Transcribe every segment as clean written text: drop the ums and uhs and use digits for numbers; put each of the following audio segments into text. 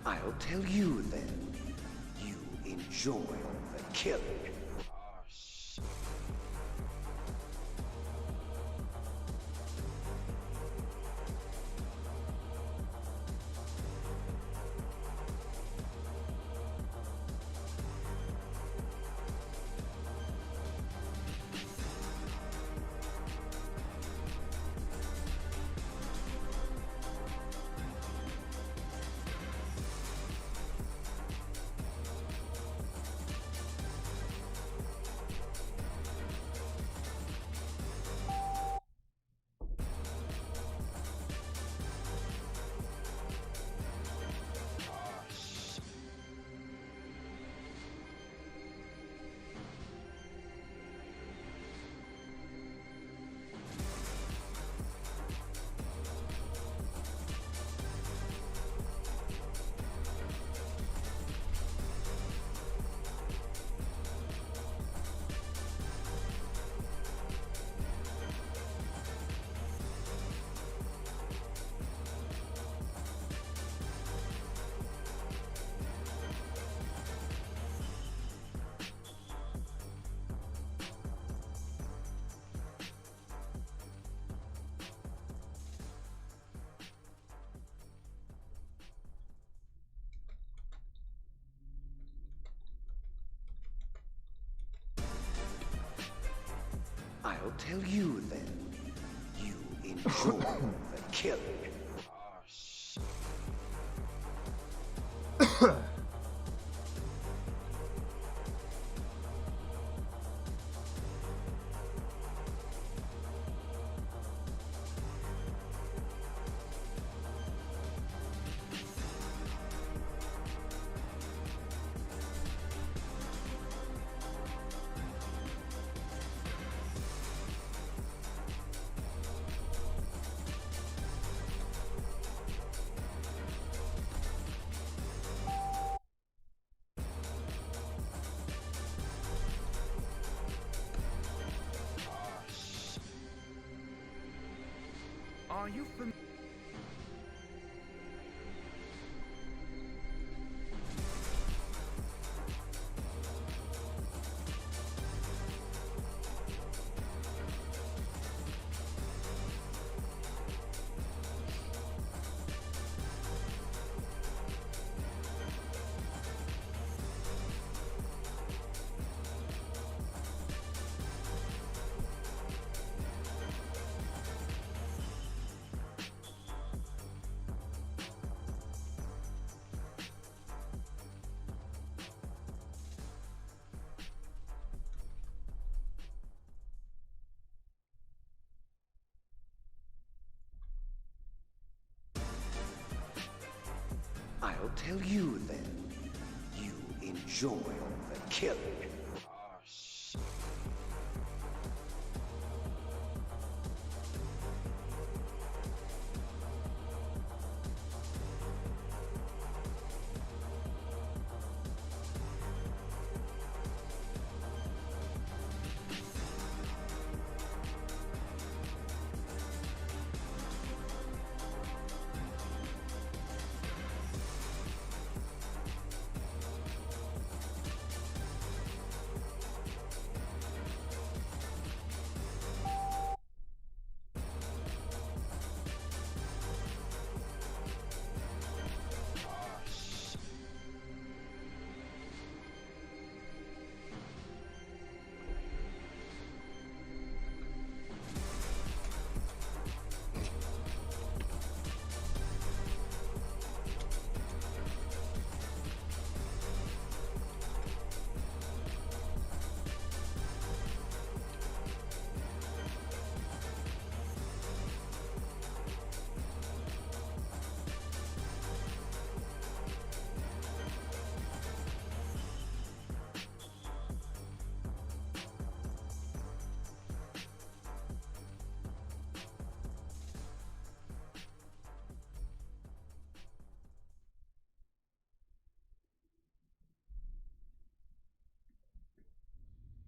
I'll tell you then. You enjoy the killing. I'll tell you then. You enjoy the killing. Are you familiar? I'll tell you then. You enjoy the killing.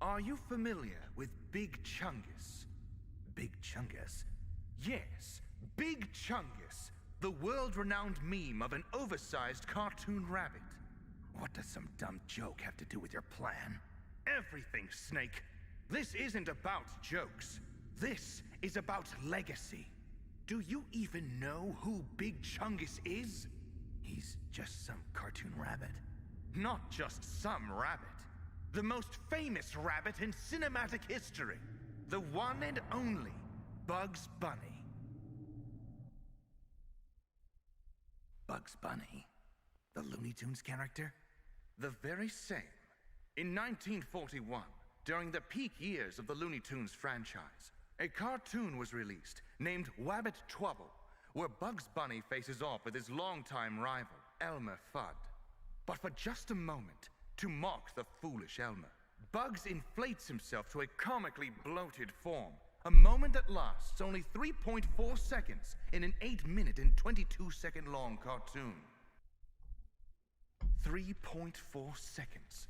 Are you familiar with Big Chungus? Big Chungus? Yes, Big Chungus, the world-renowned meme of an oversized cartoon rabbit. What does some dumb joke have to do with your plan? Everything, Snake. This isn't about jokes. This is about legacy. Do you even know who Big Chungus is? He's just some cartoon rabbit. Not just some rabbit. The most famous rabbit in cinematic history. The one and only Bugs Bunny. Bugs Bunny? The Looney Tunes character? The very same. In 1941, during the peak years of the Looney Tunes franchise, a cartoon was released named Wabbit Trouble, where Bugs Bunny faces off with his longtime rival, Elmer Fudd. But for just a moment, to mock the foolish Elmer, Bugs inflates himself to a comically bloated form, a moment that lasts only 3.4 seconds in an 8-minute and 22-second long cartoon. 3.4 seconds.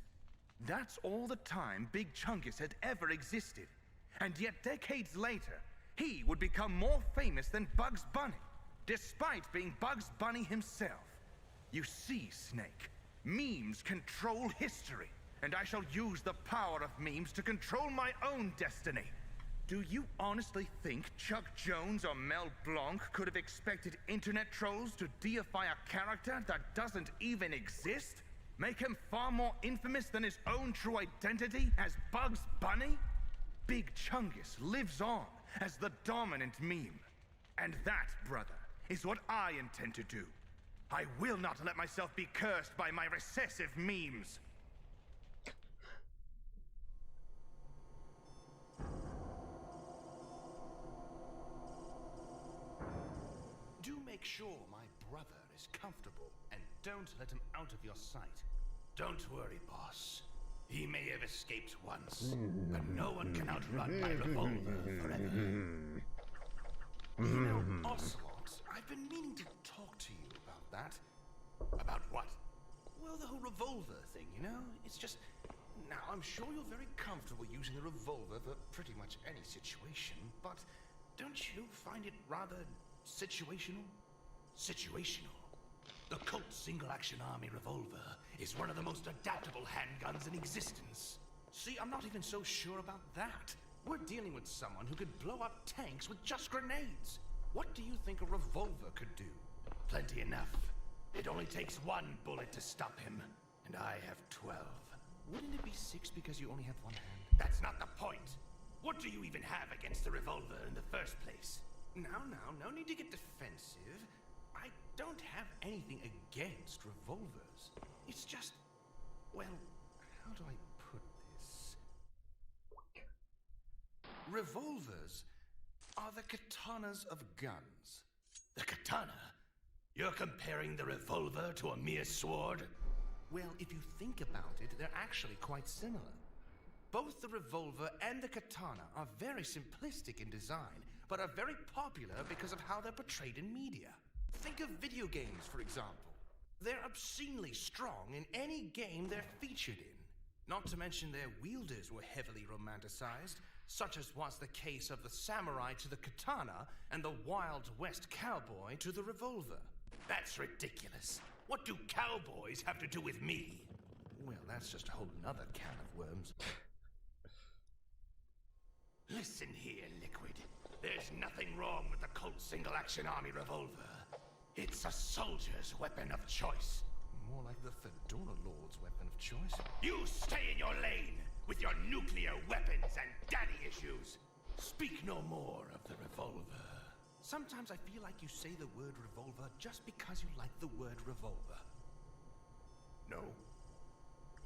That's all the time Big Chungus had ever existed. And yet decades later, he would become more famous than Bugs Bunny, despite being Bugs Bunny himself. You see, Snake, memes control history, and I shall use the power of memes to control my own destiny. Do you honestly think Chuck Jones or Mel Blanc could have expected internet trolls to deify a character that doesn't even exist? Make him far more infamous than his own true identity as Bugs Bunny? Big Chungus lives on as the dominant meme. And that, brother, is what I intend to do. I will not let myself be cursed by my recessive memes. Do make sure my brother is comfortable, and don't let him out of your sight. Don't worry, boss. He may have escaped once, but no one can outrun my revolver forever. You know, Ocelot, I've been meaning to talk to you about that. About what? Well, the whole revolver thing, you know? It's just... Now, I'm sure you're very comfortable using a revolver for pretty much any situation, but don't you find it rather situational? Situational. The Colt single-action army revolver is one of the most adaptable handguns in existence. See, I'm not even so sure about that. We're dealing with someone who could blow up tanks with just grenades. What do you think a revolver could do? Plenty enough. It only takes one bullet to stop him, and I have 12. Wouldn't it be 6 because you only have one hand? That's not the point. What do you even have against the revolver in the first place? Now, no need to get defensive. I don't have anything against revolvers. It's just, well, how do I put this? Revolvers are the katanas of guns. The katana? You're comparing the revolver to a mere sword? Well, if you think about it, they're actually quite similar. Both the revolver and the katana are very simplistic in design, but are very popular because of how they're portrayed in media. Think of video games, for example. They're obscenely strong in any game they're featured in. Not to mention their wielders were heavily romanticized, such as was the case of the samurai to the katana and the Wild West cowboy to the revolver. That's ridiculous. What do cowboys have to do with me? Well, that's just a whole nother can of worms. Listen here, Liquid. There's nothing wrong with the Colt single-action army revolver. It's a soldier's weapon of choice. More like the Fedora Lord's weapon of choice. You stay in your lane with your nuclear weapons and daddy issues. Speak no more of the revolver. Sometimes I feel like you say the word revolver just because you like the word revolver. No.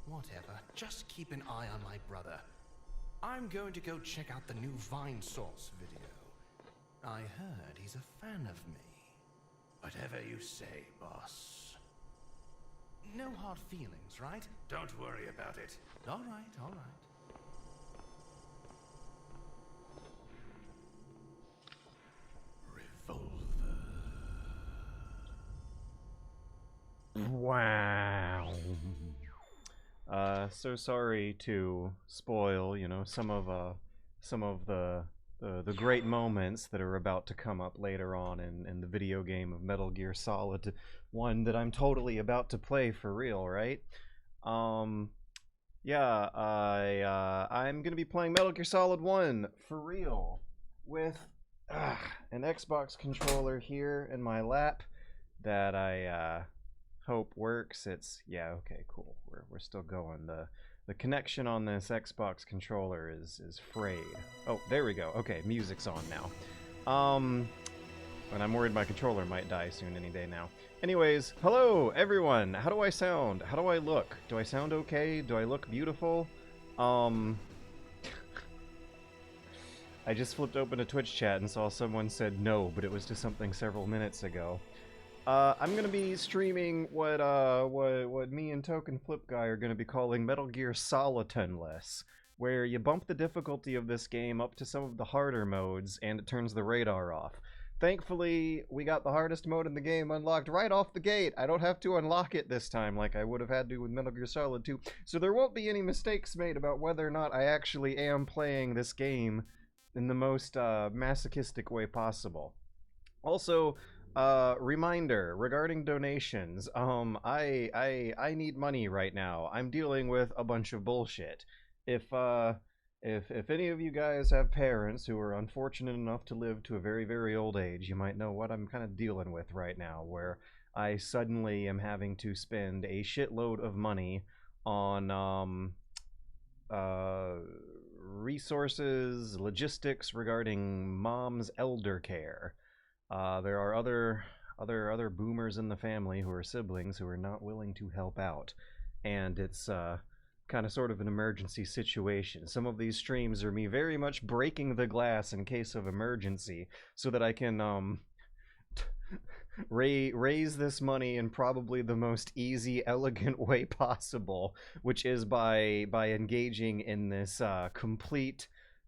Whatever. Just keep an eye on my brother. I'm going to go check out the new Vine Source video. I heard he's a fan of me. Whatever you say, boss. No hard feelings, right? Don't worry about it. All right, all right. Wow. So sorry to spoil, you know, some of the the great moments that are about to come up later on in the video game of Metal Gear Solid 1 that I'm totally about to play for real, right? Yeah, I'm gonna be playing Metal Gear Solid 1 for real with an Xbox controller here in my lap that I hope works. Yeah, okay, cool. We're still going. The connection on this Xbox controller is frayed. Oh, there we go. Okay, music's on now. And I'm worried my controller might die soon any day now. Anyways, hello everyone! How do I sound? How do I look? Do I sound okay? Do I look beautiful? I just flipped open a Twitch chat and saw someone said no, but it was to something several minutes ago. I'm gonna be streaming what me and Token Flip Guy are gonna be calling Metal Gear Solitonless, where you bump the difficulty of this game up to some of the harder modes and it turns the radar off. Thankfully, we got the hardest mode in the game unlocked right off the gate. I don't have to unlock it this time like I would have had to with Metal Gear Solid 2, so there won't be any mistakes made about whether or not I actually am playing this game in the most masochistic way possible. Also, reminder regarding donations. I need money right now. I'm dealing with a bunch of bullshit. If any of you guys have parents who are unfortunate enough to live to a very, very old age, you might know what I'm kind of dealing with right now, where I suddenly am having to spend a shitload of money on resources, logistics regarding mom's elder care. There are other boomers in the family who are siblings who are not willing to help out, and it's kind of sort of an emergency situation. Some of these streams are me very much breaking the glass in case of emergency, so that I can raise this money in probably the most easy, elegant way possible, which is by engaging in this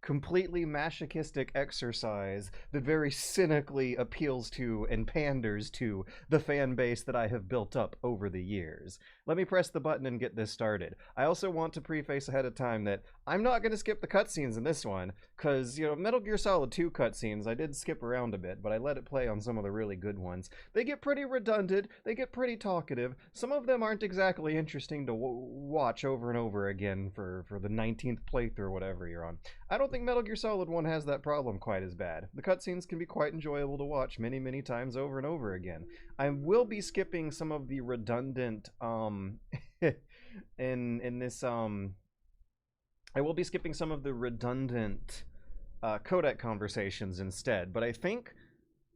completely masochistic exercise that very cynically appeals to and panders to the fan base that I have built up over the years. Let me press the button and get this started. I also want to preface ahead of time that I'm not going to skip the cutscenes in this one, because, you know, Metal Gear Solid 2 cutscenes, I did skip around a bit, but I let it play on some of the really good ones. They get pretty redundant, they get pretty talkative, some of them aren't exactly interesting to watch over and over again for the 19th playthrough or whatever you're on. I don't think Metal Gear Solid 1 has that problem quite as bad. The cutscenes can be quite enjoyable to watch many, many times over and over again. I will be skipping some of the redundant, in this, I will be skipping some of the redundant codec conversations instead, but I think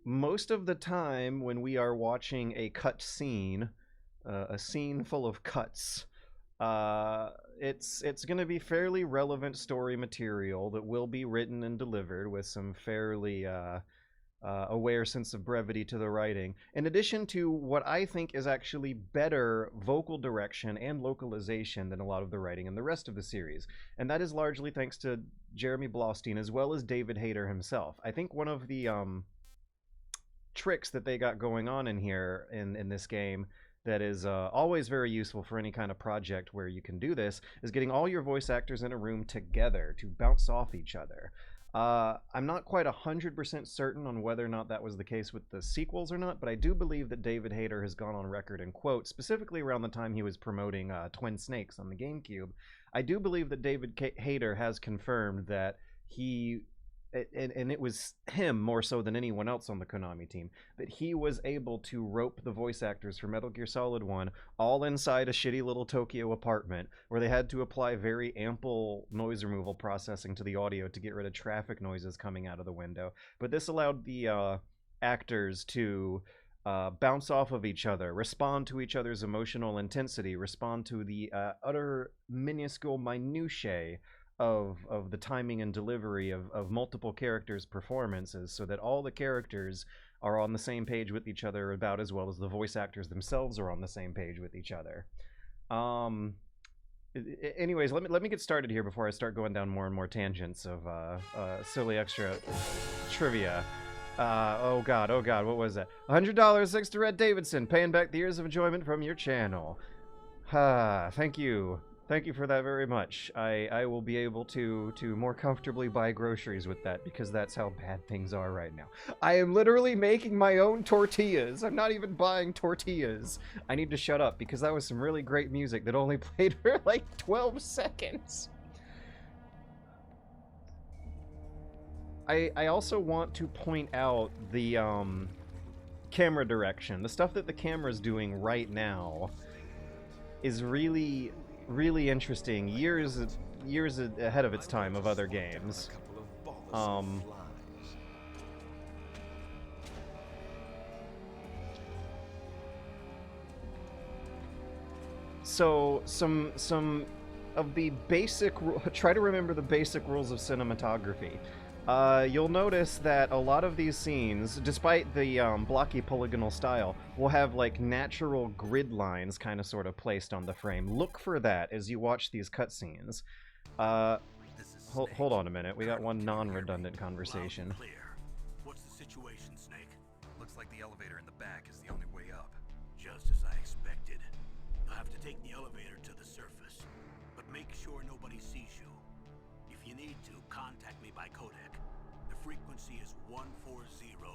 most of the time when we are watching a cut scene, a scene full of cuts, it's going to be fairly relevant story material that will be written and delivered with some fairly aware sense of brevity to the writing, in addition to what I think is actually better vocal direction and localization than a lot of the writing in the rest of the series. And that is largely thanks to Jeremy Blostein as well as David Hayter himself. I think one of the tricks that they got going on in here in this game that is always very useful for any kind of project where you can do this is getting all your voice actors in a room together to bounce off each other. I'm not quite 100% certain on whether or not that was the case with the sequels or not, but I do believe that David Hayter has gone on record and quote, specifically around the time he was promoting Twin Snakes on the GameCube, I do believe that David Hayter has confirmed that he, and it was him more so than anyone else on the Konami team, that he was able to rope the voice actors for Metal Gear Solid 1 all inside a shitty little Tokyo apartment where they had to apply very ample noise removal processing to the audio to get rid of traffic noises coming out of the window. But this allowed the actors to bounce off of each other, respond to each other's emotional intensity, respond to the utter minuscule minutiae of the timing and delivery of multiple characters' performances, so that all the characters are on the same page with each other about as well as the voice actors themselves are on the same page with each other. Anyways, let me get started here before I start going down more and more tangents of silly extra trivia. Oh god, what was that? $100 thanks to Red Davidson, paying back the years of enjoyment from your channel. Thank you. Thank you for that very much. I will be able to more comfortably buy groceries with that because that's how bad things are right now. I am literally making my own tortillas. I'm not even buying tortillas. I need to shut up because that was some really great music that only played for like 12 seconds. I also want to point out the camera direction. The stuff that the camera's doing right now is really interesting, years ahead of its time of other games. So some of the basic try to remember the basic rules of cinematography. You'll notice that a lot of these scenes, despite the blocky polygonal style, will have like natural grid lines kind of sort of placed on the frame. Look for that as you watch these cutscenes. Hold on a minute, we got one non-redundant conversation. What's the situation, Snake? Looks like the elevator in the back is the only way up. Just as I expected. You'll have to take the elevator to the surface, but make sure nobody sees you. If you need to, contact me by codec. The frequency is 140.85.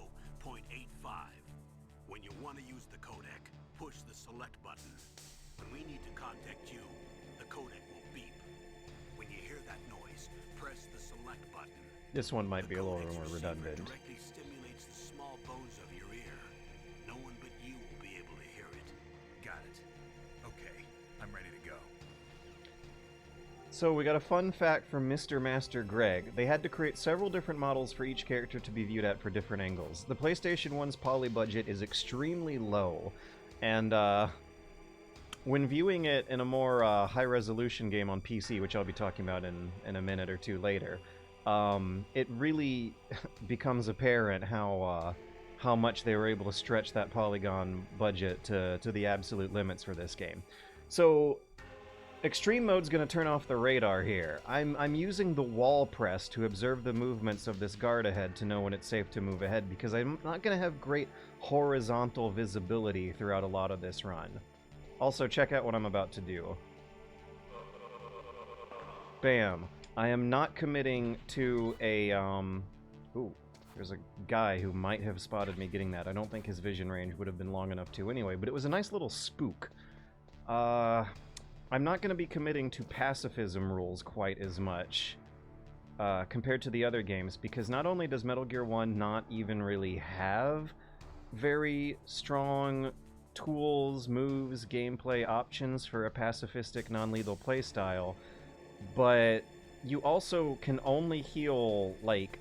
When you want to use the codec, push the select button. When we need to contact you, the codec will beep. When you hear that noise, press the select button. This one might be a little The more codec's redundant. receiver directly stimulates the small bones of your ear. No one but you will be able to hear it. Got it. Okay, I'm ready to go. So we got a fun fact from Mr. Master Greg. They had to create several different models for each character to be viewed at for different angles. The PlayStation 1's poly budget is extremely low, and when viewing it in a more high-resolution game on PC, which I'll be talking about in a minute or two later, it really becomes apparent how much they were able to stretch that polygon budget to the absolute limits for this game. So Extreme mode's going to turn off the radar here. I'm using the wall press to observe the movements of this guard ahead to know when it's safe to move ahead, because I'm not going to have great horizontal visibility throughout a lot of this run. Also, check out what I'm about to do. Bam. I am not committing to a, Ooh, there's a guy who might have spotted me getting that. I don't think his vision range would have been long enough to anyway, but it was a nice little spook. I'm not going to be committing to pacifism rules quite as much compared to the other games, because not only does Metal Gear 1 not even really have very strong tools, moves, gameplay options for a pacifistic, non-lethal playstyle, but you also can only heal, like,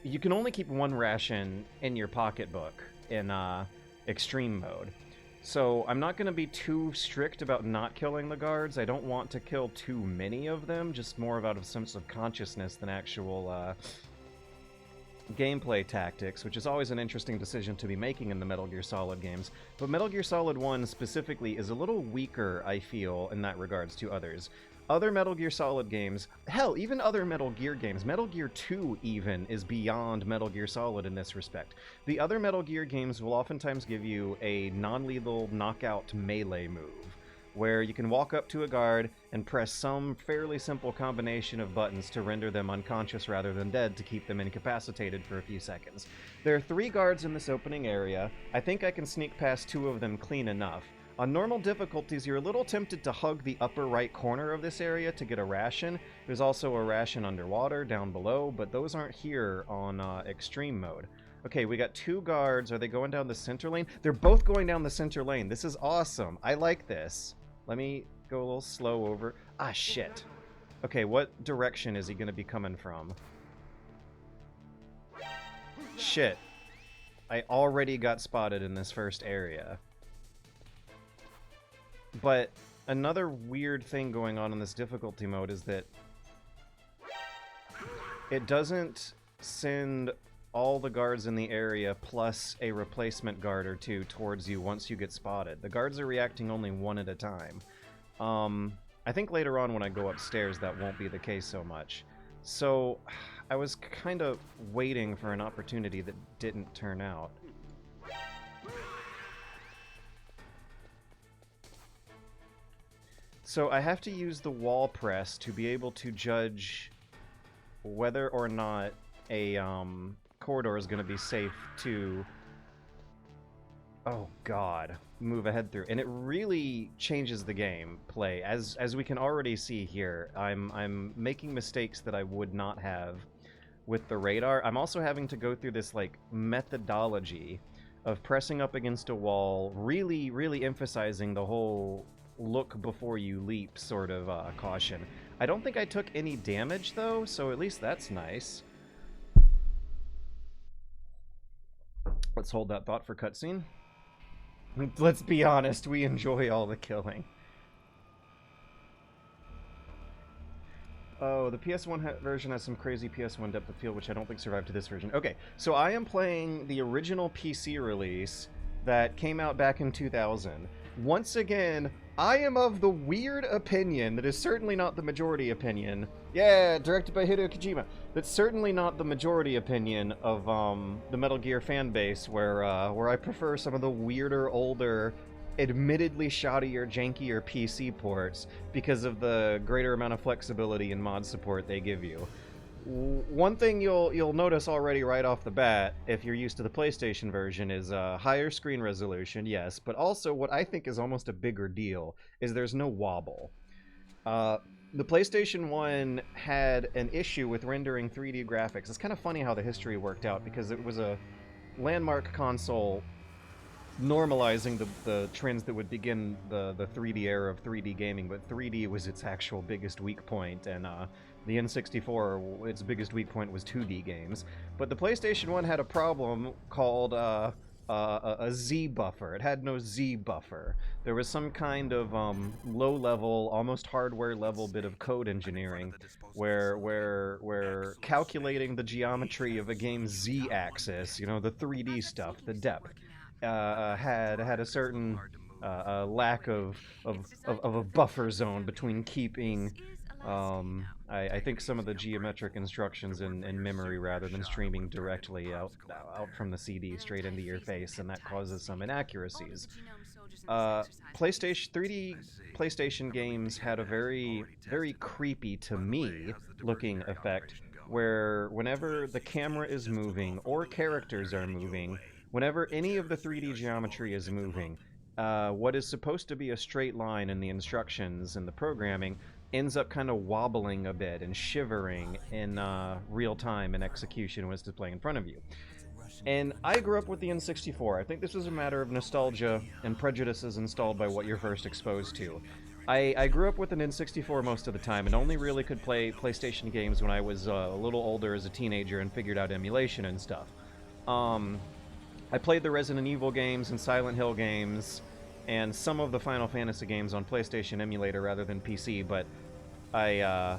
you can only keep one ration in your pocketbook in extreme mode. So I'm not going to be too strict about not killing the guards. I don't want to kill too many of them, just more out of sense of consciousness than actual gameplay tactics, which is always an interesting decision to be making in the Metal Gear Solid games. But Metal Gear Solid 1 specifically is a little weaker, I feel, in that regards to others. Other Metal Gear Solid games, hell, even other Metal Gear games, Metal Gear 2 even is beyond Metal Gear Solid in this respect. The other Metal Gear games will oftentimes give you a non-lethal knockout melee move, where you can walk up to a guard and press some fairly simple combination of buttons to render them unconscious rather than dead to keep them incapacitated for a few seconds. There are 3 guards in this opening area. I think I can sneak past 2 of them clean enough. On normal difficulties, you're a little tempted to hug the upper right corner of this area to get a ration. There's also a ration underwater down below, but those aren't here on extreme mode. Okay, we got 2 guards. Are they going down the center lane? They're both going down the center lane. This is awesome. I like this. Let me go a little slow over. Ah, shit. Okay, what direction is he going to be coming from? Shit. I already got spotted in this first area. But another weird thing going on in this difficulty mode is that it doesn't send all the guards in the area plus a replacement guard or 2 towards you once you get spotted. The guards are reacting only one at a time. I think later on when I go upstairs that won't be the case so much. So I was kind of waiting for an opportunity that didn't turn out. So I have to use the wall press to be able to judge whether or not a corridor is going to be safe to, oh god, move ahead through. And it really changes the game play. As we can already see here, I'm making mistakes that I would not have with the radar. I'm also having to go through this like methodology of pressing up against a wall, really emphasizing the whole look before you leap sort of caution. I don't think I took any damage though, so at least that's nice. Let's hold that thought for cutscene. Let's be honest, we enjoy all the killing. Oh, the PS1 version has some crazy PS1 depth of field, which I don't think survived to this version. Okay, so I am playing the original PC release that came out back in 2000. Once again, I am of the weird opinion, that is certainly not the majority opinion. Yeah, directed by Hideo Kojima. That's certainly not the majority opinion of the Metal Gear fan base, where I prefer some of the weirder, older, admittedly shoddier, jankier PC ports because of the greater amount of flexibility and mod support they give you. One thing you'll notice already right off the bat, if you're used to the PlayStation version, is higher screen resolution, yes, but also what I think is almost a bigger deal is there's no wobble. The PlayStation 1 had an issue with rendering 3D graphics. It's kind of funny how the history worked out, because it was a landmark console normalizing the trends that would begin the 3D era of 3D gaming, but 3D was its actual biggest weak point, and the N64, its biggest weak point was 2D games. But the PlayStation 1 had a problem called a Z buffer. It had no Z buffer. There was some kind of low-level, almost hardware-level bit of code engineering where calculating the geometry of a game's Z-axis, you know, the 3D stuff, the depth, had a certain lack of a buffer zone between keeping I think some of the geometric instructions in memory rather than streaming directly out from the CD straight into your face, and that causes some inaccuracies. 3D PlayStation games had a very creepy, to me, looking effect, where whenever the camera is moving or characters are moving, whenever any of the 3D geometry is moving, what is supposed to be a straight line in the instructions and the programming ends up kind of wobbling a bit and shivering in real time in execution when it's displaying in front of you. And I grew up with the N64. I think this was a matter of nostalgia and prejudices installed by what you're first exposed to. I grew up with an N64 most of the time and only really could play PlayStation games when I was a little older as a teenager and figured out emulation and stuff. I played the Resident Evil games and Silent Hill games and some of the Final Fantasy games on PlayStation emulator rather than PC, but I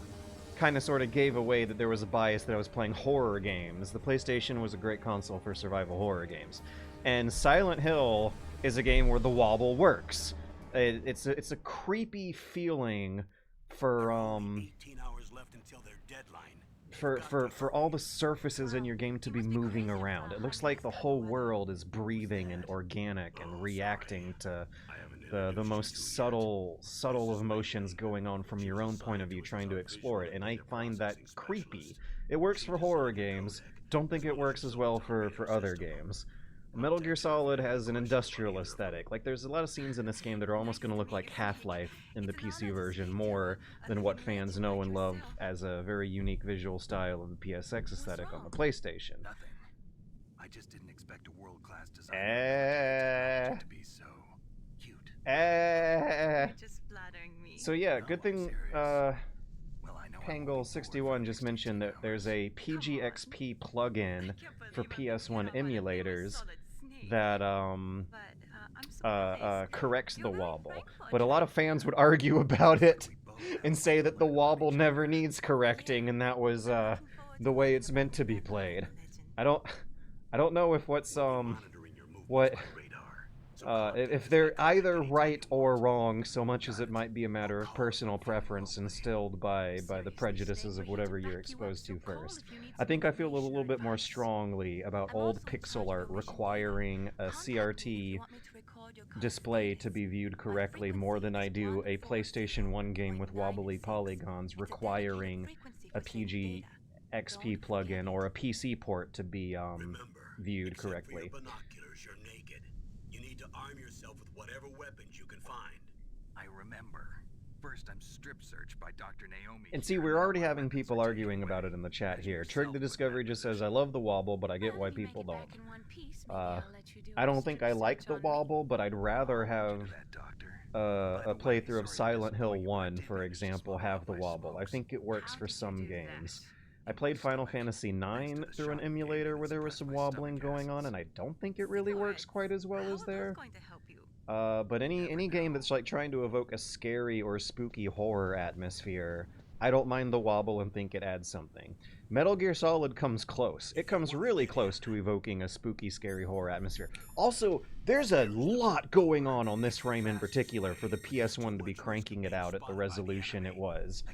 kind of sort of gave away that there was a bias that I was playing horror games. The PlayStation was a great console for survival horror games. And Silent Hill is a game where the wobble works. It's a creepy feeling for 18 hours left until their deadline. For all the surfaces in your game to be moving around. It looks like the whole world is breathing and organic and reacting to the most subtle of emotions going on from your own point of view, trying to explore it, and I find that creepy. It works for horror games, don't think it works as well for other games. Metal Gear Solid has an industrial aesthetic. Like, there's a lot of scenes in this game that are almost going to look like Half-Life in the PC version, more than what fans know and love as a very unique visual style of the PSX aesthetic on the PlayStation. Nothing. I just didn't expect a world-class design to be so cute. Just flattering me. So yeah, good thing Pangle61 just mentioned that there's a PGXP plugin for PS1 emulators that corrects the wobble. But a lot of fans would argue about it and say that the wobble never needs correcting, and that was the way it's meant to be played. I don't know if if they're either right or wrong, so much as it might be a matter of personal preference instilled by the prejudices of whatever you're exposed to first. I think I feel a little bit more strongly about old pixel art requiring a CRT display to be viewed correctly more than I do a PlayStation 1 game with wobbly polygons requiring a PG XP plugin or a PC port to be viewed correctly. For your binoculars, you're naked. You need to arm yourself with whatever weapons you can find. I remember. First, I'm strip searched by Dr. Naomi. And see, we're already having people arguing about it in the chat here. Trig the Discovery just says, I love the wobble, but I get why people don't. I don't think I like the wobble, but I'd rather have a playthrough of Silent Hill 1, for example, have the wobble. I think it works for some games. I played Final Fantasy IX through an emulator where there was some wobbling going on, and I don't think it really works quite as well as there. But any game that's like trying to evoke a scary or spooky horror atmosphere, I don't mind the wobble and think it adds something. Metal Gear Solid comes close. It comes really close to evoking a spooky, scary horror atmosphere. Also, there's a lot going on this frame in particular for the PS1 to be cranking it out at the resolution it was.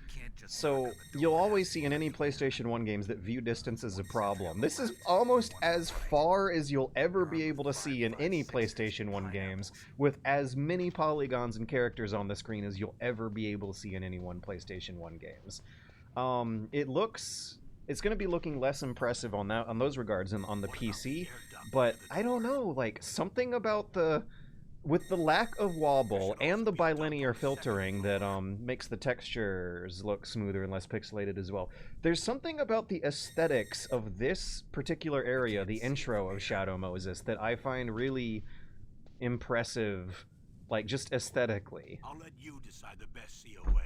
So, you'll always see in any PlayStation 1 games that view distance is a problem. This is almost as far as you'll ever be able to see in any PlayStation 1 games, with as many polygons and characters on the screen as you'll ever be able to see in any one PlayStation 1 games. It's going to be looking less impressive on those regards on the PC, but I don't know, like, something about with the lack of wobble and the bilinear filtering that makes the textures look smoother and less pixelated as well. There's something about the aesthetics of this particular area, the intro of Shadow Moses, that I find really impressive, like, just aesthetically. I'll let you decide the best COA.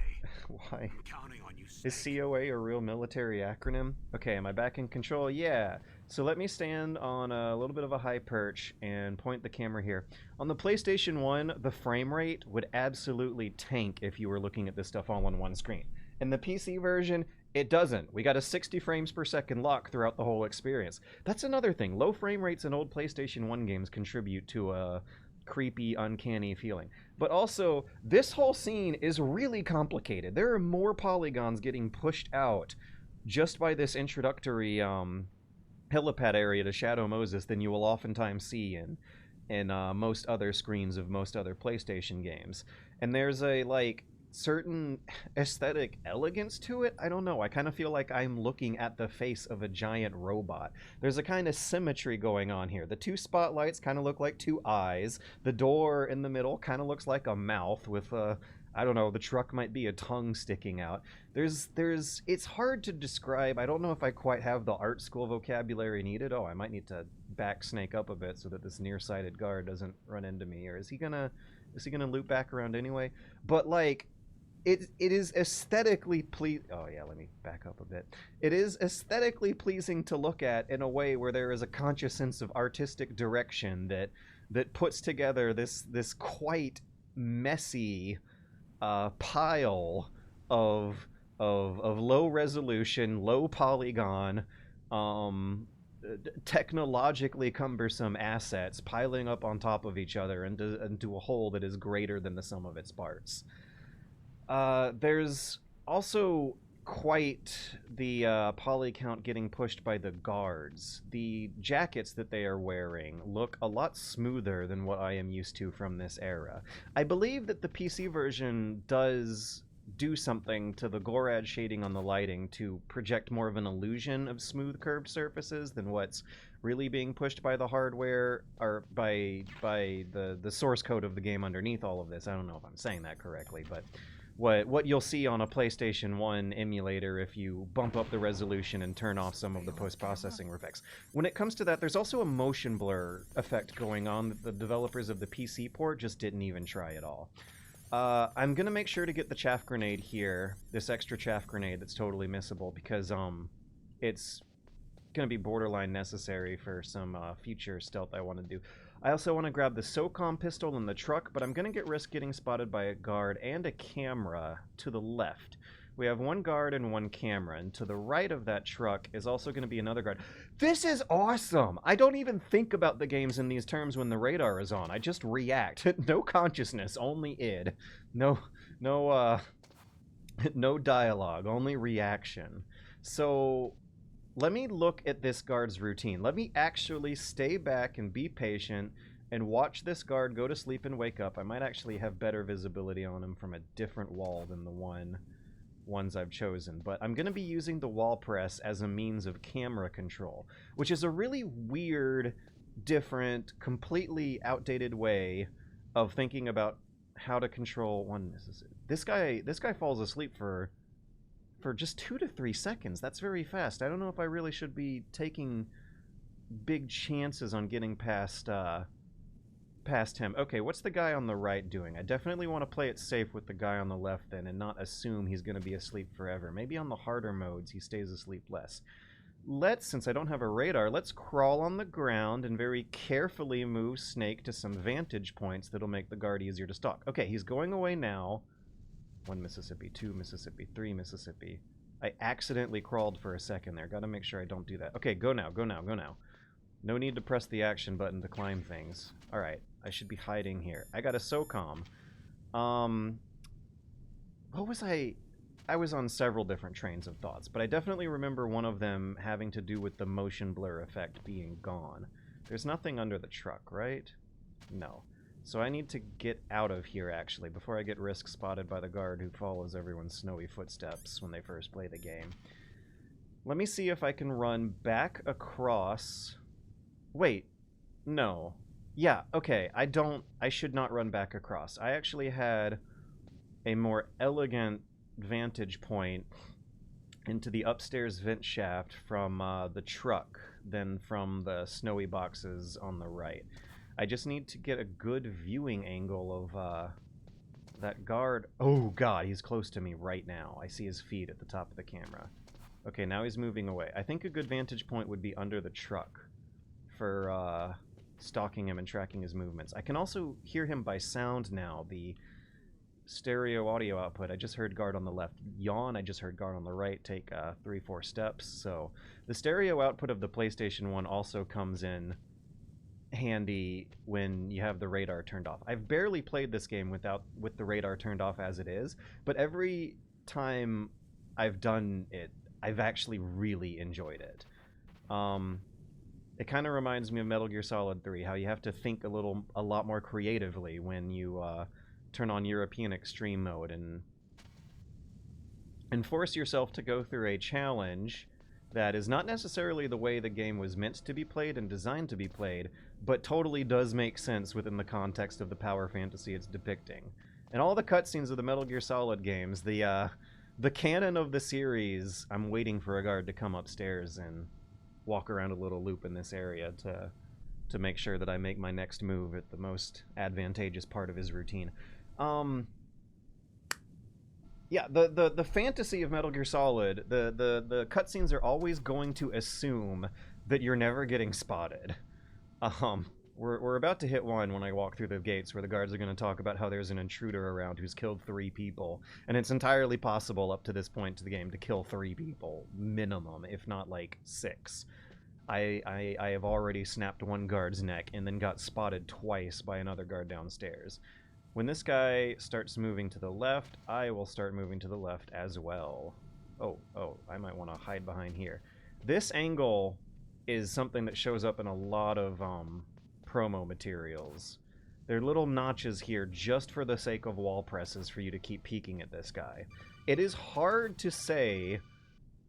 Why? I'm counting on you. Is COA a real military acronym? Okay, am I back in control? Yeah. So let me stand on a little bit of a high perch and point the camera here. On the PlayStation 1, the frame rate would absolutely tank if you were looking at this stuff all on one screen. In the PC version, it doesn't. We got a 60 frames per second lock throughout the whole experience. That's another thing. Low frame rates in old PlayStation 1 games contribute to a creepy, uncanny feeling. But also, this whole scene is really complicated. There are more polygons getting pushed out just by this introductory helipad area to Shadow Moses than you will oftentimes see in most other screens of most other PlayStation games. And there's a, like, certain aesthetic elegance to it. I don't know. I kind of feel like I'm looking at the face of a giant robot. There's a kind of symmetry going on here. The two spotlights kind of look like two eyes. The door in the middle kind of looks like a mouth with a, I don't know, the truck might be a tongue sticking out. It's hard to describe. I don't know if I quite have the art school vocabulary needed. Oh, I might need to back snake up a bit so that this nearsighted guard doesn't run into me. Or is he gonna loop back around anyway? But, like, it is aesthetically oh yeah, let me back up a bit. It is aesthetically pleasing to look at in a way where there is a conscious sense of artistic direction that puts together this quite messy pile of low resolution, low polygon, technologically cumbersome assets piling up on top of each other into a whole that is greater than the sum of its parts. There's also quite the poly count getting pushed by the guards. The jackets that they are wearing look a lot smoother than what I am used to from this era. I believe that the PC version does do something to the Gorad shading on the lighting to project more of an illusion of smooth curved surfaces than what's really being pushed by the hardware or by the source code of the game underneath all of this. I don't know if I'm saying that correctly, but what you'll see on a PlayStation 1 emulator if you bump up the resolution and turn off some of the post-processing effects. When it comes to that, there's also a motion blur effect going on that the developers of the PC port just didn't even try at all. I'm going to make sure to get the chaff grenade here, this extra chaff grenade that's totally missable, because it's going to be borderline necessary for some future stealth I want to do. I also want to grab the SOCOM pistol in the truck, but I'm going to risk getting spotted by a guard and a camera to the left. We have one guard and one camera, and to the right of that truck is also going to be another guard. This is awesome! I don't even think about the games in these terms when the radar is on. I just react. No consciousness, only id. No dialogue, only reaction. So let me look at this guard's routine. Let me actually stay back and be patient and watch this guard go to sleep and wake up. I might actually have better visibility on him from a different wall than the ones I've chosen, but I'm going to be using the wall press as a means of camera control, which is a really weird, different, completely outdated way of thinking about how to control one. This guy falls asleep for just 2 to 3 seconds. That's very fast. I don't know if I really should be taking big chances on getting past him. Okay, what's the guy on the right doing? I definitely want to play it safe with the guy on the left then and not assume he's going to be asleep forever. Maybe on the harder modes he stays asleep less. Since I don't have a radar, let's crawl on the ground and very carefully move Snake to some vantage points that'll make the guard easier to stalk. Okay, he's going away now. 1 Mississippi, 2 Mississippi, 3 Mississippi. I accidentally crawled for a second there. Gotta make sure I don't do that. Okay, go now, go now, go now. No need to press the action button to climb things. Alright, I should be hiding here. I got a SOCOM. What was I was on several different trains of thoughts, but I definitely remember one of them having to do with the motion blur effect being gone. There's nothing under the truck, right? No. So I need to get out of here, actually, before I get risk spotted by the guard who follows everyone's snowy footsteps when they first play the game. Let me see if I can run back across... Wait. No. Yeah, okay. I should not run back across. I actually had a more elegant vantage point into the upstairs vent shaft from the truck than from the snowy boxes on the right. I just need to get a good viewing angle of that guard. Oh god, he's close to me right now. I see his feet at the top of the camera. Okay, now he's moving away. I think a good vantage point would be under the truck for stalking him and tracking his movements. I can also hear him by sound now, the stereo audio output. I just heard guard on the left yawn. I just heard guard on the right take 3-4 steps. So the stereo output of the PlayStation 1 also comes in handy when you have the radar turned off. I've barely played this game with the radar turned off as it is, but every time I've done it, I've actually really enjoyed it. It kind of reminds me of Metal Gear Solid 3, how you have to think a lot more creatively when you turn on European Extreme mode and force yourself to go through a challenge that is not necessarily the way the game was meant to be played and designed to be played, but totally does make sense within the context of the power fantasy it's depicting. And all the cutscenes of the Metal Gear Solid games, the canon of the series, I'm waiting for a guard to come upstairs and walk around a little loop in this area to make sure that I make my next move at the most advantageous part of his routine. Yeah, the fantasy of Metal Gear Solid, the cutscenes are always going to assume that you're never getting spotted. We're about to hit one when I walk through the gates where the guards are going to talk about how there's an intruder around who's killed 3 people, and it's entirely possible up to this point to the game to kill 3 people, minimum, if not like 6. I have already snapped one guard's neck and then got spotted twice by another guard downstairs. When this guy starts moving to the left, I will start moving to the left as well. Oh, I might want to hide behind here. This angle is something that shows up in a lot of promo materials. There are little notches here just for the sake of wall presses for you to keep peeking at this guy. It is hard to say,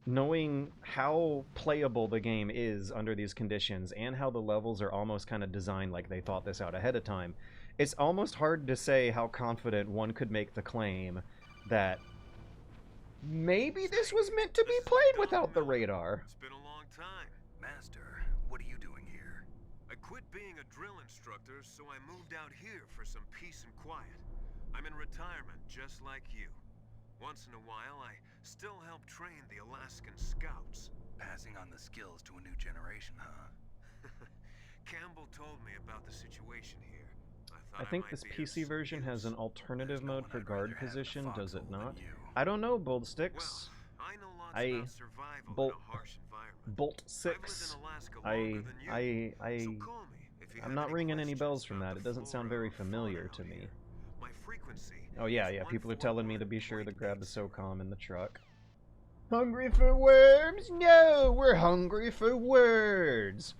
knowing how playable the game is under these conditions and how the levels are almost kind of designed like they thought this out ahead of time. It's almost hard to say how confident one could make the claim that maybe this was meant to be played without the radar. It's been a long time. Master, what are you doing here? I quit being a drill instructor, so I moved out here for some peace and quiet. I'm in retirement, just like you. Once in a while, I still help train the Alaskan Scouts. Passing on the skills to a new generation, huh? Campbell told me about the situation here. I think this PC version has an alternative mode for guard position, does it not? I don't know, Bold Sticks. Bolt 6. I'm not ringing any bells from that. It doesn't sound very familiar to me. Oh yeah, people are telling me to be sure to grab the SOCOM in the truck. Hungry for worms? No, we're hungry for words.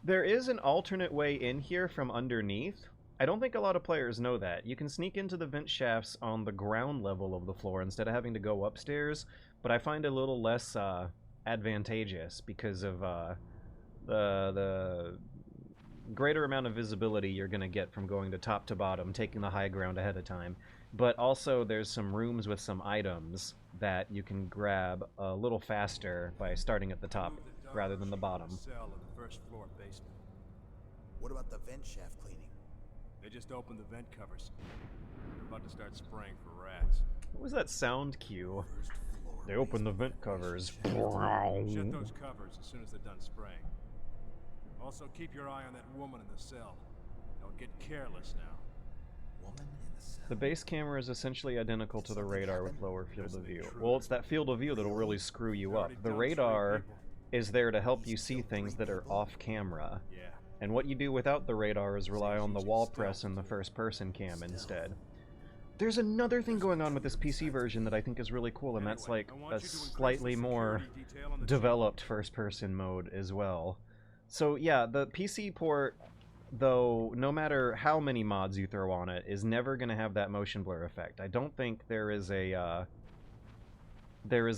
There is an alternate way in here from underneath. I don't think a lot of players know that. You can sneak into the vent shafts on the ground level of the floor instead of having to go upstairs, but I find it a little less advantageous because of the greater amount of visibility you're going to get from going to top to bottom, taking the high ground ahead of time. But also there's some rooms with some items that you can grab a little faster by starting at the top rather than the bottom. Cell in the first floor basement. What about the vent shaft cleaning? They just opened the vent covers. They're about to start spraying for rats. What was that sound cue? They opened the vent covers. Shut those covers as soon as they're done spraying. Also, keep your eye on that woman in the cell. Don't get careless now. Woman in the cell. The base camera is essentially identical to the radar with lower field of view. Well, it's that field of view that'll really screw you up. The radar is there to help you see things that are off camera. Yeah. And what you do without the radar is rely on the wall press and the first-person cam instead. There's another thing going on with this PC version that I think is really cool, and that's like a slightly more developed first-person mode as well. So yeah, the PC port, though, no matter how many mods you throw on it, is never going to have that motion blur effect. I don't think there is a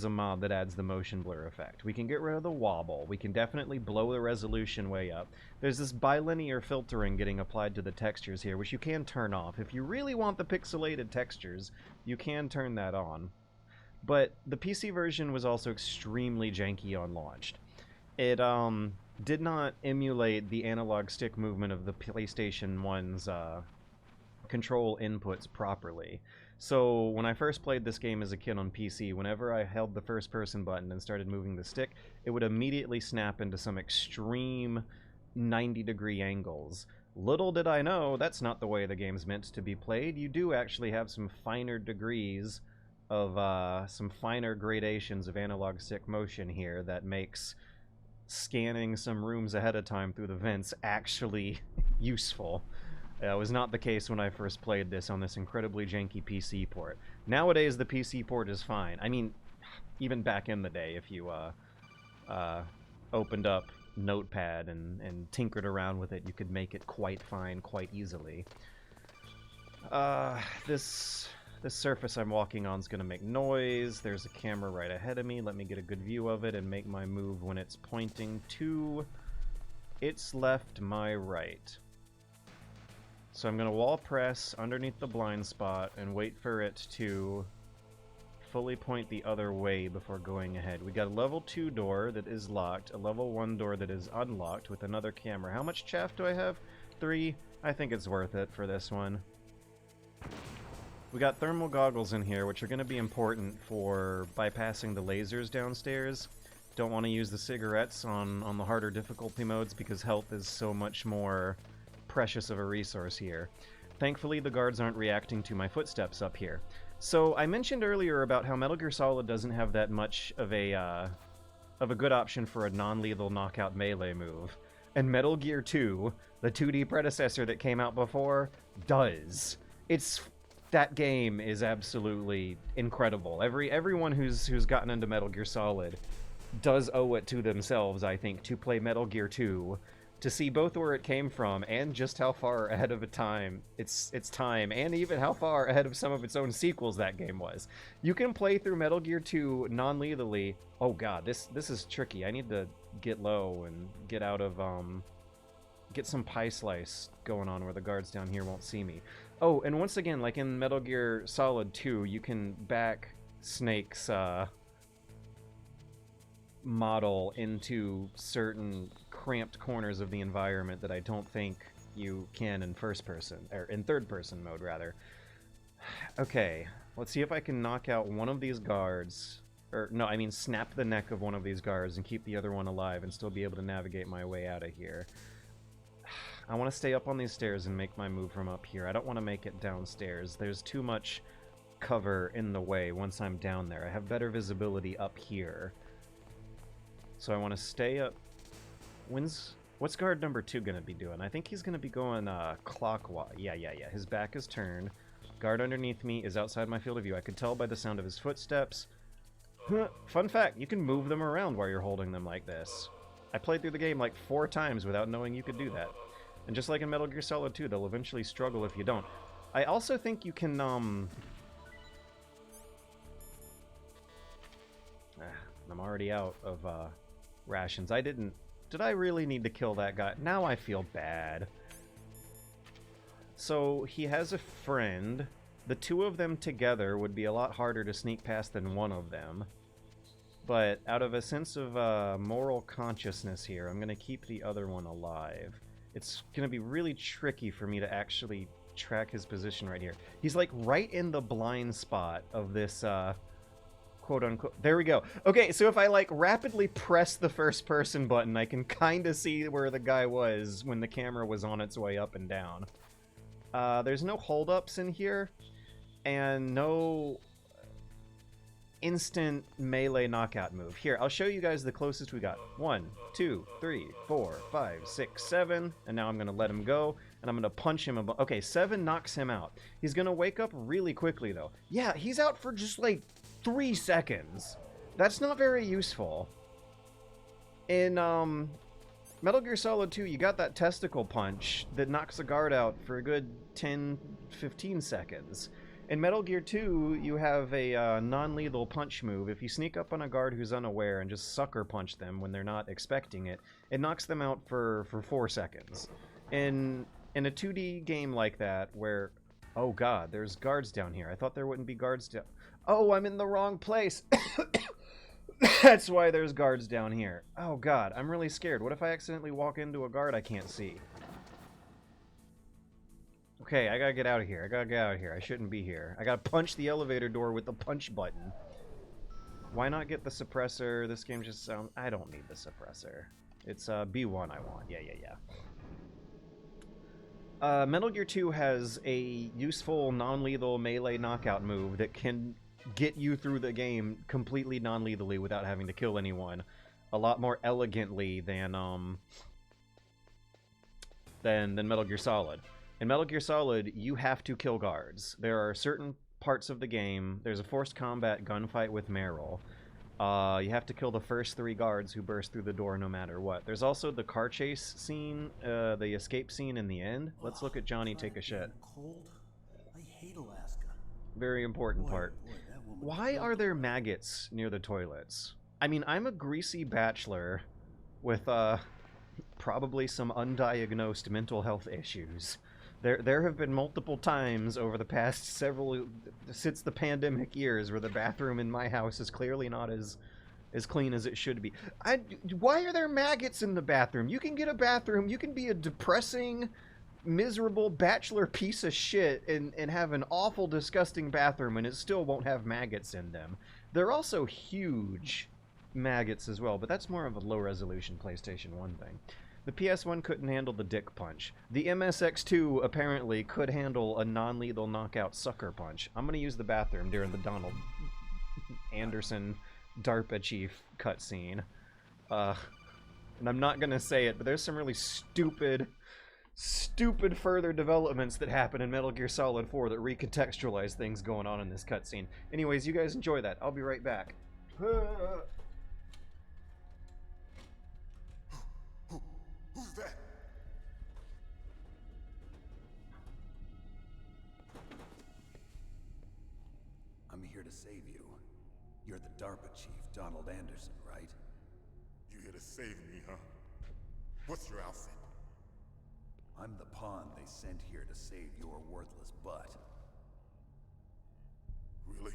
mod that adds the motion blur effect. We can get rid of the wobble. We can definitely blow the resolution way up. There's this bilinear filtering getting applied to the textures here, which you can turn off. If you really want the pixelated textures, you can turn that on. But the PC version was also extremely janky on launch. It did not emulate the analog stick movement of the PlayStation 1's control inputs properly. So when I first played this game as a kid on PC, whenever I held the first person button and started moving the stick, it would immediately snap into some extreme 90-degree angles. Little did I know, that's not the way the game's meant to be played. You do actually have some finer degrees of, some finer gradations of analog stick motion here that makes scanning some rooms ahead of time through the vents actually useful. It was not the case when I first played this on this incredibly janky PC port. Nowadays, the PC port is fine. I mean, even back in the day, if you opened up Notepad and tinkered around with it, you could make it quite fine quite easily. This surface I'm walking on is going to make noise. There's a camera right ahead of me. Let me get a good view of it and make my move when it's pointing to its left, my right. So I'm going to wall press underneath the blind spot and wait for it to fully point the other way before going ahead. We got a level 2 door that is locked, a level 1 door that is unlocked with another camera. How much chaff do I have? 3? I think it's worth it for this one. We got thermal goggles in here, which are going to be important for bypassing the lasers downstairs. Don't want to use the cigarettes on the harder difficulty modes because health is so much more precious of a resource here. Thankfully, the guards aren't reacting to my footsteps up here. So I mentioned earlier about how Metal Gear Solid doesn't have that much of a good option for a non-lethal knockout melee move, and Metal Gear 2, the 2D predecessor that came out before, does. That game is absolutely incredible. Everyone who's gotten into Metal Gear Solid does owe it to themselves, I think, to play Metal Gear 2, to see both where it came from and just how far ahead of its time, and even how far ahead of some of its own sequels that game was. You can play through Metal Gear 2 non-lethally. Oh god, this is tricky. I need to get low and get out of get some pie slice going on where the guards down here won't see me. Oh, and once again, like in Metal Gear Solid 2, you can back Snake's model into certain cramped corners of the environment that I don't think you can in first person, or in third person mode rather. Okay, let's see if I can knock out one of these guards, or no, I mean snap the neck of one of these guards and keep the other one alive and still be able to navigate my way out of here. I want to stay up on these stairs and make my move from up here. I don't want to make it downstairs. There's too much cover in the way once I'm down there. I have better visibility up here. So I want to stay up. What's guard number 2 going to be doing? I think he's going to be going clockwise. Yeah. His back is turned. Guard underneath me is outside my field of view. I could tell by the sound of his footsteps. Fun fact, you can move them around while you're holding them like this. I played through the game like 4 times without knowing you could do that. And just like in Metal Gear Solid 2, they'll eventually struggle if you don't. I also think you can, I'm already out of, rations. Did I really need to kill that guy? Now I feel bad. So, he has a friend. The 2 of them together would be a lot harder to sneak past than 1 of them. But out of a sense of moral consciousness here, I'm going to keep the other one alive. It's going to be really tricky for me to actually track his position right here. He's like right in the blind spot of this quote-unquote... There we go. Okay, so if I like rapidly press the first person button, I can kind of see where the guy was when the camera was on its way up and down. There's no holdups in here, and no instant melee knockout move. Here, I'll show you guys the closest we got. 1, 2, 3, 4, 5, 6, 7, and now I'm going to let him go, and I'm going to punch him. Okay, 7 knocks him out. He's going to wake up really quickly, though. Yeah, he's out for just, like, 3 seconds. That's not very useful. In, Metal Gear Solid 2, you got that testicle punch that knocks a guard out for a good 10-15 seconds. In Metal Gear 2, you have a non-lethal punch move. If you sneak up on a guard who's unaware and just sucker punch them when they're not expecting it, it knocks them out for 4 seconds. In a 2D game like that, where... Oh god, there's guards down here. I thought there wouldn't be guards down... Oh, I'm in the wrong place! That's why there's guards down here. Oh god, I'm really scared. What if I accidentally walk into a guard I can't see? Okay, I gotta get out of here. I shouldn't be here. I gotta punch the elevator door with the punch button. Why not get the suppressor? This game just sounds... I don't need the suppressor. It's B1 I want. Yeah. Metal Gear 2 has a useful non-lethal melee knockout move that can get you through the game completely non-lethally without having to kill anyone. A lot more elegantly than Metal Gear Solid. In Metal Gear Solid, you have to kill guards. There are certain parts of the game. There's a forced combat gunfight with Meryl. You have to kill the first 3 guards who burst through the door no matter what. There's also the car chase scene, the escape scene in the end. Let's look at Johnny take a shit. Cold? I hate Alaska. Very important part. Why are there maggots near the toilets? I mean, I'm a greasy bachelor with probably some undiagnosed mental health issues. There have been multiple times over the past since the pandemic years where the bathroom in my house is clearly not as clean as it should be. Why are there maggots in the bathroom? You can get a bathroom, you can be a depressing, miserable bachelor piece of shit and have an awful, disgusting bathroom and it still won't have maggots in them. They're also huge maggots as well, but that's more of a low-resolution PlayStation 1 thing. The PS1 couldn't handle the dick punch. The MSX2 apparently could handle a non-lethal knockout sucker punch. I'm gonna use the bathroom during the Donald Anderson DARPA chief cutscene. And I'm not gonna say it, but there's some really stupid further developments that happen in Metal Gear Solid 4 that recontextualize things going on in this cutscene. Anyways, you guys enjoy that. I'll be right back. Who's that? I'm here to save you. You're the DARPA chief, Donald Anderson, right? You here to save me, huh? What's your outfit? I'm the pawn they sent here to save your worthless butt. Really?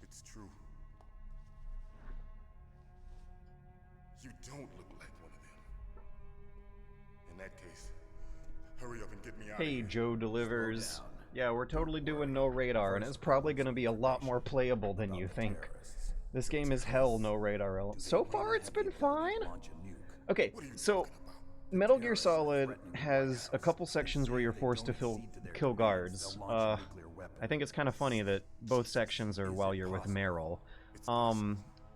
It's true. You don't look like one of them. In that case, hurry up and get me out of Hey, here. Joe delivers. Yeah, we're totally doing no radar, and it's probably going to be a lot more playable than you think. This game is hell no radar element. So far, it's been fine. Okay, so Metal Gear Solid has a couple sections where you're forced to kill guards. I think it's kind of funny that both sections are while you're with Meryl.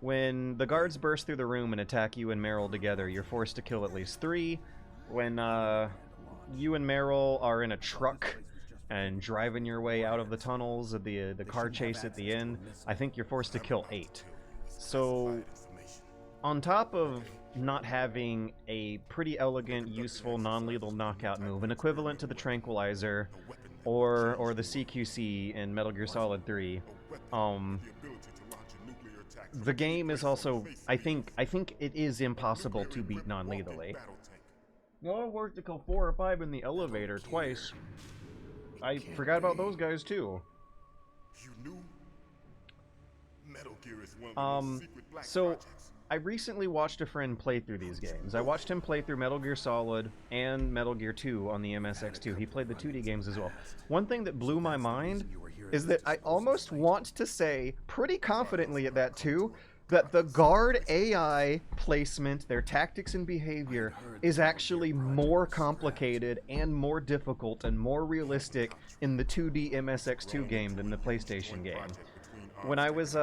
When the guards burst through the room and attack you and Meryl together, you're forced to kill at least 3. When you and Meryl are in a truck and driving your way out of the tunnels of the car chase at the end, I think you're forced to kill 8. So on top of not having a pretty elegant, useful, non-lethal knockout move, an equivalent to the Tranquilizer or the CQC in Metal Gear Solid 3, the game is also, I think it is impossible to beat non-lethally. No, Vertical 4 or 5 in the elevator twice. I forgot about those guys too. So I recently watched a friend play through these games. I watched him play through Metal Gear Solid and Metal Gear 2 on the MSX2. He played the 2D games as well. One thing that blew my mind is that I almost want to say, pretty confidently at that too, that the guard AI placement, their tactics and behavior, is actually more complicated and more difficult and more realistic in the 2D MSX2 game than the PlayStation game. When I was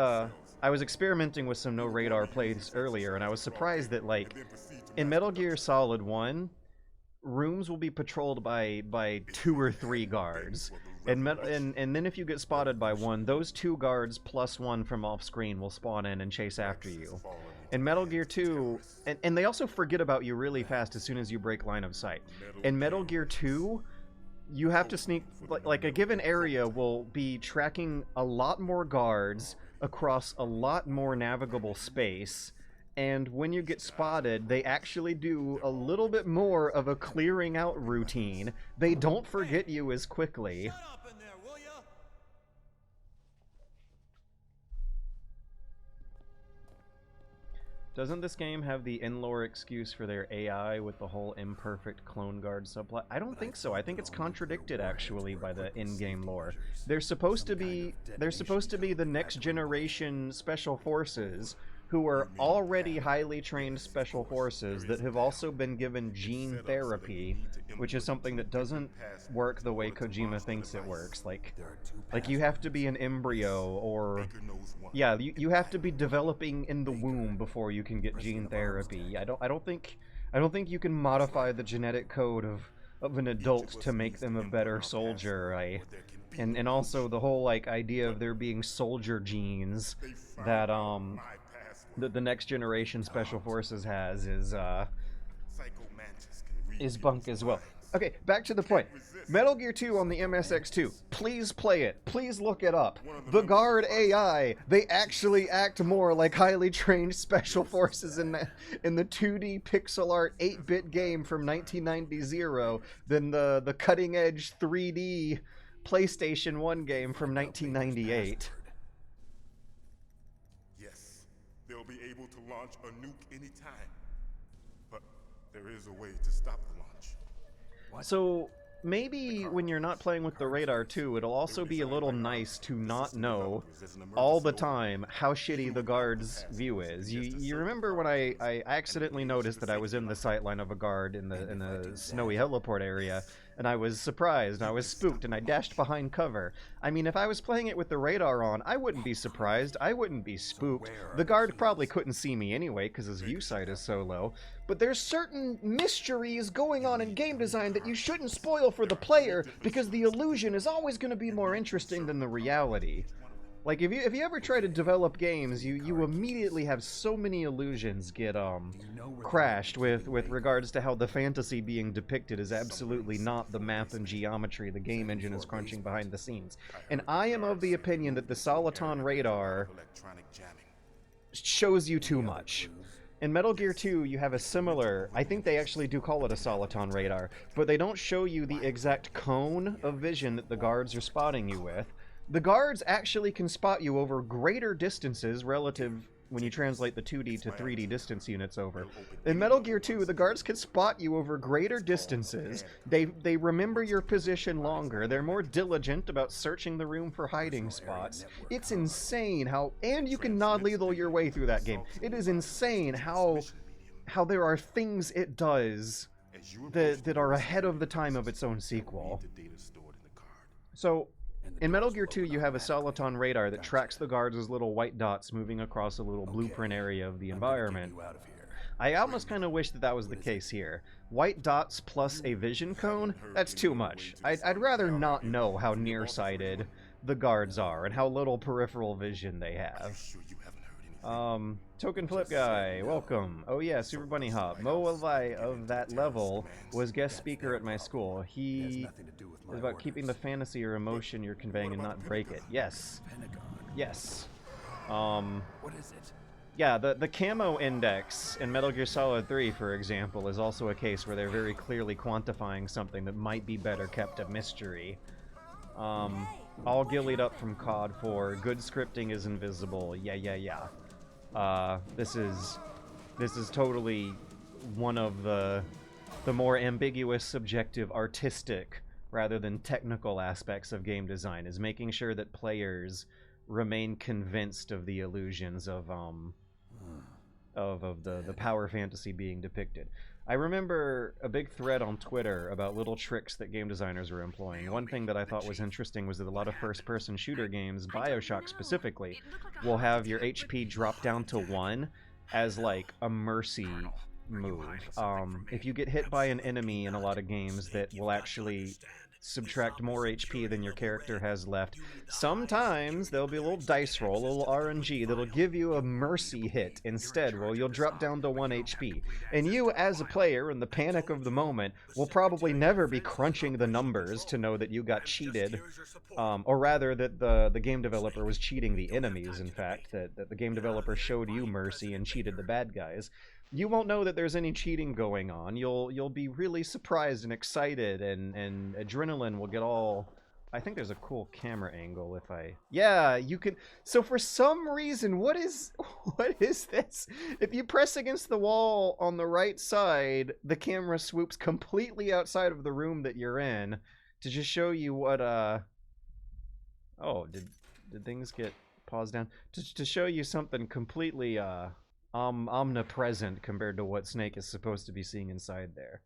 experimenting with some no radar plays earlier, and I was surprised that, like, in Metal Gear Solid 1, rooms will be patrolled by 2 or 3 guards. And then if you get spotted by one, those 2 guards plus 1 from off-screen will spawn in and chase after you. In Metal Gear 2, and they also forget about you really fast as soon as you break line of sight. In Metal Gear 2, you have to sneak, like a given area will be tracking a lot more guards across a lot more navigable space, and when you get spotted, they actually do a little bit more of a clearing out routine. They don't forget you as quickly. Doesn't this game have the in-lore excuse for their AI with the whole imperfect clone guard subplot? I don't think so. I think it's contradicted actually by the in-game lore. They're supposed to be the next generation special forces who are already highly trained special forces that have also been given gene therapy, which is something that doesn't work the way Kojima thinks it works. Like you have to be an embryo, or yeah, you have to be developing in the womb before you can get gene therapy. I don't think you can modify the genetic code of an adult to make them a better soldier. And also the whole like idea of there being soldier genes that the next generation special forces has is bunk as well. Okay, back to the point. Metal Gear 2 on the MSX2. Please play it. Please look it up. The guard AI, they actually act more like highly trained special forces in the 2D pixel art 8-bit game from 1990 than the cutting edge 3D PlayStation 1 game from 1998. They'll be able to launch a nuke anytime. But there is a way to stop the launch. So maybe when you're not playing with the radar too, it'll also be a little nice to not know all the time how shitty the guard's view is. You remember when I accidentally noticed that I was in the sightline of a guard in the snowy heliport area, and I was surprised, and I was spooked, and I dashed behind cover. I mean, if I was playing it with the radar on, I wouldn't be surprised, I wouldn't be spooked. The guard probably couldn't see me anyway, because his view sight is so low. But there's certain mysteries going on in game design that you shouldn't spoil for the player, because the illusion is always going to be more interesting than the reality. Like, if you ever try to develop games, you immediately have so many illusions get crashed with regards to how the fantasy being depicted is absolutely not the math and geometry the game engine is crunching behind the scenes. And I am of the opinion that the Soliton radar shows you too much. In Metal Gear 2, you have a similar, I think they actually do call it a Soliton radar, but they don't show you the exact cone of vision that the guards are spotting you with. The guards actually can spot you over greater distances relative when you translate the 2D to 3D distance units over. In Metal Gear 2, the guards can spot you over greater distances. They remember your position longer. They're more diligent about searching the room for hiding spots. It's insane how... And you can non-lethal your way through that game. It is insane how there are things it does that are ahead of the time of its own sequel. So... in Metal Gear 2, you have a Soliton radar that tracks the guards as little white dots moving across a little blueprint area of the environment. I almost kind of wish that was the case here. White dots plus a vision cone? That's too much. I'd rather not know how nearsighted the guards are and how little peripheral vision they have. Token Flip Guy, welcome. Oh yeah, Super Bunny Hop. Mo Levi of that level was guest speaker at my school. He is about keeping the fantasy or emotion you're conveying and not break it. Yes. Yes. What is it? Yeah, the camo index in Metal Gear Solid 3, for example, is also a case where they're very clearly quantifying something that might be better kept a mystery. All gillied up from COD 4. Good scripting is invisible. Yeah. This is totally one of the more ambiguous, subjective, artistic, rather than technical aspects of game design, is making sure that players remain convinced of the illusions of the power fantasy being depicted. I remember a big thread on Twitter about little tricks that game designers were employing. One thing that I thought was interesting was that a lot of first-person shooter games, BioShock specifically, will have your HP drop down to 1 as like a mercy move. If you get hit by an enemy in a lot of games that will actually subtract more HP than your character has left, sometimes there'll be a little dice roll, a little RNG that'll give you a mercy hit instead, where you'll drop down to 1 HP. And you, as a player, in the panic of the moment, will probably never be crunching the numbers to know that you got cheated, or rather that the game developer was cheating the enemies, in fact, that the game developer showed you mercy and cheated the bad guys. You won't know that there's any cheating going on. You'll be really surprised and excited, and adrenaline will get all... I think there's a cool camera angle if I... Yeah, you can... So for some reason, what is this? If you press against the wall on the right side, the camera swoops completely outside of the room that you're in to just show you what... Oh, did things get paused down? To show you something completely... omnipresent compared to what Snake is supposed to be seeing inside there.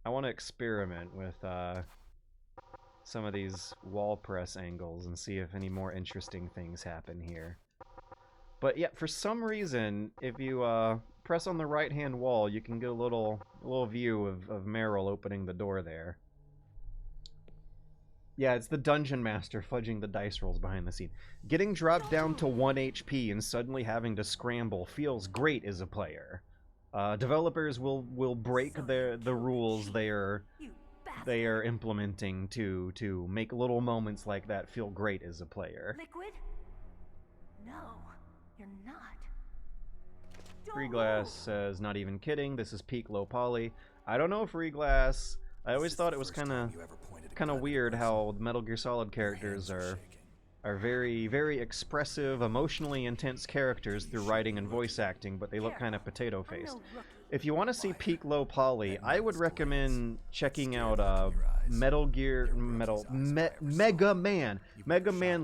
I want to experiment with some of these wall press angles and see if any more interesting things happen here. But yeah, for some reason, if you press on the right-hand wall, you can get a little view of Meryl opening the door there. Yeah, it's the Dungeon Master fudging the dice rolls behind the scene. Getting dropped down to 1 HP and suddenly having to scramble feels great as a player. Developers will break the rules they are implementing to make little moments like that feel great as a player. Liquid? No, you're not. Free Glass says, not even kidding, this is peak low poly. I don't know, Free Glass. I always thought it was kind of weird how Metal Gear Solid characters are very, very expressive, emotionally intense characters through writing and voice acting, but they look kind of potato-faced. If you want to see peak low poly, I would recommend checking out Mega Man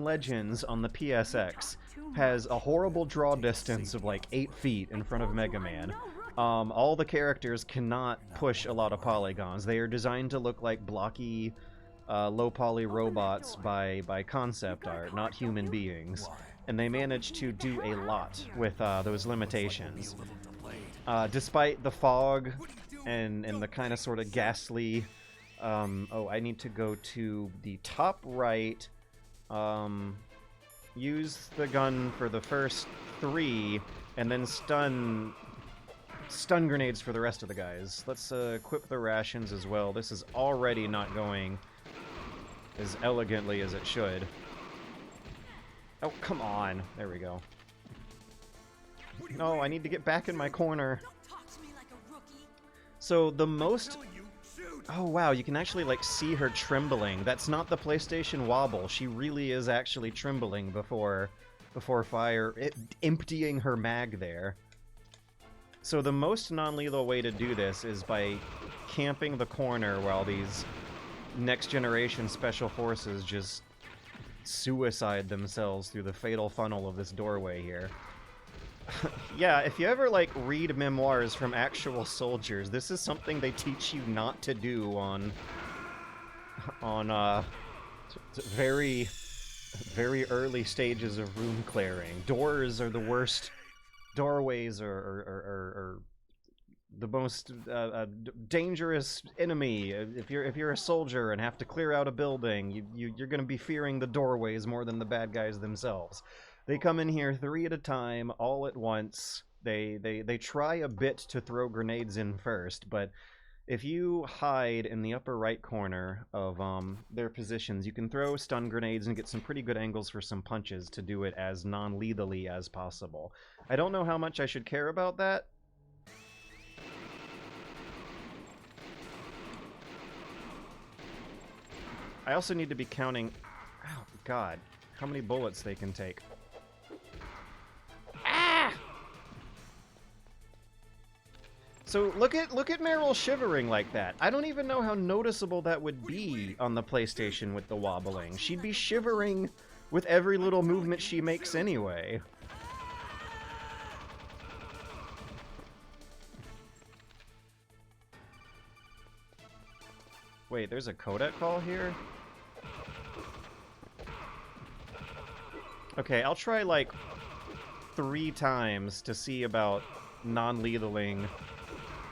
Legends on the PSX. Has a horrible draw distance of like 8 feet in front of Mega Man. All the characters cannot push a lot of polygons. They are designed to look like blocky, low poly robots by concept art, not human beings. And they manage to do a lot with those limitations. Despite the fog and the kind of sort of ghastly... oh, I need to go to the top right. Use the gun for the first 3, and then stun grenades for the rest of the guys. Let's equip the rations as well. This is already not going as elegantly as it should. Oh, come on. There we go. No, I need to get back in my corner. So the most... Oh wow, you can actually like see her trembling. That's not the PlayStation wobble. She really is actually trembling before emptying her mag there. So the most non-lethal way to do this is by camping the corner while these next generation special forces just suicide themselves through the fatal funnel of this doorway here. Yeah, if you ever like read memoirs from actual soldiers, this is something they teach you not to do on very early stages of room clearing. Doors are the worst. Doorways are most dangerous enemy. If you're a soldier and have to clear out a building, you're gonna be fearing the doorways more than the bad guys themselves. They come in here 3 at a time, all at once. They try a bit to throw grenades in first, but if you hide in the upper right corner of their positions, you can throw stun grenades and get some pretty good angles for some punches to do it as non-lethally as possible. I don't know how much I should care about that. I also need to be counting... Oh, God. How many bullets they can take. Ah! So look at Meryl shivering like that. I don't even know how noticeable that would be on the PlayStation with the wobbling. She'd be shivering with every little movement she makes anyway. Wait, there's a codec call here? Okay, I'll try like 3 times to see about non-lethaling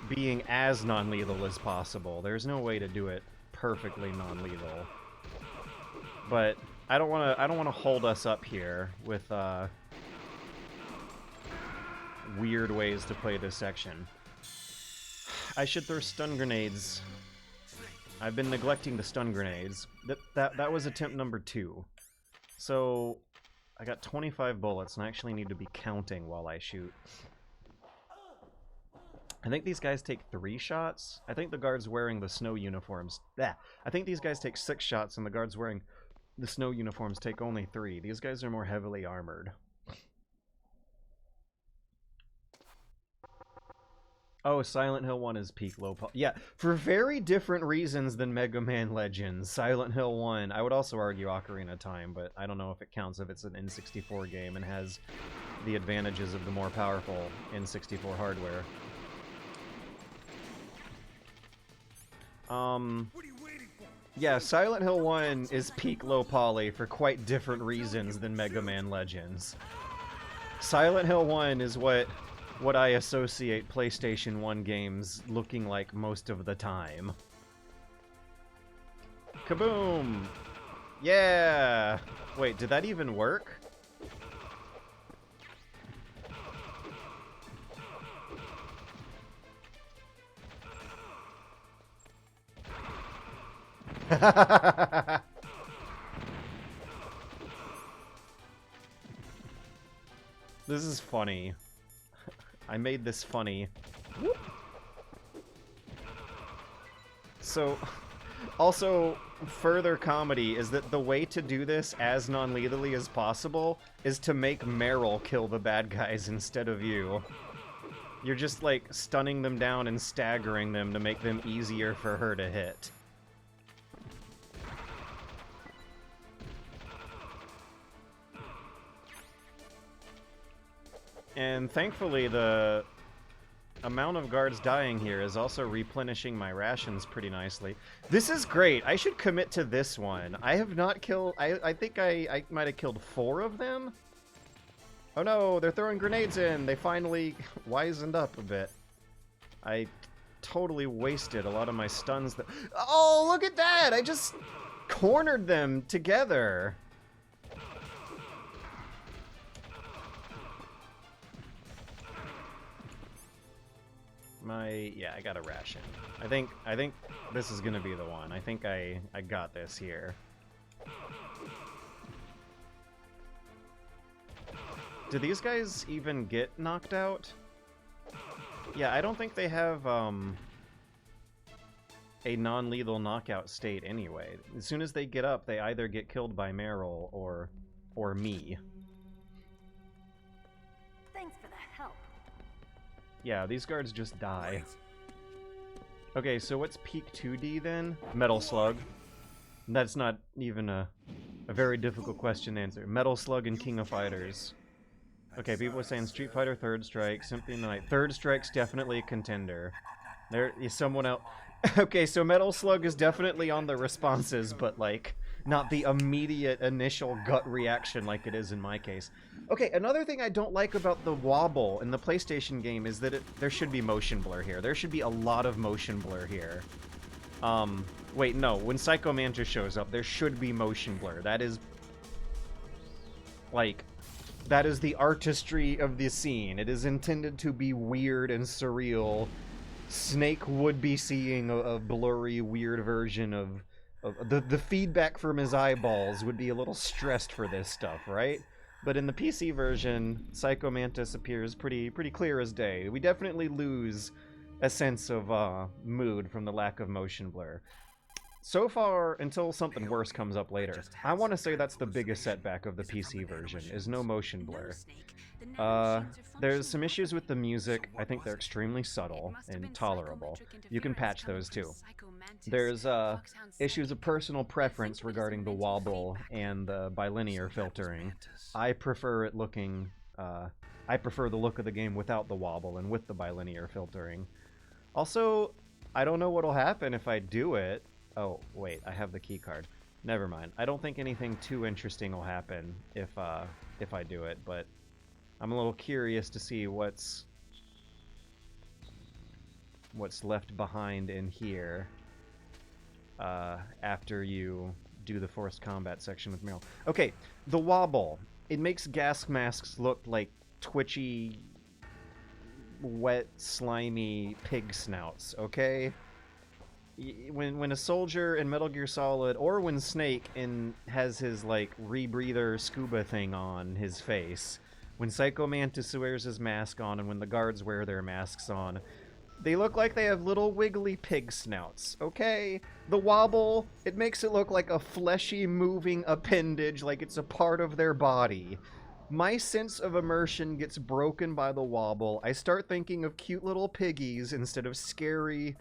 being as non-lethal as possible. There's no way to do it perfectly non-lethal. But I don't want to hold us up here with weird ways to play this section. I should throw stun grenades. I've been neglecting the stun grenades. That was attempt number 2. So I got 25 bullets, and I actually need to be counting while I shoot. I think these guys take 3 shots. I think the guards wearing the snow uniforms... I think these guys take 6 shots, and the guards wearing the snow uniforms take only 3. These guys are more heavily armored. Oh, Silent Hill 1 is peak low poly. Yeah, for very different reasons than Mega Man Legends. Silent Hill 1, I would also argue Ocarina of Time, but I don't know if it counts if it's an N64 game and has the advantages of the more powerful N64 hardware. Yeah, Silent Hill 1 is peak low poly for quite different reasons than Mega Man Legends. Silent Hill 1 is what I associate PlayStation 1 games looking like most of the time. Kaboom! Yeah! Wait, did that even work? This is funny. I made this funny. Whoop. So, also, further comedy is that the way to do this as non-lethally as possible is to make Meryl kill the bad guys instead of you. You're just, like, stunning them down and staggering them to make them easier for her to hit. And thankfully, the amount of guards dying here is also replenishing my rations pretty nicely. This is great. I should commit to this one. I have not killed... I think I might have killed 4 of them? Oh no, they're throwing grenades in. They finally wisened up a bit. I totally wasted a lot of my stuns. Oh, look at that! I just cornered them together. Yeah, I got a ration. I think this is gonna be the one. I think I got this here. Do these guys even get knocked out? Yeah, I don't think they have a non-lethal knockout state anyway. As soon as they get up, they either get killed by Meryl or me. Thanks for the help. Yeah, these guards just die. Okay, so what's peak 2D then? Metal Slug. That's not even a very difficult question to answer. Metal Slug and King of Fighters. Okay, people are saying Street Fighter, Third Strike, Symphony of the Night. Third Strike's definitely a contender. There is someone else. Okay, so Metal Slug is definitely on the responses, but like, not the immediate initial gut reaction like it is in my case. Okay, another thing I don't like about the wobble in the PlayStation game is that there should be motion blur here. There should be a lot of motion blur here. Wait, no, when Psycho Mantis shows up, there should be motion blur. That is, like, that is the artistry of the scene. It is intended to be weird and surreal. Snake would be seeing a blurry, weird version of the feedback from his eyeballs would be a little stressed for this stuff, right? But in the PC version, Psycho Mantis appears pretty clear as day. We definitely lose a sense of mood from the lack of motion blur. So far, until something worse comes up later, I want to say that's the biggest setback of the PC version, is no motion blur. There's some issues with the music. I think they're extremely subtle and tolerable. You can patch those too. There's issues of personal preference regarding the wobble and the bilinear filtering. I prefer it looking... I prefer the look of the game without the wobble and with the bilinear filtering. Also, I don't know what'll happen if I do it. Oh, wait, I have the key card. Never mind. I don't think anything too interesting will happen if I do it, but I'm a little curious to see what's left behind in here after you do the forced combat section with Meryl. Okay, the wobble. It makes gas masks look like twitchy, wet, slimy pig snouts, okay? When a soldier in Metal Gear Solid, or when Snake has his, like, rebreather scuba thing on his face, when Psycho Mantis wears his mask on, and when the guards wear their masks on, they look like they have little wiggly pig snouts, okay? The wobble, it makes it look like a fleshy, moving appendage, like it's a part of their body. My sense of immersion gets broken by the wobble. I start thinking of cute little piggies instead of scary,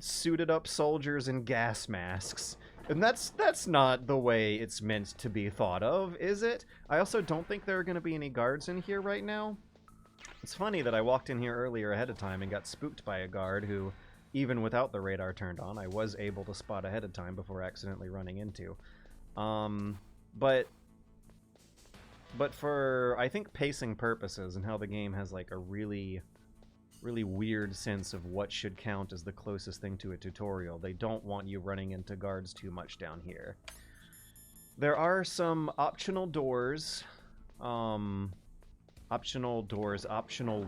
suited up soldiers in gas masks. And that's not the way it's meant to be thought of, is it? I also don't think there are going to be any guards in here right now. It's funny that I walked in here earlier ahead of time and got spooked by a guard who, even without the radar turned on, I was able to spot ahead of time before accidentally running into. But for, I think, pacing purposes and how the game has like a really weird sense of what should count as the closest thing to a tutorial, they don't want you running into guards too much down here. There are some optional doors, optional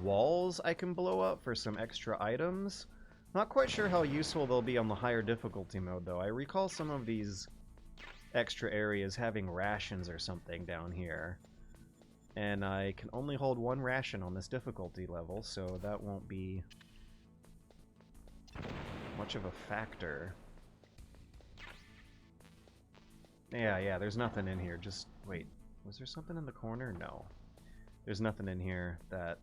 walls I can blow up for some extra items. Not quite sure how useful they'll be on the higher difficulty mode, though. I recall some of these extra areas having rations or something down here. And I can only hold one ration on this difficulty level, so that won't be much of a factor. Yeah, there's nothing in here. Just, wait, was there something in the corner? No. There's nothing in here that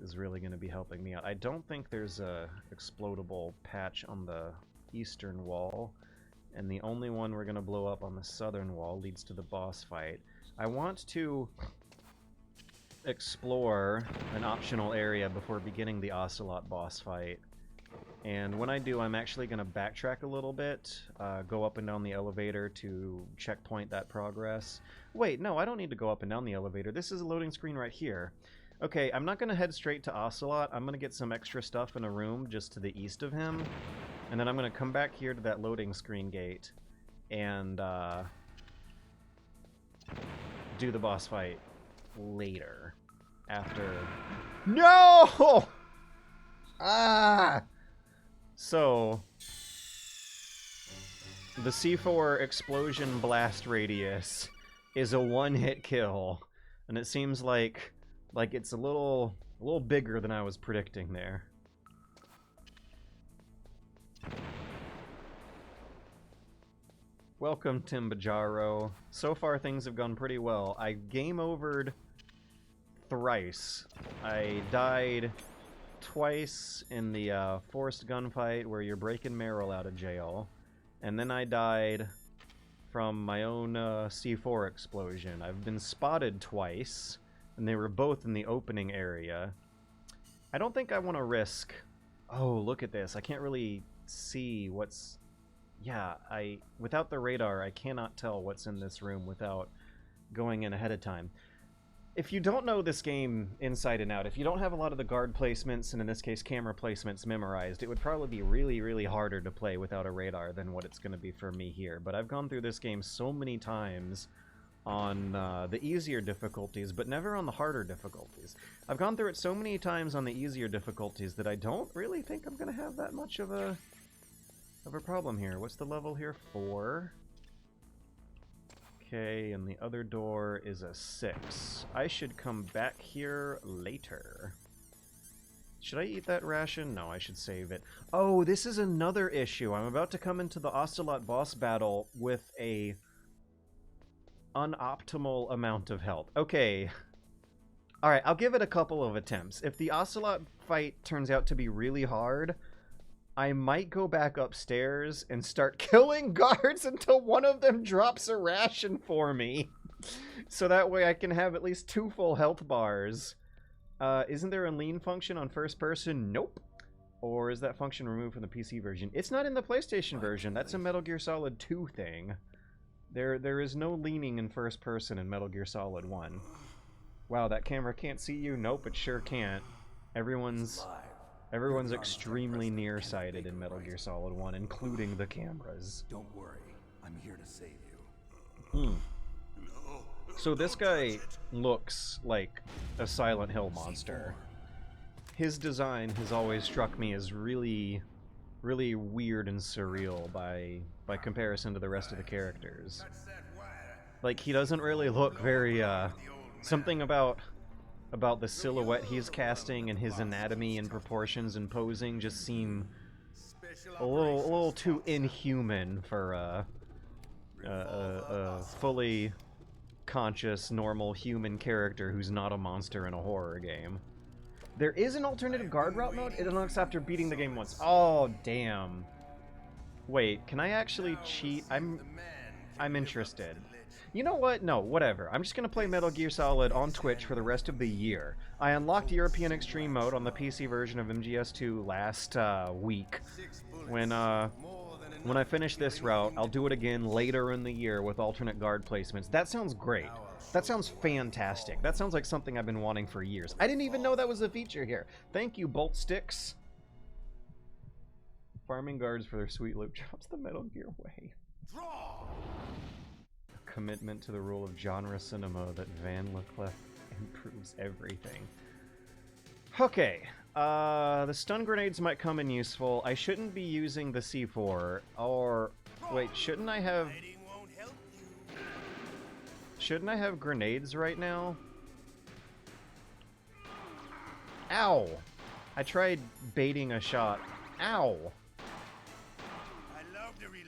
is really going to be helping me out. I don't think there's a explodable patch on the eastern wall, and the only one we're going to blow up on the southern wall leads to the boss fight. I want to explore an optional area before beginning the Ocelot boss fight. And when I do, I'm actually going to backtrack a little bit, go up and down the elevator to checkpoint that progress. Wait, no, I don't need to go up and down the elevator. This is a loading screen right here. Okay, I'm not going to head straight to Ocelot. I'm going to get some extra stuff in a room just to the east of him. And then I'm going to come back here to that loading screen gate and do the boss fight later. After... No! Ah! So, the C4 explosion blast radius is a one-hit kill, and it seems like it's a little bigger than I was predicting there. Welcome, Timbajaro. So far, things have gone pretty well. I game overed thrice. I died twice in the forced gunfight where you're breaking Meryl out of jail, and then I died from my own C4 explosion. I've been spotted twice, and they were both in the opening area. I don't think I want to risk... Oh, look at this. I can't really see what's yeah, without the radar, I cannot tell what's in this room without going in ahead of time. If you don't know this game inside and out, if you don't have a lot of the guard placements, and in this case camera placements, memorized, it would probably be really, really harder to play without a radar than what it's going to be for me here. But I've gone through this game so many times on the easier difficulties, but never on the harder difficulties. I've gone through it so many times on the easier difficulties that I don't really think I'm going to have that much of a problem here. What's the level here? 4. Okay, and the other door is a 6. I should come back here later. Should I eat that ration? No, I should save it. Oh, this is another issue. I'm about to come into the Ocelot boss battle with a unoptimal amount of health. Okay. Alright, I'll give it a couple of attempts. If the Ocelot fight turns out to be really hard, I might go back upstairs and start killing guards until one of them drops a ration for me. So that way I can have at least 2 full health bars. Isn't there a lean function on first person? Nope. Or is that function removed from the PC version? It's not in the PlayStation version. That's a Metal Gear Solid 2 thing. There is no leaning in first person in Metal Gear Solid 1. Wow, that camera can't see you? Nope, it sure can't. Everyone's extremely nearsighted in Metal Gear Solid 1, including the cameras. Don't worry, I'm here to save you. Hmm. So this guy looks like a Silent Hill monster. His design has always struck me as really, really weird and surreal by comparison to the rest of the characters. Like, he doesn't really look very, something about the silhouette he's casting and his anatomy and proportions and posing just seem a little too inhuman for a fully conscious, normal human character who's not a monster in a horror game. There is an alternative guard route mode. It unlocks after beating the game once. Oh, damn. Wait, can I actually cheat? I'm interested. You know what? No, whatever. I'm just going to play Metal Gear Solid on Twitch for the rest of the year. I unlocked European Extreme Mode on the PC version of MGS2 last week. When I finish this route, I'll do it again later in the year with alternate guard placements. That sounds great. That sounds fantastic. That sounds like something I've been wanting for years. I didn't even know that was a feature here. Thank you, Bolt Sticks. Farming guards for their sweet loot drops the Metal Gear way. Commitment to the rule of genre cinema that Van Leclerc improves everything. Okay, the stun grenades might come in useful. I shouldn't be using the C4, or wait, shouldn't I have grenades right now? Ow! I tried baiting a shot. Ow! I love to reload.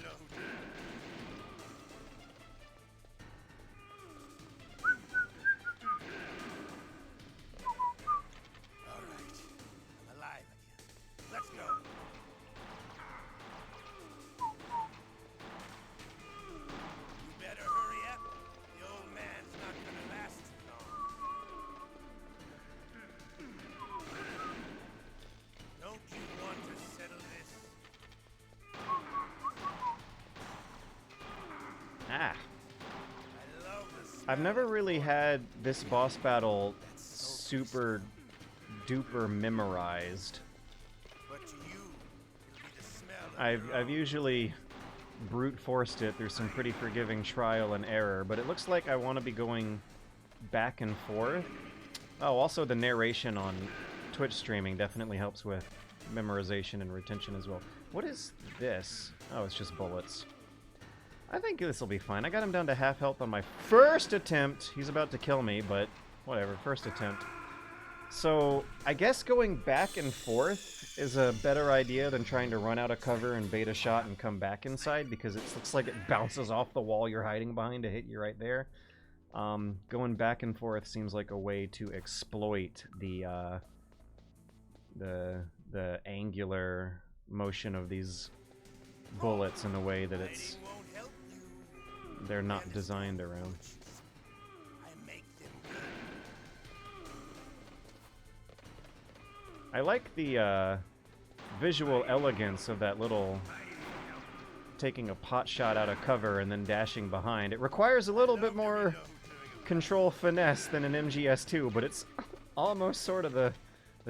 I've never really had this boss battle super duper memorized. I've usually brute forced it through some pretty forgiving trial and error, but it looks like I want to be going back and forth. Oh, also the narration on Twitch streaming definitely helps with memorization and retention as well. What is this? Oh, it's just bullets. I think this will be fine. I got him down to half health on my first attempt. He's about to kill me, but whatever, first attempt. So, I guess going back and forth is a better idea than trying to run out of cover and bait a shot and come back inside, because it looks like it bounces off the wall you're hiding behind to hit you right there. Going back and forth seems like a way to exploit the angular motion of these bullets in a way that they're not designed around. I like the visual elegance of that little taking a pot shot out of cover and then dashing behind. It requires a little bit more control finesse than an MGS2, but it's almost sort of the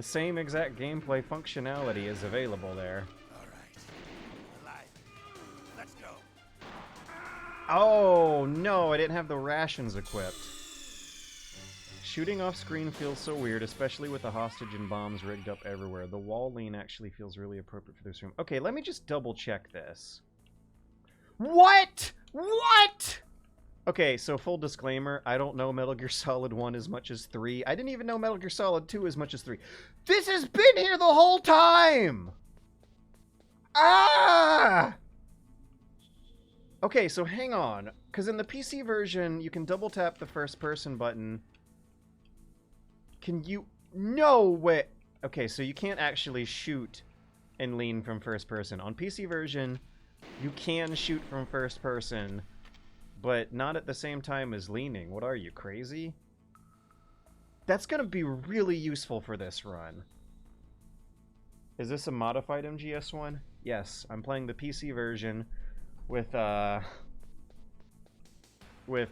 same exact gameplay functionality is available there. Let's go. Oh, no, I didn't have the rations equipped. Shooting off screen feels so weird, especially with the hostage and bombs rigged up everywhere. The wall lean actually feels really appropriate for this room. Okay, let me just double check this. What? What? Okay, so full disclaimer, I don't know Metal Gear Solid 1 as much as 3. I didn't even know Metal Gear Solid 2 as much as 3. This has been here the whole time! Ah! Okay, so hang on. Because in the PC version, you can double tap the first person button. Can you... No way! Okay, so you can't actually shoot and lean from first person. On PC version, you can shoot from first person, but not at the same time as leaning. What are you, crazy? That's gonna be really useful for this run. Is this a modified MGS1? Yes, I'm playing the PC version with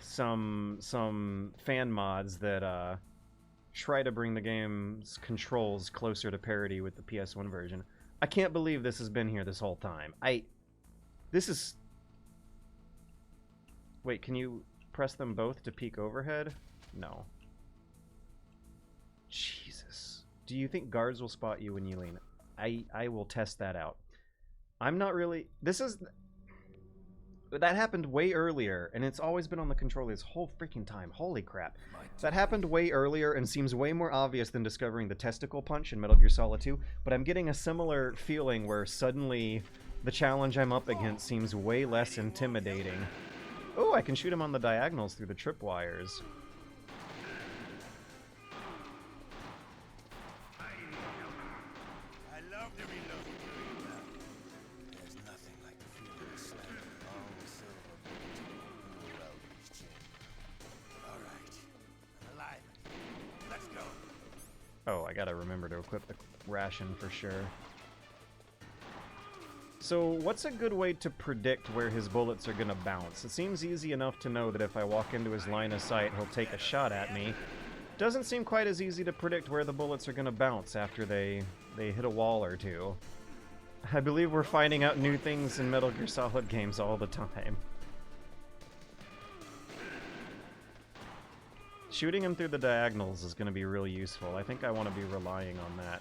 some fan mods that try to bring the game's controls closer to parity with the PS1 version. I can't believe this has been here this whole time. This is... Wait, can you press them both to peek overhead? No. Jesus. Do you think guards will spot you when you lean? I will test that out. I'm not really... This is... That happened way earlier, and it's always been on the controller this whole freaking time. Holy crap. That happened way earlier and seems way more obvious than discovering the testicle punch in Metal Gear Solid 2, but I'm getting a similar feeling where suddenly the challenge I'm up against seems way less intimidating. Oh, I can shoot him on the diagonals through the tripwires. Oh, I gotta remember to equip the ration for sure. So, what's a good way to predict where his bullets are gonna bounce? It seems easy enough to know that if I walk into his line of sight, he'll take a shot at me. Doesn't seem quite as easy to predict where the bullets are gonna bounce after they hit a wall or two. I believe we're finding out new things in Metal Gear Solid games all the time. Shooting him through the diagonals is going to be really useful. I think I want to be relying on that.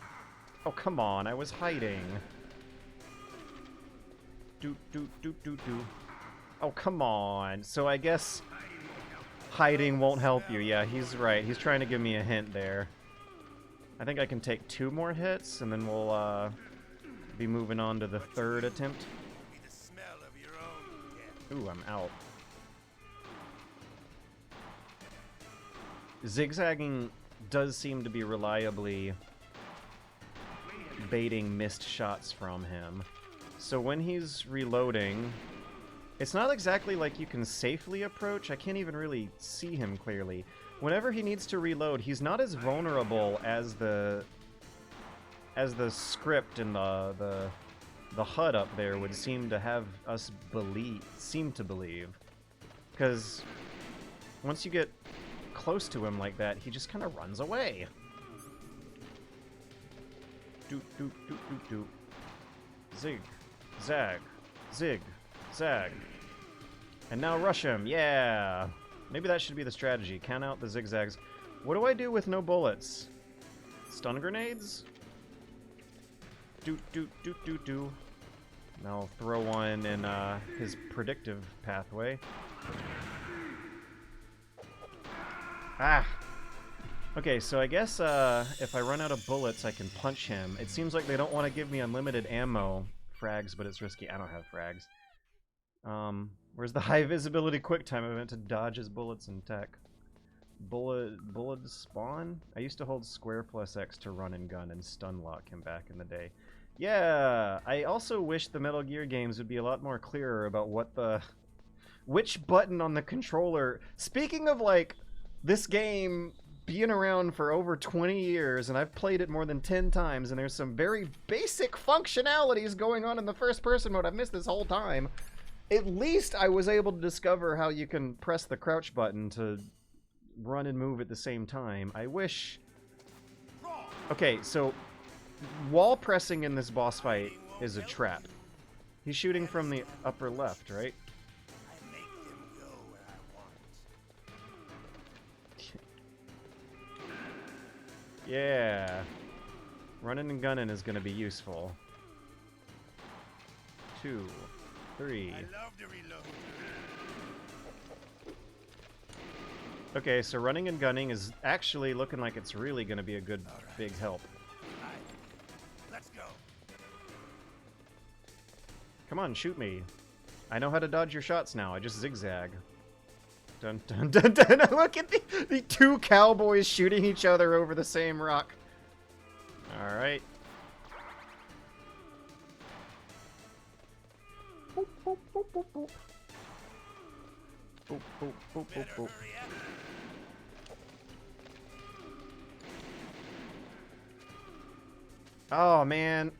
Oh, come on. I was hiding. Oh, come on. So I guess hiding won't help you. Yeah, he's right. He's trying to give me a hint there. I think I can take 2 more hits, and then we'll be moving on to the 3rd attempt. Ooh, I'm out. Zigzagging does seem to be reliably baiting missed shots from him. So when he's reloading, it's not exactly like you can safely approach. I can't even really see him clearly. Whenever he needs to reload, he's not as vulnerable as the script and the HUD up there would seem to have us believe. Because once you get close to him like that, he just kind of runs away. Zig, zag, zig, zag. And now rush him, yeah! Maybe that should be the strategy, count out the zigzags. What do I do with no bullets? Stun grenades? And I'll throw one in his predictive pathway. Ah! Okay, so I guess if I run out of bullets, I can punch him. It seems like they don't want to give me unlimited ammo frags, but it's risky. I don't have frags. Where's the high visibility quick time event to dodge his bullets and tech? Bullet spawn? I used to hold square plus X to run and gun and stun lock him back in the day. Yeah! I also wish the Metal Gear games would be a lot more clearer about which button on the controller... Speaking of, like, this game being around for over 20 years, and I've played it more than 10 times, and there's some very basic functionalities going on in the first-person mode I've missed this whole time. At least I was able to discover how you can press the crouch button to run and move at the same time. I wish... Okay, so wall pressing in this boss fight is a trap. He's shooting from the upper left, right? Yeah. Running and gunning is going to be useful. 2, 3. Okay, so running and gunning is actually looking like it's really going to be a good big help. Let's go. Come on, shoot me. I know how to dodge your shots now. I just zigzag. Dun dun dun dun. Look at the two cowboys shooting each other over the same rock. Alright. Boop, boop, boop, boop, boop. Boop, boop, boop, boop, boop. Oh, man.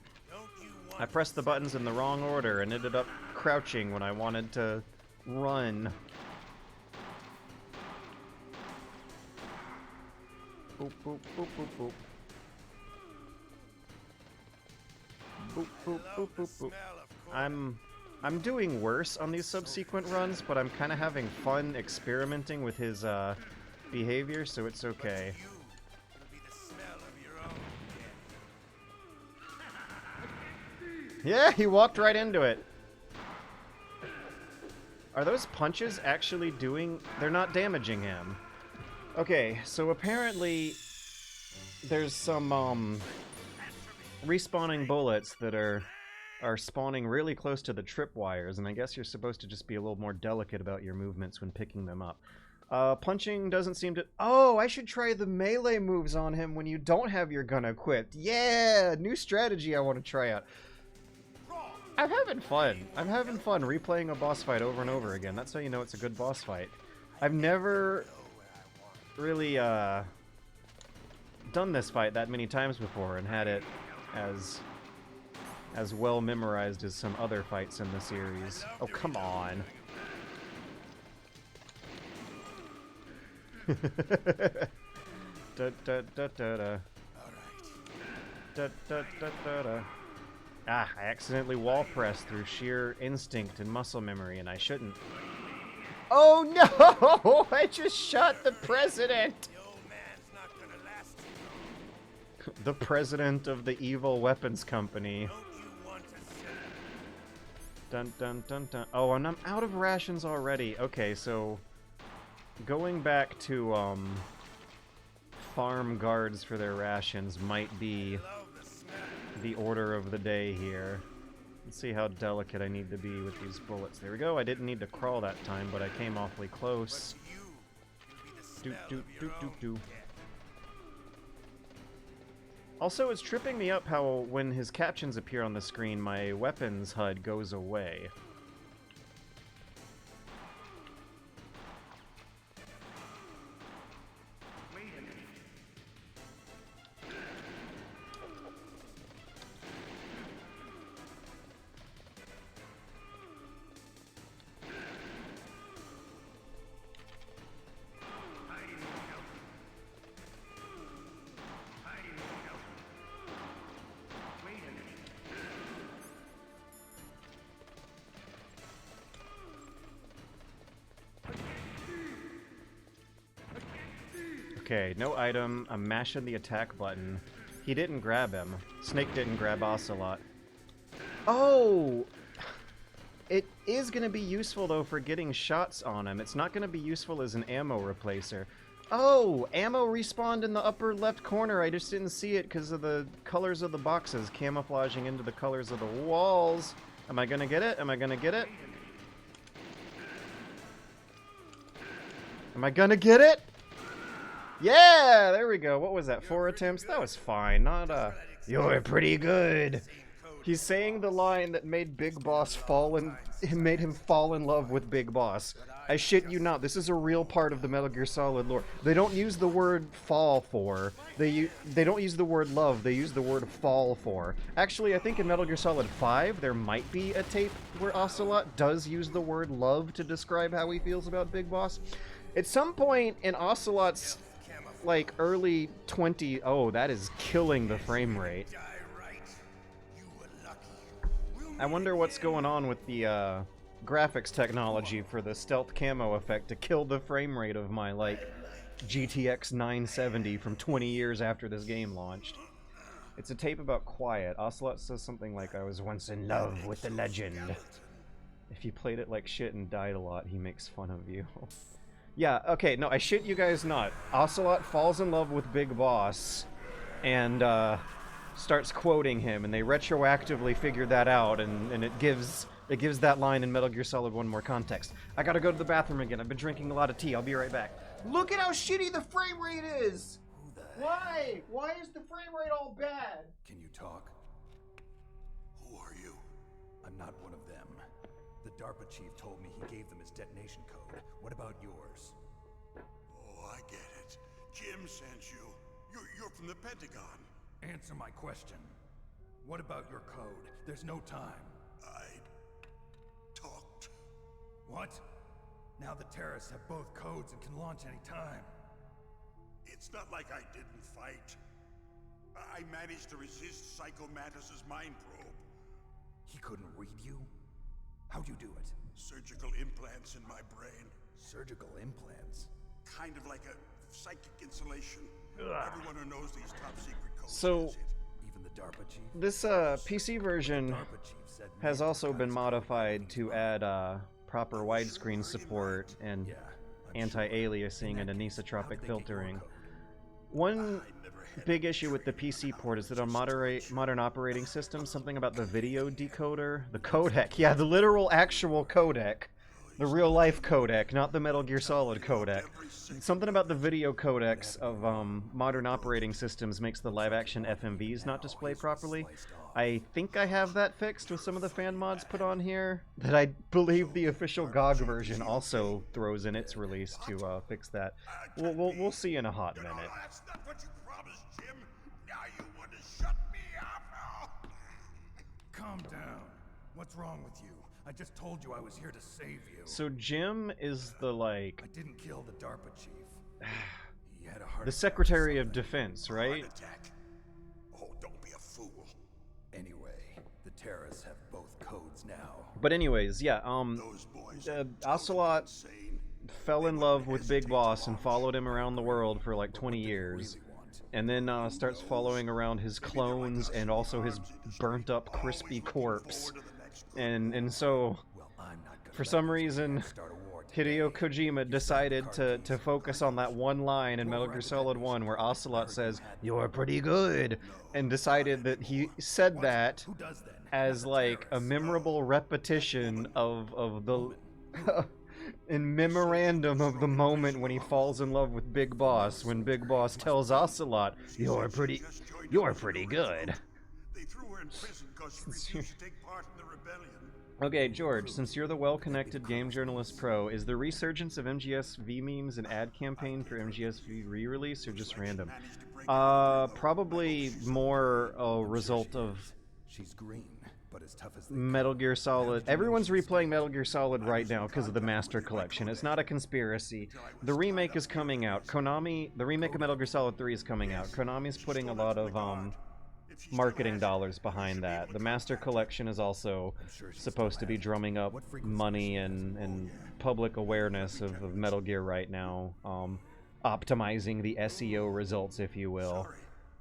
I pressed the buttons in the wrong order and ended up crouching when I wanted to run. Boop, boop, boop, boop, boop. Boop, boop, boop, boop, boop. I'm doing worse on these subsequent runs, but I'm kind of having fun experimenting with his behavior, so it's okay. Yeah, he walked right into it. Are those punches actually doing... They're not damaging him. Okay, so apparently there's some respawning bullets that are spawning really close to the tripwires, and I guess you're supposed to just be a little more delicate about your movements when picking them up. Punching doesn't seem to... Oh, I should try the melee moves on him when you don't have your gun equipped. Yeah, new strategy I want to try out. I'm having fun. I'm having fun replaying a boss fight over and over again. That's how you know it's a good boss fight. I've never really done this fight that many times before and had it as well memorized as some other fights in the series. Oh, come on. Da da da da da. Da da da da da. Ah, I accidentally wall pressed through sheer instinct and muscle memory, and I shouldn't. Oh no! I just shot the president! The president of the evil weapons company. Dun dun dun dun. Oh, and I'm out of rations already. Okay, so going back to farm guards for their rations might be the order of the day here. Let's see how delicate I need to be with these bullets. There we go. I didn't need to crawl that time, but I came awfully close. Doop doop doop doop doop. Also, it's tripping me up how when his captions appear on the screen, my weapons HUD goes away. Okay, no item. I'm mashing the attack button. He didn't grab him. Snake didn't grab Ocelot. Oh! It is going to be useful, though, for getting shots on him. It's not going to be useful as an ammo replacer. Oh! Ammo respawned in the upper left corner. I just didn't see it because of the colors of the boxes camouflaging into the colors of the walls. Am I going to get it? Am I going to get it? Am I going to get it? Yeah, there we go. What was that? 4 attempts? That was fine. Not You're pretty good. He's saying the line that made Big Boss made him fall in love with Big Boss. I shit you not, this is a real part of the Metal Gear Solid lore. They don't use the word fall for. They don't use the word love, they use the word fall for. Actually, I think in Metal Gear Solid 5, there might be a tape where Ocelot does use the word love to describe how he feels about Big Boss. At some point in Ocelot's, like, early 20... Oh, that is killing the frame rate. I wonder what's going on with the, graphics technology for the stealth camo effect to kill the frame rate of my, like, GTX 970 from 20 years after this game launched. It's a tape about quiet. Ocelot says something like, I was once in love with the legend. If you played it like shit and died a lot, he makes fun of you. Yeah, okay, no, I shit you guys not. Ocelot falls in love with Big Boss and, starts quoting him, and they retroactively figured that out, and it gives that line in Metal Gear Solid 1 more context. I gotta go to the bathroom again. I've been drinking a lot of tea. I'll be right back. Look at how shitty the frame rate is! Why? Why is the frame rate all bad? Can you talk? Who are you? I'm not one of them. The DARPA chief told me he gave them his detonation code. What about yours? Oh, I get it. Jim sent you. You're from the Pentagon. Answer my question. What about your code? There's no time. I talked. What? Now the terrorists have both codes and can launch any time. It's not like I didn't fight. I managed to resist Psycho Mantis's mind probe. He couldn't read you? How'd you do it? Surgical implants in my brain. Surgical implants? Kind of like a psychic insulation. Everyone who knows these top secret codes So, has it. Even the DARPA chief? this PC version has also been modified to add proper widescreen support and anti-aliasing and anisotropic filtering. One big issue with the PC port is that on modern operating systems, something about the video decoder, the codec, yeah, the literal actual codec, the real-life codec, not the Metal Gear Solid codec. Something about the video codecs of modern operating systems makes the live-action FMVs not display properly. I think I have that fixed with some of the fan mods put on here, that I believe the official GOG version also throws in its release to fix that. We'll see in a hot minute. That's not what you promised, Jim. Now you want to shut me up. Calm down. What's wrong with you? I just told you I was here to save you. So Jim is the, like... I didn't kill the DARPA chief. He had a heart the Secretary of Defense, right? Oh, don't be a fool. Anyway, the terrorists have both codes now. But anyways, yeah, Ocelot fell in love with Big Boss and followed him around the world for like 20 years. And then starts following around his clones and also his burnt up crispy corpse. And so, for some reason, Hideo Kojima decided to focus on that one line in Metal Gear Solid 1 where Ocelot says, "You're pretty good," and decided that he said that as like a memorable repetition of the in memorandum of the moment when he falls in love with Big Boss, when Big Boss tells Ocelot, "You're pretty good." They threw her in prison because she refused to take part in the rebellion. Okay, George, since you're the well-connected game journalist pro, is the resurgence of MGS1 memes an ad campaign for MGS1 re-release or just random? Probably more a result of She's green, but as tough as Metal Gear Solid. Everyone's replaying Metal Gear Solid right now because of the Master Collection. It's not a conspiracy. The remake is coming out. Konami, the remake of Metal Gear Solid 3 is coming out. Konami's putting a lot of marketing dollars behind that. The Master Collection is also supposed to be drumming up money and public awareness of Metal Gear right now, optimizing the SEO results, if you will.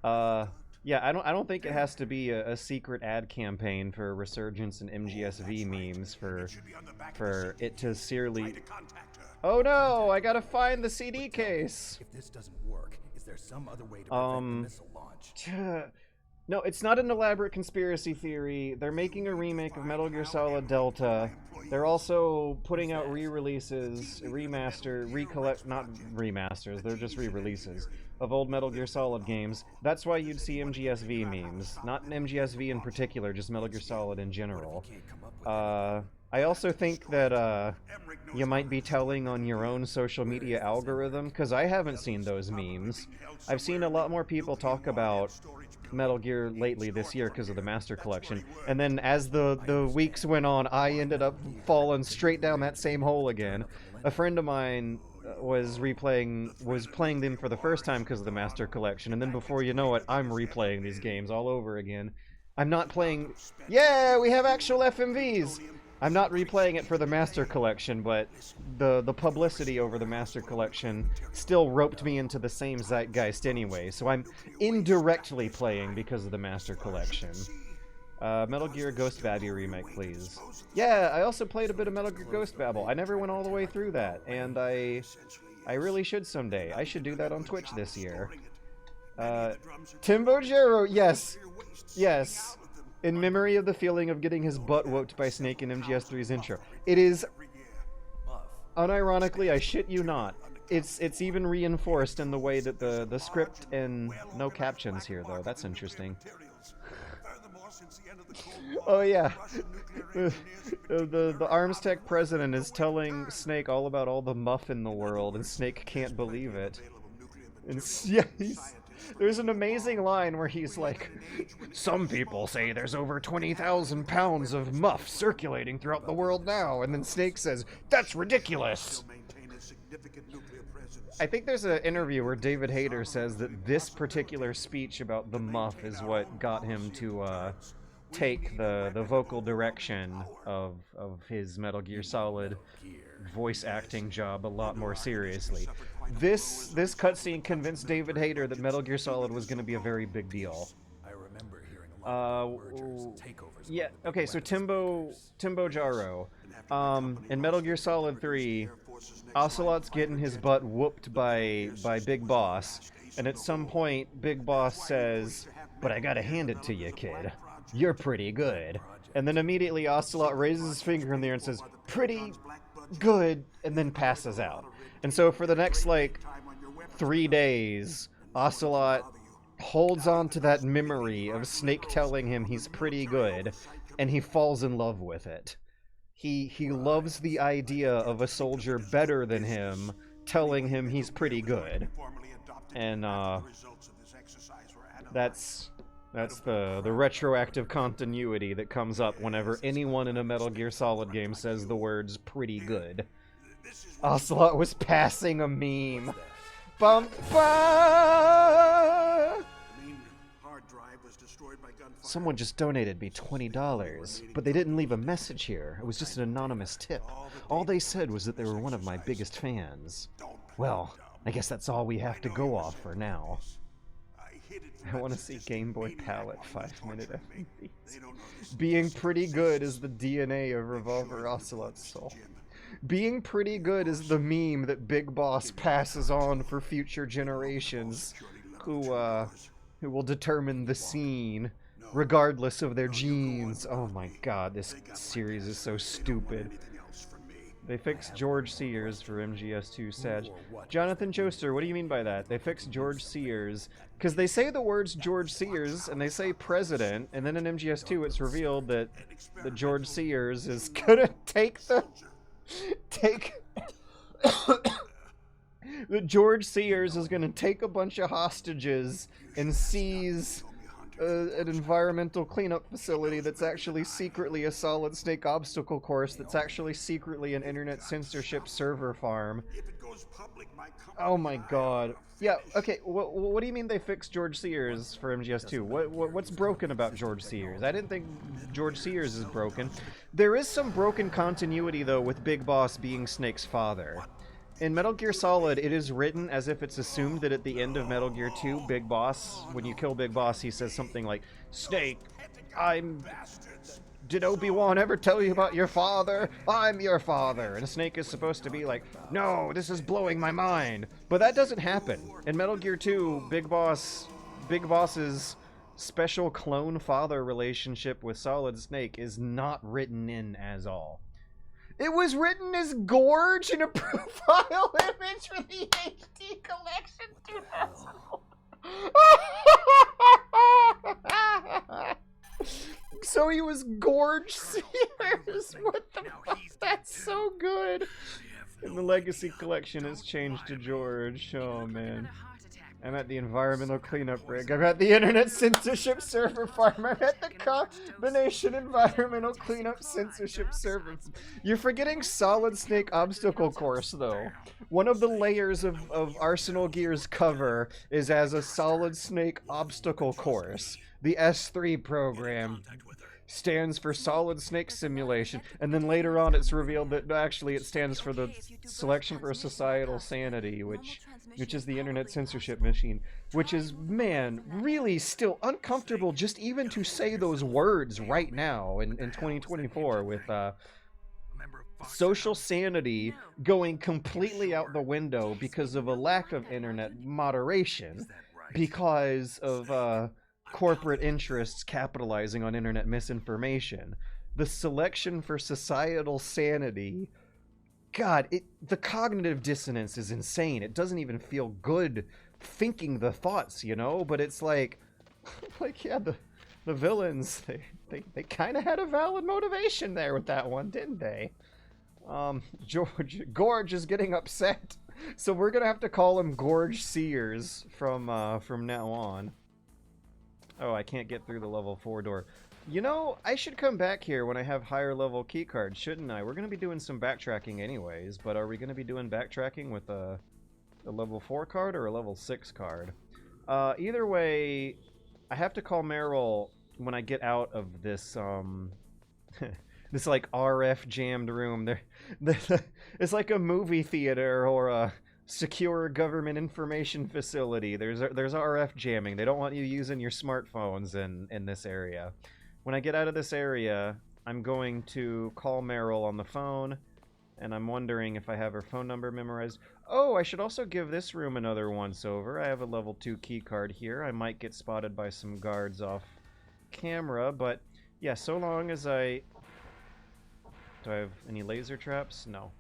Yeah, I don't think it has to be a secret ad campaign for a resurgence in MGS1 memes for it to seriously. Oh no! I gotta find the CD case. If this doesn't work, is there some other way to prevent the missile launch? No, it's not an elaborate conspiracy theory. They're making a remake of Metal Gear Solid Delta. They're also putting out re-releases, not remasters, they're just re-releases, of old Metal Gear Solid games, that's why you'd see MGSV memes. Not MGSV in particular, just Metal Gear Solid in general. I also think that you might be telling on your own social media algorithm, because I haven't seen those memes. I've seen a lot more people talk about Metal Gear lately this year because of the Master Collection, and then as the weeks went on, I ended up falling straight down that same hole again. A friend of mine was playing them for the first time because of the Master Collection, and then before you know it, I'm replaying these games all over again. I'm not playing... Yeah, we have actual FMVs! I'm not replaying it for the Master Collection, but the publicity over the Master Collection still roped me into the same zeitgeist anyway, so I'm indirectly playing because of the Master Collection. Metal Gear Ghost Babby remake, please. Yeah, I also played a bit of Metal Gear Ghost Babble. I never went all the way through that, and I really should someday. I should do that on Twitch this year. Timbo Jero, yes! Yes! In memory of the feeling of getting his butt whooped by Snake in MGS3's intro. It is... Unironically, I shit you not. It's even reinforced in the way that the script and... No captions here, though. That's interesting. Oh yeah, the Arms Tech president is telling Snake all about all the muff in the world, and Snake can't believe it. And yeah, there's an amazing line where he's like, "Some people say there's over 20,000 pounds of muff circulating throughout the world now," and then Snake says, "That's ridiculous." I think there's an interview where David Hayter says that this particular speech about the muff is what got him to take the vocal direction of his Metal Gear Solid voice acting job a lot more seriously. This cutscene convinced David Hayter that Metal Gear Solid was going to be a very big deal. I remember hearing a lot of mergers and takeovers. Yeah, okay, so Timbo Jaro. In Metal Gear Solid 3, Ocelot's getting his butt whooped by Big Boss, and at some point, Big Boss says, "But I gotta hand it to you, kid. You're pretty good." And then immediately Ocelot raises his finger in the air and says, "Pretty good," and then passes out. And so for the next, like, 3 days, Ocelot holds on to that memory of Snake telling him he's pretty good, and he falls in love with it. He loves the idea of a soldier better than him telling him he's pretty good. And, that's the retroactive continuity that comes up whenever anyone in a Metal Gear Solid game says the words "pretty good." Ocelot was passing a meme. Bum ba! Someone just donated me $20, but they didn't leave a message here. It was just an anonymous tip. All they said was that they were one of my biggest fans. Well, I guess that's all we have to go off for now. I want to see Game Boy Palette 5-minute FMVs. Being pretty good is the DNA of Revolver Ocelot's soul. Being pretty good is the meme that Big Boss passes on for future generations who will determine the scene regardless of their genes. Oh my god, this series is so stupid. They fixed George Sears for MGS2 Sag. Jonathan Joester, what do you mean by that? They fixed George Sears. Because they say the words George Sears, and they say president, and then in MGS2 it's revealed that George Sears is gonna that George Sears is gonna take a bunch of hostages and seize an environmental cleanup facility that's actually secretly a Solid Snake obstacle course that's actually secretly an internet censorship server farm. Oh my god. Yeah, okay, what do you mean they fixed George Sears for MGS2? What's broken about George Sears? I didn't think George Sears is broken. There is some broken continuity, though, with Big Boss being Snake's father. In Metal Gear Solid, it is written as if it's assumed that at the end of Metal Gear 2, Big Boss, when you kill Big Boss, he says something like, "Snake, did Obi-Wan ever tell you about your father? I'm your father." And Snake is supposed to be like, "No, this is blowing my mind." But that doesn't happen. In Metal Gear 2, Big Boss's special clone father relationship with Solid Snake is not written in as all. It was written as Gorge in a profile image for the HD collection 2000. So he was Gorge Sears. What the fuck? That's so good. And the Legacy collection has changed to George. Oh man. I'm at the environmental cleanup rig. I'm at the internet censorship server farm. I'm at the combination environmental cleanup censorship server. You're forgetting Solid Snake obstacle course though. One of the layers of Arsenal Gear's cover is as a Solid Snake obstacle course. The S3 program stands for Solid Snake Simulation, and then later on it's revealed that actually it stands for the Selection for Societal Sanity, which is the internet censorship machine, which is, man, really still uncomfortable just even to say those words right now in 2024 with social sanity going completely out the window because of a lack of internet moderation, because of corporate interests capitalizing on internet misinformation. The Selection for Societal Sanity, God, the cognitive dissonance is insane. It doesn't even feel good thinking the thoughts, you know? But it's like yeah, the villains, they kind of had a valid motivation there with that one, didn't they? Gorge is getting upset, so we're gonna have to call him Gorge Sears from now on. Oh, I can't get through the level 4 door. You know, I should come back here when I have higher level keycards, shouldn't I? We're going to be doing some backtracking anyways, but are we going to be doing backtracking with a level 4 card or a level 6 card? Either way, I have to call Meryl when I get out of this, this, like, RF jammed room. It's like a movie theater or a secure government information facility. There's RF jamming. They don't want you using your smartphones in this area. When I get out of this area, I'm going to call Meryl on the phone, and I'm wondering if I have her phone number memorized. Oh, I should also give this room another once over. I have a level 2 key card here. I might get spotted by some guards off camera, but yeah, so long as I... Do I have any laser traps? No.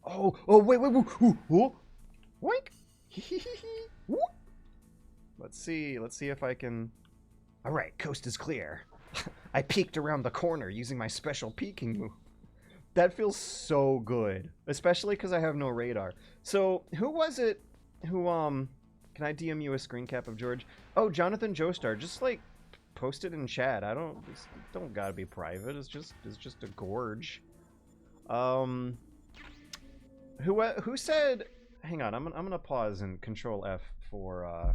Oh, wait, Oink! Let's see if I can... Alright, coast is clear. I peeked around the corner using my special peeking move. That feels so good, especially because I have no radar. So, who was it who, can I DM you a screen cap of George? Oh, Jonathan Joestar, just, like, post it in chat. Don't gotta be private, it's just a gorge. Who said... Hang on, I'm gonna pause and Control F for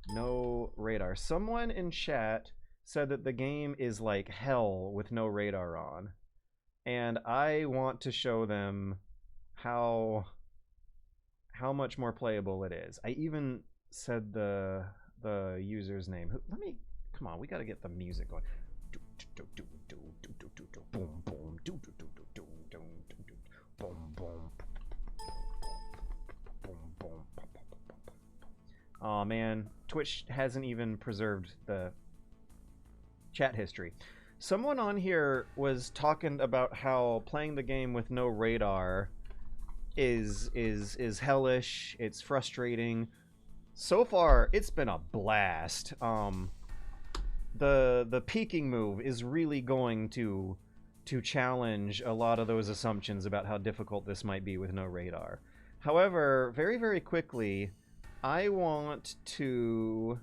no radar. Someone in chat said that the game is like hell with no radar on, and I want to show them how much more playable it is. I even said the user's name. Come on, we gotta get the music going. Oh man, Twitch hasn't even preserved the chat history. Someone on here was talking about how playing the game with no radar is hellish, it's frustrating. So far, it's been a blast. The peeking move is really going to challenge a lot of those assumptions about how difficult this might be with no radar. However, very, very quickly, I want to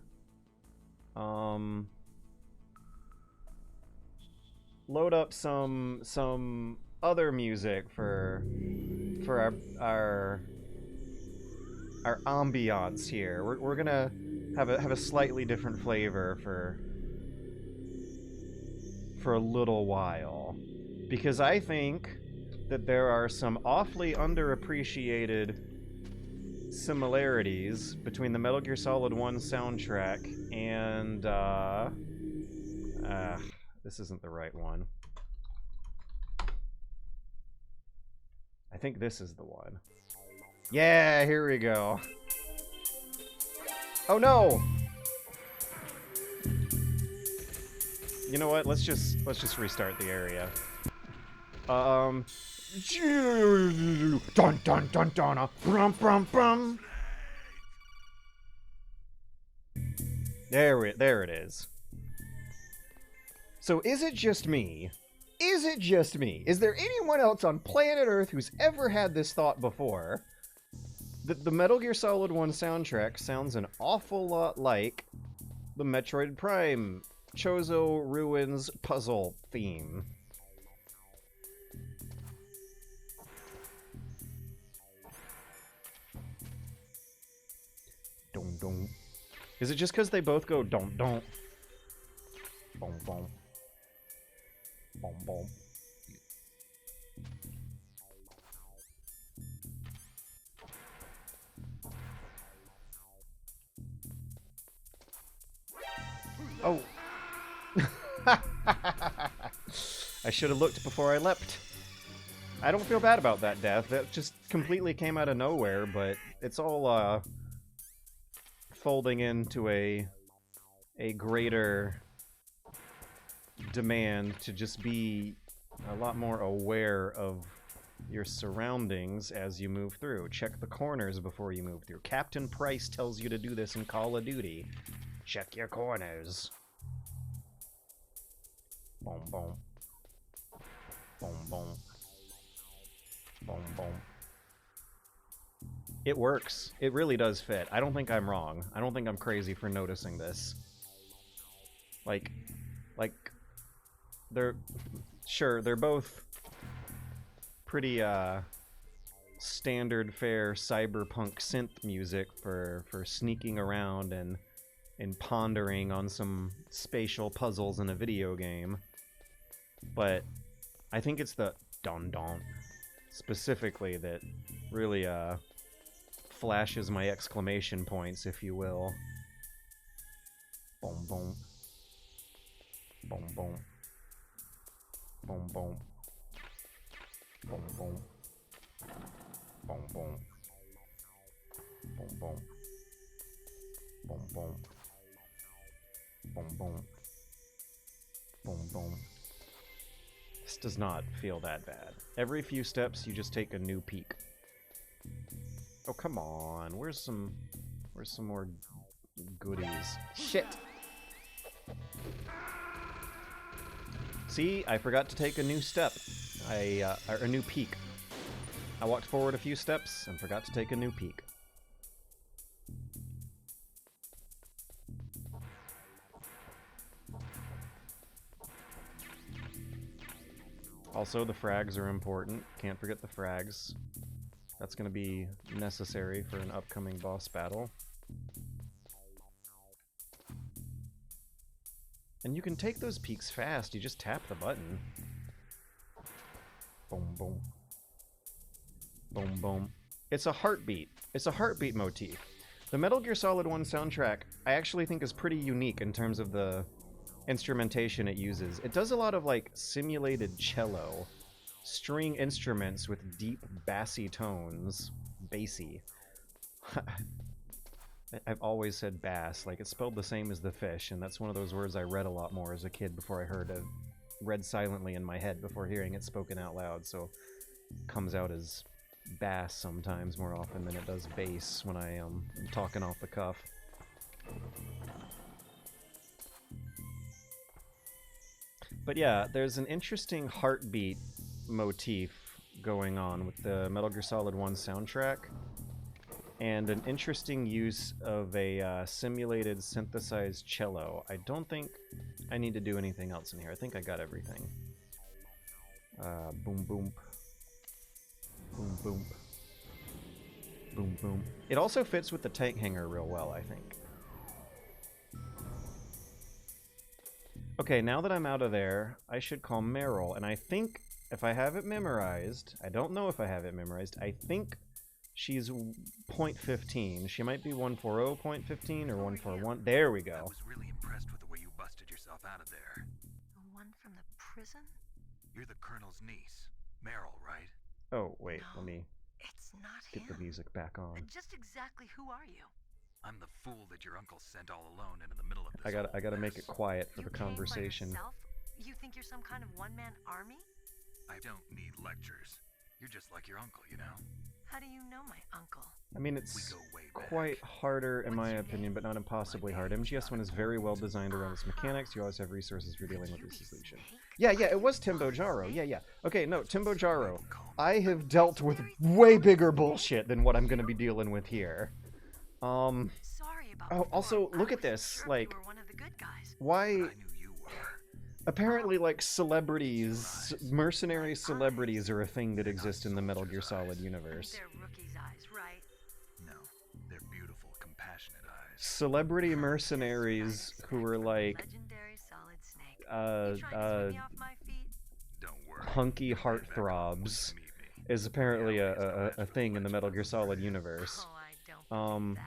load up some other music for our ambiance here. We're gonna have a slightly different flavor for a little while, because I think that there are some awfully underappreciated similarities between the Metal Gear Solid 1 soundtrack and this isn't the right one. I think this is the one. Yeah, here we go. Oh no! You know what? Let's just restart the area. Dun dun dun dun. Brum brum brum. There it is. So is it just me? Is it just me? Is there anyone else on planet Earth who's ever had this thought before? That the Metal Gear Solid 1 soundtrack sounds an awful lot like the Metroid Prime Chozo Ruins puzzle theme. Dum dum. Is it just because they both go dum dum? Boom boom. Boom boom. Oh. I should have looked before I leapt. I don't feel bad about that death. That just completely came out of nowhere, but it's all folding into a greater demand to just be a lot more aware of your surroundings as you move through. Check the corners before you move through. Captain Price tells you to do this in Call of Duty. Check your corners. Boom, boom. Boom, boom. Boom, boom. It works. It really does fit. I don't think I'm wrong. I don't think I'm crazy for noticing this. Like, they're both pretty, standard fare cyberpunk synth music for sneaking around and pondering on some spatial puzzles in a video game. But I think it's the dun-dun specifically that really, flashes my exclamation points, if you will. Boom, boom. Boom, boom. Boom, boom. Boom, boom. Boom, boom. Boom, boom. Boom, boom. Boom, boom. Boom, boom. This does not feel that bad. Every few steps, you just take a new peek. Oh, come on. Where's some more goodies? Shit! See, I forgot to take a new step. A new peek. I walked forward a few steps and forgot to take a new peek. Also, the frags are important. Can't forget the frags. That's going to be necessary for an upcoming boss battle. And you can take those peaks fast, you just tap the button. Boom, boom. Boom, boom. It's a heartbeat. It's a heartbeat motif. The Metal Gear Solid 1 soundtrack, I actually think is pretty unique in terms of the instrumentation it uses. It does a lot of, like, simulated cello. String instruments with deep, bassy tones. Bassy. I've always said bass, like it's spelled the same as the fish, and that's one of those words I read a lot more as a kid before I read silently in my head before hearing it spoken out loud, so it comes out as bass sometimes more often than it does bass when I am talking off the cuff. But yeah, there's an interesting heartbeat motif going on with the Metal Gear Solid 1 soundtrack, and an interesting use of a simulated synthesized cello. I don't think I need to do anything else in here. I think I got everything. Boom boom. Boom boom. Boom boom. It also fits with the tank hanger real well, I think. Okay, now that I'm out of there, I should call Meryl, and I think if I have it memorized, I don't know if I have it memorized, I think she's .15. She might be 140.15 or 141. There we go. I was really impressed with the way you busted yourself out of there. The one from the prison? You're the Colonel's niece, Meryl, right? Oh, wait, No, let me it's not get him. the music back on. Just exactly who are you? I'm the fool that your uncle sent all alone into the middle of this. I gotta make it quiet for You the came by conversation. yourself? You think you're some kind of one-man army? I don't need lectures. You're just like your uncle, you know? How do you know my uncle? I mean, it's quite harder in my opinion, but not impossibly hard. MGS1 is very well designed around its mechanics. You always have resources for dealing with this solution. Yeah, it was Timbo Jaro. Yeah. Okay, no, Timbo Jaro. I have dealt with way bigger bullshit than what I'm going to be dealing with here. Oh, also, look at this. Like, why... Apparently, like, celebrities, mercenary celebrities are a thing that exist in the Metal Gear Solid universe. No, they're beautiful, compassionate eyes. Celebrity mercenaries who are like, hunky heartthrobs is apparently a thing in the Metal Gear Solid universe.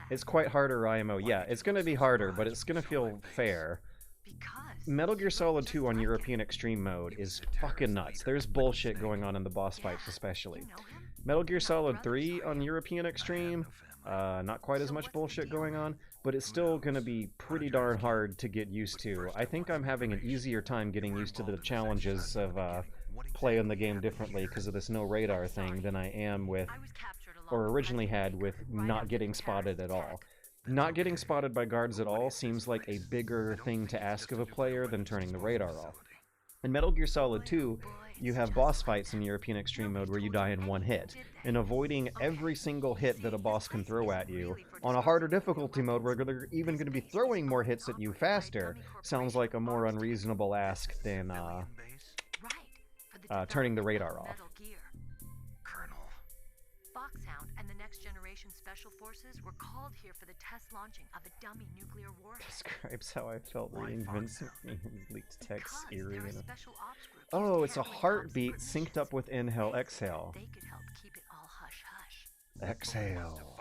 It's quite harder, IMO. Yeah, it's gonna be harder, but it's gonna feel fair. Metal Gear Solid 2 on European Extreme mode is fucking nuts. There's bullshit going on in the boss fights especially. Metal Gear Solid 3 on European Extreme, not quite as much bullshit going on, but it's still gonna be pretty darn hard to get used to. I think I'm having an easier time getting used to the challenges of playing the game differently because of this no radar thing than I am with, or originally had with, not getting spotted at all. Not getting spotted by guards at all seems like a bigger thing to ask of a player than turning the radar off. In Metal Gear Solid 2, you have boss fights in European Extreme mode where you die in one hit, and avoiding every single hit that a boss can throw at you on a harder difficulty mode where they're even going to be throwing more hits at you faster sounds like a more unreasonable ask than turning the radar off. Special forces were called here for the test launching of a dummy nuclear warhead. Describes how I felt reading Vincent leaked text eerie. Oh, it's a heartbeat synced up with inhale, exhale. They could help keep it all hush hush. Exhale.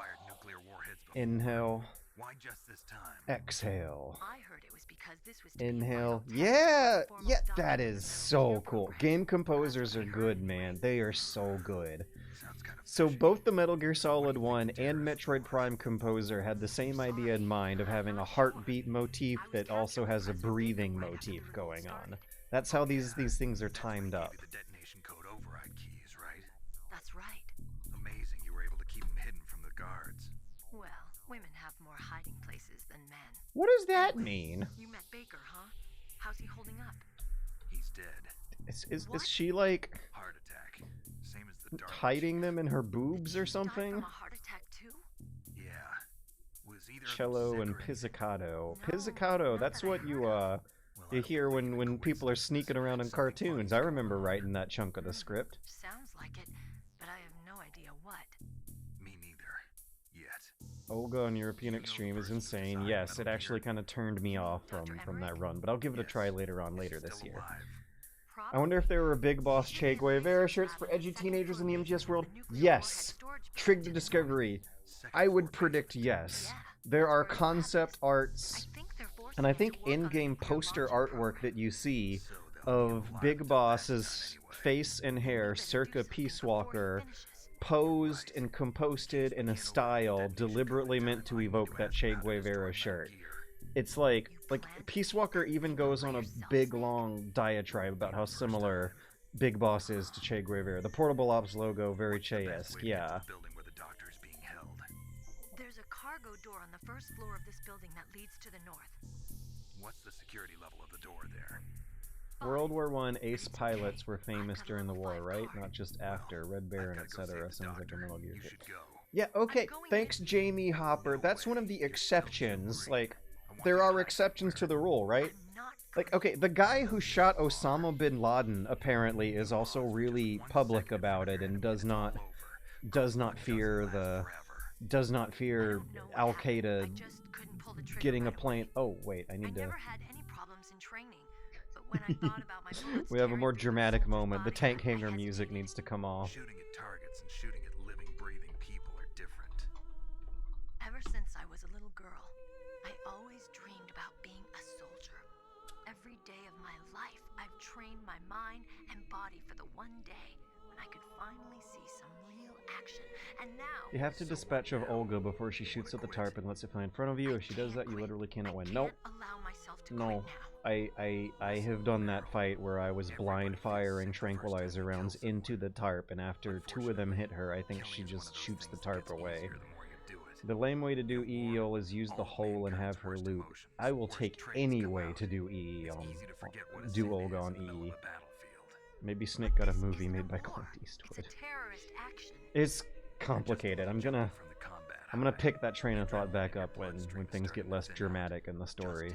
Inhale. Why just this time? Exhale. I heard it was because this was inhale. Yeah, that is so cool. Game composers are good, man. They are so good. So both the Metal Gear Solid 1 and Metroid Prime composer had the same idea in mind of having a heartbeat motif that also has a breathing motif going on. That's how these things are timed up. The detonation code override keys, right? That's right. Amazing you were able to keep them hidden from the guards. Well, women have more hiding places than men. What does that mean? You met Baker, huh? How's he holding up? He's dead. Is she like Heart attack. Same as the hiding them in her boobs or something? From a heart attack too? Yeah. Was either Cello and pizzicato. Pizzicato, that's what you hear when people are sneaking around in cartoons. I remember writing that chunk of the script. Sounds like it, but I have no idea what. Me neither. Yet. Olga on European Extreme is insane. Yes, it actually kind of turned me off from that run, but I'll give it a try later this year. I wonder if there were Big Boss Che Guevara shirts for edgy teenagers in the MGS world? Yes. Trig the Discovery. I would predict yes. There are concept arts, and I think in-game poster artwork that you see of Big Boss's face and hair circa Peace Walker, posed and composted in a style deliberately meant to evoke that Che Guevara shirt. It's like Peace Walker even goes on a big long diatribe about how similar Big Boss is to Che Guevara. The Portable Ops logo, very Che-esque, yeah. There's a cargo door on the first floor of this building that leads to the north. What's the security level of the door there? World War I ace pilots were famous during the war, right? Not just after. Red Baron, etc. Sounds like a Metal Gear shit. Yeah, okay. Thanks, Jamie Hopper. That's one of the exceptions. Like, there are exceptions to the rule, right? Like, okay, the guy who shot Osama bin Laden apparently is also really public about it and does not fear Al-Qaeda getting a plane. Oh, wait, I need to... We have a more dramatic moment. The tank hangar music needs to come off. Shooting at targets and shooting at living, breathing people are different. Ever since I was a little girl, I always dreamed about being a soldier. Every day of my life, I've trained my mind and body for the one day when I could finally see some real action. And now you have to dispatch of Olga before she shoots at the tarp and lets it fly in front of you. If she does that, you literally cannot win. Nope. Allow myself to no. quit now. I have done that fight where I was blind firing tranquilizer rounds into the tarp, and after 2 of them hit her, I think she just shoots the tarp away. The lame way to do EEL is use the hole and have her loot. I will take any way to do EE on do Olga on EE. Maybe Snake got a movie made by Clint Eastwood. It's complicated. I'm gonna pick that train of thought back up when things get less dramatic in the story.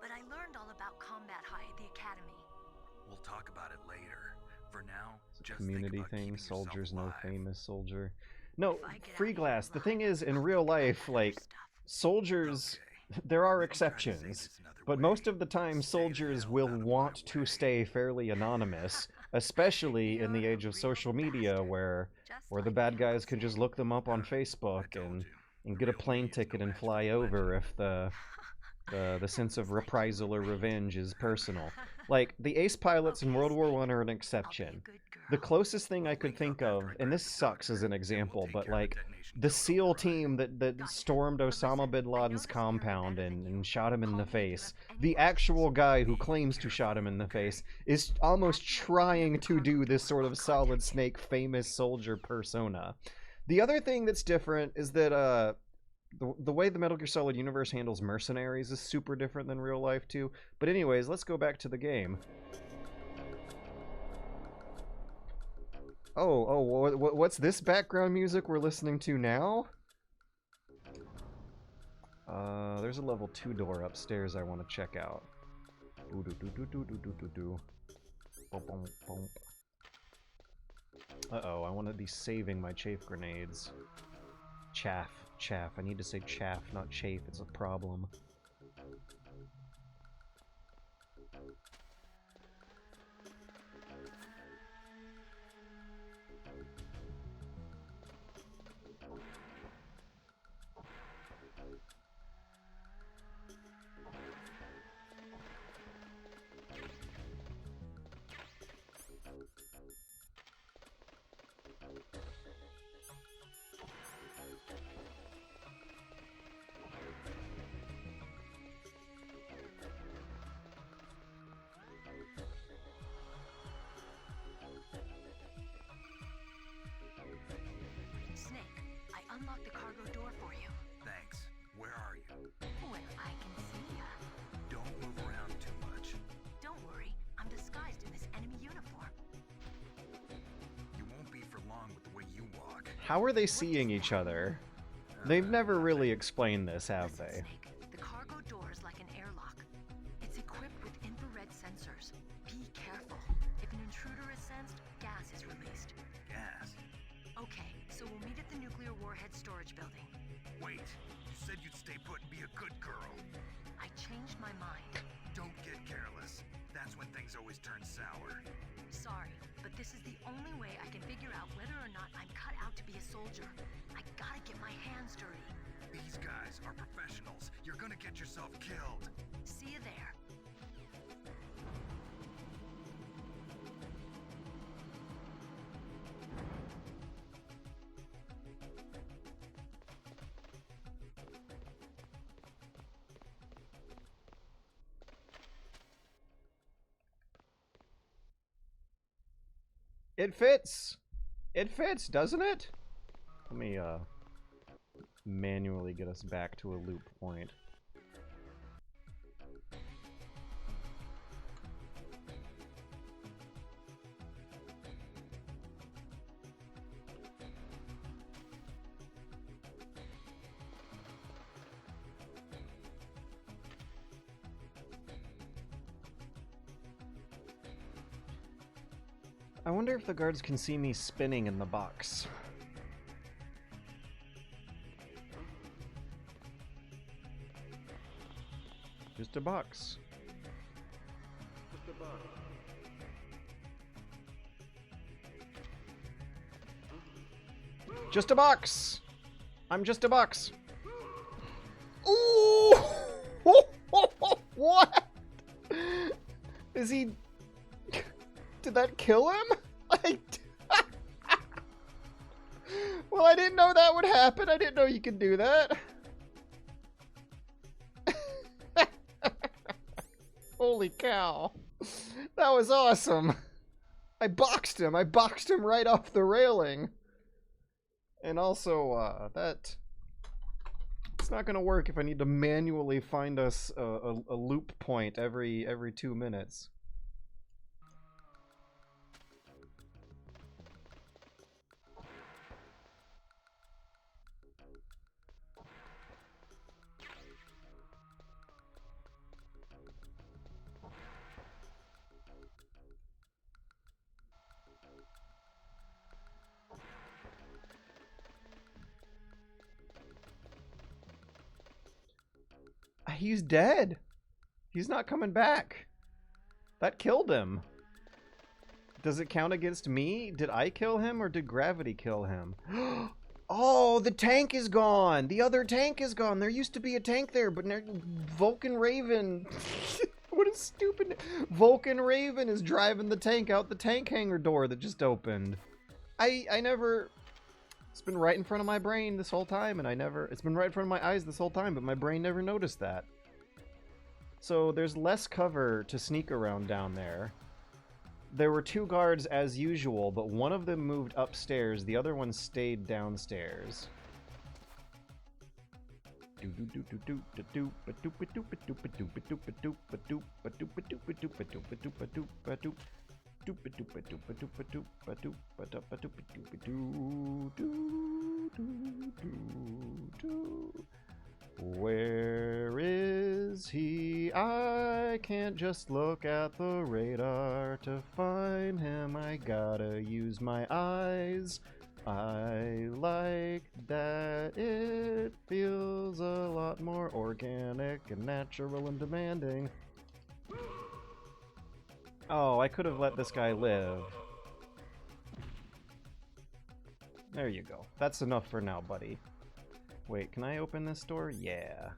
But I learned all about combat high at the academy. We'll talk about it later. For now, just Community thing, soldiers no famous soldier. No, free glass. The thing is, in real life, like, soldiers, there are exceptions, but most of the time soldiers will want to stay fairly anonymous, especially in the age of social media where the bad guys can just look them up on Facebook and get a plane ticket and fly over if the sense of reprisal or revenge is personal. Like, the ace pilots in World War I are an exception. The closest thing I could think of, and this sucks as an example, but like, the SEAL team that stormed Osama bin Laden's compound and shot him in the face, the actual guy who claims to shot him in the face is almost trying to do this sort of Solid Snake famous soldier persona. The other thing that's different is that the way the Metal Gear Solid universe handles mercenaries is super different than real life too. But anyways, let's go back to the game. Oh, what's this background music we're listening to now? There's a level 2 door upstairs I want to check out. Uh-oh, I want to be saving my chaff grenades. Chaff. I need to say chaff, not chafe. It's a problem. Unlock the cargo door for you. Thanks. Where are you? Where I can see ya. Don't move around too much. Don't worry, I'm disguised in this enemy uniform. You won't be for long with the way you walk. How are they seeing each other? They've never really explained this, have they? Snake, the cargo door is like an airlock. It's equipped with infrared sensors. Be careful. If an intruder is sensed, gas is released. Gas? Okay, so we'll meet at the nuclear warhead storage building. Wait, you said you'd stay put and be a good girl. I changed my mind. Don't get careless. That's when things always turn sour. Sorry, but this is the only way I can figure out whether or not I'm cut out to be a soldier. I gotta get my hands dirty. These guys are professionals. You're gonna get yourself killed. See you there. It fits! It fits, doesn't it? Let me, manually get us back to a loop point. I wonder if the guards can see me spinning in the box. Just a box. Just a box. Just a box! I'm just a box. Ooh! What? Is he... Did that kill him? Well, I didn't know that would happen. I didn't know you could do that. Holy cow. That was awesome. I boxed him right off the railing. And also, it's not gonna work if I need to manually find us a loop point every 2 minutes. He's dead. He's not coming back. That killed him. Does it count against me? Did I kill him or did gravity kill him? Oh, the tank is gone. The other tank is gone. There used to be a tank there, but now Vulcan Raven. What a stupid... Vulcan Raven is driving the tank out the tank hangar door that just opened. I never... It's been right in front of my brain this whole time, and it's been right in front of my eyes this whole time, but my brain never noticed that. So there's less cover to sneak around down there. There were 2 guards as usual, but one of them moved upstairs, the other one stayed downstairs. Where is he? I can't just look at the radar to find him. I gotta use my eyes. I like that it feels a lot more organic and natural and demanding. Oh, I could have let this guy live. There you go. That's enough for now, buddy. Wait, can I open this door? Yeah.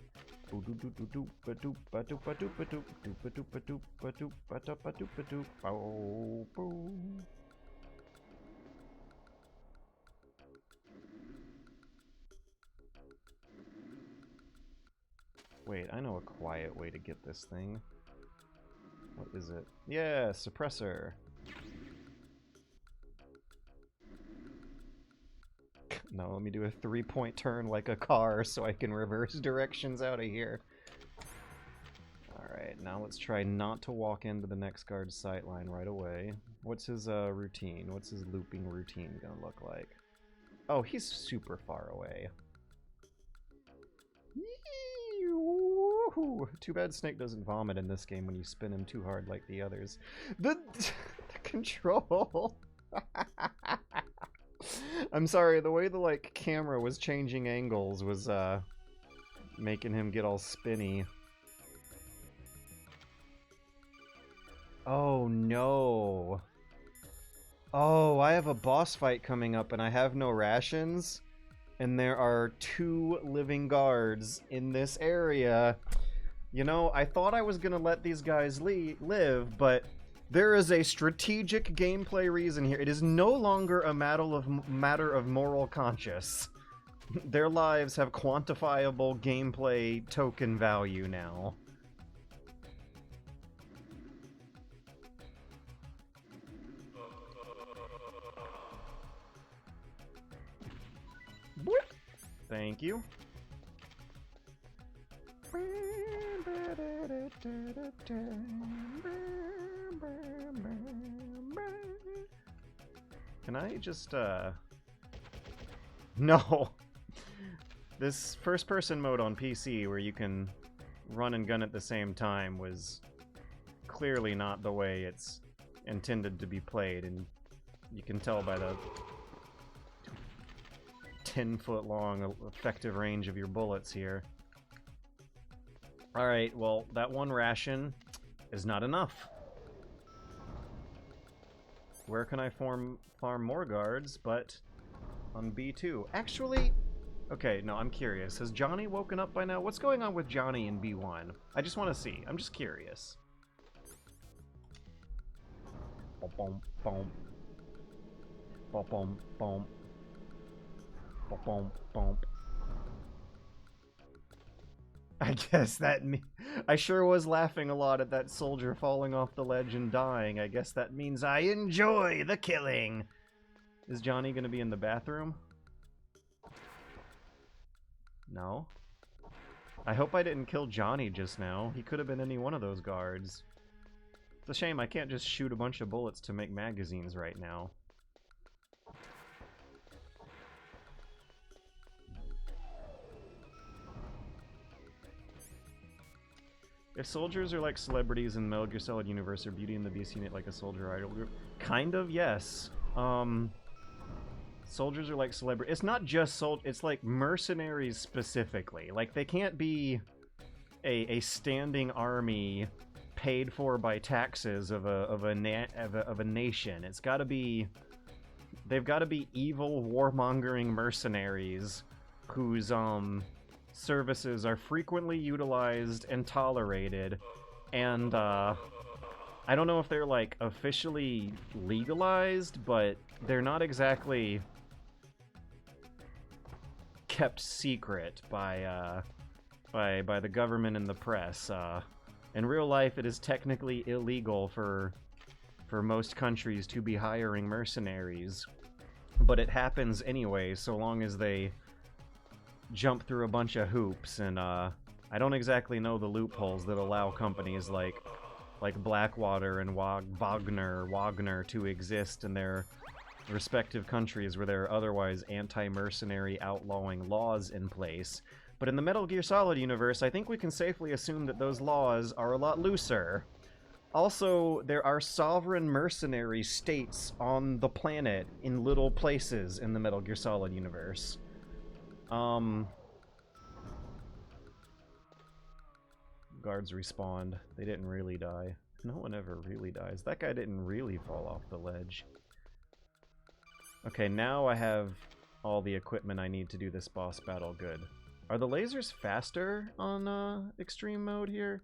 Wait, I know a quiet way to get this thing. What is it? Yeah, suppressor. No, let me do a 3-point turn like a car so I can reverse directions out of here. Alright, now let's try not to walk into the next guard's sightline right away. What's his routine? What's his looping routine gonna look like? Oh, he's super far away. Too bad Snake doesn't vomit in this game when you spin him too hard like the others. The control! I'm sorry, the way the camera was changing angles was making him get all spinny. Oh no. Oh, I have a boss fight coming up and I have no rations. And there are 2 living guards in this area. You know, I thought I was gonna let these guys live, but there is a strategic gameplay reason here. It is no longer a matter of moral conscience. Their lives have quantifiable gameplay token value now. Thank you. Can I just, No! This first-person mode on PC where you can run and gun at the same time was clearly not the way it's intended to be played, and you can tell by the 10-foot-long effective range of your bullets here. Alright, well, that one ration is not enough. Where can I farm more guards, but on B2? Actually, okay, no, I'm curious. Has Johnny woken up by now? What's going on with Johnny in B1? I just want to see. I'm just curious. Boom, boom. Boom, boom, boom. Boom, boom. I guess that I sure was laughing a lot at that soldier falling off the ledge and dying. I guess that means I enjoy the killing. Is Johnny gonna be in the bathroom? No. I hope I didn't kill Johnny just now. He could have been any one of those guards. It's a shame I can't just shoot a bunch of bullets to make magazines right now. If soldiers are like celebrities in the Metal Gear Solid universe, or Beauty and the Beast unit like a soldier idol group? Kind of, yes. Soldiers are like celebrities. It's not just it's like mercenaries specifically. Like, they can't be a standing army paid for by taxes of a nation. It's got to be, they've got to be evil warmongering mercenaries whose services are frequently utilized and tolerated, and I don't know if they're like officially legalized, but they're not exactly kept secret by the government and the press. In real life, it is technically illegal for most countries to be hiring mercenaries, but it happens anyway, so long as they jump through a bunch of hoops. And I don't exactly know the loopholes that allow companies like Blackwater and Wagner to exist in their respective countries where there are otherwise anti-mercenary outlawing laws in place. But in the Metal Gear Solid universe, I think we can safely assume that those laws are a lot looser. Also, there are sovereign mercenary states on the planet in little places in the Metal Gear Solid universe. Guards respawned. They didn't really die. No one ever really dies. That guy didn't really fall off the ledge. Okay, now I have all the equipment I need to do this boss battle good. Are the lasers faster on extreme mode here?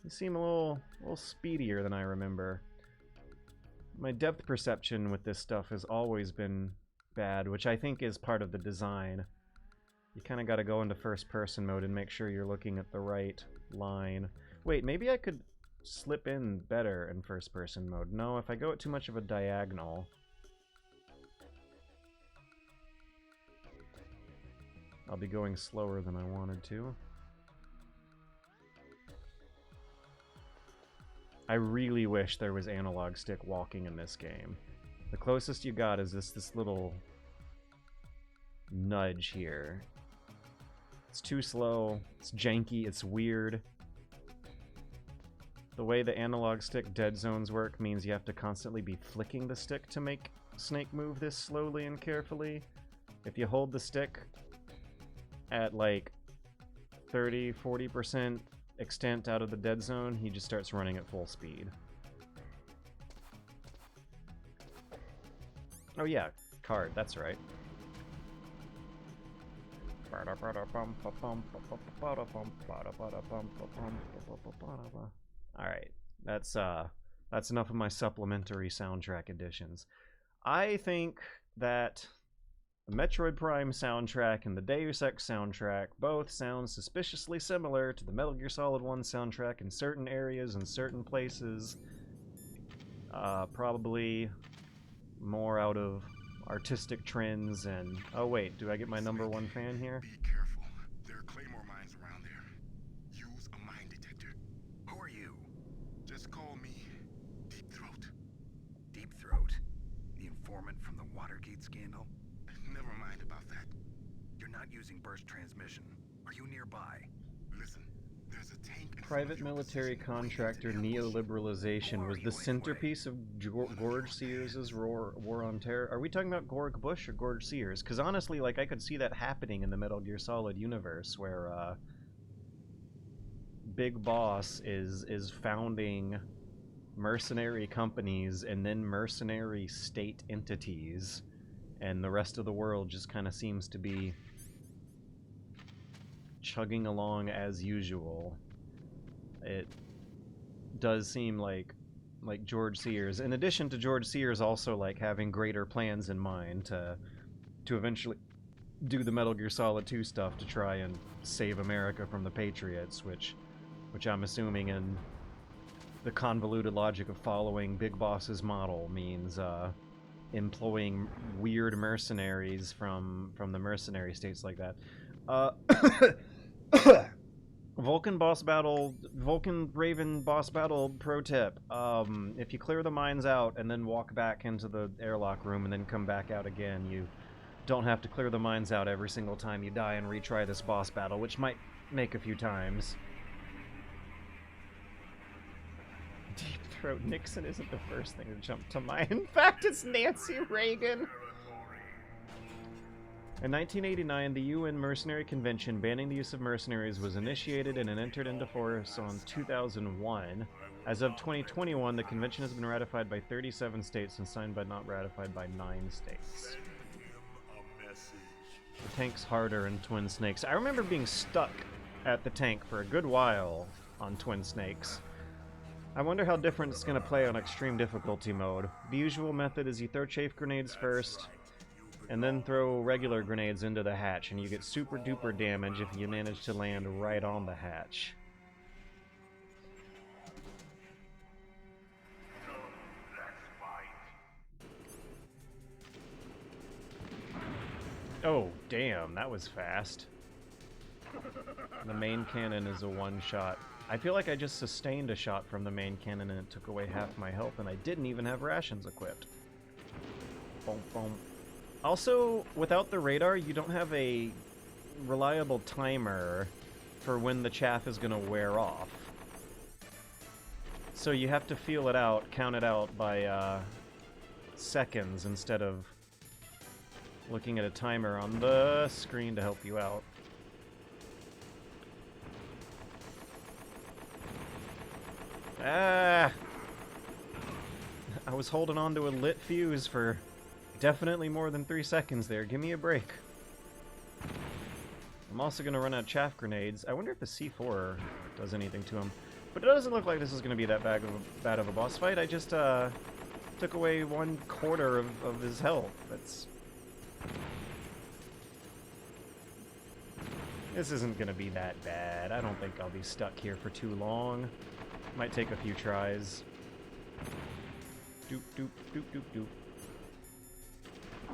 They seem a little speedier than I remember. My depth perception with this stuff has always been bad, which I think is part of the design. You kind of got to go into first-person mode and make sure you're looking at the right line. Wait, maybe I could slip in better in first-person mode. No, if I go at too much of a diagonal, I'll be going slower than I wanted to. I really wish there was analog stick walking in this game. The closest you got is this little nudge here. It's too slow, it's janky, it's weird. The way the analog stick dead zones work means you have to constantly be flicking the stick to make Snake move this slowly and carefully. If you hold the stick at like 30-40% extent out of the dead zone, he just starts running at full speed. Oh yeah, card, that's right. Alright, that's enough of my supplementary soundtrack additions. I think that the Metroid Prime soundtrack and the Deus Ex soundtrack both sound suspiciously similar to the Metal Gear Solid 1 soundtrack in certain areas and certain places. Probably more out of artistic trends and... Oh wait, do I get my #1 fan here? Be careful. There are claymore mines around there. Use a mine detector. Who are you? Just call me Deep Throat. Deep Throat? The informant from the Watergate scandal? Never mind about that. You're not using burst transmission. Are you nearby? Listen, there's a tank in Private military contractor neoliberalization was the centerpiece of George Sears' War on Terror. Are we talking about Gorg Bush or George Sears? Because honestly, like, I could see that happening in the Metal Gear Solid universe, where Big Boss is founding mercenary companies and then mercenary state entities, and the rest of the world just kind of seems to be chugging along as usual. It does seem like George Sears, in addition to George Sears also like having greater plans in mind to eventually do the Metal Gear Solid 2 stuff to try and save America from the Patriots, which I'm assuming in the convoluted logic of following Big Boss's model means employing weird mercenaries from the mercenary states like that. Vulcan Raven boss battle pro tip. If you clear the mines out and then walk back into the airlock room and then come back out again, you don't have to clear the mines out every single time you die and retry this boss battle, which might make a few times. Deep Throat Nixon isn't the first thing to jump to mind. In fact, it's Nancy Reagan. In 1989, the UN Mercenary Convention banning the use of mercenaries was initiated and entered into force on 2001. As of 2021, the convention has been ratified by 37 states and signed but not ratified by 9 states. The tank's harder in Twin Snakes. I remember being stuck at the tank for a good while on Twin Snakes. I wonder how different it's going to play on extreme difficulty mode. The usual method is you throw chafe grenades first, and then throw regular grenades into the hatch, and you get super duper damage if you manage to land right on the hatch. Oh, damn, that was fast. The main cannon is a one-shot. I feel like I just sustained a shot from the main cannon and it took away half my health, and I didn't even have rations equipped. Boom, boom. Also, without the radar, you don't have a reliable timer for when the chaff is going to wear off. So you have to feel it out, count it out by seconds instead of looking at a timer on the screen to help you out. Ah! I was holding on to a lit fuse for definitely more than 3 seconds there. Give me a break. I'm also going to run out of chaff grenades. I wonder if the C4 does anything to him. But it doesn't look like this is going to be that bad of a boss fight. I just took away 1/4 of his health. This isn't going to be that bad. I don't think I'll be stuck here for too long. Might take a few tries. Doop, doop, doop, doop, doop.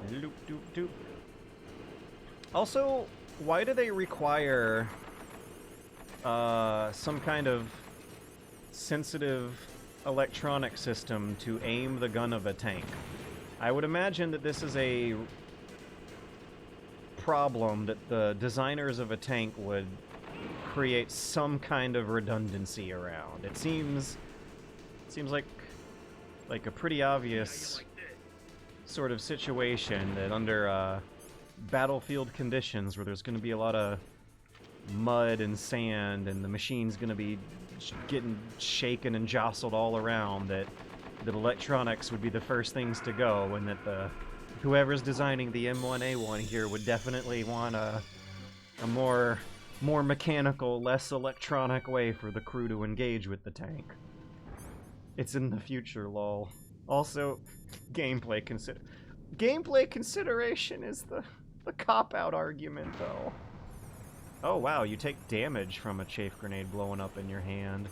Doop, doop, doop. Also, why do they require some kind of sensitive electronic system to aim the gun of a tank? I would imagine that this is a problem that the designers of a tank would create some kind of redundancy around. It seems like a pretty obvious sort of situation that under battlefield conditions where there's going to be a lot of mud and sand and the machine's going to be getting shaken and jostled all around, that electronics would be the first things to go, and that whoever's designing the M1A1 here would definitely want a more mechanical, less electronic way for the crew to engage with the tank. It's in the future, lol. Also, gameplay consideration is the cop-out argument, though. Oh wow, you take damage from a chafe grenade blowing up in your hand.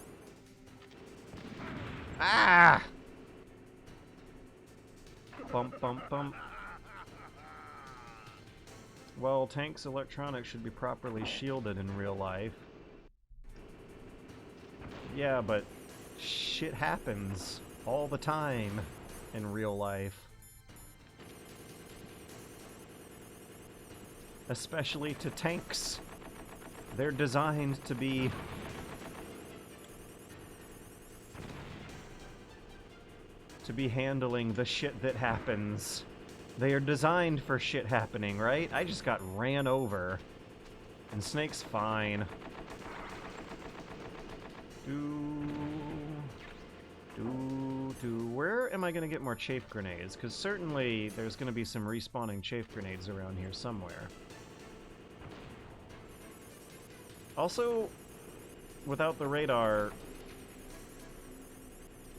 Ah! Bump, bump, bump. Well, tanks' electronics should be properly shielded in real life. Yeah, but shit happens all the time in real life. Especially to tanks. They're designed to be handling the shit that happens. They are designed for shit happening, right? I just got ran over. And Snake's fine. Where am I going to get more chafe grenades? Because certainly there's going to be some respawning chafe grenades around here somewhere. Also, without the radar,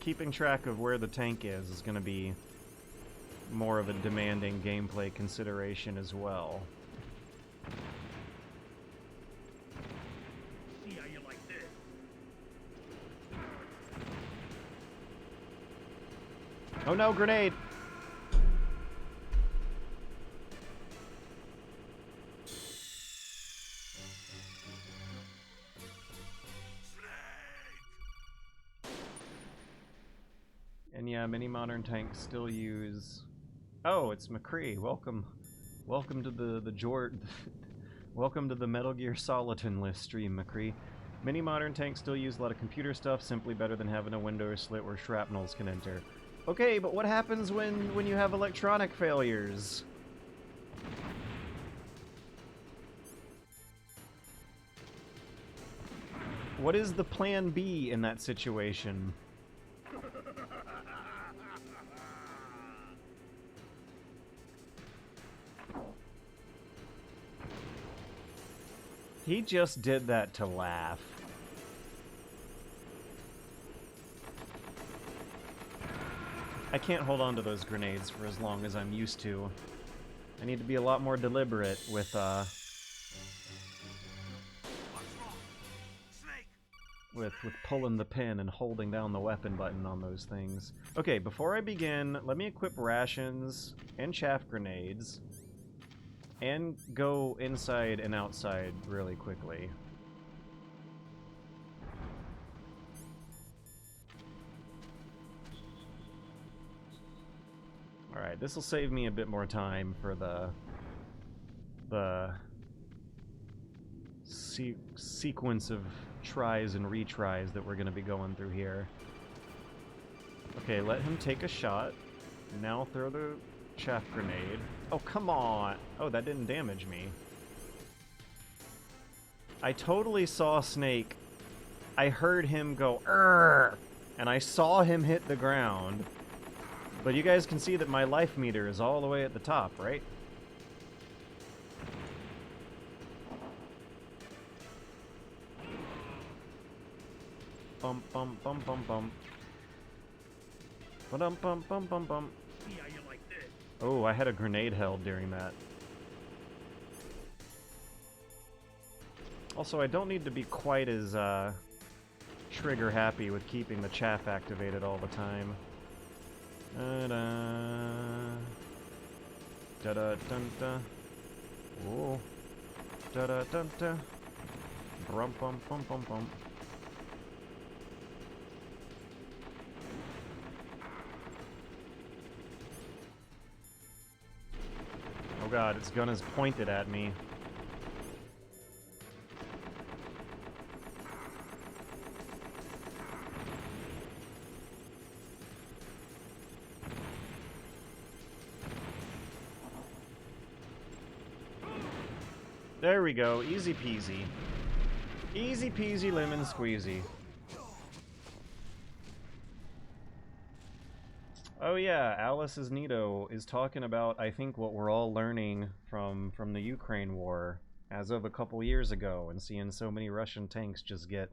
keeping track of where the tank is going to be more of a demanding gameplay consideration as well. Oh no, grenade! And yeah, many modern tanks still use... Oh, it's McCree. Welcome to the welcome to the Metal Gear Solitonless stream, McCree. Many modern tanks still use a lot of computer stuff, simply better than having a window or slit where shrapnels can enter. Okay, but what happens when you have electronic failures? What is the plan B in that situation? He just did that to laugh. I can't hold on to those grenades for as long as I'm used to. I need to be a lot more deliberate with pulling the pin and holding down the weapon button on those things. Okay, before I begin, let me equip rations and chaff grenades and go inside and outside really quickly. Alright, this will save me a bit more time for the sequence of tries and retries that we're going to be going through here. Okay, let him take a shot. Now throw the chaff grenade. Oh, come on! Oh, that didn't damage me. I totally saw Snake. I heard him go, "Urgh!" and I saw him hit the ground. But you guys can see that my life meter is all the way at the top, right? Bum bum bum bum bum. Ba-dum bum bum bum bum. Yeah, you like this. Oh, I had a grenade held during that. Also, I don't need to be quite as trigger happy with keeping the chaff activated all the time. Da-da. Da-da-dun-da. Ooh. Da-da-dun-da. Brum-bum-bum-bum-bum. Oh god, its gun is pointed at me. There we go, easy peasy. Easy peasy lemon squeezy. Oh yeah, Alice's Nito is talking about, I think, what we're all learning from the Ukraine war as of a couple years ago, and seeing so many Russian tanks just get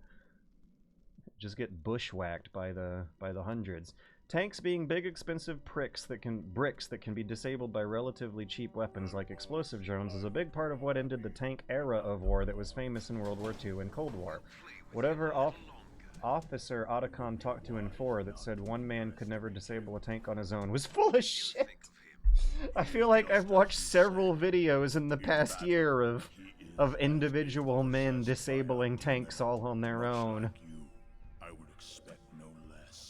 bushwhacked by the hundreds. Tanks being big, expensive bricks that can be disabled by relatively cheap weapons like explosive drones is a big part of what ended the tank era of war that was famous in World War II and Cold War. Whatever officer Otacon talked to in 4 that said one man could never disable a tank on his own was full of shit. I feel like I've watched several videos in the past year of individual men disabling tanks all on their own.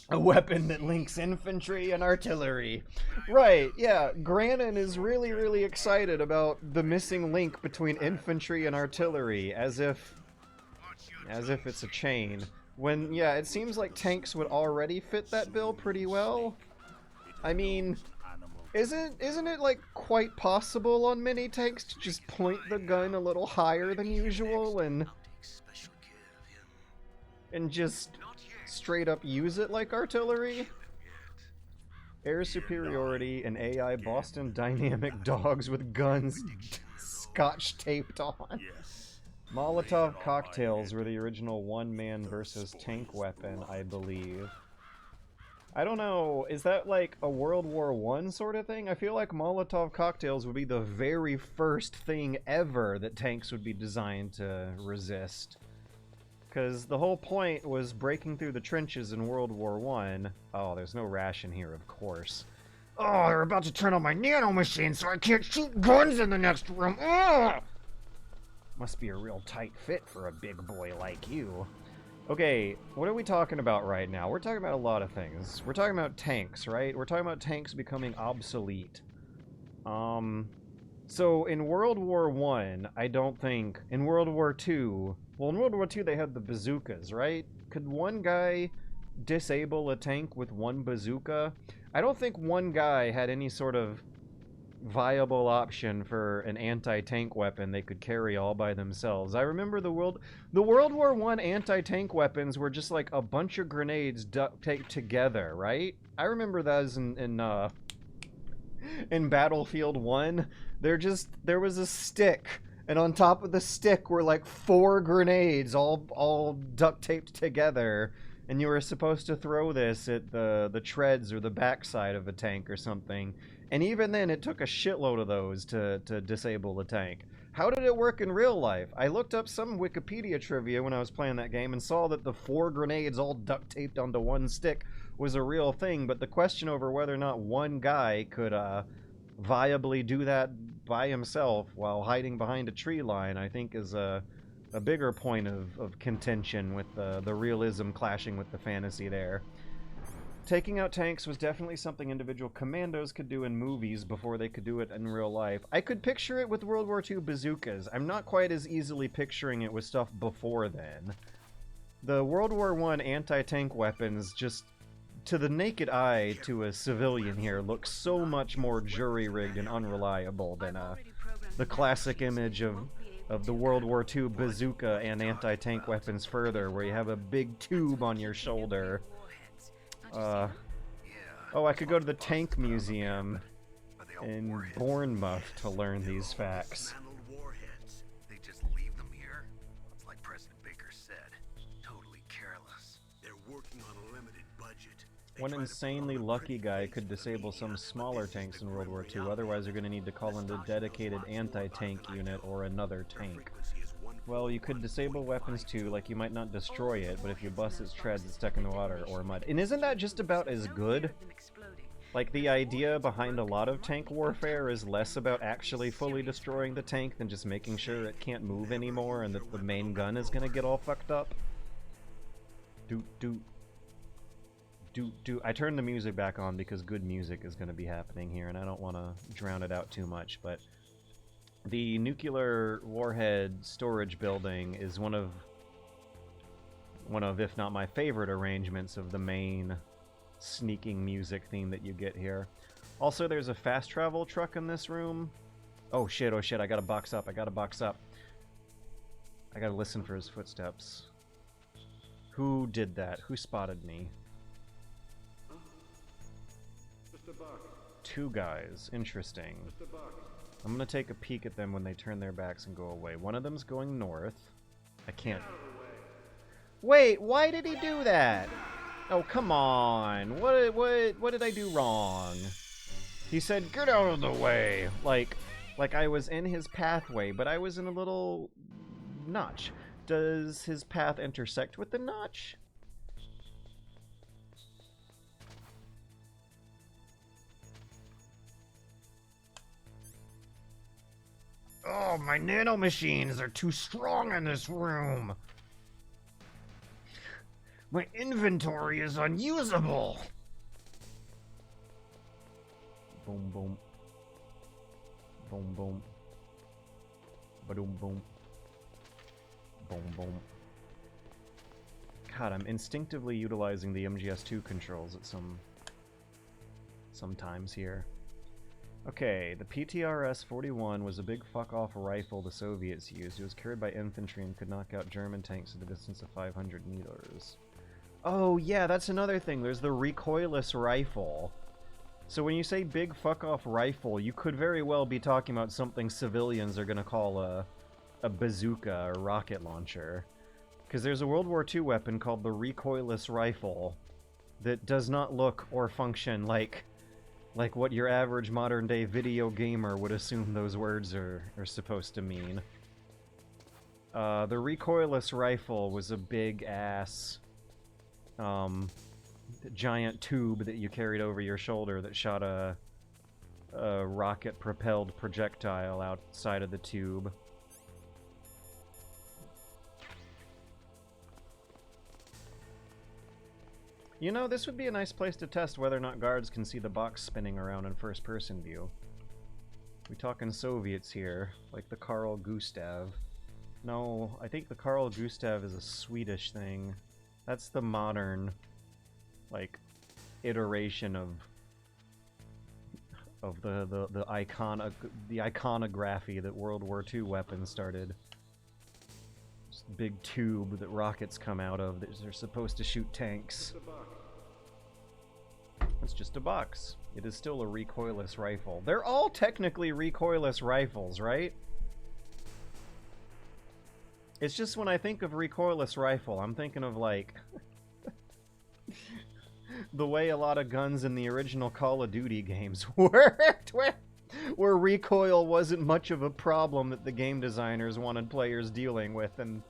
A weapon that links infantry and artillery. Right, yeah, Granin is really, really excited about the missing link between infantry and artillery, as if it's a chain. When, yeah, it seems like tanks would already fit that bill pretty well. I mean, isn't it like quite possible on many tanks to just point the gun a little higher than usual and just straight up use it like artillery? Air superiority and AI Boston Dynamic dogs with guns scotch taped on. Molotov cocktails were the original one-man versus tank weapon, I believe. I don't know, is that like a World War I sort of thing? I feel like Molotov cocktails would be the very first thing ever that tanks would be designed to resist. Because the whole point was breaking through the trenches in World War I. Oh, there's no ration here, of course. Oh, they're about to turn on my nanomachine so I can't shoot guns in the next room. Ugh! Must be a real tight fit for a big boy like you. Okay, what are we talking about right now? We're talking about a lot of things. We're talking about tanks, right? We're talking about tanks becoming obsolete. So in World War I don't think... In World War II... Well, in World War II they had the bazookas, right? Could one guy disable a tank with one bazooka? I don't think one guy had any sort of viable option for an anti-tank weapon they could carry all by themselves. I remember the World War I anti-tank weapons were just like a bunch of grenades taped together, right? I remember that as in Battlefield 1. There was a stick, and on top of the stick were like 4 grenades all duct taped together, and you were supposed to throw this at the treads or the backside of a tank or something. And even then, it took a shitload of those to disable the tank. How did it work in real life? I looked up some Wikipedia trivia when I was playing that game and saw that the 4 grenades all duct taped onto one stick was a real thing, but the question over whether or not one guy could viably do that by himself while hiding behind a tree line, I think is a bigger point of contention, with the realism clashing with the fantasy there. Taking out tanks was definitely something individual commandos could do in movies before they could do it in real life. I could picture it with World War II bazookas. I'm not quite as easily picturing it with stuff before then. The World War I anti-tank weapons, just to the naked eye to a civilian here, look so much more jury-rigged and unreliable than the classic image of the World War II bazooka and anti-tank weapons further, where you have a big tube on your shoulder. Oh, I could go to the Tank Museum in Bournemouth to learn these facts. They just leave them here? Like President Baker said, totally careless. They're working on a limited budget. One insanely lucky guy could disable some smaller tanks in World War II, otherwise they're going to need to call in a dedicated anti-tank unit or another tank. Well, you could disable weapons too, like you might not destroy it, but if you bust its treads, it's stuck in the water or mud. And isn't that just about as good? Like, the idea behind a lot of tank warfare is less about actually fully destroying the tank than just making sure it can't move anymore and that the main gun is gonna get all fucked up. I turned the music back on because good music is gonna be happening here, and I don't want to drown it out too much, but the nuclear warhead storage building is one of, if not my favorite arrangements of the main sneaking music theme that you get here. Also, there's a fast travel truck in this room. Oh shit, I gotta box up, I gotta listen for his footsteps. Who did that? Who spotted me? 2 guys. Interesting. I'm gonna take a peek at them when they turn their backs and go away. One of them's going north. I can't... Wait, why did he do that? Oh, come on. What did I do wrong? He said, get out of the way. Like I was in his pathway, but I was in a little notch. Does his path intersect with the notch? Oh, my nanomachines are too strong in this room. My inventory is unusable. Boom, boom. Boom, boom. Ba-doom, boom. Boom, boom. God, I'm instinctively utilizing the MGS2 controls at sometimes here. Okay, the PTRS-41 was a big fuck-off rifle the Soviets used. It was carried by infantry and could knock out German tanks at a distance of 500 meters. Oh, yeah, that's another thing. There's the recoilless rifle. So when you say big fuck-off rifle, you could very well be talking about something civilians are gonna call a bazooka or rocket launcher. Because there's a World War II weapon called the recoilless rifle that does not look or function like what your average modern-day video gamer would assume those words are supposed to mean. The recoilless rifle was a big-ass giant tube that you carried over your shoulder that shot a rocket-propelled projectile outside of the tube. You know, this would be a nice place to test whether or not guards can see the box spinning around in first-person view. We talking Soviets here, like the Carl Gustav. No, I think the Carl Gustav is a Swedish thing. That's the modern, like, iteration of the iconography that World War II weapons started. This big tube that rockets come out of that they're supposed to shoot tanks. It's just a box. It is still a recoilless rifle. They're all technically recoilless rifles, right? It's just when I think of recoilless rifle, I'm thinking of, like, the way a lot of guns in the original Call of Duty games worked, where recoil wasn't much of a problem that the game designers wanted players dealing with. And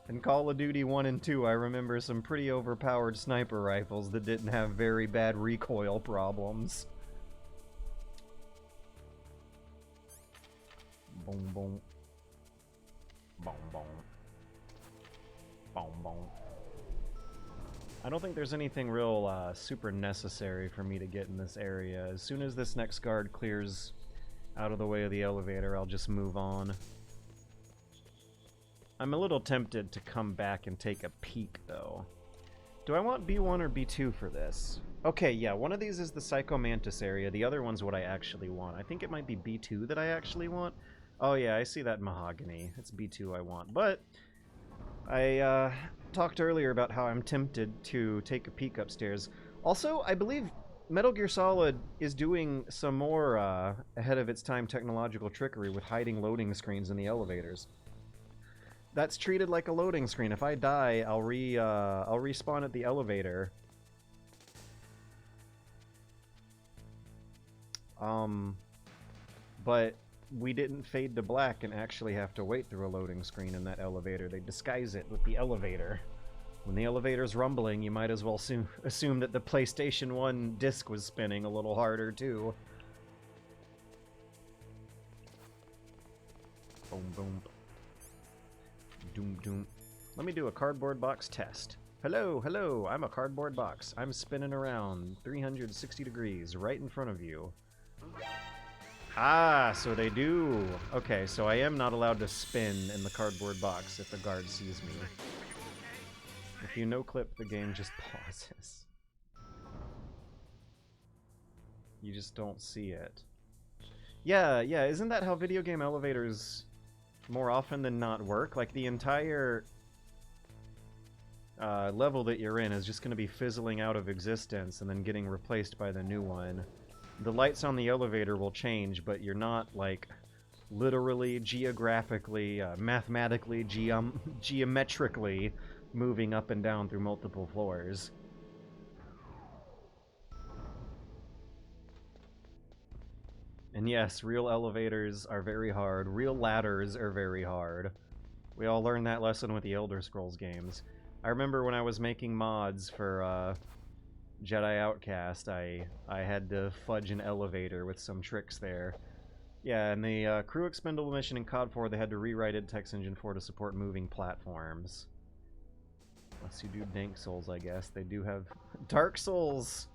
in Call of Duty 1 and 2, I remember some pretty overpowered sniper rifles that didn't have very bad recoil problems. Boom, boom. Boom, boom. Boom, boom. I don't think there's anything real super necessary for me to get in this area. As soon as this next guard clears out of the way of the elevator, I'll just move on. I'm a little tempted to come back and take a peek, though. Do I want B1 or B2 for this? Okay, yeah, one of these is the Psycho Mantis area. The other one's what I actually want. I think it might be B2 that I actually want. Oh yeah, I see that mahogany. It's B2 I want. But I talked earlier about how I'm tempted to take a peek upstairs. Also, I believe Metal Gear Solid is doing some more ahead of its time technological trickery with hiding loading screens in the elevators. That's treated like a loading screen. If I die, I'll respawn at the elevator. But we didn't fade to black and actually have to wait through a loading screen in that elevator. They disguise it with the elevator. When the elevator's rumbling, you might as well assume that the PlayStation 1 disc was spinning a little harder, too. Boom, boom. Doom, doom. Let me do a cardboard box test. Hello, hello, I'm a cardboard box. I'm spinning around 360 degrees right in front of you. Ah, so they do. Okay, so I am not allowed to spin in the cardboard box if the guard sees me. If you no-clip, the game just pauses. You just don't see it. Yeah, isn't that how video game elevators more often than not work? Like, the entire level that you're in is just going to be fizzling out of existence and then getting replaced by the new one. The lights on the elevator will change, but you're not, like, literally, geographically, mathematically, geometrically moving up and down through multiple floors. And yes, real elevators are very hard. Real ladders are very hard. We all learned that lesson with the Elder Scrolls games. I remember when I was making mods for Jedi Outcast, I had to fudge an elevator with some tricks there. Yeah, and the Crew Expendable mission in COD 4, they had to rewrite id Text Engine 4 to support moving platforms. Unless you do Dank Souls, I guess. They do have Dark Souls.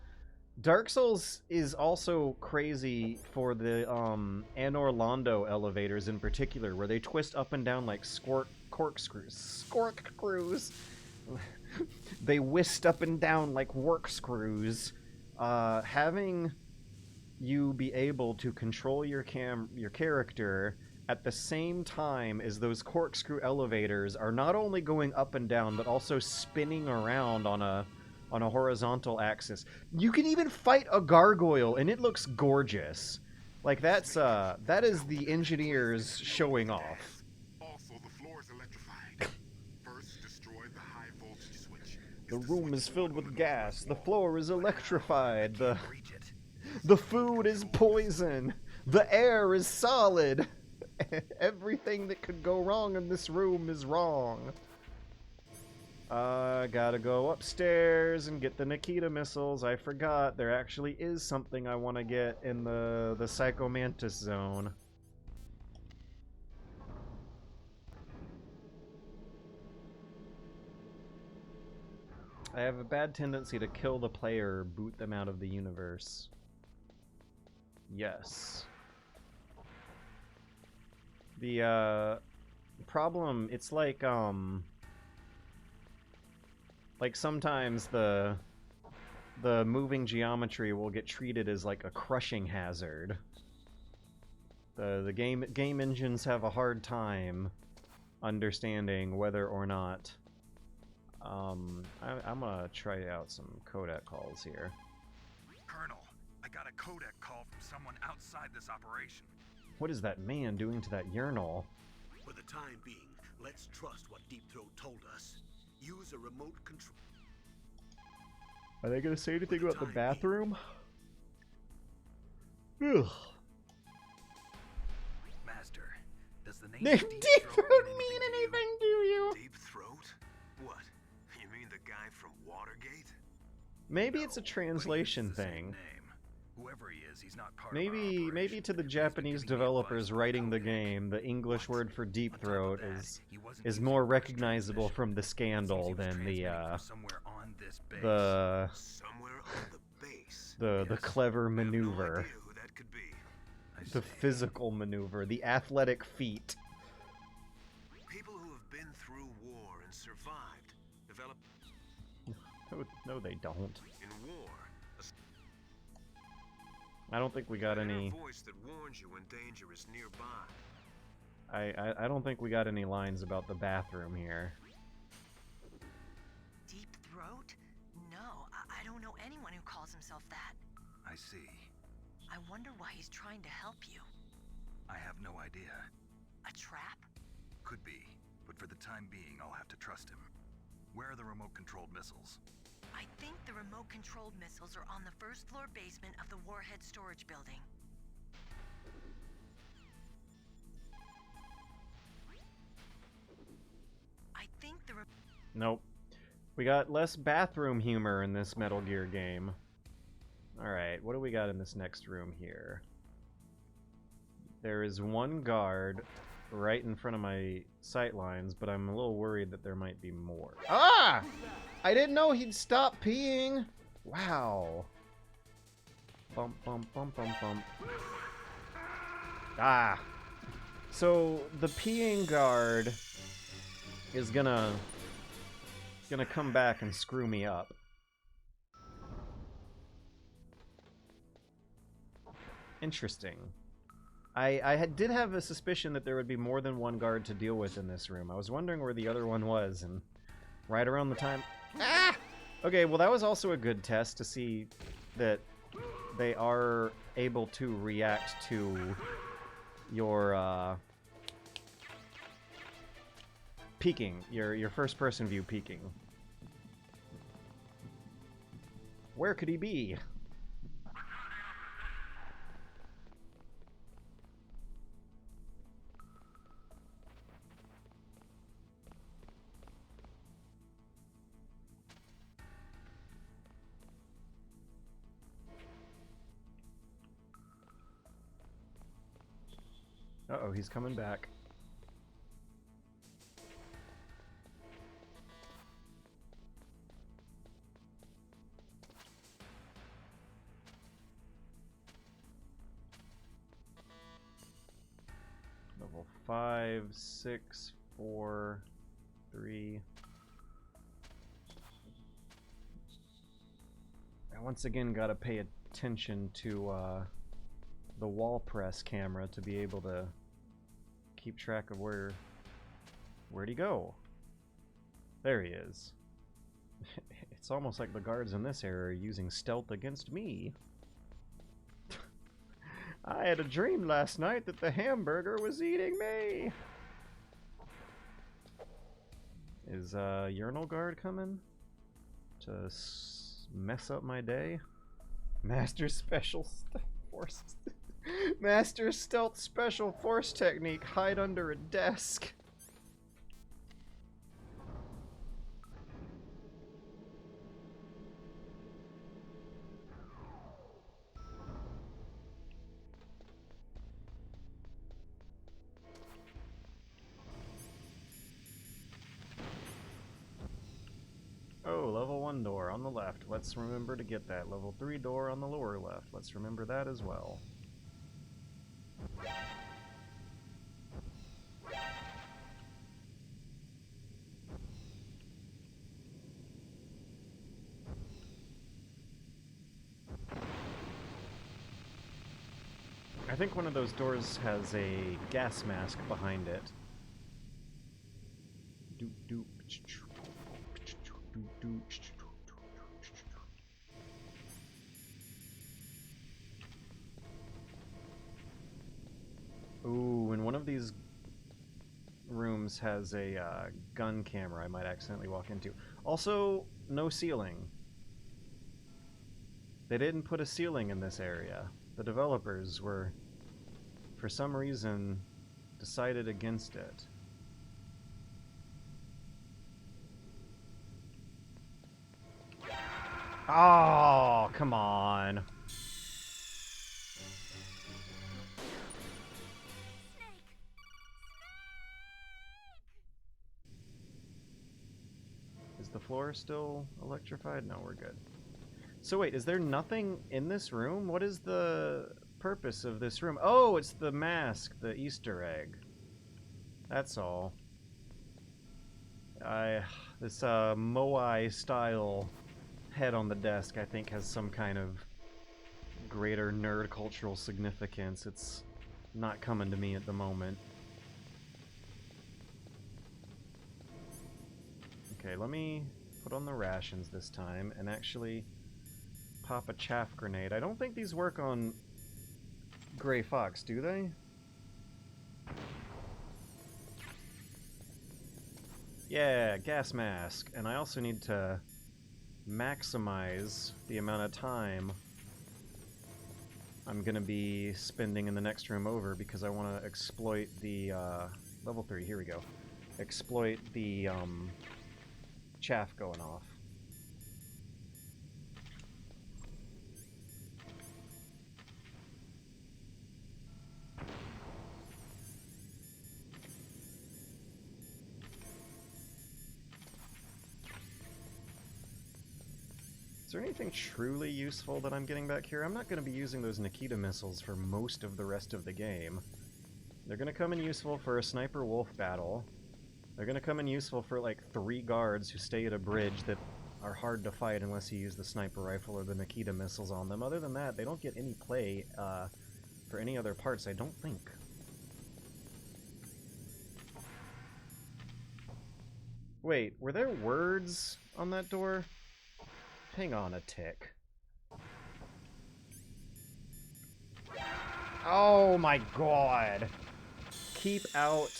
Dark Souls is also crazy for the Anor Londo elevators in particular, where they twist up and down like corkscrews. Scorkscrews. They whisked up and down like work screws. Having you be able to control your character at the same time as those corkscrew elevators are not only going up and down, but also spinning around on a horizontal axis. You can even fight a gargoyle, and it looks gorgeous. Like, that is the engineers showing off. Also, the floor is electrified. First, destroy the high voltage switch. The room is filled with gas. The floor is electrified. The food is poison. The air is solid. Everything that could go wrong in this room is wrong. Gotta go upstairs and get the Nikita missiles. I forgot there actually is something I want to get in the Psycho Mantis zone. I have a bad tendency to kill the player or boot them out of the universe. Yes. The problem, it's like sometimes the moving geometry will get treated as like a crushing hazard. The game engines have a hard time understanding whether or not I'm gonna try out some codec calls here. Colonel, I got a codec call from someone outside this operation. What is that man doing to that urinal? For the time being, let's trust what Deep Throat told us. Use a remote control. Are they gonna say anything about the bathroom? Ugh. Master, does the name Deep Throat mean anything to you? Deep Throat? What? You mean the guy from Watergate? Maybe it's a translation thing. Whoever he is, he's not part Maybe to the Japanese developers writing the game, the English word for Deep Throat is more recognizable from the scandal than the clever maneuver, the physical maneuver, the athletic feat. People who have been through war and survived develop. No, they don't. In war. I don't think we got any. Voice that warns you when danger is nearby. I don't think we got any lines about the bathroom here. Deep Throat? No, I don't know anyone who calls himself that. I see. I wonder why he's trying to help you. I have no idea. A trap? Could be, but for the time being, I'll have to trust him. Where are the remote-controlled missiles? I think the remote-controlled missiles are on the first floor basement of the Warhead storage building. I think the Nope. We got less bathroom humor in this Metal Gear game. Alright, what do we got in this next room here? There is one guard right in front of my sight lines, but I'm a little worried that there might be more. Ah! I didn't know he'd stop peeing! Wow. Bump, bump, bump, bump, bump. Ah! So, the peeing guard is gonna come back and screw me up. Interesting. I did have a suspicion that there would be more than one guard to deal with in this room. I was wondering where the other one was, and right around the time... Ah! Okay, well that was also a good test to see that they are able to react to your, peeking, your first-person view peeking. Where could he be? Uh-oh, he's coming back. Level 5, 6, 4, 3. I once again gotta pay attention to the wall press camera to be able to keep track of where'd he go? There he is. It's almost like the guards in this area are using stealth against me. I had a dream last night that the hamburger was eating me. Is urinal guard coming to mess up my day? Master Special Forces. Master stealth special force technique. Hide under a desk. Oh, level 1 door on the left. Let's remember to get that. Level 3 door on the lower left. Let's remember that as well. I think one of those doors has a gas mask behind it. Ooh, and one of these rooms has a gun camera I might accidentally walk into. Also, no ceiling. They didn't put a ceiling in this area. The developers were, for some reason, decided against it. Oh, come on. Is the floor still electrified? No, we're good. So wait, is there nothing in this room? What is the purpose of this room? Oh, it's the mask, the Easter egg. That's all. This Moai style head on the desk, I think, has some kind of greater nerd cultural significance. It's not coming to me at the moment. Okay, let me put on the rations this time and actually pop a chaff grenade. I don't think these work on Gray Fox, do they? Yeah, gas mask. And I also need to maximize the amount of time I'm gonna be spending in the next room over because I want to exploit the level 3, here we go. Exploit the chaff going off. Is there anything truly useful that I'm getting back here? I'm not going to be using those Nikita missiles for most of the rest of the game. They're going to come in useful for a sniper wolf battle. They're going to come in useful for like 3 guards who stay at a bridge that are hard to fight unless you use the sniper rifle or the Nikita missiles on them. Other than that, they don't get any play for any other parts, I don't think. Wait, were there words on that door? Hang on a tick. Oh my god! Keep out.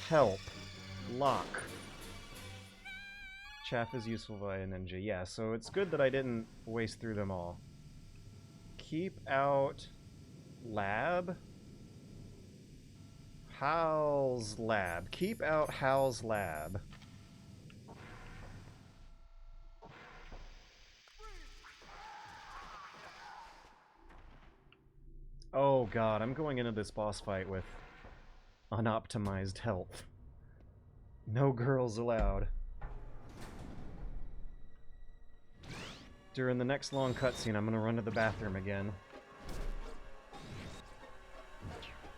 Help. Lock. Chaff is useful via ninja. Yeah, so it's good that I didn't waste through them all. Keep out. Lab? Hal's lab. Keep out Hal's lab. Oh god, I'm going into this boss fight with unoptimized health. No girls allowed. During the next long cutscene, I'm gonna run to the bathroom again.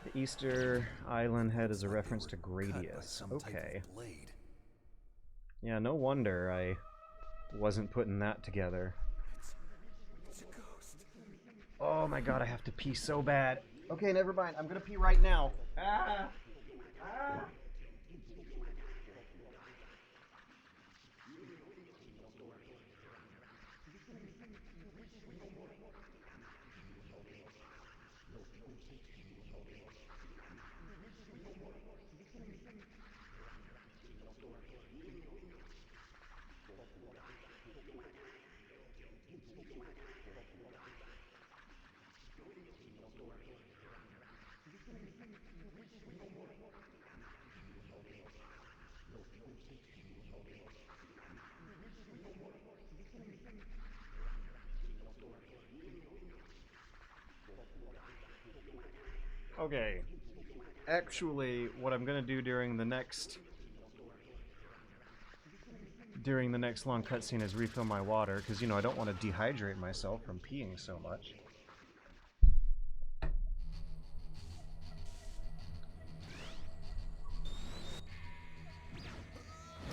The Easter Island head is a reference to Gradius. Okay. Yeah, no wonder I wasn't putting that together. Oh my god, I have to pee so bad. Okay, never mind. I'm gonna pee right now. Ah! Ah! Okay. Actually, what I'm gonna do during the next long cutscene is refill my water, because, you know, I don't want to dehydrate myself from peeing so much.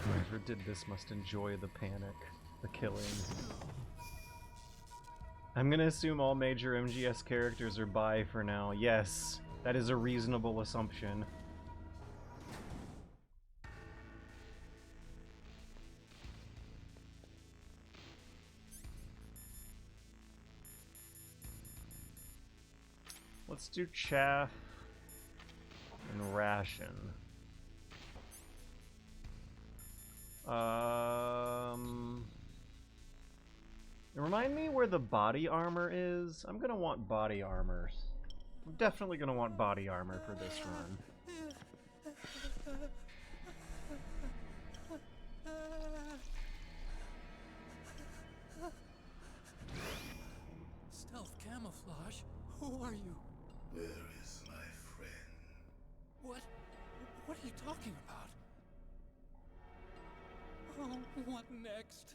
Whoever did this must enjoy the panic, the killing. I'm gonna assume all major MGS characters are bi for now. Yes, that is a reasonable assumption. Let's do chaff and ration. Remind me where the body armor is? I'm gonna want body armor. I'm definitely gonna want body armor for this run. Stealth camouflage? Who are you? Where is my friend? What are you talking about? Oh, what next?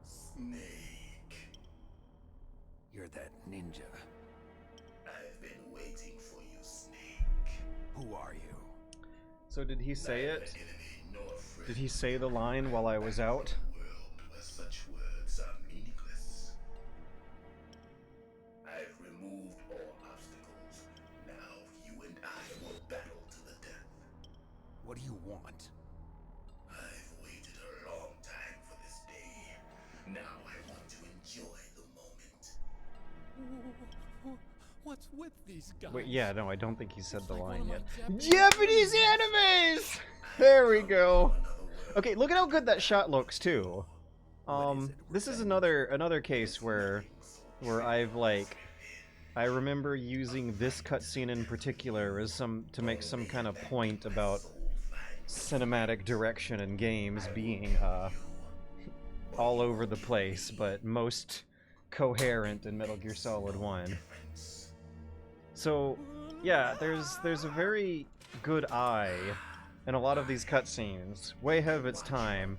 Snake. You're that ninja. I've been waiting for you, Snake. Who are you? So did he say it? Did he say the line while I was out? Where such words are meaningless. I've removed all obstacles. Now you and I will battle to the death. What do you want? I've waited a long time for this day. Now I want to enjoy the moment. What's with these guys? Wait, yeah, no, I don't think he said the line yet. Japanese animes! There we go. Okay, look at how good that shot looks too. This is another case where I've like, I remember using this cutscene in particular as to make some kind of point about cinematic direction in games being all over the place, but most coherent in Metal Gear Solid 1. So, yeah, there's a very good eye in a lot of these cutscenes, way ahead of its time,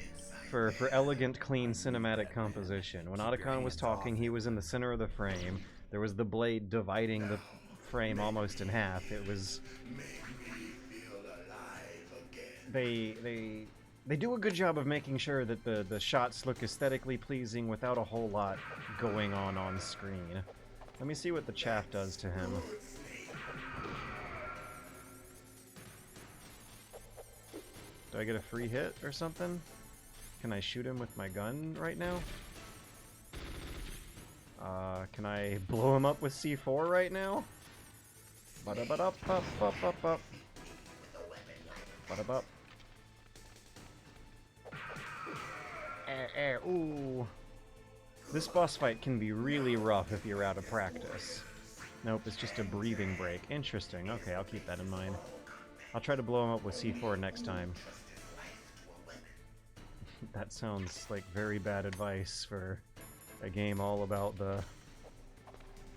for elegant, clean cinematic composition. When Otacon was talking, he was in the center of the frame. There was the blade dividing the frame almost in half. It was... They do a good job of making sure that the shots look aesthetically pleasing without a whole lot going on screen. Let me see what the chaff does to him. Do I get a free hit or something? Can I shoot him with my gun right now? Can I blow him up with C4 right now? Ba-da-ba-da-ba-ba-ba-ba. Ba-da-ba. Ooh. This boss fight can be really rough if you're out of practice. Nope, it's just a breathing break. Interesting. Okay, I'll keep that in mind. I'll try to blow him up with C4 next time. That sounds like very bad advice for a game all about the...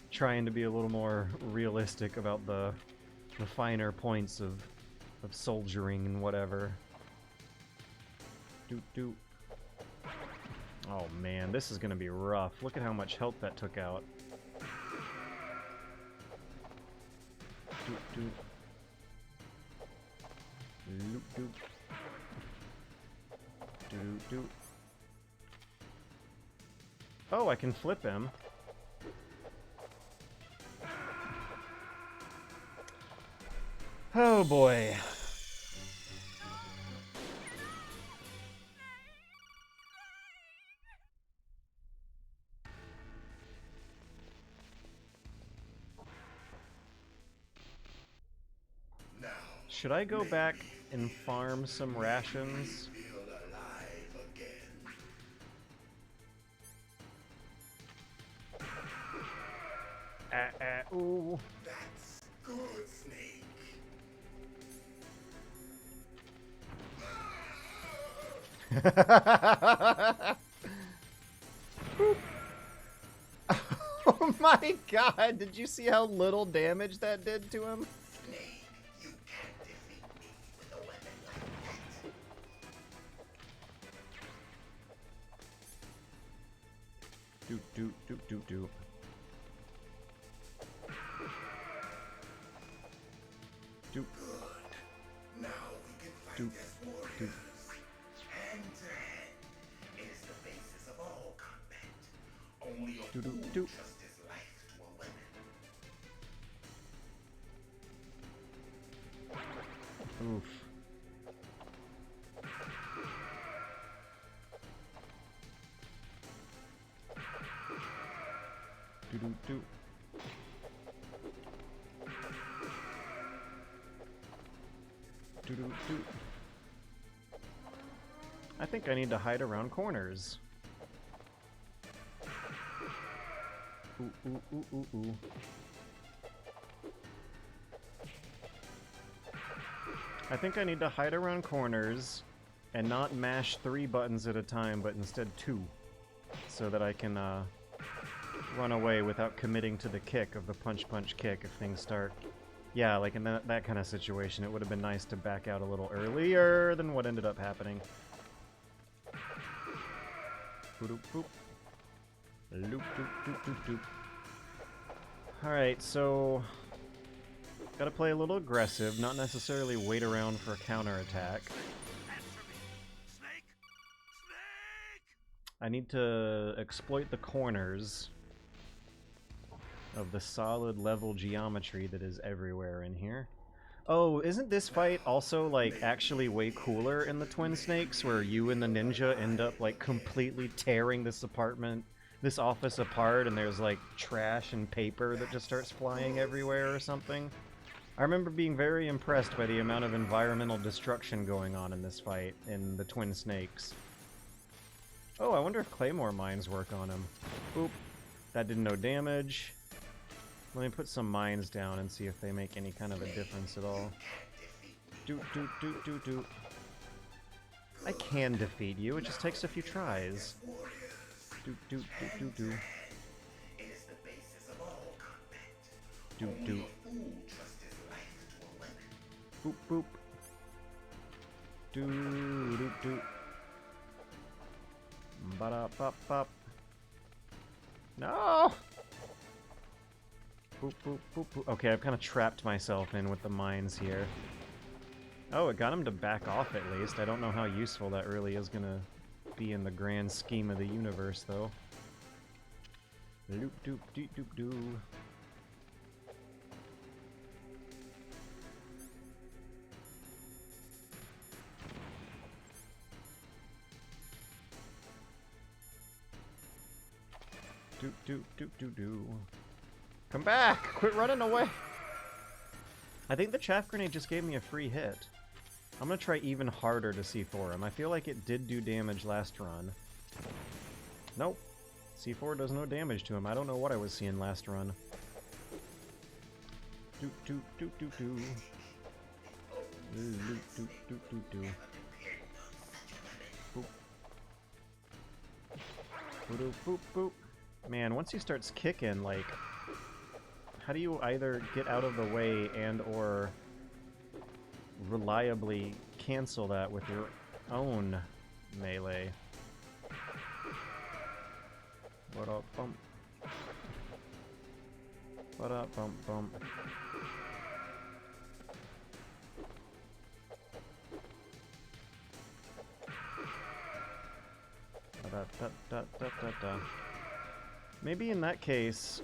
trying to be a little more realistic about the finer points of soldiering and whatever. Doot. Oh man, this is gonna be rough. Look at how much health that took out. Doot. Doot. Doot. Oh, I can flip him. Oh boy. Should I go back and farm some rations? Ooh. That's good, Snake. Oh my god, did you see how little damage that did to him? Snake, you can't defeat me with a weapon like that. Doot, doot, doot, doot, doot. Doot. Good. Now we can fight Doot. as warriors. Doot. Hand to hand. It is the basis of all combat. Only a Doot, fool doot, doot. trusts his life to a weapon. Oof. Doot, doot, doot. Doot, doot, doot. I think I need to hide around corners. Ooh, ooh, ooh, ooh, ooh. I think I need to hide around corners and not mash 3 buttons at a time, but instead 2, so that I can run away without committing to the kick of the punch-punch kick if things start. Yeah, like in that kind of situation, it would have been nice to back out a little earlier than what ended up happening. Boop, boop. Loop, doop, doop, doop, doop. Alright, so gotta play a little aggressive, not necessarily wait around for a counterattack. I need to exploit the corners of the solid level geometry that is everywhere in here. Oh, isn't this fight also, like, actually way cooler in the Twin Snakes, where you and the ninja end up, like, completely tearing this office apart, and there's, like, trash and paper that just starts flying everywhere or something? I remember being very impressed by the amount of environmental destruction going on in this fight in the Twin Snakes. Oh, I wonder if Claymore mines work on him. Oop. That did no damage. Let me put some mines down and see if they make any kind of a difference at all. Doot, doot, doot, doot, doot. I can defeat you, it just takes a few tries. Doot, doot, doot, doot, doot. Doot, doot. Boop, boop. Doot, doot, doot. Ba-da-bop-bop. No! Boop, boop, boop, boop. Okay, I've kind of trapped myself in with the mines here. Oh, it got him to back off at least. I don't know how useful that really is gonna be in the grand scheme of the universe, though. Loop, doop, doop, doop, doo. Doop, doop, doop, doop, doo. Come back! Quit running away! I think the chaff grenade just gave me a free hit. I'm gonna try even harder to C4 him. I feel like it did do damage last run. Nope. C4 does no damage to him. I don't know what I was seeing last run. Doop, doop, doop, doop, doop. Doop, doop, doop, doop, doop. Boop. Boop, boop, boop. Man, once he starts kicking, like, how do you either get out of the way and or reliably cancel that with your own melee? What up, bump? What up, bump, bump? Da, da, da, da, da, da. Maybe in that case,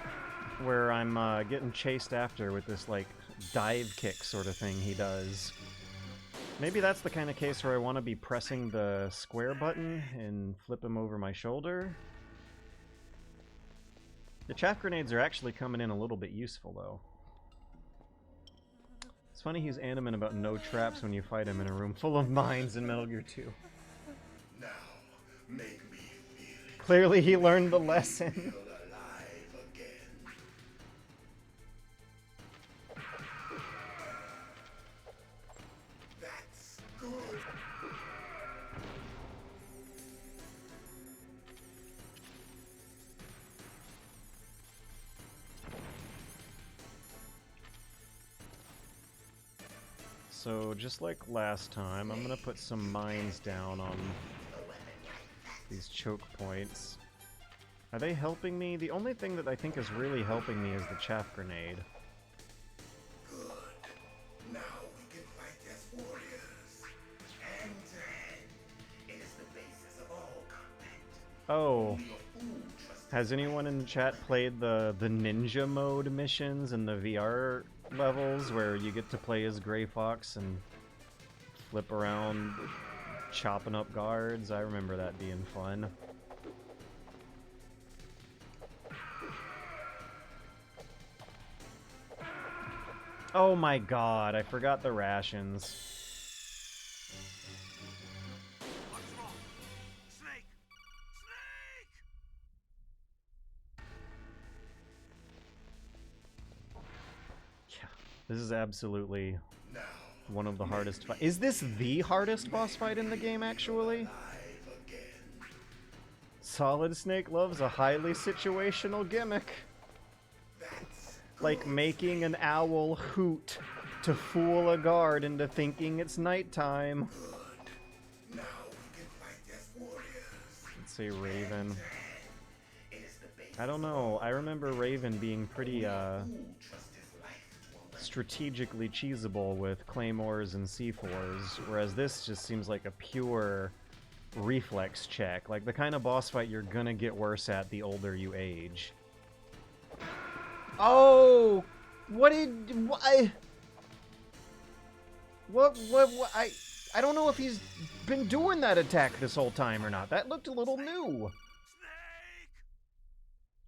where I'm getting chased after with this, like, dive kick sort of thing he does, maybe that's the kind of case where I want to be pressing the square button and flip him over my shoulder. The chaff grenades are actually coming in a little bit useful, though. It's funny he's adamant about no traps when you fight him in a room full of mines in Metal Gear 2. Now, make me feel it. Clearly he learned the lesson. Feel alive again. So, just like last time, I'm gonna put some mines down on these choke points. Are they helping me? The only thing that I think is really helping me is the chaff grenade. Good. Now we can fight as warriors. Hand to hand. It is the basis of all combat. Oh. Has anyone in the chat played the ninja mode missions and the VR levels where you get to play as Gray Fox and flip around chopping up guards? I remember that being fun. Oh my god, I forgot the rations. This is absolutely one of the hardest fights. Is this the hardest boss fight in the game, actually? Solid Snake loves a highly situational gimmick. Like making an owl hoot to fool a guard into thinking it's nighttime. Let's say Raven. I don't know. I remember Raven being pretty, strategically cheesable with claymores and C4s, whereas this just seems like a pure reflex check, like the kind of boss fight you're gonna get worse at the older you age. Oh, what I don't know if he's been doing that attack this whole time or not. That looked a little new.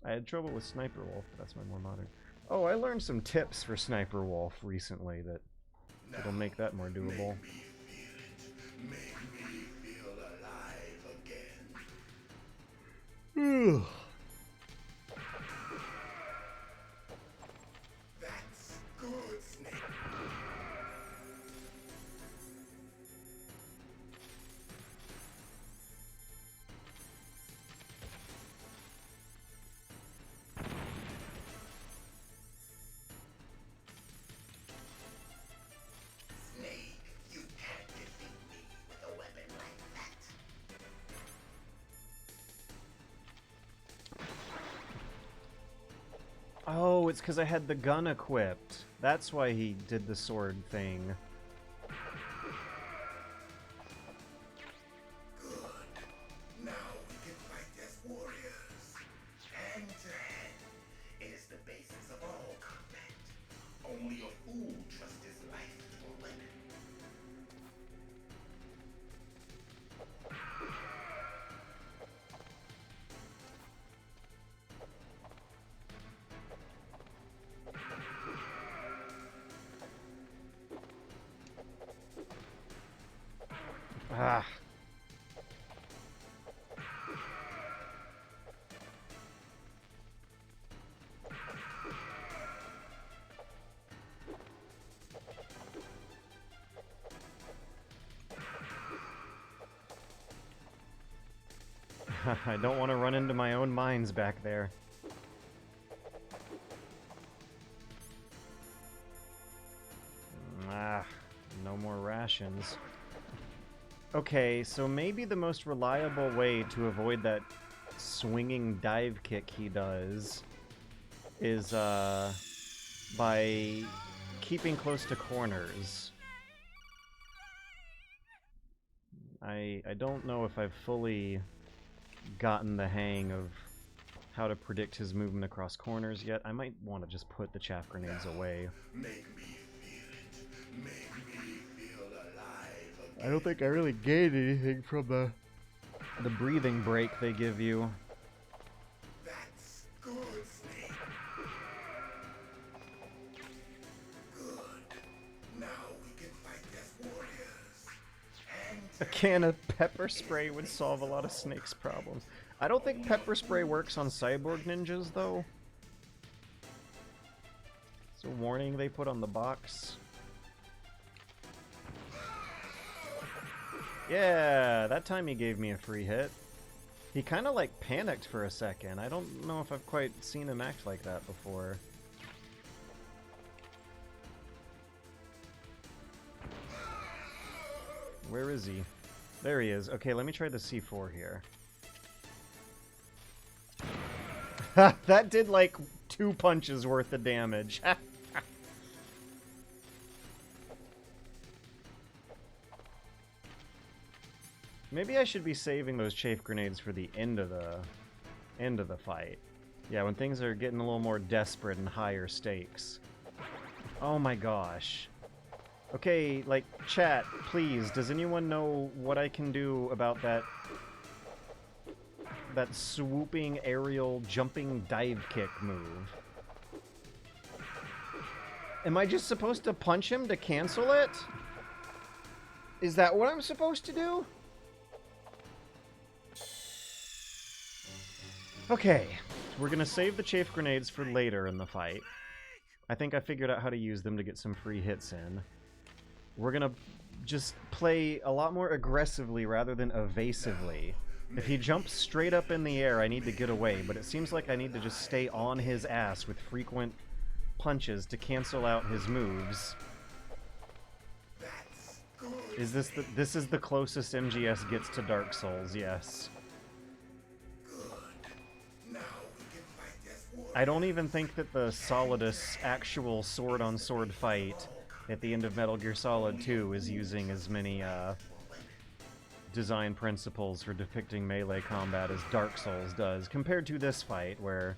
I had trouble with Sniper Wolf, but that's my more modern. Oh, I learned some tips for Sniper Wolf recently that'll make that more doable. Make me feel alive again. That's good, Snake. Oh, it's because I had the gun equipped. That's why he did the sword thing. Good. Now we can fight as warriors. Hand to hand. It is the basis of all combat. Only a fool trusts his life to a weapon. Ah. I don't want to run into my own mines back there. Ah, no more rations. Okay, so maybe the most reliable way to avoid that swinging dive kick he does is by keeping close to corners. I don't know if I've fully gotten the hang of how to predict his movement across corners yet. I might want to just put the chaff grenades away. Make me feel it. Make me feel alive again. I don't think I really gained anything from the breathing break they give you. That's good, Snake. Good. Now we can fight as warriors. A can of pepper spray would solve a lot of Snake's problems. I don't think pepper spray works on cyborg ninjas, though. It's a warning they put on the box. Yeah, that time he gave me a free hit. He kind of like panicked for a second. I don't know if I've quite seen him act like that before. Where is he? There he is. Okay, let me try the C4 here. That did like 2 punches worth of damage. Maybe I should be saving those chafe grenades for the end of the fight. Yeah, when things are getting a little more desperate and higher stakes. Oh my gosh. Okay, like, chat, please, does anyone know what I can do about that swooping aerial jumping dive kick move? Am I just supposed to punch him to cancel it? Is that what I'm supposed to do? Okay, we're gonna save the chafe grenades for later in the fight. I think I figured out how to use them to get some free hits in. We're gonna just play a lot more aggressively rather than evasively. If he jumps straight up in the air, I need to get away, but it seems like I need to just stay on his ass with frequent punches to cancel out his moves. Is this is the closest MGS gets to Dark Souls, yes. I don't even think that the Solidus actual sword-on-sword fight at the end of Metal Gear Solid 2 is using as many design principles for depicting melee combat as Dark Souls does, compared to this fight where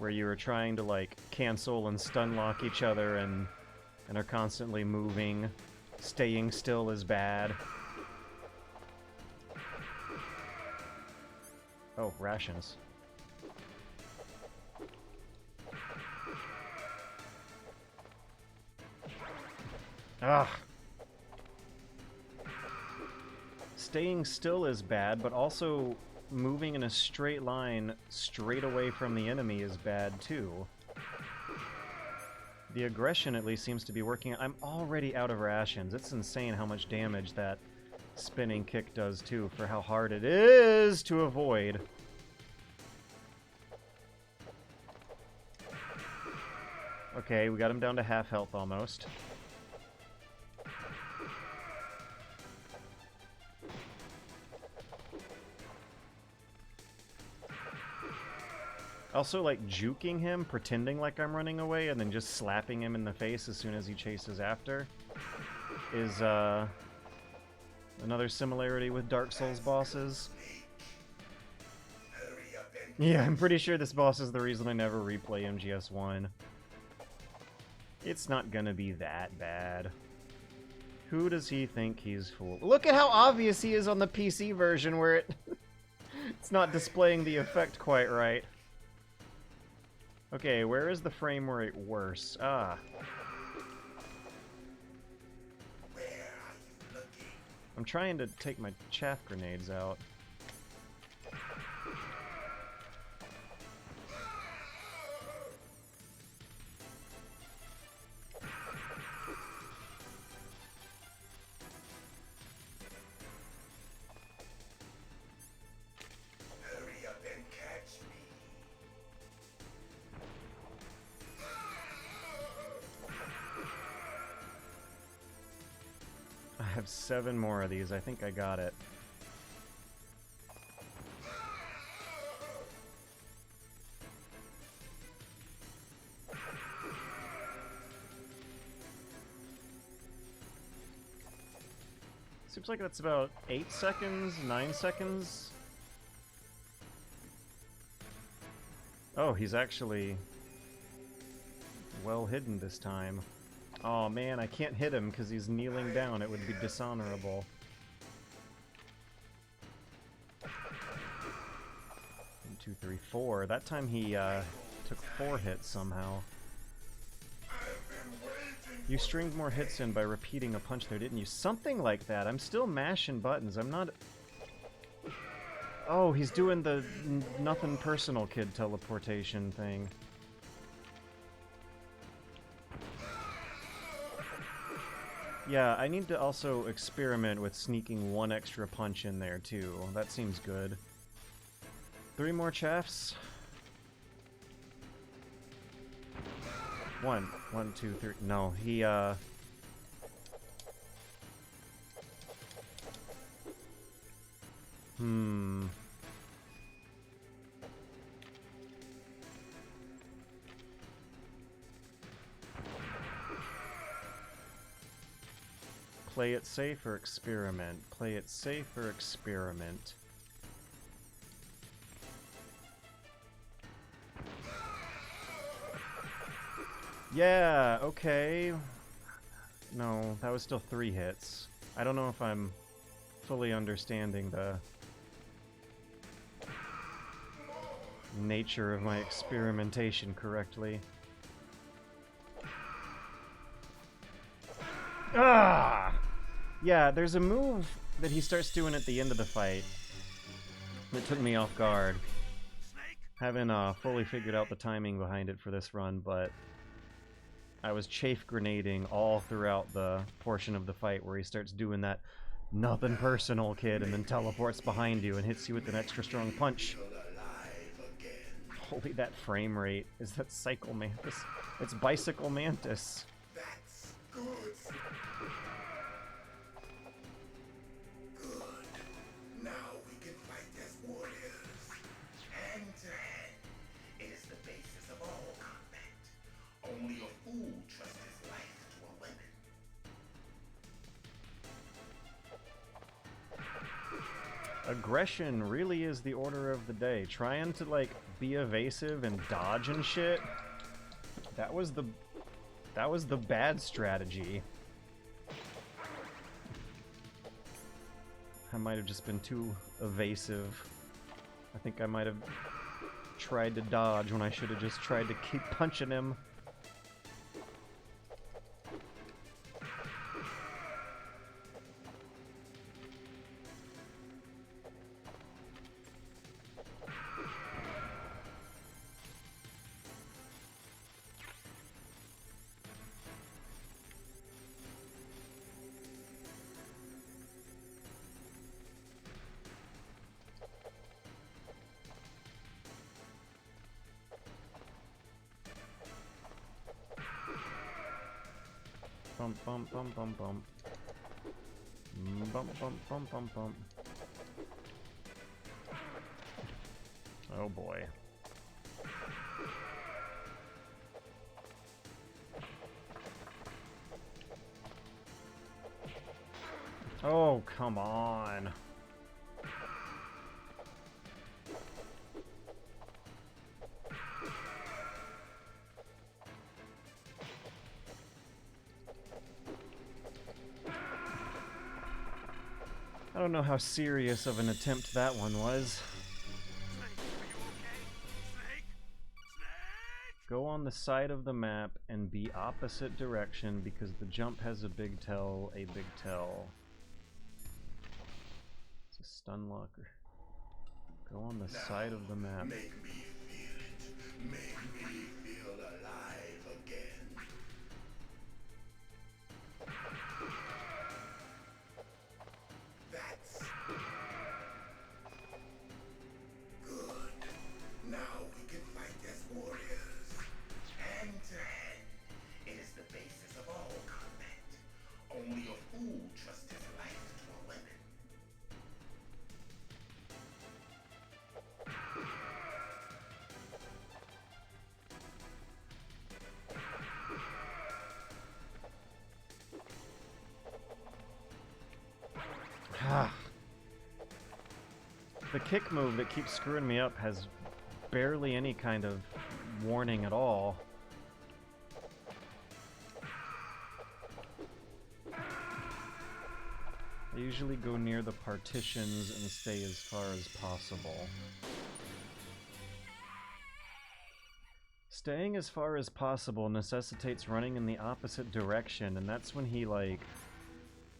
you are trying to like cancel and stun lock each other and are constantly moving. Staying still is bad. Oh, rations. Ugh. Staying still is bad, but also moving in a straight line straight away from the enemy is bad too. The aggression at least seems to be working. I'm already out of rations. It's insane how much damage that spinning kick does too, for how hard it is to avoid. Okay, we got him down to half health almost. Also, like, juking him, pretending like I'm running away, and then just slapping him in the face as soon as he chases after is, another similarity with Dark Souls bosses. Yeah, I'm pretty sure this boss is the reason I never replay MGS1. It's not gonna be that bad. Who does he think he's fooling? Look at how obvious he is on the PC version where it's not displaying the effect quite right. Okay, where is the frame rate worse? Ah. I'm trying to take my chaff grenades out. I have 7 more of these. I think I got it. Seems like that's about 8 seconds, 9 seconds. Oh, he's actually well hidden this time. Oh man, I can't hit him because he's kneeling down. It would be dishonorable. 1, 2, 3, 4. That time he took 4 hits somehow. You stringed more hits in by repeating a punch there, didn't you? Something like that. I'm still mashing buttons. I'm not... Oh, he's doing the nothing personal kid teleportation thing. Yeah, I need to also experiment with sneaking 1 extra punch in there, too. That seems good. 3 more chaffs. 1, 2, 3. No, he, Play it safe or experiment. Play it safe or experiment. Yeah, okay. No, that was still 3 hits. I don't know if I'm fully understanding the nature of my experimentation correctly. Ah! Yeah, there's a move that he starts doing at the end of the fight that took me off guard. Haven't fully figured out the timing behind it for this run, but I was chafe grenading all throughout the portion of the fight where he starts doing that nothing personal, kid, and then teleports behind you and hits you with an extra strong punch. Holy, that frame rate. Is that Cycle Mantis? It's Bicycle Mantis. That's good. Good. Now we can fight as warriors. Hand to hand. It is the basis of all combat. Only a fool trusts his life to a weapon. Aggression really is the order of the day. Trying to, like, be evasive and dodge and shit. That was the bad strategy. I might have just been too evasive. I think I might have tried to dodge when I should have just tried to keep punching him. Bump, bump, bump, bump, bump. Bump, bump, bump, bump, bump. Oh boy. Oh, come on. I don't know how serious of an attempt that one was. Go on the side of the map and be opposite direction because the jump has a big tell, It's a stun locker. Go on the side of the map. Make me feel it. Make me feel alive again. That's good. Now we can fight as warriors. Hand to hand. It is the basis of all combat. Only a fool trusts his life to a weapon. The kick move that keeps screwing me up has barely any kind of warning at all. I usually go near the partitions and stay as far as possible. Staying as far as possible necessitates running in the opposite direction, and that's when he, like,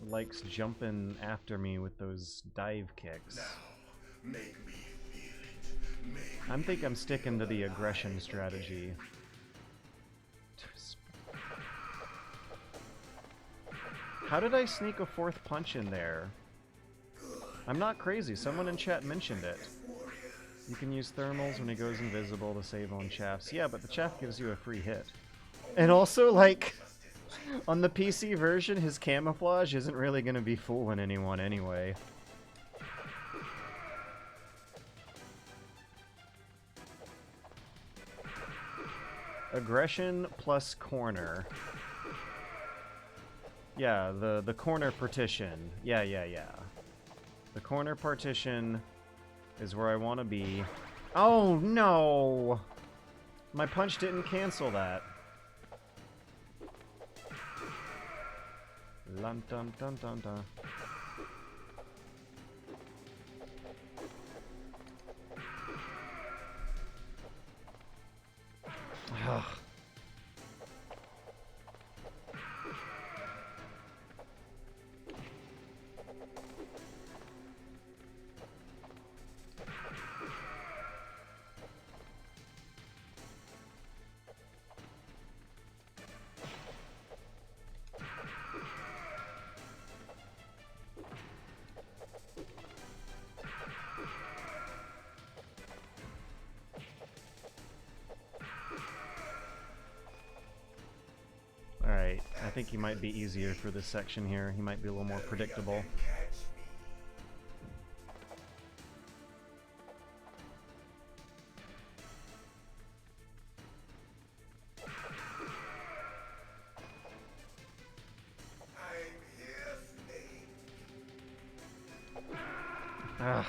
likes jumping after me with those dive kicks. Now, make me feel it. I think I'm sticking to the aggression strategy. How did I sneak a 4th punch in there? I'm not crazy. Someone in chat mentioned it. You can use thermals when he goes invisible to save on chaffs. Yeah, but the chaff gives you a free hit. And also, like, on the PC version, his camouflage isn't really going to be fooling anyone anyway. Aggression plus corner. Yeah, the corner partition. Yeah. The corner partition is where I want to be. Oh, no! My punch didn't cancel that. Dun dun dun dun dun. Ugh. Alright, I think he might be easier for this section here. He might be a little more predictable. Ugh.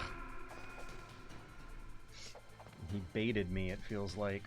He baited me, it feels like.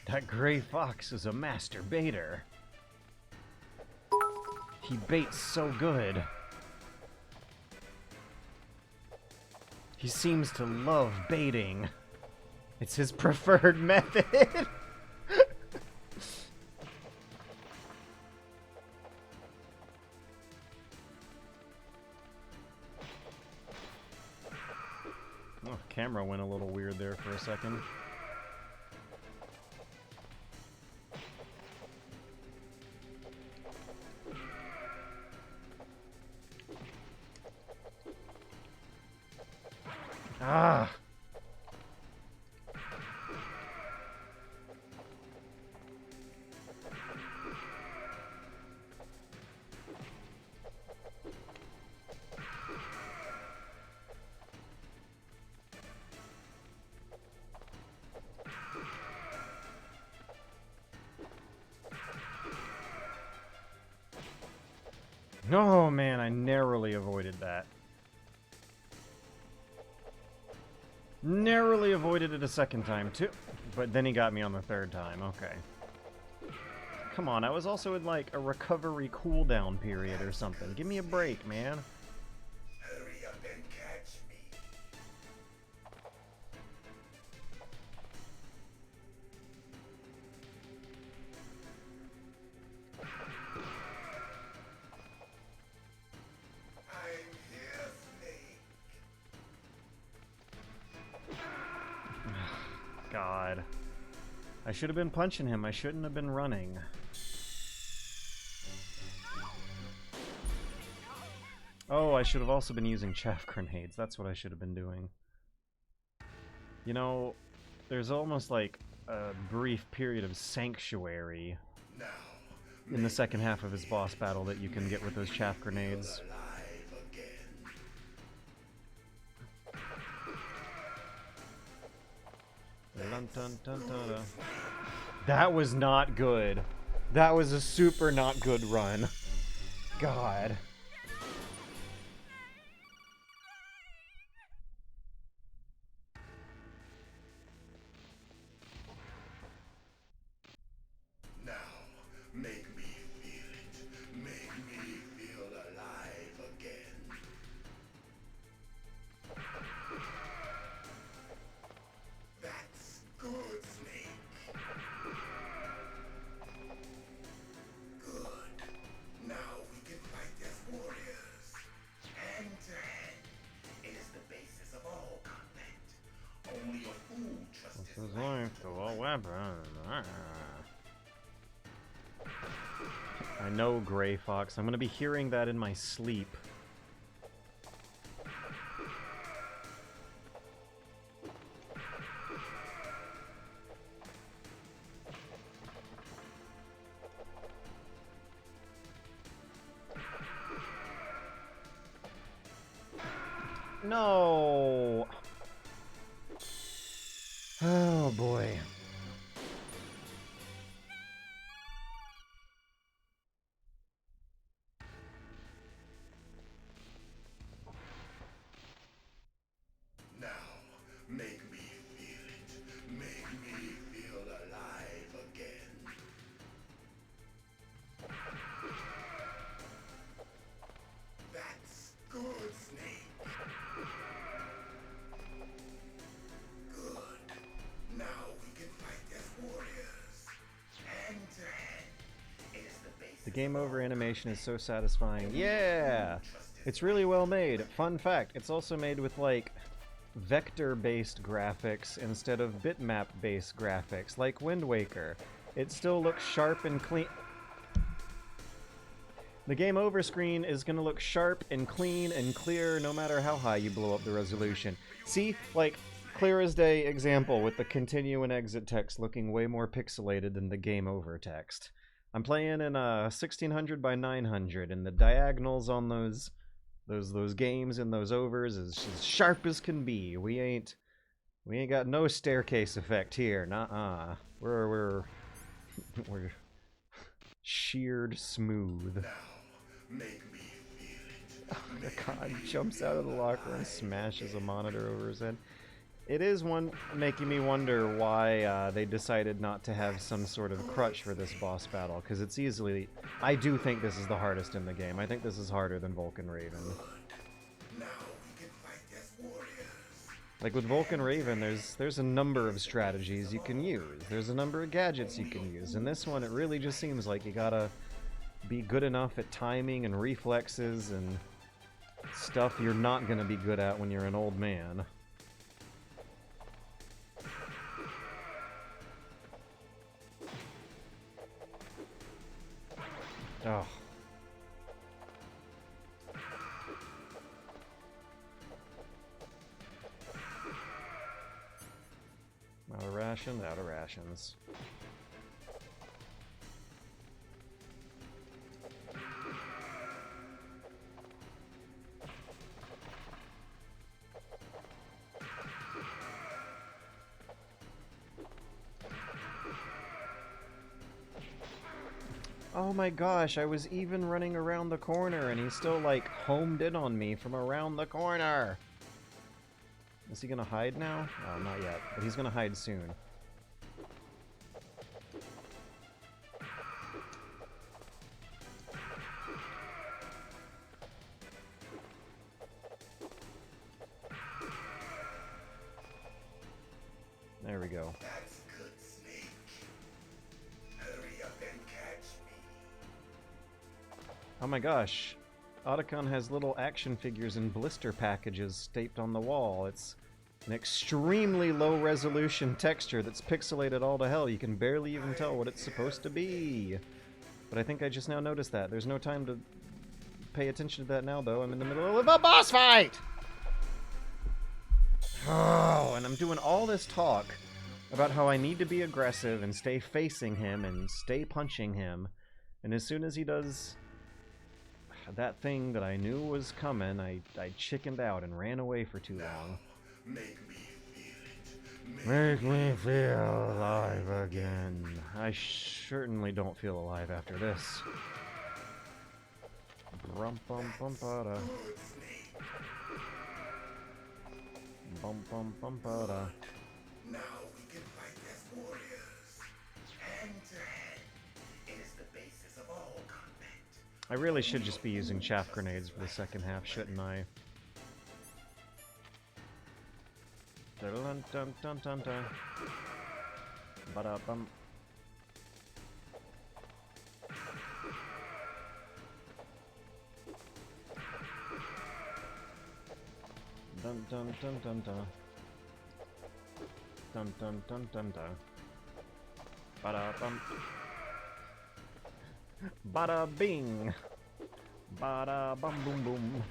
That gray fox is a master baiter. He baits so good. He seems to love baiting. It's his preferred method. Oh, camera went a little weird there for a second. Ah. Oh man, I narrowly avoided that. Narrowly avoided it a second time, too. But then he got me on the third time. Okay. Come on, I was also in, like, a recovery cooldown period or something. Give me a break, man. Hurry up and catch me. God. I should have been punching him. I shouldn't have been running. Oh, I should have also been using chaff grenades. That's what I should have been doing. You know, there's almost like a brief period of sanctuary in the second half of his boss battle that you can get with those chaff grenades. Dun, dun, dun, dun, dun. That was not good. That was a super not good run. God. Now, make me feel it. Make me feel alive again. That's good, Snake. Good. Now we can fight as I know, Gray Fox. I'm gonna be hearing that in my sleep. No! Oh boy. Now, make me feel it. Make me feel alive again. That's good, Snake. Good. Now we can fight as warriors. Hand to hand. It is the basis. The game over animation is so satisfying. Yeah! It's really well made. Fun fact, it's also made with, like, vector-based graphics instead of bitmap-based graphics, like Wind Waker. It still looks sharp and clean. The game over screen is going to look sharp and clean and clear no matter how high you blow up the resolution. See, like, clear as day example with the continue and exit text looking way more pixelated than the game over text. I'm playing in a 1600 by 900 and the diagonals on those games and those overs is as sharp as can be. We ain't got no staircase effect here. Nuh-uh. We're sheared smooth. Now, make me feel it. The god jumps out of the locker and smashes a monitor over his head. It is making me wonder why they decided not to have some sort of crutch for this boss battle, because it's easily... I do think this is the hardest in the game. I think this is harder than Vulcan Raven. Now we can fight as warriors. Like with Vulcan Raven, there's a number of strategies you can use. There's a number of gadgets you can use. In this one, it really just seems like you gotta be good enough at timing and reflexes and stuff you're not gonna be good at when you're an old man. Oh. Out of rations, out of rations. Oh my gosh, I was even running around the corner and he still, like, homed in on me from around the corner! Is he gonna hide now? Oh, not yet, but he's gonna hide soon. There we go. That's good, Snake. Hurry up and catch me. Oh my gosh. Otacon has little action figures in blister packages taped on the wall. It's an extremely low resolution texture that's pixelated all to hell. You can barely even tell what it's supposed to be. But I think I just now noticed that. There's no time to pay attention to that now, though. I'm in the middle of a boss fight! Oh, and I'm doing all this talk about how I need to be aggressive and stay facing him and stay punching him. And as soon as he does that thing that I knew was coming, I chickened out and ran away for too long. Make me feel it. Make me feel alive again. I certainly don't feel alive after this. Brum bum bum ba-da. Bum bum bum ba-da. Now we can fight as warriors. Hand to hand. It is the basis of all combat. I really should just be using chaff grenades for the second half, shouldn't I? Dun dun dun dun dun. Ba-da bum. Dun dun dun dun dun. Dun dun dun dun dun. Ba-da bum. Bada bing. Bada bum boom boom.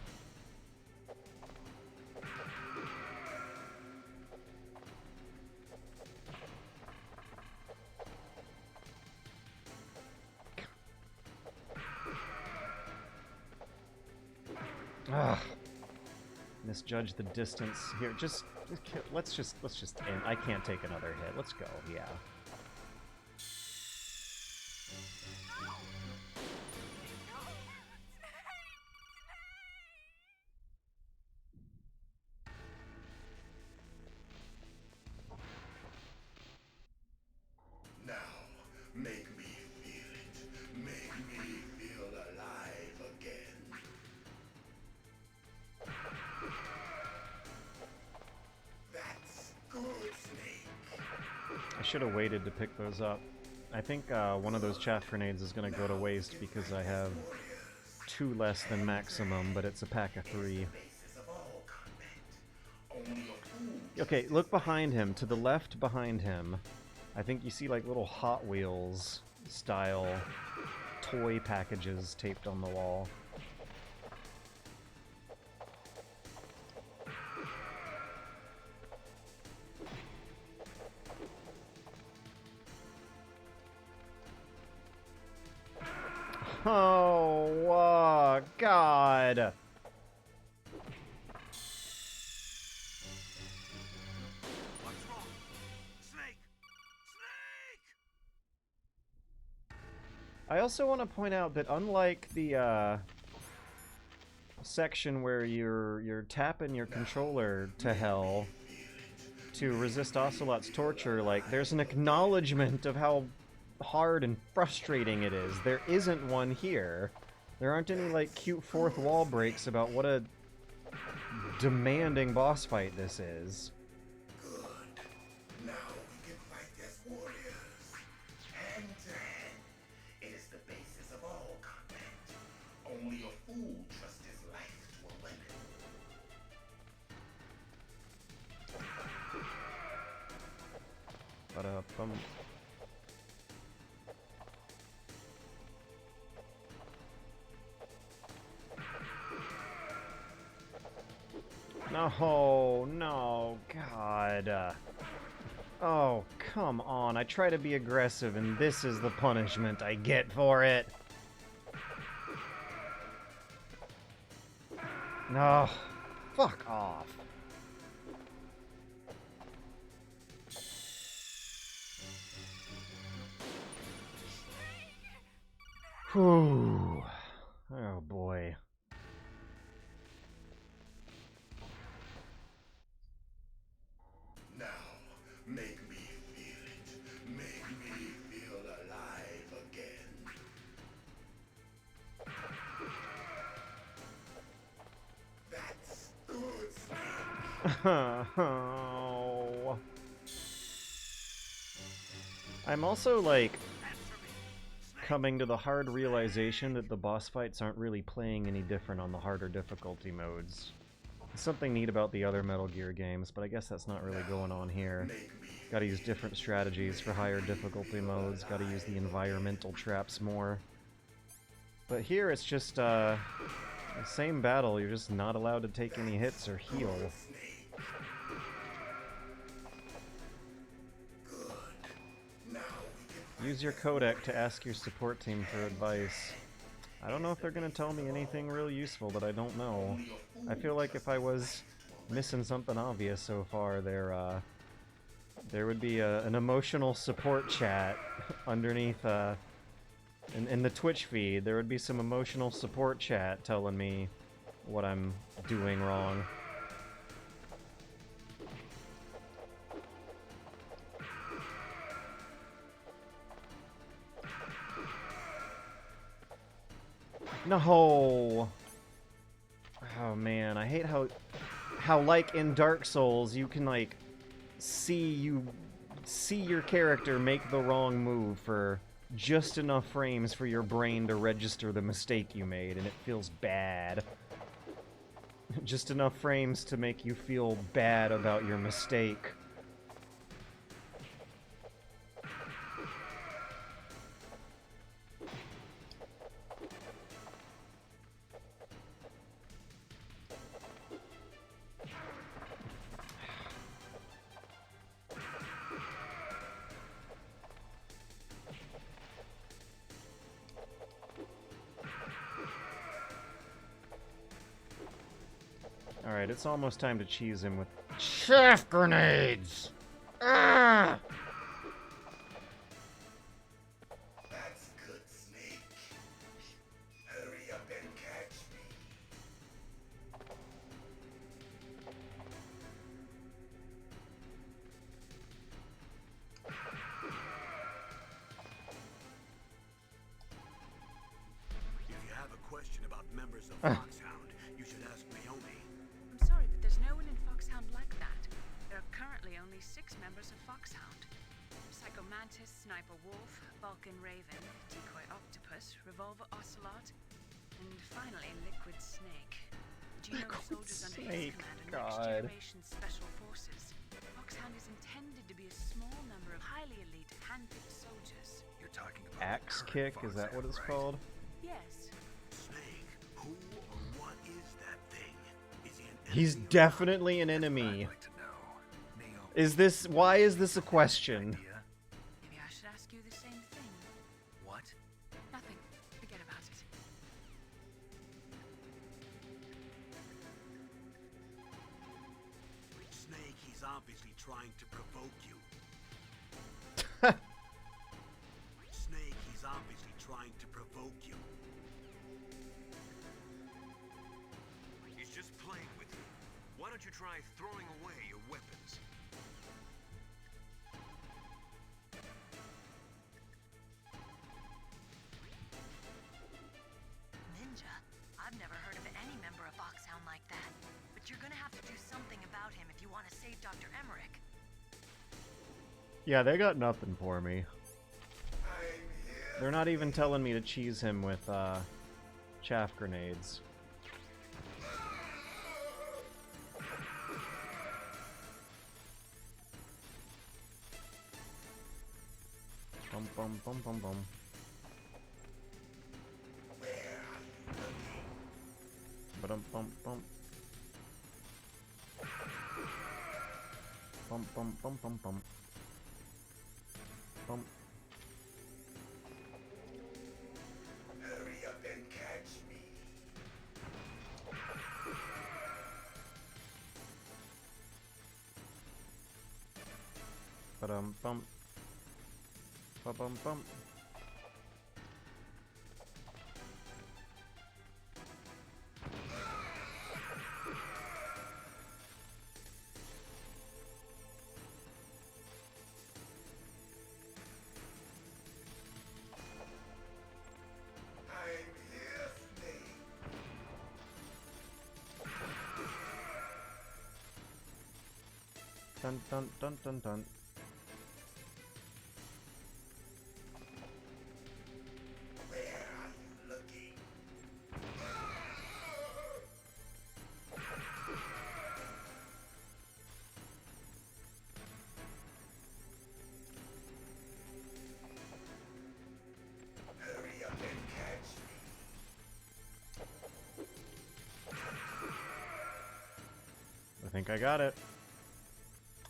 Ugh. Misjudge the distance here. Let's just end. I can't take another hit. Let's go. Yeah. Now, make me feel it. Make me feel alive again. That's good, Snake. I should have waited to pick those up. I think one of those chaff grenades is going to go to waste because I have 2 less than maximum, but it's a pack of 3. Okay, look behind him. To the left behind him, I think you see like little Hot Wheels style toy packages taped on the wall. Oh, God. What's wrong? Snake! Snake! I also want to point out that unlike the section where you're tapping your controller to hell to resist Ocelot's torture, like, there's an acknowledgement of how hard and frustrating it is. There isn't one here. There aren't any, like, cute fourth wall breaks about what a demanding boss fight this is. Good. Now we can fight as warriors. Hand to hand. It is the basis of all combat. Only a fool trusts his life to a weapon. Ba-da-bum. No, no, God. Oh, come on. I try to be aggressive, and this is the punishment I get for it. No, fuck off. Whew. Oh, boy. Now, make me feel it. Make me feel alive again. That's good, Snake. Oh. I'm also, like, coming to the hard realization that the boss fights aren't really playing any different on the harder difficulty modes. There's something neat about the other Metal Gear games, but I guess that's not really going on here. Gotta use different strategies for higher difficulty modes, gotta use the environmental traps more. But here it's just, the same battle, you're just not allowed to take any hits or heal. Use your codec to ask your support team for advice. I don't know if they're going to tell me anything real useful that I don't know. I feel like if I was missing something obvious so far, there would be an emotional support chat underneath, in the Twitch feed. There would be some emotional support chat telling me what I'm doing wrong. No. Oh man, I hate how like in Dark Souls you can like see your character make the wrong move for just enough frames for your brain to register the mistake you made, and it feels bad. Just enough frames to make you feel bad about your mistake. Alright, it's almost time to cheese him with chaff grenades! Ah! That's good, Snake. Hurry up and catch me. If you have a question about members of Foxhound, you should ask Naomi. I'm sorry, but there's no one in Foxhound like that. There are currently only 6 members of Foxhound. Psycho Mantis, Sniper Wolf, Vulcan Raven, Decoy Octopus, Revolver Ocelot, and finally Liquid Snake. Do you know the soldiers under his command are Next Generation Special Forces? Foxhound is intended to be a small number of highly elite hand-picked soldiers. You're talking about Axe Kick, is that what it's called? Yes. Snake, who or what is that thing? Is he an He's definitely an enemy. Is this... why is this a question? Maybe I should ask you the same thing. What? Nothing. Forget about it. Snake, he's obviously trying to provoke you. Snake, he's obviously trying to provoke you. He's just playing with you. Why don't you try throwing away your weapons? Ninja, I've never heard of any member of Foxhound like that. But you're gonna have to do something about him if you want to save Dr. Emmerich. Yeah, they got nothing for me. They're not even telling me to cheese him with, chaff grenades. Bum bum bum bum bum. Ba-dum bum bum. Bum bum bum bum bum. Bum. Hurry up and catch me. Ba-dum bum. Ba-bum bum. Dun dun dun dun dun. Hurry up and catch me. I think I got it.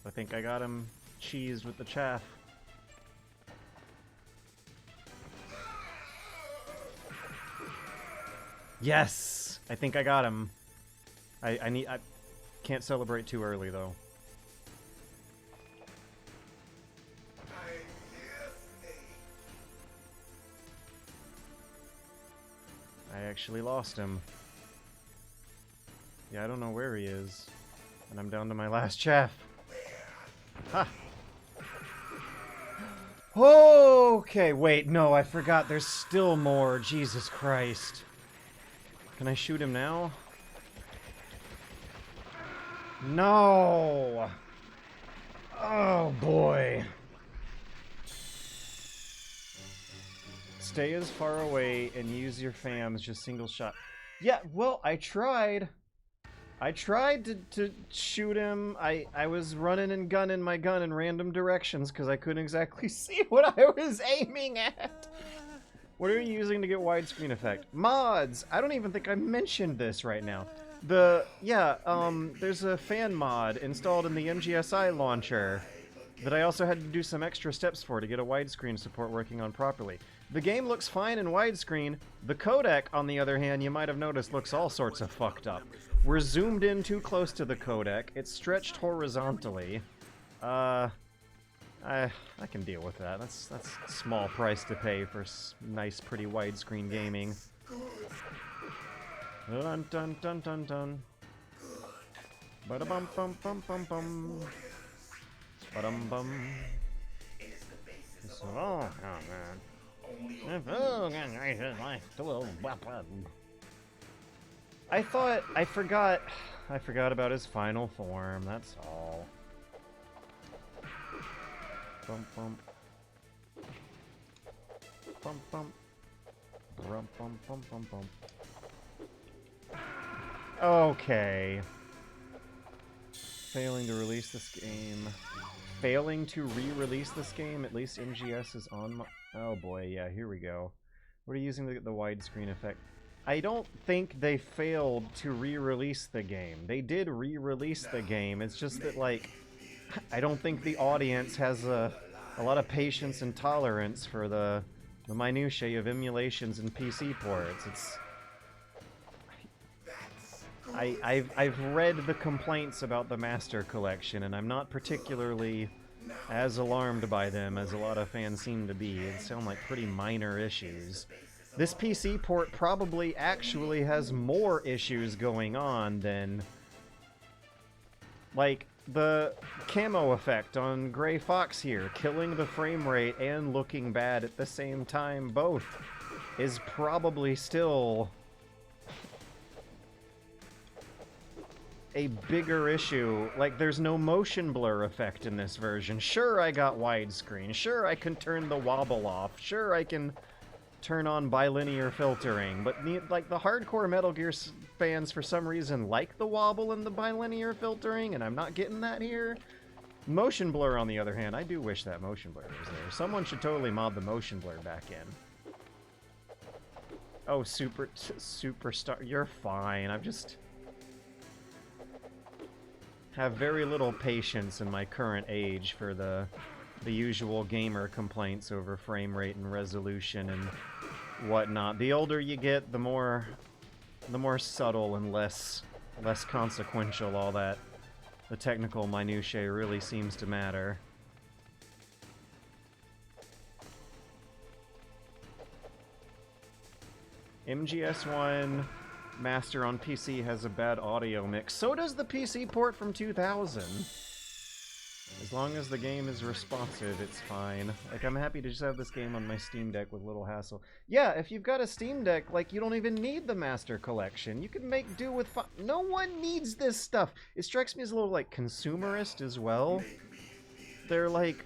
I think I got him cheesed with the chaff. Yes! I think I got him. I can't celebrate too early though. I actually lost him. Yeah, I don't know where he is. And I'm down to my last chaff. Ha! Okay, wait, no, I forgot. There's still more. Jesus Christ. Can I shoot him now? No! Oh, boy. Stay as far away and use your fams, just single shot. Yeah, well, I tried. I tried to shoot him. I was running and gunning my gun in random directions because I couldn't exactly see what I was aiming at. What are you using to get widescreen effect? Mods! I don't even think I mentioned this right now. There's a fan mod installed in the MGS1 launcher that I also had to do some extra steps for to get a widescreen support working on properly. The game looks fine in widescreen. The codec, on the other hand, you might have noticed looks all sorts of fucked up. We're zoomed in too close to the codec. It's stretched horizontally. I can deal with that. That's a small price to pay for nice, pretty widescreen gaming. Dun dun dun dun dun. Bada bum bum bum bum bum. Badum bum. Oh man. I forgot about his final form, that's all. Bump bump. Bump bump. Bump bump bump bump bump. Okay. Failing to release this game. Failing to re-release this game? At least MGS is on my... Oh boy, yeah, here we go. We're using the widescreen effect. I don't think they failed to re-release the game. They did re-release the game. It's just that, like, I don't think the audience has a lot of patience and tolerance for the minutiae of emulations and PC ports. It's... I've read the complaints about the Master Collection, and I'm not particularly as alarmed by them as a lot of fans seem to be. They sound like pretty minor issues. This PC port probably actually has more issues going on than... Like, the camo effect on Gray Fox here, killing the frame rate and looking bad at the same time, both, is probably still a bigger issue. Like, there's no motion blur effect in this version. Sure, I got widescreen. Sure, I can turn the wobble off. Sure, I can turn on bilinear filtering. But, like, the hardcore Metal Gear fans, for some reason, like the wobble and the bilinear filtering, and I'm not getting that here. Motion blur, on the other hand, I do wish that motion blur was there. Someone should totally mod the motion blur back in. Oh, Superstar, you're fine. I've just... have very little patience in my current age for the usual gamer complaints over frame rate and resolution and whatnot. The older you get, the more subtle and less consequential all that the technical minutiae really seems to matter. MGS1 Master on PC has a bad audio mix. So does the PC port from 2000. As long as the game is responsive, it's fine. Like, I'm happy to just have this game on my Steam Deck with little hassle. Yeah, if you've got a Steam Deck, like, you don't even need the Master Collection. You can make do with no one needs this stuff. It strikes me as a little, like, consumerist as well. They're, like,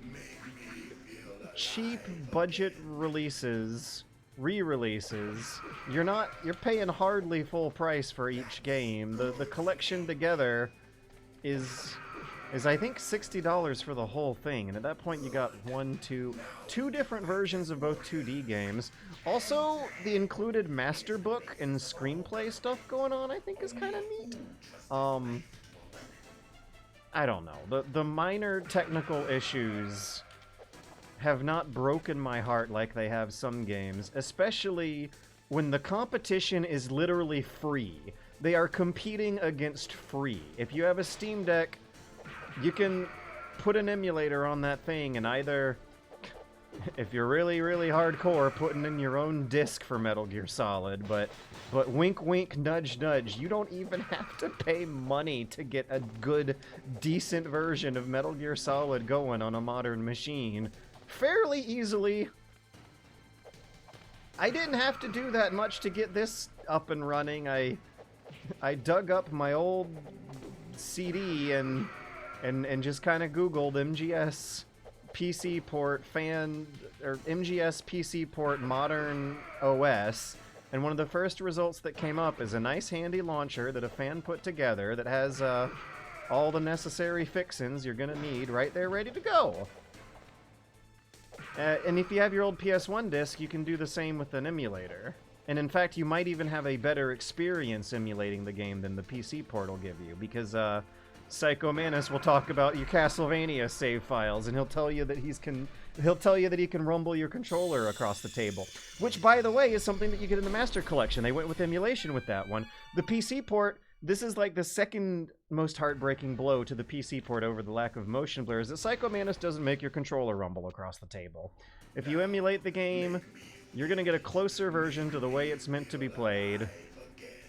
cheap budget releases... re-releases. You're paying hardly full price for each game. The collection together is I think $60 for the whole thing, and at that point you got two different versions of both 2D games. Also, the included master book and screenplay stuff going on, I think, is kind of neat. I don't know. The minor technical issues have not broken my heart like they have some games, especially when the competition is literally free. They are competing against free. If you have a Steam Deck, you can put an emulator on that thing and either, if you're really, really hardcore, putting in your own disc for Metal Gear Solid, but wink wink, nudge nudge, you don't even have to pay money to get a good, decent version of Metal Gear Solid going on a modern machine fairly easily. I didn't have to do that much to get this up and running. I dug up my old CD and just kind of Googled MGS PC port MGS PC port modern OS, and one of the first results that came up is a nice handy launcher that a fan put together that has all the necessary fixins you're gonna need right there ready to go. And if you have your old PS1 disc, you can do the same with an emulator. And in fact, you might even have a better experience emulating the game than the PC port will give you, because Psycho Mantis will talk about your Castlevania save files, and he'll tell you that he can rumble your controller across the table. Which, by the way, is something that you get in the Master Collection. They went with emulation with that one. The PC port this is like the second most heartbreaking blow to the PC port over the lack of motion blur, is that Psycho Mantis doesn't make your controller rumble across the table. If you emulate the game, you're going to get a closer version to the way it's meant to be played.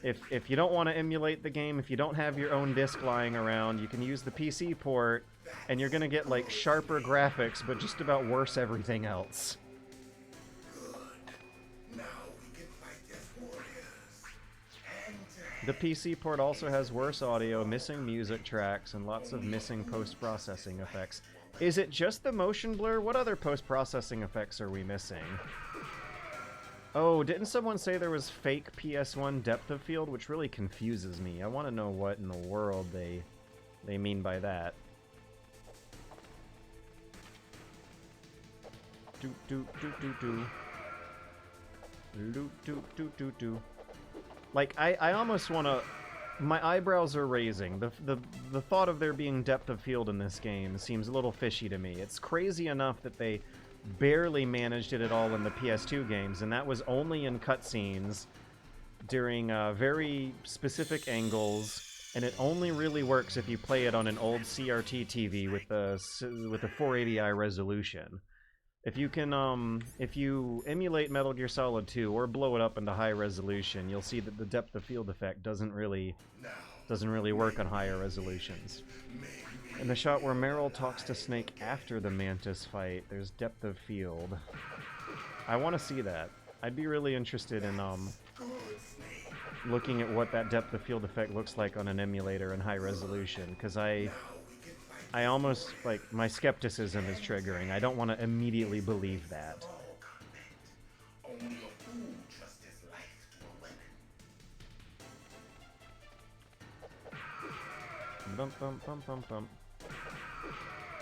If you don't want to emulate the game, if you don't have your own disc lying around, you can use the PC port, and you're going to get, like, sharper graphics, but just about worse everything else. The PC port also has worse audio, missing music tracks, and lots of missing post-processing effects. Is it just the motion blur? What other post-processing effects are we missing? Oh, didn't someone say there was fake PS1 depth of field, which really confuses me. I want to know what in the world they mean by that. Do do do do do. Do do do do do. Like, I almost want to... My eyebrows are raising. The thought of there being depth of field in this game seems a little fishy to me. It's crazy enough that they barely managed it at all in the PS2 games, and that was only in cutscenes during very specific angles, and it only really works if you play it on an old CRT TV with the 480i resolution. If you can, if you emulate Metal Gear Solid 2 or blow it up into high resolution, you'll see that the depth of field effect doesn't really work on higher resolutions. In the shot where Meryl talks to Snake after the Mantis fight, there's depth of field. I want to see that. I'd be really interested in looking at what that depth of field effect looks like on an emulator in high resolution, because I almost, like, my skepticism is triggering. I don't want to immediately believe that. Bum bum bum bum bum.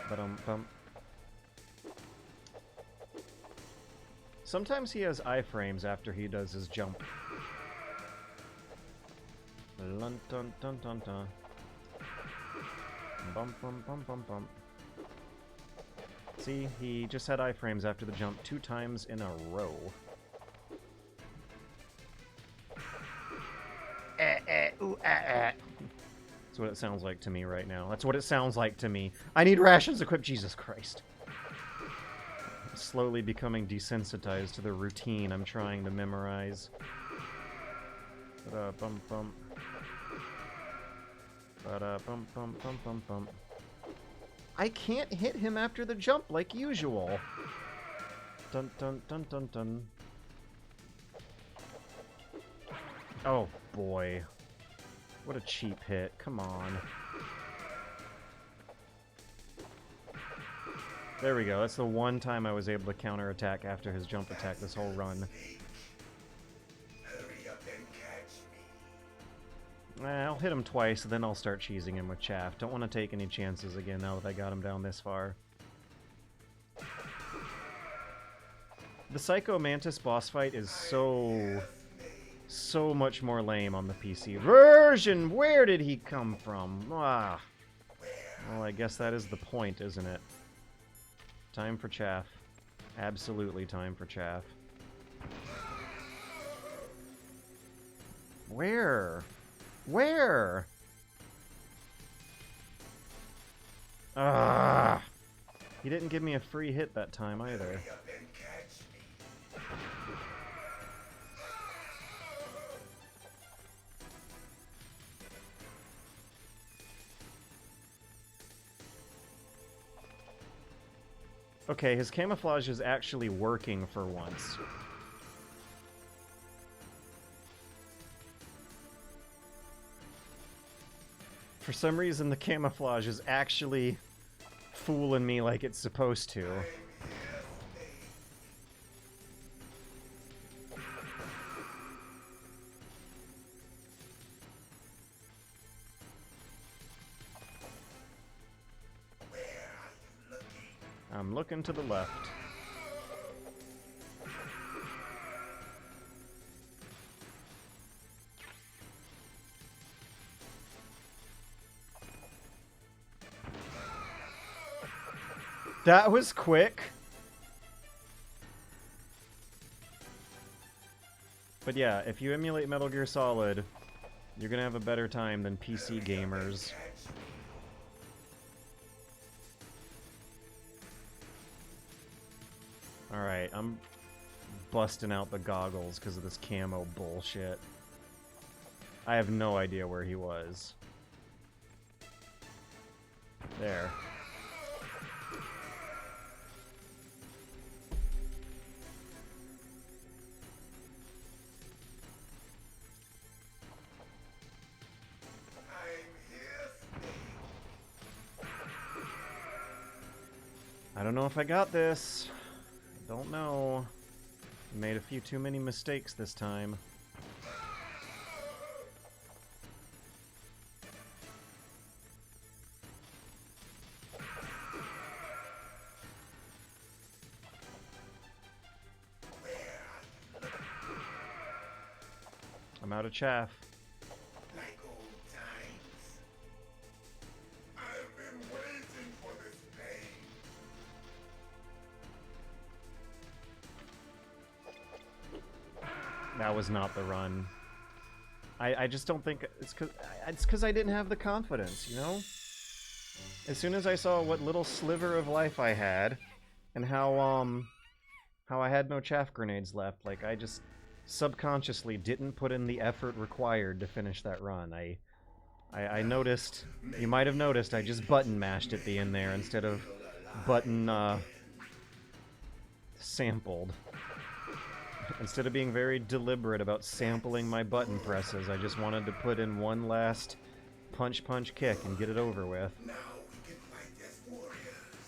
Ba-dum bum. Sometimes he has iframes after he does his jump. Dun dun dun dun dun. Bum bum bum bum bum. See, he just had iframes after the jump 2 times in a row. That's what it sounds like to me right now. That's what it sounds like to me. I need rations equipped. Jesus Christ. I'm slowly becoming desensitized to the routine I'm trying to memorize. Bum bum. Bum bum bum bum bum. I can't hit him after the jump like usual. Dun dun dun dun dun. Oh boy. What a cheap hit. Come on. There we go. That's the one time I was able to counterattack after his jump attack this whole run. I'll hit him twice, and then I'll start cheesing him with chaff. Don't want to take any chances again now that I got him down this far. The Psycho Mantis boss fight is so much more lame on the PC version. Where did he come from? Ah. Well, I guess that is the point, isn't it? Time for chaff. Absolutely time for chaff. Where? Where? Ah! He didn't give me a free hit that time either. Okay, his camouflage is actually working for once. For some reason, the camouflage is actually fooling me like it's supposed to. I'm looking to the left. That was quick. But yeah, if you emulate Metal Gear Solid, You're gonna have a better time than PC gamers. Alright, I'm busting out the goggles because of this camo bullshit. I have no idea where he was. There. I don't know if I got this. Don't know. Made a few too many mistakes this time. I'm out of chaff. Like old times. I've been waiting for this day. That was not the run. I just don't think it's because I didn't have the confidence, you know? As soon as I saw what little sliver of life I had, and how I had no chaff grenades left, like, I just subconsciously didn't put in the effort required to finish that run. I noticed, you might have noticed, I just button mashed at the end there instead of button, sampled. Instead of being very deliberate about sampling my button presses, I just wanted to put in one last punch kick and get it over with.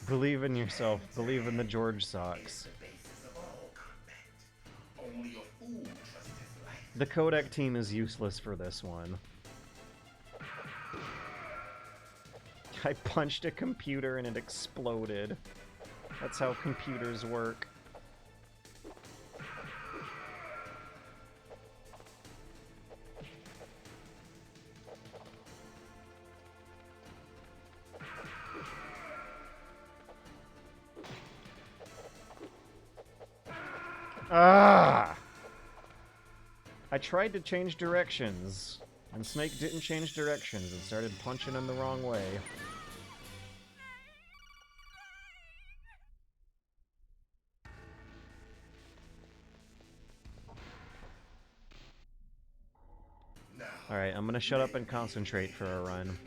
Believe in yourself, believe in the George socks. The codec team is useless for this one. I punched a computer and it exploded. That's how computers work. Ah! I tried to change directions, and Snake didn't change directions and started punching him the wrong way. Alright, I'm gonna shut up and concentrate for a run.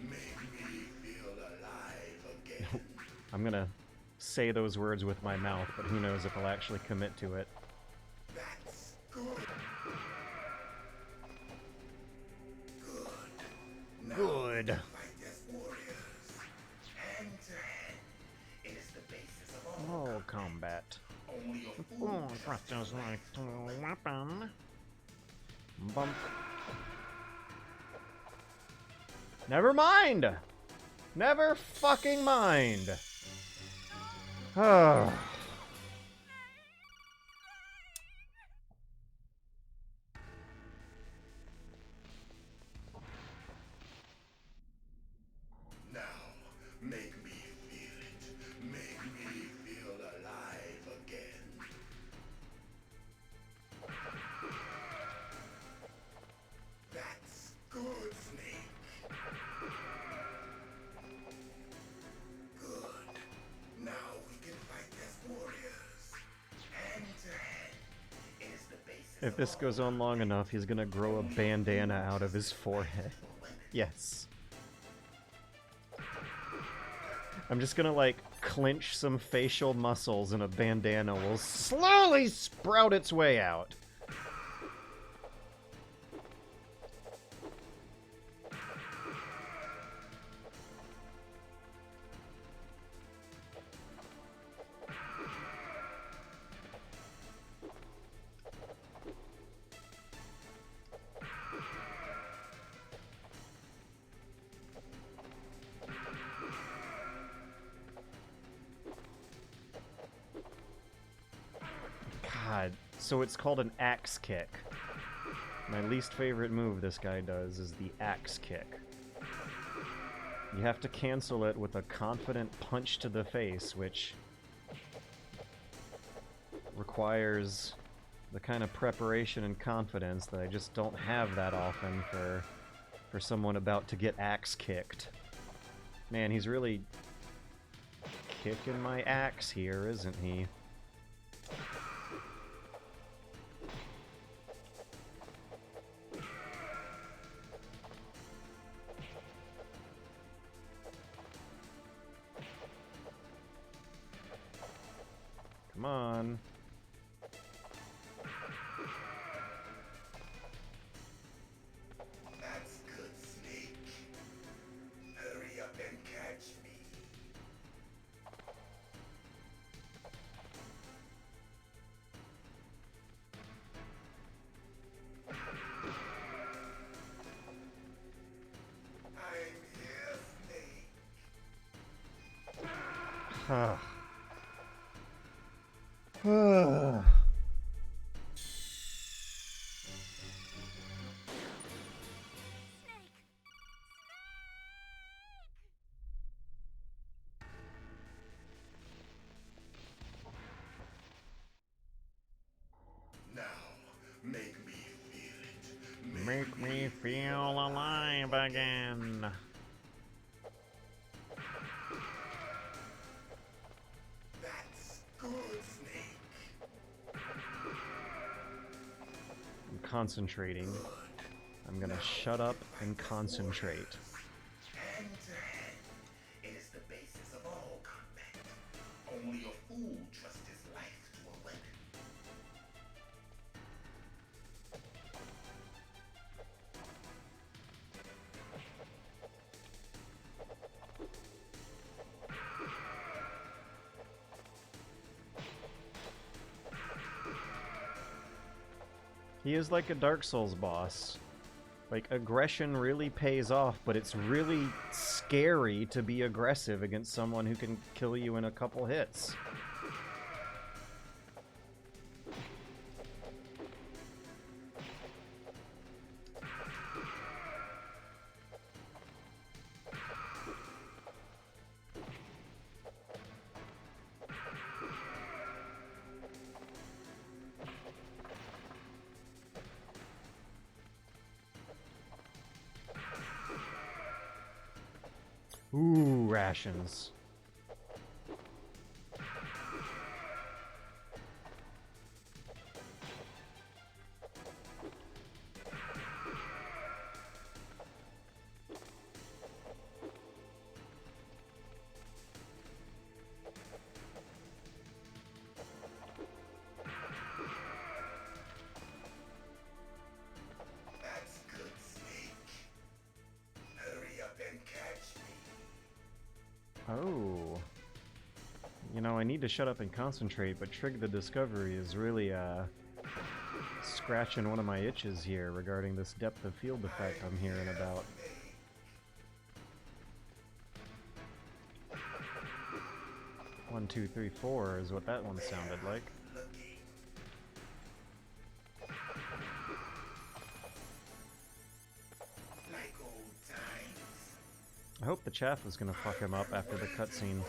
I'm gonna say those words with my mouth, but who knows if I'll actually commit to it. That's good. Good. All combat. Oh, thrusters like to weapon. Bump. Never mind! Never fucking mind! Oh. Now, make me feel it. Make me feel alive again. That's good, Snake. Good. Now we can fight as warriors. Hand to hand. It is the basis. If this goes on long enough, he's gonna grow a bandana out of his forehead. Yes. I'm just gonna, like, clench some facial muscles and a bandana will slowly sprout its way out. God, so it's called an axe kick. My least favorite move this guy does is the axe kick. You have to cancel it with a confident punch to the face, which requires the kind of preparation and confidence that I just don't have that often for for someone about to get axe kicked. Man, he's really kicking my axe here, isn't he? Come on. That's good, Snake. Hurry up and catch me. I'm here, Snake. Now, make me feel it. Make me feel alive again. That's good, Snake. I'm concentrating. I'm gonna shut up and concentrate. Hand to hand, it is the basis of all combat. Only a fool trusts his life to a weapon. He is like a Dark Souls boss. Like, aggression really pays off, but it's really scary to be aggressive against someone who can kill you in a couple hits. Ooh, rations. That's good, Snake. Hurry up and catch me. Oh. You know, I need to shut up and concentrate, but Trig the Discovery is really, scratching one of my itches here regarding this depth of field effect I'm hearing about. One, two, three, four is what that one sounded like. Like old times. I hope the chaff is gonna fuck him up after the cutscene.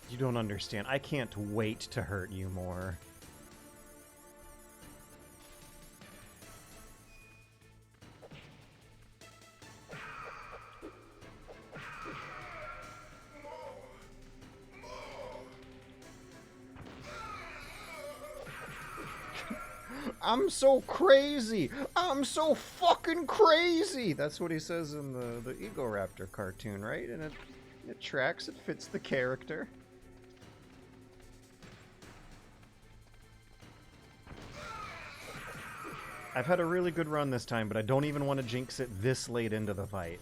You don't understand. I can't wait to hurt you more. I'm so crazy! I'm so fucking crazy! That's what he says in the Ego Raptor cartoon, right? And it tracks, it fits the character. I've had a really good run this time, but I don't even want to jinx it this late into the fight.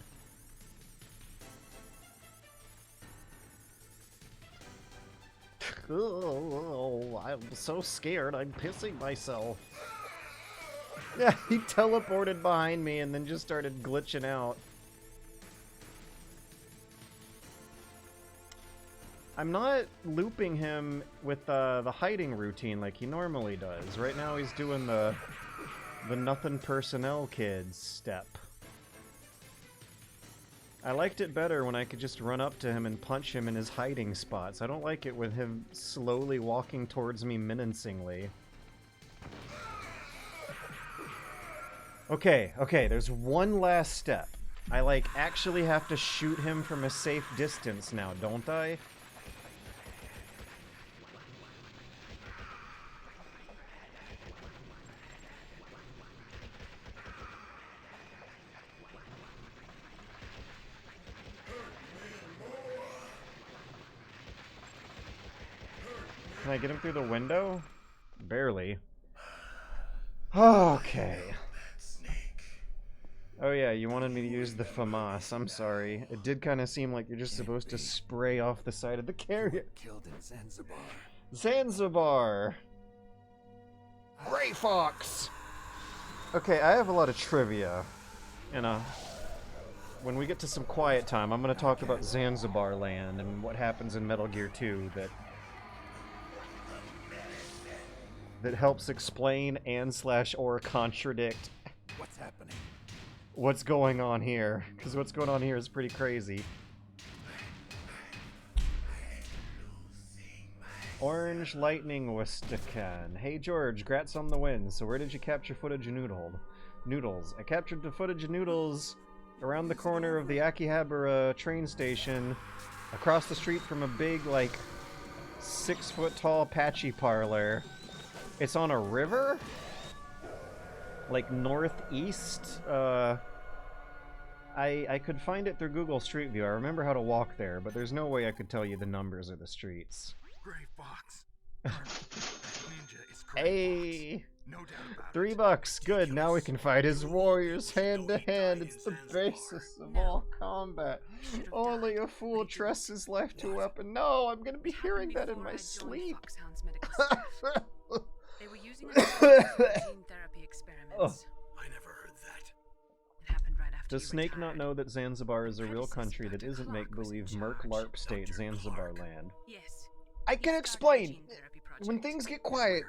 Oh, I'm so scared, I'm pissing myself. Yeah, he teleported behind me and then just started glitching out. I'm not looping him with the hiding routine like he normally does. Right now he's doing the nothing personnel kids step. I liked it better when I could just run up to him and punch him in his hiding spots. I don't like it with him slowly walking towards me menacingly. Okay, there's one last step. I, like, actually have to shoot him from a safe distance now, don't I? Can I get him through the window? Barely. Okay. Oh yeah, you wanted me to use the FAMAS. I'm sorry. It did kind of seem like you're just supposed to spray off the side of the carrier. Killed in Zanzibar. Zanzibar! Gray Fox! Okay, I have a lot of trivia. And when we get to some quiet time, I'm going to talk about Zanzibar Land and what happens in Metal Gear 2 that helps explain and/or contradict What's happening? what's going on here. Because what's going on here is pretty crazy. Orange Lightning Wistakan. Hey George, grats on the win. So where did you capture footage of Noodles? I captured the footage of Noodles around the corner of the Akihabara train station, across the street from a big, like, 6-foot-tall patchy parlor. It's on a river? Like, northeast? I could find it through Google Street View. I remember how to walk there, but there's no way I could tell you the numbers of the streets. Gray Fox. Ninja is Gray Hey! Fox. No doubt about $3, good, now we can fight as warriors hand to hand. It's the basis of all combat. Only a fool trusts his life to a weapon. No, I'm gonna be hearing that in my sleep. They were using it for gene therapy experiments. I never heard that. It happened right after Does Snake not know that Zanzibar is a real country that isn't make-believe Merc LARP state Zanzibar land? Yes. I can explain! When things get quiet,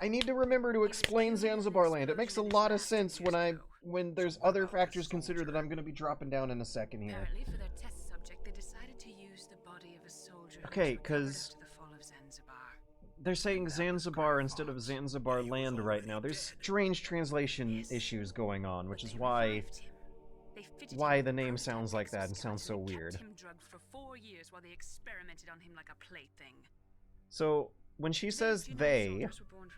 I need to remember to explain Zanzibar land. It makes a lot of sense when there's other factors considered that I'm going to be dropping down in a second here. Apparently, for their test subject, they decided to use the body of a soldier. Okay, because they're saying Zanzibar instead of Zanzibar land right now. There's strange translation issues going on, which is why the name sounds like that and sounds so weird. For 4 years while they experimented on him like a plaything. So when she says they,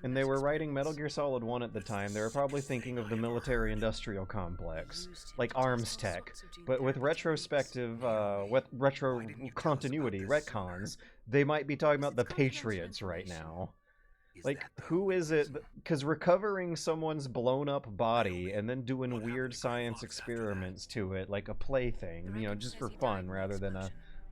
and they were writing Metal Gear Solid 1 at the time, they were probably thinking of the military-industrial complex, like arms tech, but with retrospective, with retro continuity, retcons, they might be talking about the Patriots right now. Like, who is it? Because recovering someone's blown-up body and then doing weird science experiments to it, like a plaything, you know, just for fun rather than a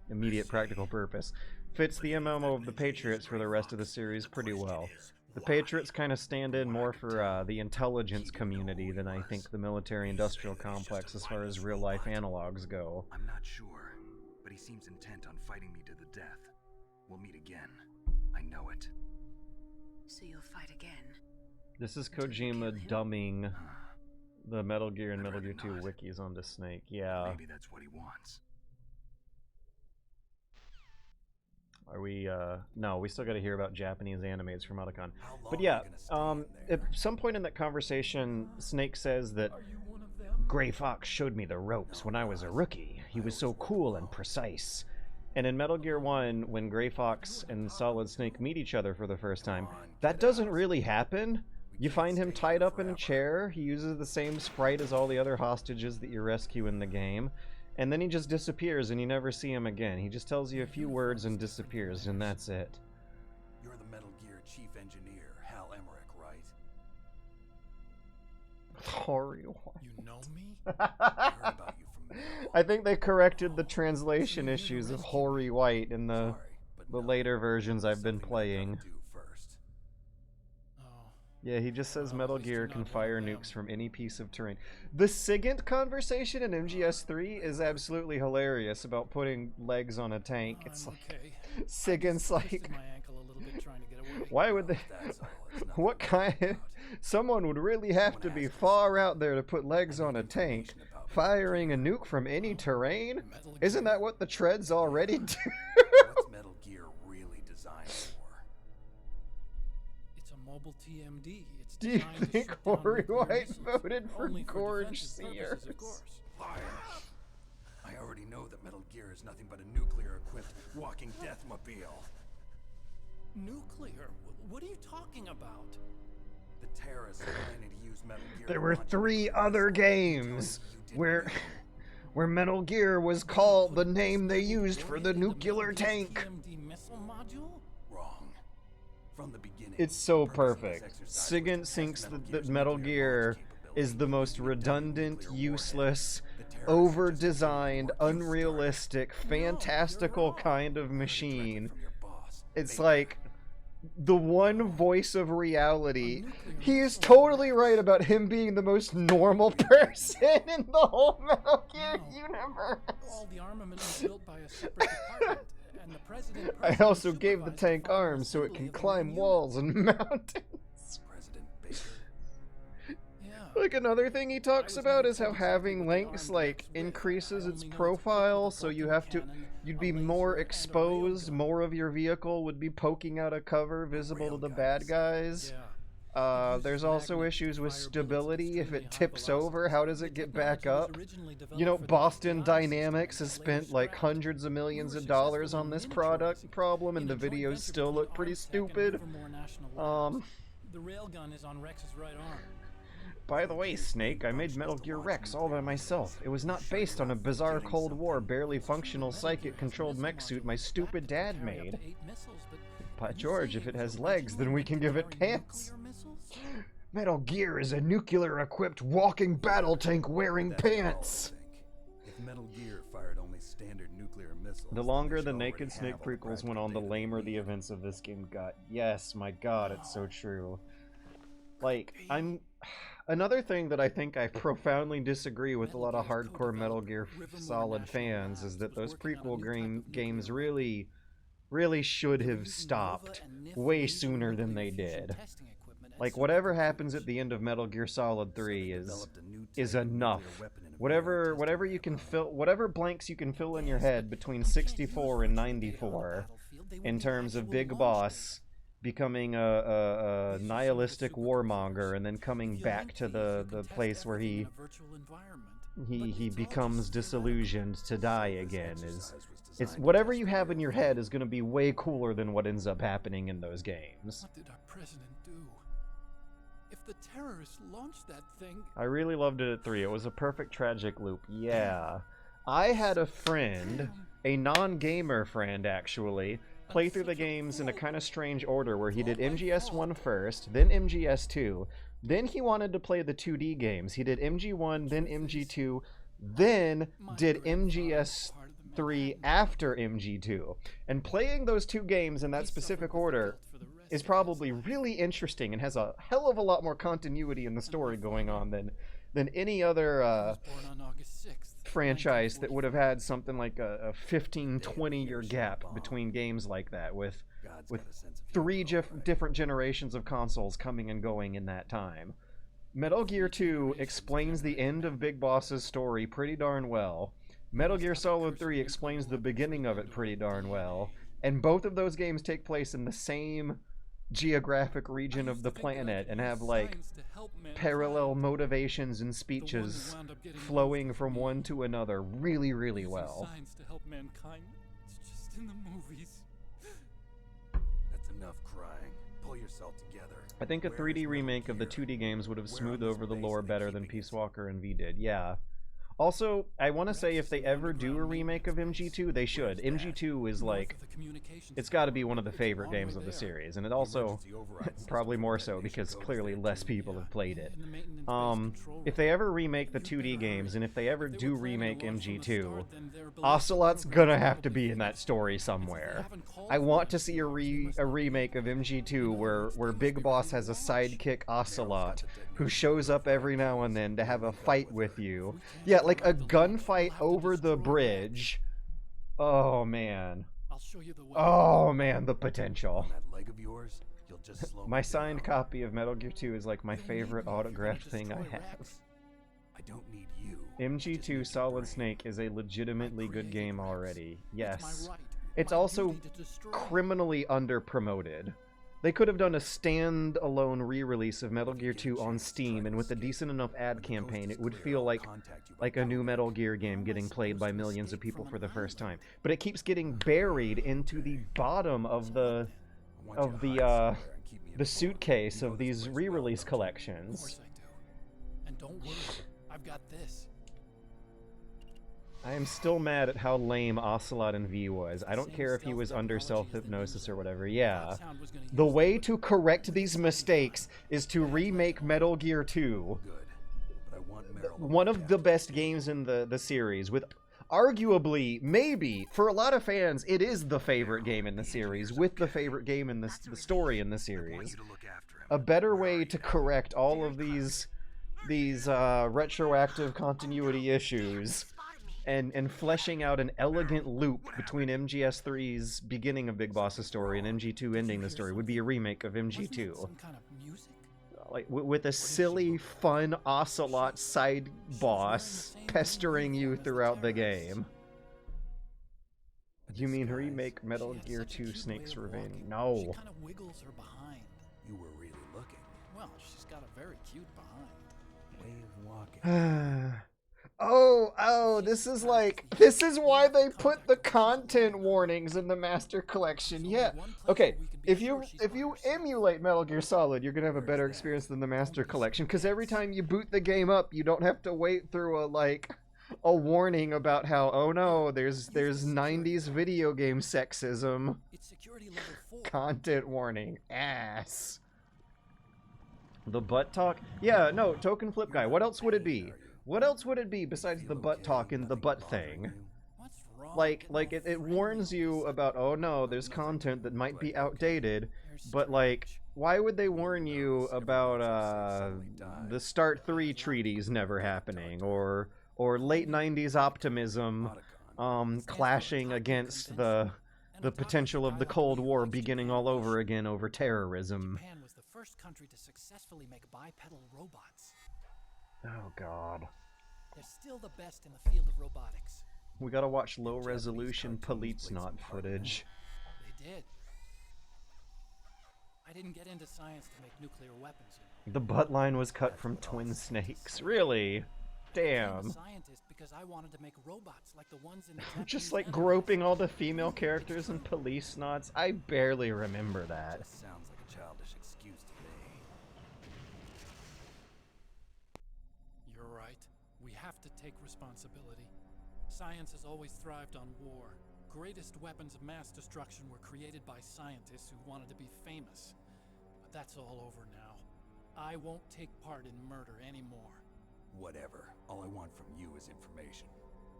immediate practical purpose, fits the MMO of the Patriots for the rest of the series pretty well. The Patriots kind of stand in more for the intelligence community than I think the military-industrial complex as far as real-life analogs go. I'm not sure, but he seems intent on fighting me to the death. We'll meet again. I know it. So you'll fight again? This is Kojima dumbing the Metal Gear and Metal Gear 2 wikis onto Snake. Yeah. Maybe that's what he wants. Are we, no, we still gotta hear about Japanese animes from Otacon. But yeah, at some point in that conversation, Snake says that Gray Fox showed me the ropes when I was a rookie. He was so cool and precise. And in Metal Gear 1, when Gray Fox and Solid Snake meet each other for the first time, that doesn't really happen. You find him tied up in a chair, he uses the same sprite as all the other hostages that you rescue in the game, and then he just disappears and you never see him again. He just tells you a few words and disappears, and that's it. You're the Metal Gear Chief Engineer, Hal Emmerich, right? Hori. You know me? I heard about you from I think they corrected the translation issues of Hori White in the later versions I've been playing. Yeah, he just says Metal Gear can fire nukes from any piece of terrain. The SIGINT conversation in MGS3 is absolutely hilarious about putting legs on a tank. It's like, SIGINT's like, why would they, what kind, someone would really have to be far out there to put legs on a tank. Firing a nuke from any terrain? Isn't that what the treads already do? What's Metal Gear really designed for? It's a mobile TMD. It's Do you designed to think shut down Ori nuclear White missiles. voted for Only Gorge defensive purposes, Sears? of course. Fire. I already know that Metal Gear is nothing but a nuclear-equipped walking deathmobile. Nuclear? What are you talking about? The terrorists are planning to use Metal Gear. There to were launch 3 nuclear other missiles. games where Metal Gear was called the name they used for the nuclear tank. TMD missile module? Wrong. From the beginning. It's so the purpose of this perfect. exercise was Sigint to thinks test that Gear's Metal nuclear Gear launch capability. is the most Develop a redundant, nuclear useless, warhead. The terrorists over-designed, just didn't want you unrealistic, fantastical kind of machine. from your boss. It's like the one voice of reality. He is totally right about him being the most normal person in the whole Metal Gear universe. All the armament is built by a separate department, and the president I also gave the tank arms so it can climb walls and mountains. President Baker. Like another thing he talks about is how having links like increases its profile, so you'd be more exposed, more of your vehicle would be poking out of cover, visible to the bad guys. There's also issues with stability. If it tips over, how does it get back up? You know, Boston Dynamics has spent like hundreds of millions of dollars on this problem, and the videos still look pretty stupid. The railgun is on Rex's right arm. By the way, Snake, I made Metal Gear Rex all by myself. It was not based on a bizarre Cold War, barely functional psychic-controlled mech suit my stupid dad made. By George, if it has legs, then we can give it pants. Metal Gear is a nuclear-equipped walking battle tank wearing pants. If Metal Gear fired only standard nuclear missiles, The longer the Naked Snake prequels went on, the lamer the events of this game got. Yes, my god, it's so true. Like, another thing that I think I profoundly disagree with a lot of hardcore Metal Gear Solid fans is that those prequel games really should have stopped way sooner than they did. Like, whatever happens at the end of Metal Gear Solid 3 is enough. Whatever you can fill, whatever blanks you can fill in your head between 64 and 94 in terms of Big Boss becoming a nihilistic warmonger and then coming back to the place where he becomes disillusioned to die again it's whatever you have in your head is going to be way cooler than what ends up happening in those games. What did our president do? If the terrorists launched that thing... I really loved it at 3. It was a perfect tragic loop. Yeah. I had a friend, a non-gamer friend actually, play through the games in a kind of strange order where he did MGS1 first, then MGS2, then he wanted to play the 2D games. He did MG1, then MG2, then did MGS3 after MG2. And playing those 2 games in that specific order is probably really interesting and has a hell of a lot more continuity in the story going on than any other franchise that would have had something like a 15-20 year gap between games like that with 3 different generations of consoles coming and going in that time. Metal Gear 2 explains the end of Big Boss's story pretty darn well. Metal Gear Solid 3 explains the beginning of it pretty darn well, and both of those games take place in the same geographic region of the planet and have like parallel motivations and speeches flowing from one to another really well. Science to help mankind. It's just in the movies. That's enough crying. Pull yourself together. I think a 3D remake of the 2D games would have smoothed over the lore better than Peace Walker and V did. Yeah. Also, I want to say if they ever do a remake of MG2, they should. MG2 is like, it's got to be one of the favorite games of the series, and it also, probably more so because clearly less people have played it. If they ever remake the 2D games, and if they ever do remake MG2, Ocelot's gonna have to be in that story somewhere. I want to see a remake of MG2 where Big Boss has a sidekick Ocelot who shows up every now and then to have a fight with you. Yeah, like a gunfight over the bridge. Oh man. Oh man, the potential. My signed copy of Metal Gear 2 is like my favorite autographed thing I have. I don't need you. MG2 Solid Snake is a legitimately good game already. Yes. It's my right, It's my also duty to destroy. criminally underpromoted. They could have done a stand-alone re-release of Metal Gear 2 on Steam, and with a decent enough ad campaign, it would feel like a new Metal Gear game getting played by millions of people for the first time. But it keeps getting buried into the bottom of the suitcase of these re-release collections. Of course I do. And don't worry, I've got this. I am still mad at how lame Ocelot and V was. I don't care if he was under self-hypnosis or whatever. Yeah. The way to correct these mistakes is to remake Metal Gear 2. One of the best games in the series, with arguably, maybe, for a lot of fans, it is the favorite game in the series, with the favorite game in the story in the series. A better way to correct all of these retroactive continuity issues and fleshing out an elegant loop between MGS3's beginning of Big Boss's story and MG2 ending the story would be a remake of MG2. Some kind of music? Like, with a silly, fun Ocelot side boss pestering you throughout the game. You mean remake Metal Gear 2 Snake's Revenge? No. She kind of wiggles her behind. You were really looking. Well, she's got a very cute behind. Way of walking. Oh, this is why they put the content warnings in the Master Collection. Yeah. Okay, if you emulate Metal Gear Solid, you're gonna have a better experience than the Master Collection, because every time you boot the game up, you don't have to wait through a warning about how, oh no, there's 90s video game sexism. It's security level 4. Content warning. Ass. The butt talk? Yeah, no, Token Flip Guy. What else would it be? What else would it be besides the butt talk and the butt thing? Like it warns you about, oh no, there's content that might be outdated, but like, why would they warn you about the Start 3 treaties never happening, or late 90s optimism clashing against the potential of the Cold War beginning all over again over terrorism? Japan was the first country to successfully make bipedal robots. Oh god. They're still the best in the field of robotics. We gotta watch low-resolution Politsnot footage. They did. I didn't get into science to make nuclear weapons, you know. The butt line was cut from Twin Snakes. Really? Damn. I became a scientist because I wanted to make robots like the ones in the Just like groping all the female characters in Politsnots. I barely remember that. This sounds like a childish excuse to me. You're right. We have to take responsibility. Science has always thrived on war. Greatest weapons of mass destruction were created by scientists who wanted to be famous. But that's all over now. I won't take part in murder anymore. Whatever. All I want from you is information.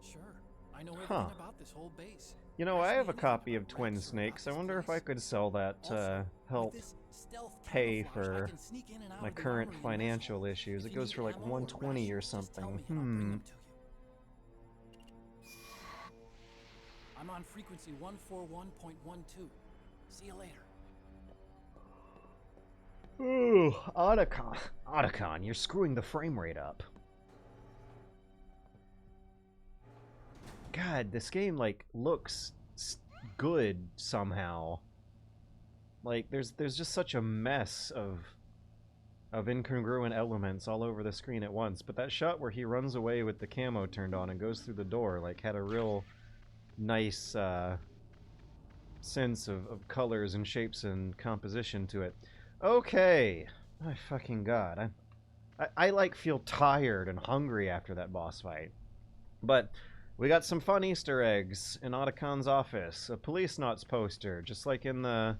Sure. I know everything about this whole base. You know, I have a copy of Twin Snakes. I wonder if I could sell that to help pay for my current financial issues. It goes for like $120 or something. I'm on frequency 141.12. See you later. Ooh, Otacon, you're screwing the frame rate up. God, this game, like, looks good somehow. Like, there's just such a mess of incongruent elements all over the screen at once. But that shot where he runs away with the camo turned on and goes through the door, like, had a real nice sense of colors and shapes and composition to it. Okay. My fucking god. I like feel tired and hungry after that boss fight. But we got some fun Easter eggs in Otacon's office. A Politsnots poster, just like in the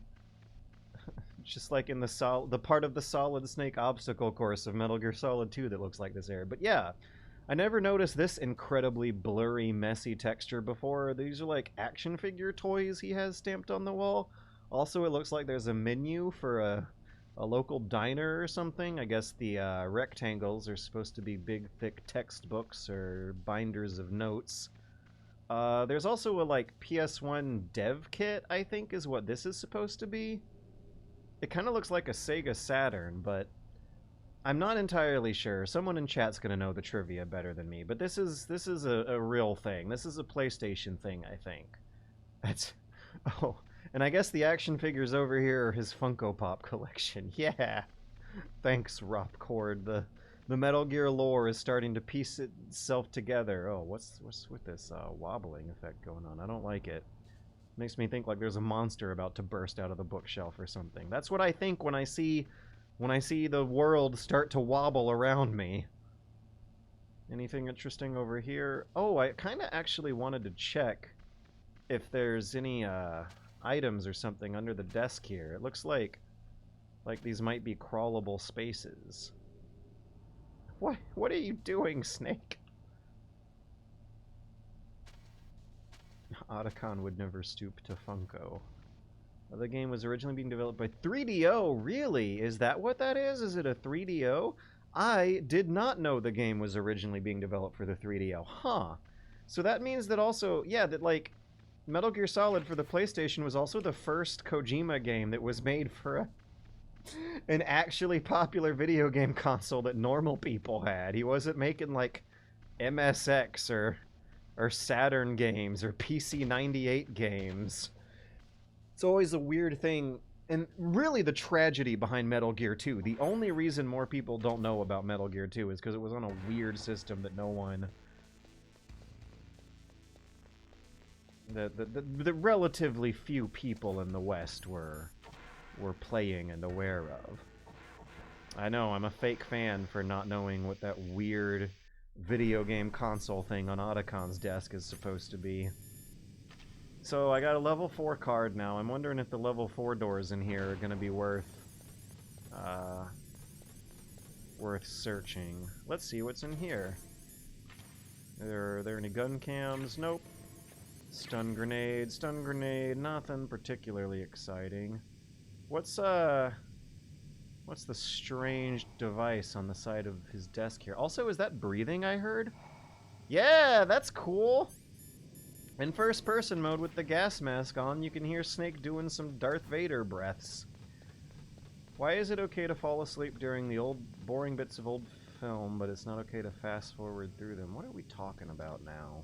the part of the Solid Snake obstacle course of Metal Gear Solid 2 that looks like this area. But yeah, I never noticed this incredibly blurry, messy texture before. These are like action figure toys he has stamped on the wall. Also, it looks like there's a menu for a local diner or something. I guess the rectangles are supposed to be big, thick textbooks or binders of notes. There's also a like PS1 dev kit, I think is what this is supposed to be. It kind of looks like a Sega Saturn, but I'm not entirely sure. Someone in chat's gonna know the trivia better than me, but this is a real thing. This is a PlayStation thing, I think. That's oh, and I guess the action figures over here are his Funko Pop collection. Yeah. Thanks, Ropcord. The Metal Gear lore is starting to piece itself together. Oh, what's with this wobbling effect going on? I don't like it. Makes me think like there's a monster about to burst out of the bookshelf or something. That's what I think when I see the world start to wobble around me. Anything interesting over here? Oh, I kind of actually wanted to check if there's any items or something under the desk here. It looks like these might be crawlable spaces. What are you doing, Snake? Otacon would never stoop to Funko. The game was originally being developed by 3DO. Really? Is that what that is? Is it a 3DO? I did not know the game was originally being developed for the 3DO. Huh. So that means that also, yeah, that like Metal Gear Solid for the PlayStation was also the first Kojima game that was made for an actually popular video game console that normal people had. He wasn't making like MSX or Saturn games or PC-98 games. It's always a weird thing, and really the tragedy behind Metal Gear 2. The only reason more people don't know about Metal Gear 2 is because it was on a weird system that no one... The relatively few people in the West were playing and aware of. I know, I'm a fake fan for not knowing what that weird video game console thing on Otacon's desk is supposed to be. So I got a level 4 card now. I'm wondering if the level 4 doors in here are gonna be worth searching. Let's see what's in here. Are there any gun cams? Nope. Stun grenade, nothing particularly exciting. What's the strange device on the side of his desk here? Also, is that breathing I heard? Yeah, that's cool! In first-person mode with the gas mask on, you can hear Snake doing some Darth Vader breaths. Why is it okay to fall asleep during the old, boring bits of old film, but it's not okay to fast-forward through them? What are we talking about now?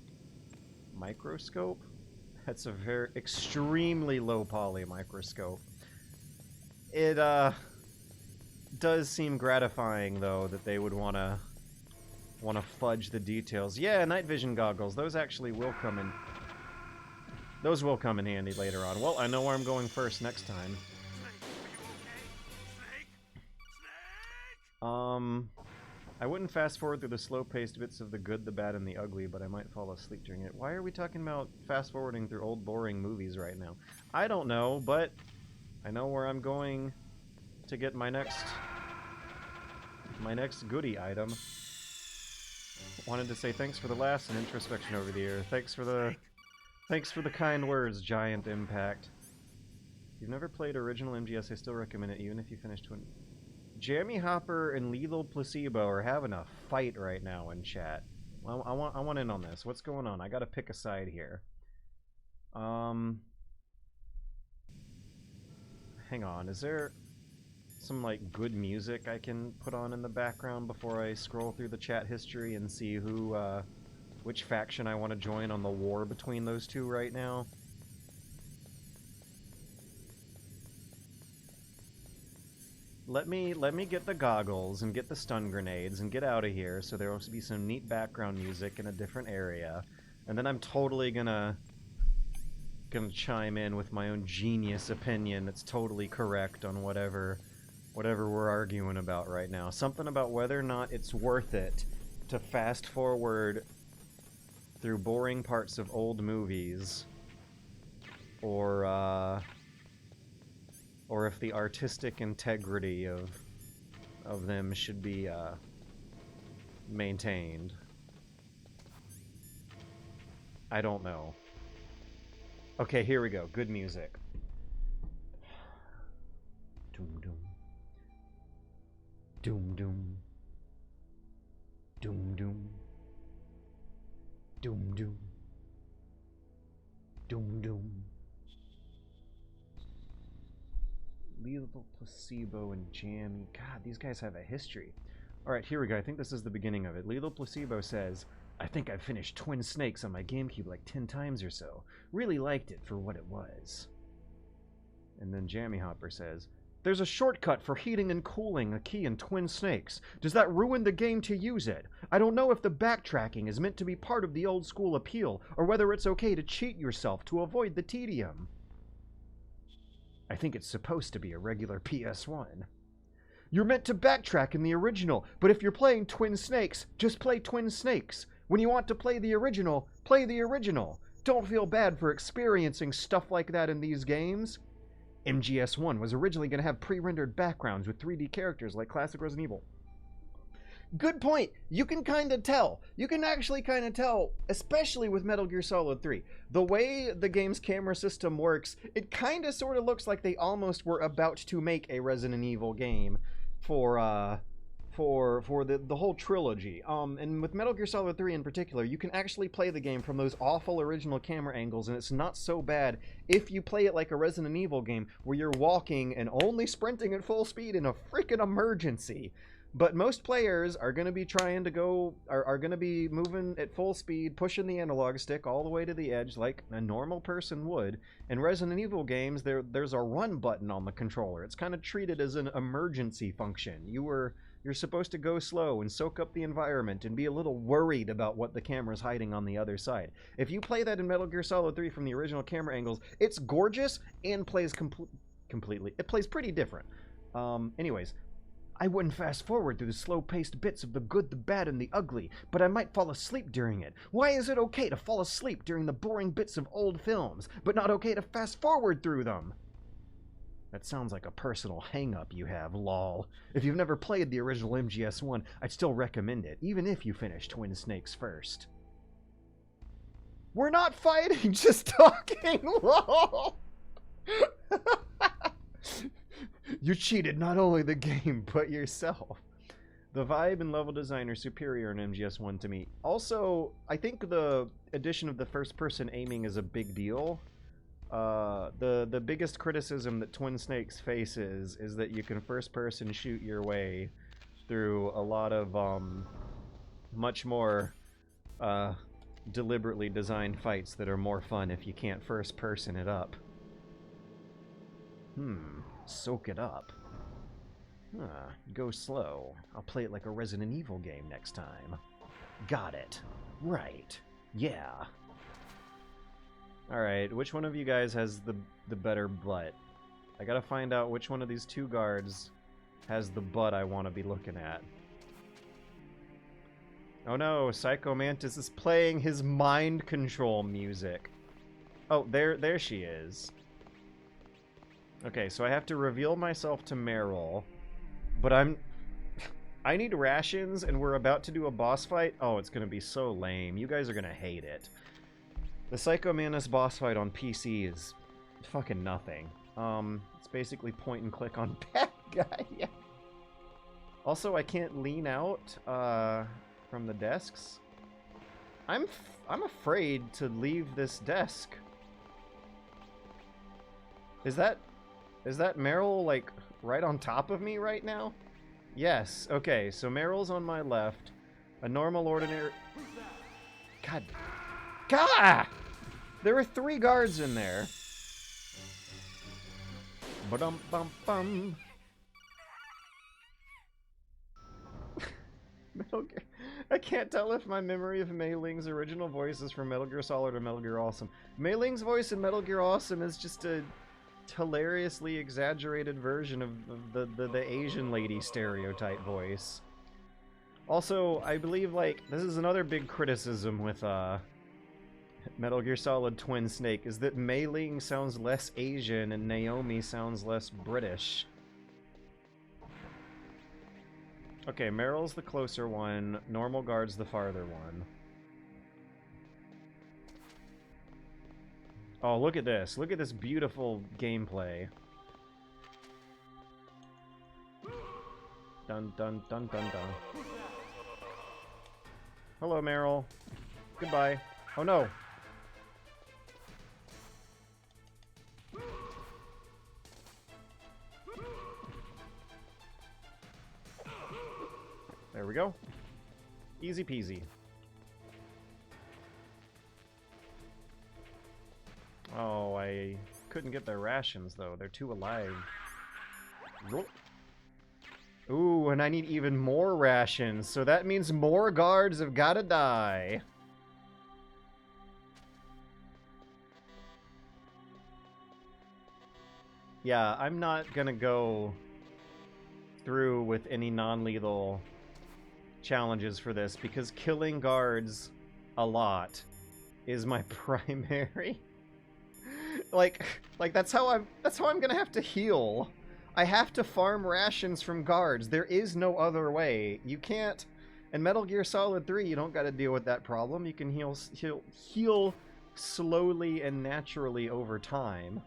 Microscope? That's a very, extremely low-poly microscope. It, does seem gratifying, though, that they would want to fudge the details. Yeah, night vision goggles. Those actually will come in. Those will come in handy later on. Well, I know where I'm going first next time. I wouldn't fast forward through the slow-paced bits of the good, the bad, and the ugly, but I might fall asleep during it. Why are we talking about fast-forwarding through old, boring movies right now? I don't know, but I know where I'm going to get my next goodie item. Wanted to say thanks for the laughs and introspection over the year. Thanks for the kind words, Giant Impact. If you've never played original MGS, I still recommend it, even if you finished 20. Jammy Hopper and Lethal Placebo are having a fight right now in chat. I want in on this. What's going on? I gotta pick a side here. Hang on. Is there some like good music I can put on in the background before I scroll through the chat history and see who, which faction I want to join on the war between those two right now? Let me get the goggles and get the stun grenades and get out of here, so there will be some neat background music in a different area, and then I'm totally gonna chime in with my own genius opinion that's totally correct on whatever we're arguing about right now. Something about whether or not it's worth it to fast forward through boring parts of old movies, or if the artistic integrity of them should be maintained. I don't know. Okay, here we go. Good music. Doom doom. Doom doom. Doom doom. Doom doom. Doom doom. Lethal, Placebo, and Jammy. God, these guys have a history. Alright, here we go. I think this is the beginning of it. Lethal Placebo says, I think I've finished Twin Snakes on my GameCube like 10 times or so. Really liked it for what it was. And then Jammy Hopper says, there's a shortcut for heating and cooling a key in Twin Snakes. Does that ruin the game to use it? I don't know if the backtracking is meant to be part of the old school appeal, or whether it's okay to cheat yourself to avoid the tedium. I think it's supposed to be a regular PS1. You're meant to backtrack in the original, but if you're playing Twin Snakes, just play Twin Snakes. When you want to play the original, play the original. Don't feel bad for experiencing stuff like that in these games. MGS1 was originally going to have pre-rendered backgrounds with 3D characters like classic Resident Evil. Good point. You can kind of tell. You can actually kind of tell, especially with Metal Gear Solid 3. The way the game's camera system works, it kind of sort of looks like they almost were about to make a Resident Evil game for the whole trilogy. And with Metal Gear Solid 3 in particular, you can actually play the game from those awful original camera angles, and it's not so bad if you play it like a Resident Evil game where you're walking and only sprinting at full speed in a freaking emergency. But most players are going to be trying to go, are going to be moving at full speed, pushing the analog stick all the way to the edge like a normal person would. In Resident Evil games, there's a run button on the controller. It's kind of treated as an emergency function. You're supposed to go slow and soak up the environment and be a little worried about what the camera's hiding on the other side. If you play that in Metal Gear Solid 3 from the original camera angles, it's gorgeous and plays completely. It plays pretty different. Anyways, I wouldn't fast forward through the slow-paced bits of the good, the bad, and the ugly, but I might fall asleep during it. Why is it okay to fall asleep during the boring bits of old films, but not okay to fast forward through them? That sounds like a personal hang-up you have, lol. If you've never played the original MGS1, I'd still recommend it, even if you finish Twin Snakes first. We're not fighting, just talking, lol! You cheated not only the game, but yourself. The vibe and level design are superior in MGS1 to me. Also, I think the addition of the first-person aiming is a big deal. The biggest criticism that Twin Snakes faces is that you can first-person shoot your way through a lot of much more deliberately designed fights that are more fun if you can't first-person it up. Soak it up. Go slow. I'll play it like a Resident Evil game next time. Got it. Right. Yeah. Alright, which one of you guys has the better butt? I gotta find out which one of these two guards has the butt I want to be looking at. Oh no, Psycho Mantis is playing his mind control music. Oh, there she is. Okay, so I have to reveal myself to Meryl, but I need rations, and we're about to do a boss fight. Oh, it's gonna be so lame. You guys are gonna hate it. The Psycho Mantis boss fight on PC is fucking nothing. It's basically point and click on bad guy. Yeah. Also, I can't lean out from the desks. I'm afraid to leave this desk. Is that Meryl, like, right on top of me right now? Yes. Okay, so Meryl's on my left. A normal, ordinary... God. Gah! There were 3 guards in there. Ba-dum-bum-bum. Metal Gear... I can't tell if my memory of Mei Ling's original voice is from Metal Gear Solid or Metal Gear Awesome. Mei Ling's voice in Metal Gear Awesome is just a hilariously exaggerated version of the Asian lady stereotype voice. Also, I believe, like, this is another big criticism with Metal Gear Solid Twin Snake, is that Mei Ling sounds less Asian and Naomi sounds less British. Okay, Meryl's the closer one, normal guard's the farther one. Oh, look at this. Look at this beautiful gameplay. Dun dun dun dun dun. Hello, Meryl. Goodbye. Oh no. we go. Easy peasy. Oh, I couldn't get their rations, though. They're too alive. Ooh, and I need even more rations, so that means more guards have gotta die. Yeah, I'm not gonna go through with any non-lethal challenges for this, because killing guards a lot is my primary. like that's how I'm gonna have to heal. I have to farm rations from guards. There is no other way. You can't. In Metal Gear Solid 3, you don't got to deal with that problem. You can heal slowly and naturally over time.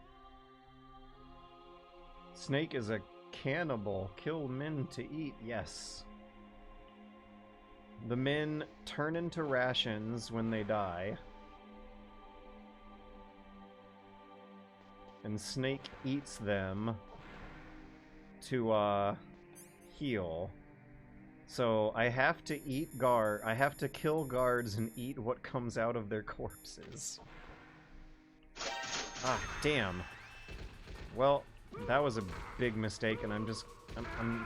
Snake is a cannibal. Kill men to eat. Yes. The men turn into rations when they die. And Snake eats them to heal. So I have to I have to kill guards and eat what comes out of their corpses. Ah, damn. Well, that was a big mistake, and I'm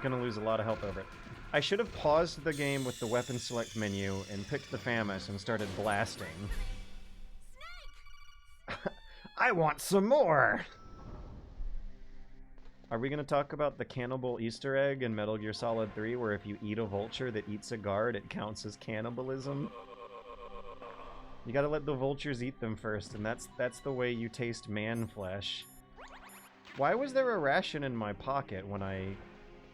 gonna lose a lot of health over it. I should have paused the game with the weapon select menu and picked the FAMAS and started blasting. I want some more! Are we going to talk about the cannibal Easter egg in Metal Gear Solid 3, where if you eat a vulture that eats a guard, it counts as cannibalism? You gotta let the vultures eat them first, and that's the way you taste man flesh. Why was there a ration in my pocket when I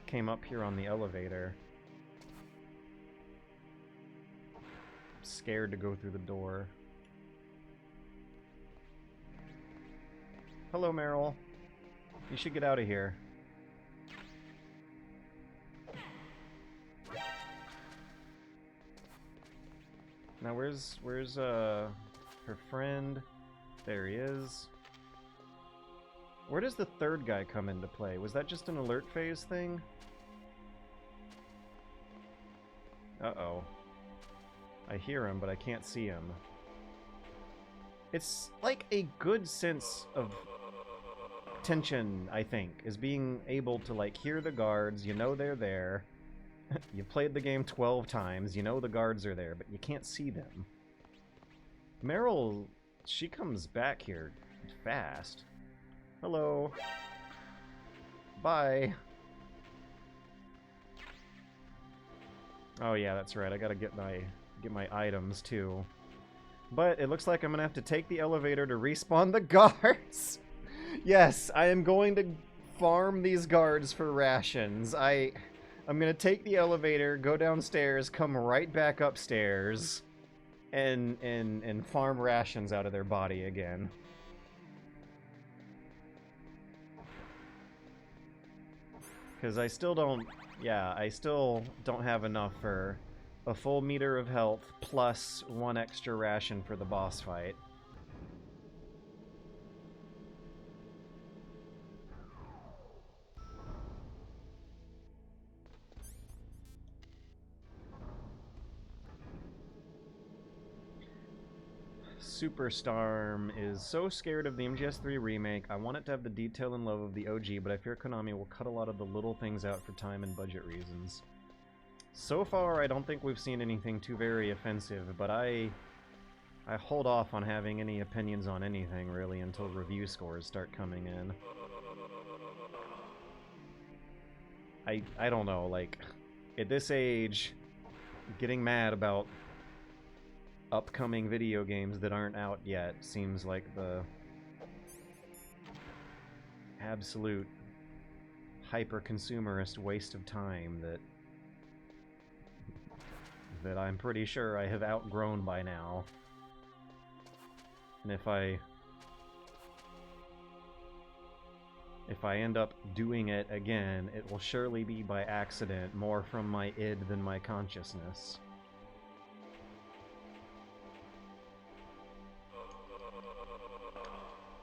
came up here on the elevator? I'm scared to go through the door. Hello, Meryl. You should get out of here. Now where's her friend? There he is. Where does the third guy come into play? Was that just an alert phase thing? Uh-oh. I hear him, but I can't see him. It's like a good sense of tension, I think, is being able to, like, hear the guards, you know they're there. You played the game 12 times, you know the guards are there, but you can't see them. Meryl, she comes back here fast. Hello. Bye. Oh yeah, that's right, I gotta get my items too. But it looks like I'm gonna have to take the elevator to respawn the guards. Yes, I am going to farm these guards for rations. I'm gonna take the elevator, go downstairs, come right back upstairs, and farm rations out of their body again. Because I still don't have enough for a full meter of health plus one extra ration for the boss fight. Superstarm is so scared of the MGS3 remake. I want it to have the detail and love of the OG, but I fear Konami will cut a lot of the little things out for time and budget reasons. So far, I don't think we've seen anything too very offensive, but I hold off on having any opinions on anything, really, until review scores start coming in. I don't know, like, at this age, getting mad about upcoming video games that aren't out yet seems like the absolute hyper-consumerist waste of time that I'm pretty sure I have outgrown by now. And if I end up doing it again, it will surely be by accident, more from my id than my consciousness.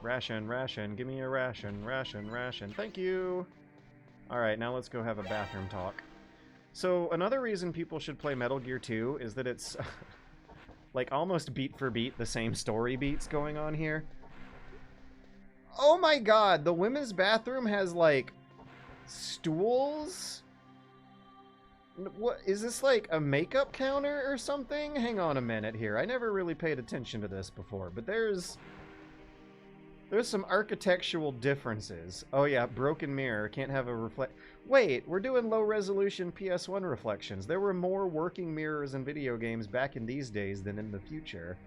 Ration, ration, give me a ration, ration, ration. Thank you! Alright, now let's go have a bathroom talk. So another reason people should play Metal Gear 2 is that it's like almost beat for beat the same story beats going on here. Oh my god, the women's bathroom has like stools? What is this, like a makeup counter or something? Hang on a minute here. I never really paid attention to this before, but there's some architectural differences. Oh yeah, broken mirror, can't have a reflect. Wait, we're doing low resolution PS1 reflections. There were more working mirrors in video games back in these days than in the future.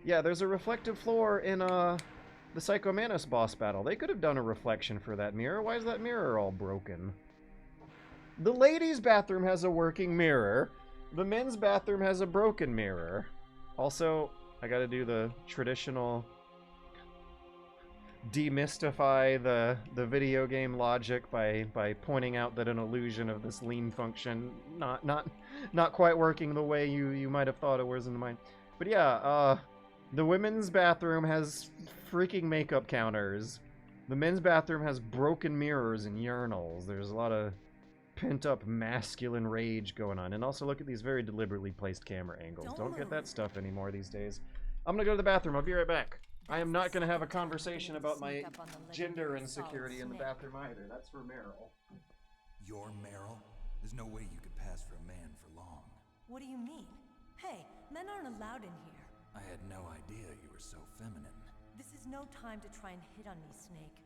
Yeah, there's a reflective floor in the Psycho Mantis boss battle. They could have done a reflection for that mirror. Why is that mirror all broken? The ladies' bathroom has a working mirror. The men's bathroom has a broken mirror. Also, I gotta do the traditional demystify the video game logic by pointing out that an illusion of this lean function not quite working the way you might have thought it was in mind. But yeah, the women's bathroom has freaking makeup counters. The men's bathroom has broken mirrors and urinals. There's a lot of pent-up masculine rage going on. And also look at these very deliberately placed camera angles. Don't get that stuff anymore these days. I'm gonna go to the bathroom. I'll be right back. I am not gonna have a conversation about my gender insecurity in the bathroom either. That's for Meryl. You're Meryl? There's no way you could pass for a man for long. What do you mean? Hey, men aren't allowed in here. I had no idea you were so feminine. This is no time to try and hit on me, Snake.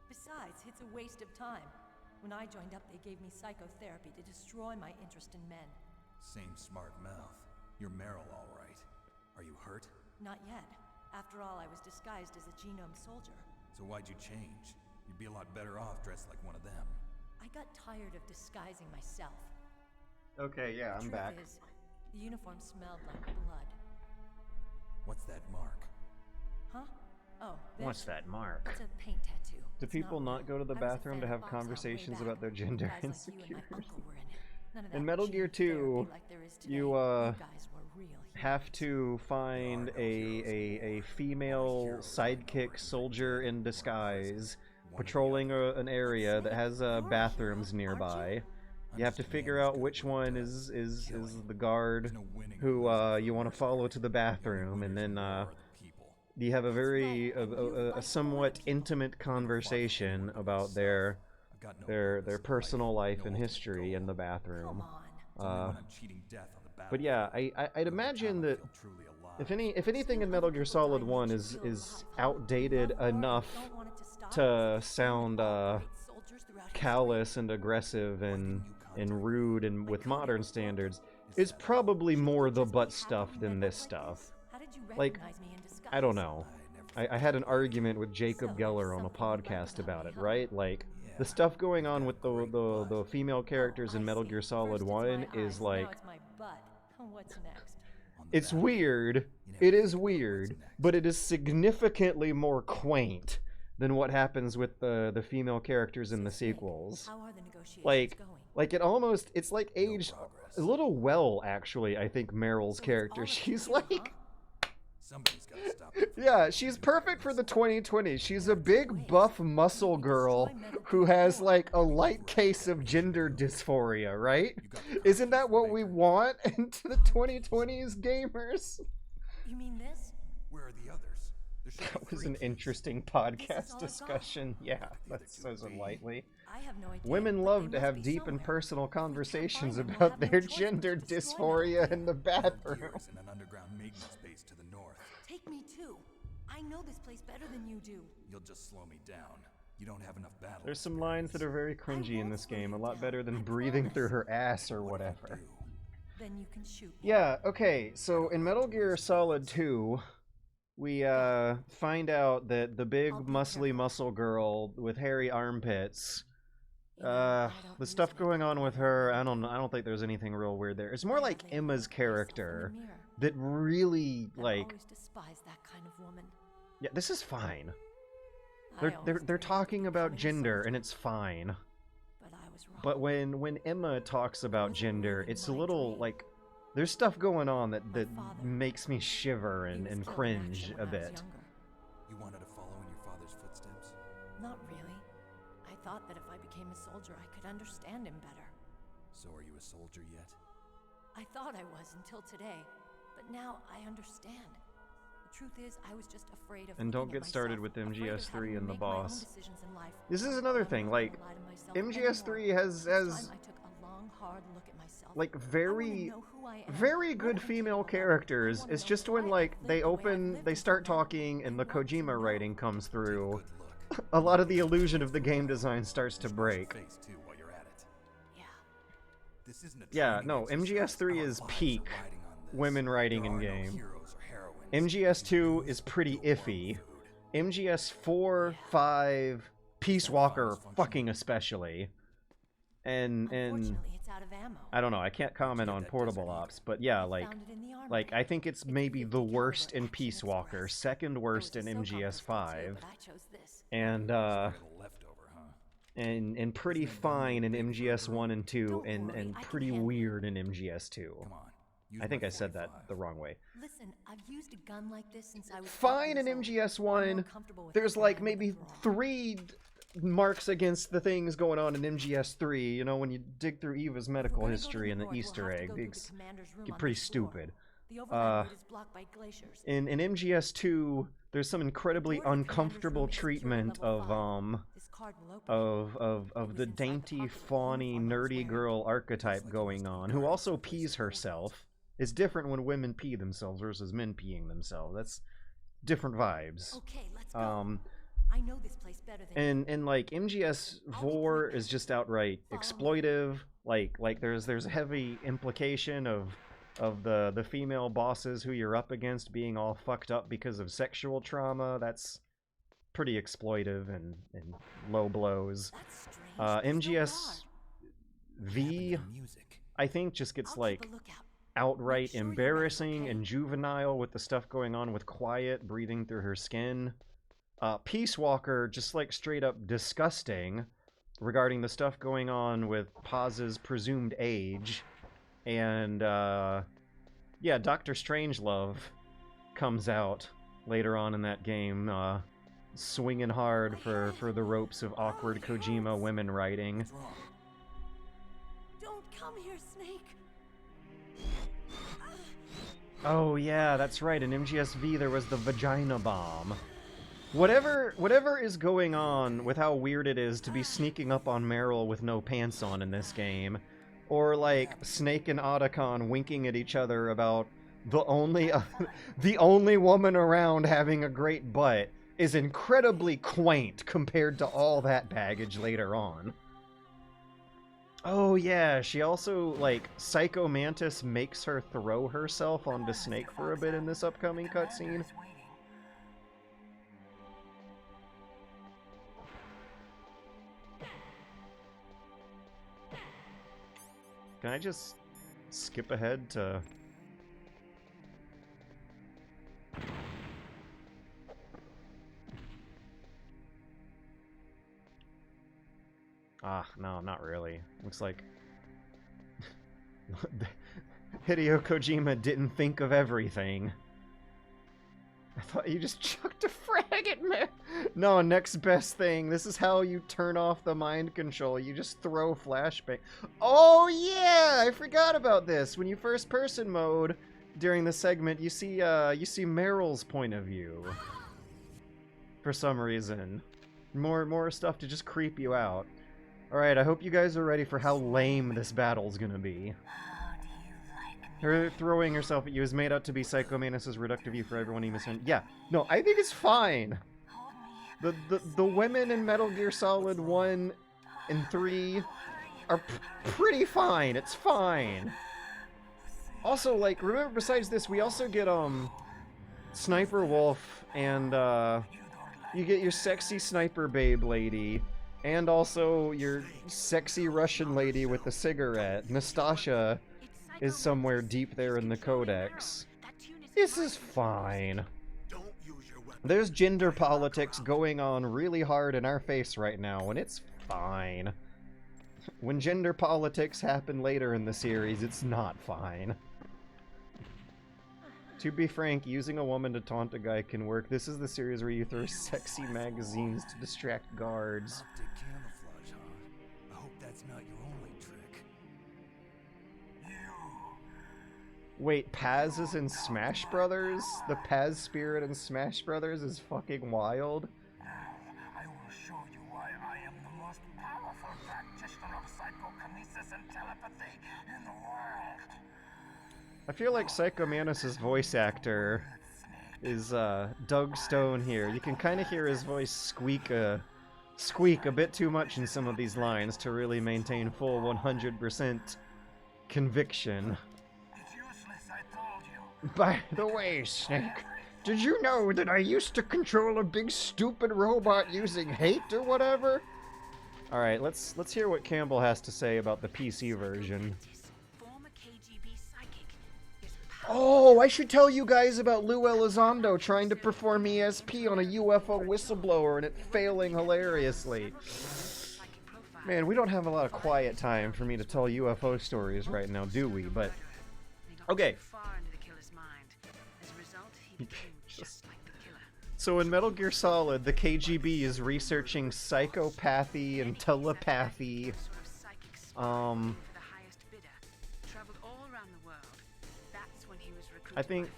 Besides, it's a waste of time. When I joined up, they gave me psychotherapy to destroy my interest in men. Same smart mouth. You're Meryl, all right. Are you hurt? Not yet. After all, I was disguised as a genome soldier. So why'd you change? You'd be a lot better off dressed like one of them. I got tired of disguising myself. Okay, yeah, I'm back. The truth is, the uniform smelled like blood. What's that mark? Huh? Oh, what's that mark? It's a paint tattoo. Do people not go to the bathroom to have conversations about their gender insecurities? In Metal Gear 2, you have to find a female sidekick soldier in disguise patrolling an area that has bathrooms nearby. You have to figure out which one is the guard who you want to follow to the bathroom, and then you have a somewhat intimate conversation about their personal life and history in the bathroom. But yeah, I'd imagine that if anything in Metal Gear Solid 1 is outdated enough to sound callous and aggressive and rude and with modern standards, it's probably more the butt stuff than this stuff. Like, I don't know. I had an argument with Jacob Geller on a podcast about it, right? Like, the stuff going on with the female characters in Metal Gear Solid 1 is like... It's weird. It is weird, but it is significantly more quaint than what happens with the female characters in the sequels. Like it almost, it's like aged a little well, actually, I think, Meryl's character. She's like... Yeah, she's perfect for the 2020s. She's a big, buff muscle girl who has, like, a light case of gender dysphoria, right? Isn't that what we want into the 2020s, gamers? You mean this? Where are the others? That was an interesting podcast discussion. Yeah, that says it lightly. I have no idea. Women love to have deep and personal conversations about their gender dysphoria in the bathroom. In an underground maintenance base to the north. Take me too. I know this place better than you do. You'll just slow me down. You don't have enough battle. There's some lines that are very cringy in this game, a lot better than breathing through her ass or whatever. Then you can shoot. Yeah, okay, so in Metal Gear Solid 2, we find out that the big muscly muscle girl with hairy armpits, the stuff going on with her, I don't think there's anything real weird there. It's more like Emma's character that really, like... I always despise that kind of woman. Yeah, this is fine. They're talking about gender, and it's fine. But I was wrong. But when Emma talks about gender, it's a little, like... There's stuff going on that makes me shiver and cringe a bit. You wanted to follow in your father's footsteps? No, soldier, I could understand him better. So are you a soldier yet? I thought I was until today, but now I understand. The truth is, I was just afraid of. And don't get started with MGS3 and the boss. This is another thing, like, MGS3 has like very good female characters. It's just when like they start talking and the Kojima writing comes through, a lot of the illusion of the game design starts to break. Yeah, no, MGS3 is peak women writing in game. MGS2 is pretty iffy. MGS4, 5, Peace Walker fucking especially. And I don't know, I can't comment on Portable Ops, but yeah, like I think it's maybe the worst in Peace Walker, second worst in MGS5. And pretty fine in MGS1 and 2, and pretty weird in MGS2. I think I said that the wrong way. Listen, I've used a gun like this since I was fine in MGS1. There's like maybe 3 marks against the things going on in MGS3. You know, when you dig through Eva's medical history and the Easter egg, it's pretty stupid. In MGS2, there's some incredibly uncomfortable treatment of the dainty, fawny, nerdy girl archetype going on, who also pees herself. It's different when women pee themselves versus men peeing themselves. That's different vibes. Okay, let's go. I know this place better than and like MGS4 is just outright exploitive. Like there's a heavy implication of the female bosses who you're up against being all fucked up because of sexual trauma. That's pretty exploitive and low blows. MGS V, I think, just gets like outright embarrassing and juvenile with the stuff going on with Quiet breathing through her skin. Peace Walker, just like straight up disgusting regarding the stuff going on with Paz's presumed age. And yeah, Dr. Strangelove comes out later on in that game, swinging hard for the ropes of awkward Kojima women writing. Don't come here, Snake. Oh yeah, that's right. In MGS-V there was the vagina bomb. Whatever is going on with how weird it is to be sneaking up on Meryl with no pants on in this game, or like Snake and Otacon winking at each other about the only woman around having a great butt, is incredibly quaint compared to all that baggage later on. Oh yeah, she also, like, Psycho Mantis makes her throw herself onto Snake for a bit in this upcoming cutscene. Can I just skip ahead to... No, not really. Looks like Hideo Kojima didn't think of everything. I thought you just chucked a frag at me. No, next best thing. This is how you turn off the mind control. You just throw flashbang. Oh yeah, I forgot about this. When you first person mode during the segment, you see Meryl's point of view. For some reason. More stuff to just creep you out. Alright, I hope you guys are ready for how lame this battle's gonna be. Her throwing herself at you is made out to be Psycho Mantis' reductive view for everyone he misheard. Yeah, no, I think it's fine. The women in Metal Gear Solid 1 and 3 are pretty fine. It's fine. Also, like, remember, besides this, we also get, Sniper Wolf, and, you get your sexy sniper babe lady, and also your sexy Russian lady with the cigarette. Nastasha is somewhere deep there in the codex. This is fine. There's gender politics going on really hard in our face right now, and it's fine. When gender politics happen later in the series, it's not fine. To be frank, using a woman to taunt a guy can work. This is the series where you throw sexy magazines to distract guards. Optic camouflage, huh? I hope It's not your only trick. Wait, Paz is in Smash Brothers? The Paz spirit in Smash Brothers is fucking wild. I will show you why I am the most powerful practitioner of psychokinesis and telepathy in the world. I feel like Psycho Mantis' voice actor is Doug Stone here. You can kind of hear his voice squeak a bit too much in some of these lines to really maintain full 100% conviction. By the way, Snake, did you know that I used to control a big stupid robot using hate or whatever? Alright, let's hear what Campbell has to say about the PC version. Oh, I should tell you guys about Lou Elizondo trying to perform ESP on a UFO whistleblower and it failing hilariously. Man, we don't have a lot of quiet time for me to tell UFO stories right now, do we? But, okay. So in Metal Gear Solid, the KGB is researching psychopathy and telepathy. I think,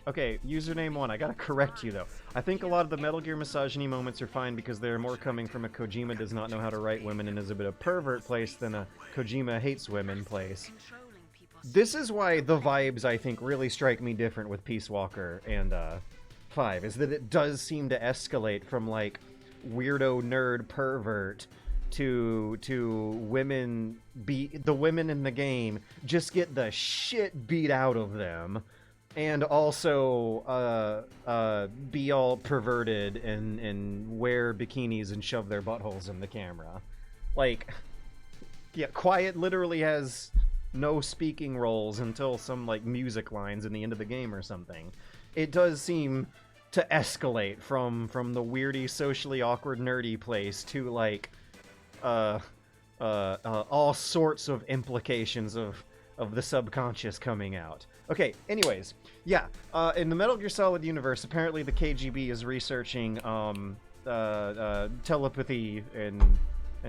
okay, username 1, I gotta correct you though. I think a lot of the Metal Gear misogyny moments are fine because they're more coming from a Kojima does not know how to write women and is a bit of pervert place than a Kojima hates women place. This is why the vibes, I think, really strike me different with Peace Walker and 5, is that it does seem to escalate from, like, weirdo nerd pervert to women the women in the game just get the shit beat out of them and also be all perverted and wear bikinis and shove their buttholes in the camera. Like, yeah, Quiet literally has no speaking roles until some, like, music lines in the end of the game or something. It does seem to escalate from the weirdy, socially awkward, nerdy place to, like, all sorts of implications of the subconscious coming out. Okay, anyways, yeah, in the Metal Gear Solid universe, apparently the KGB is researching telepathy and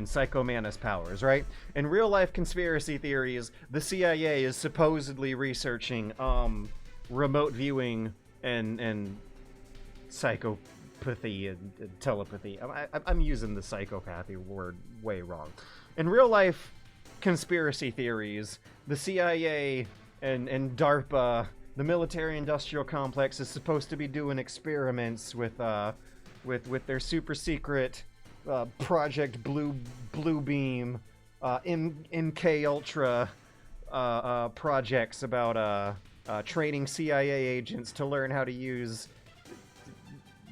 Psycho Mantis powers, right? In real-life conspiracy theories, the CIA is supposedly researching remote viewing and psychopathy and telepathy. I'm using the psychopathy word way wrong. In real-life conspiracy theories, the CIA and DARPA, the military-industrial complex, is supposed to be doing experiments with their super-secret Project Blue Beam, MK Ultra projects about training CIA agents to learn how to use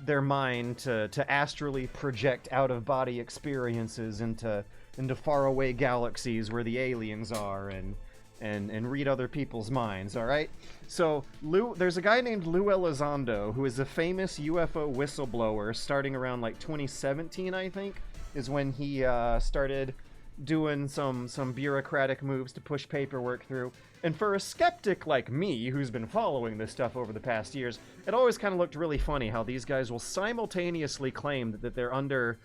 their mind to astrally project out-of-body experiences into faraway galaxies where the aliens are and read other people's minds, alright? So, there's a guy named Lou Elizondo who is a famous UFO whistleblower starting around, like, 2017, I think, is when he started doing some bureaucratic moves to push paperwork through. And for a skeptic like me, who's been following this stuff over the past years, it always kind of looked really funny how these guys will simultaneously claim that they're under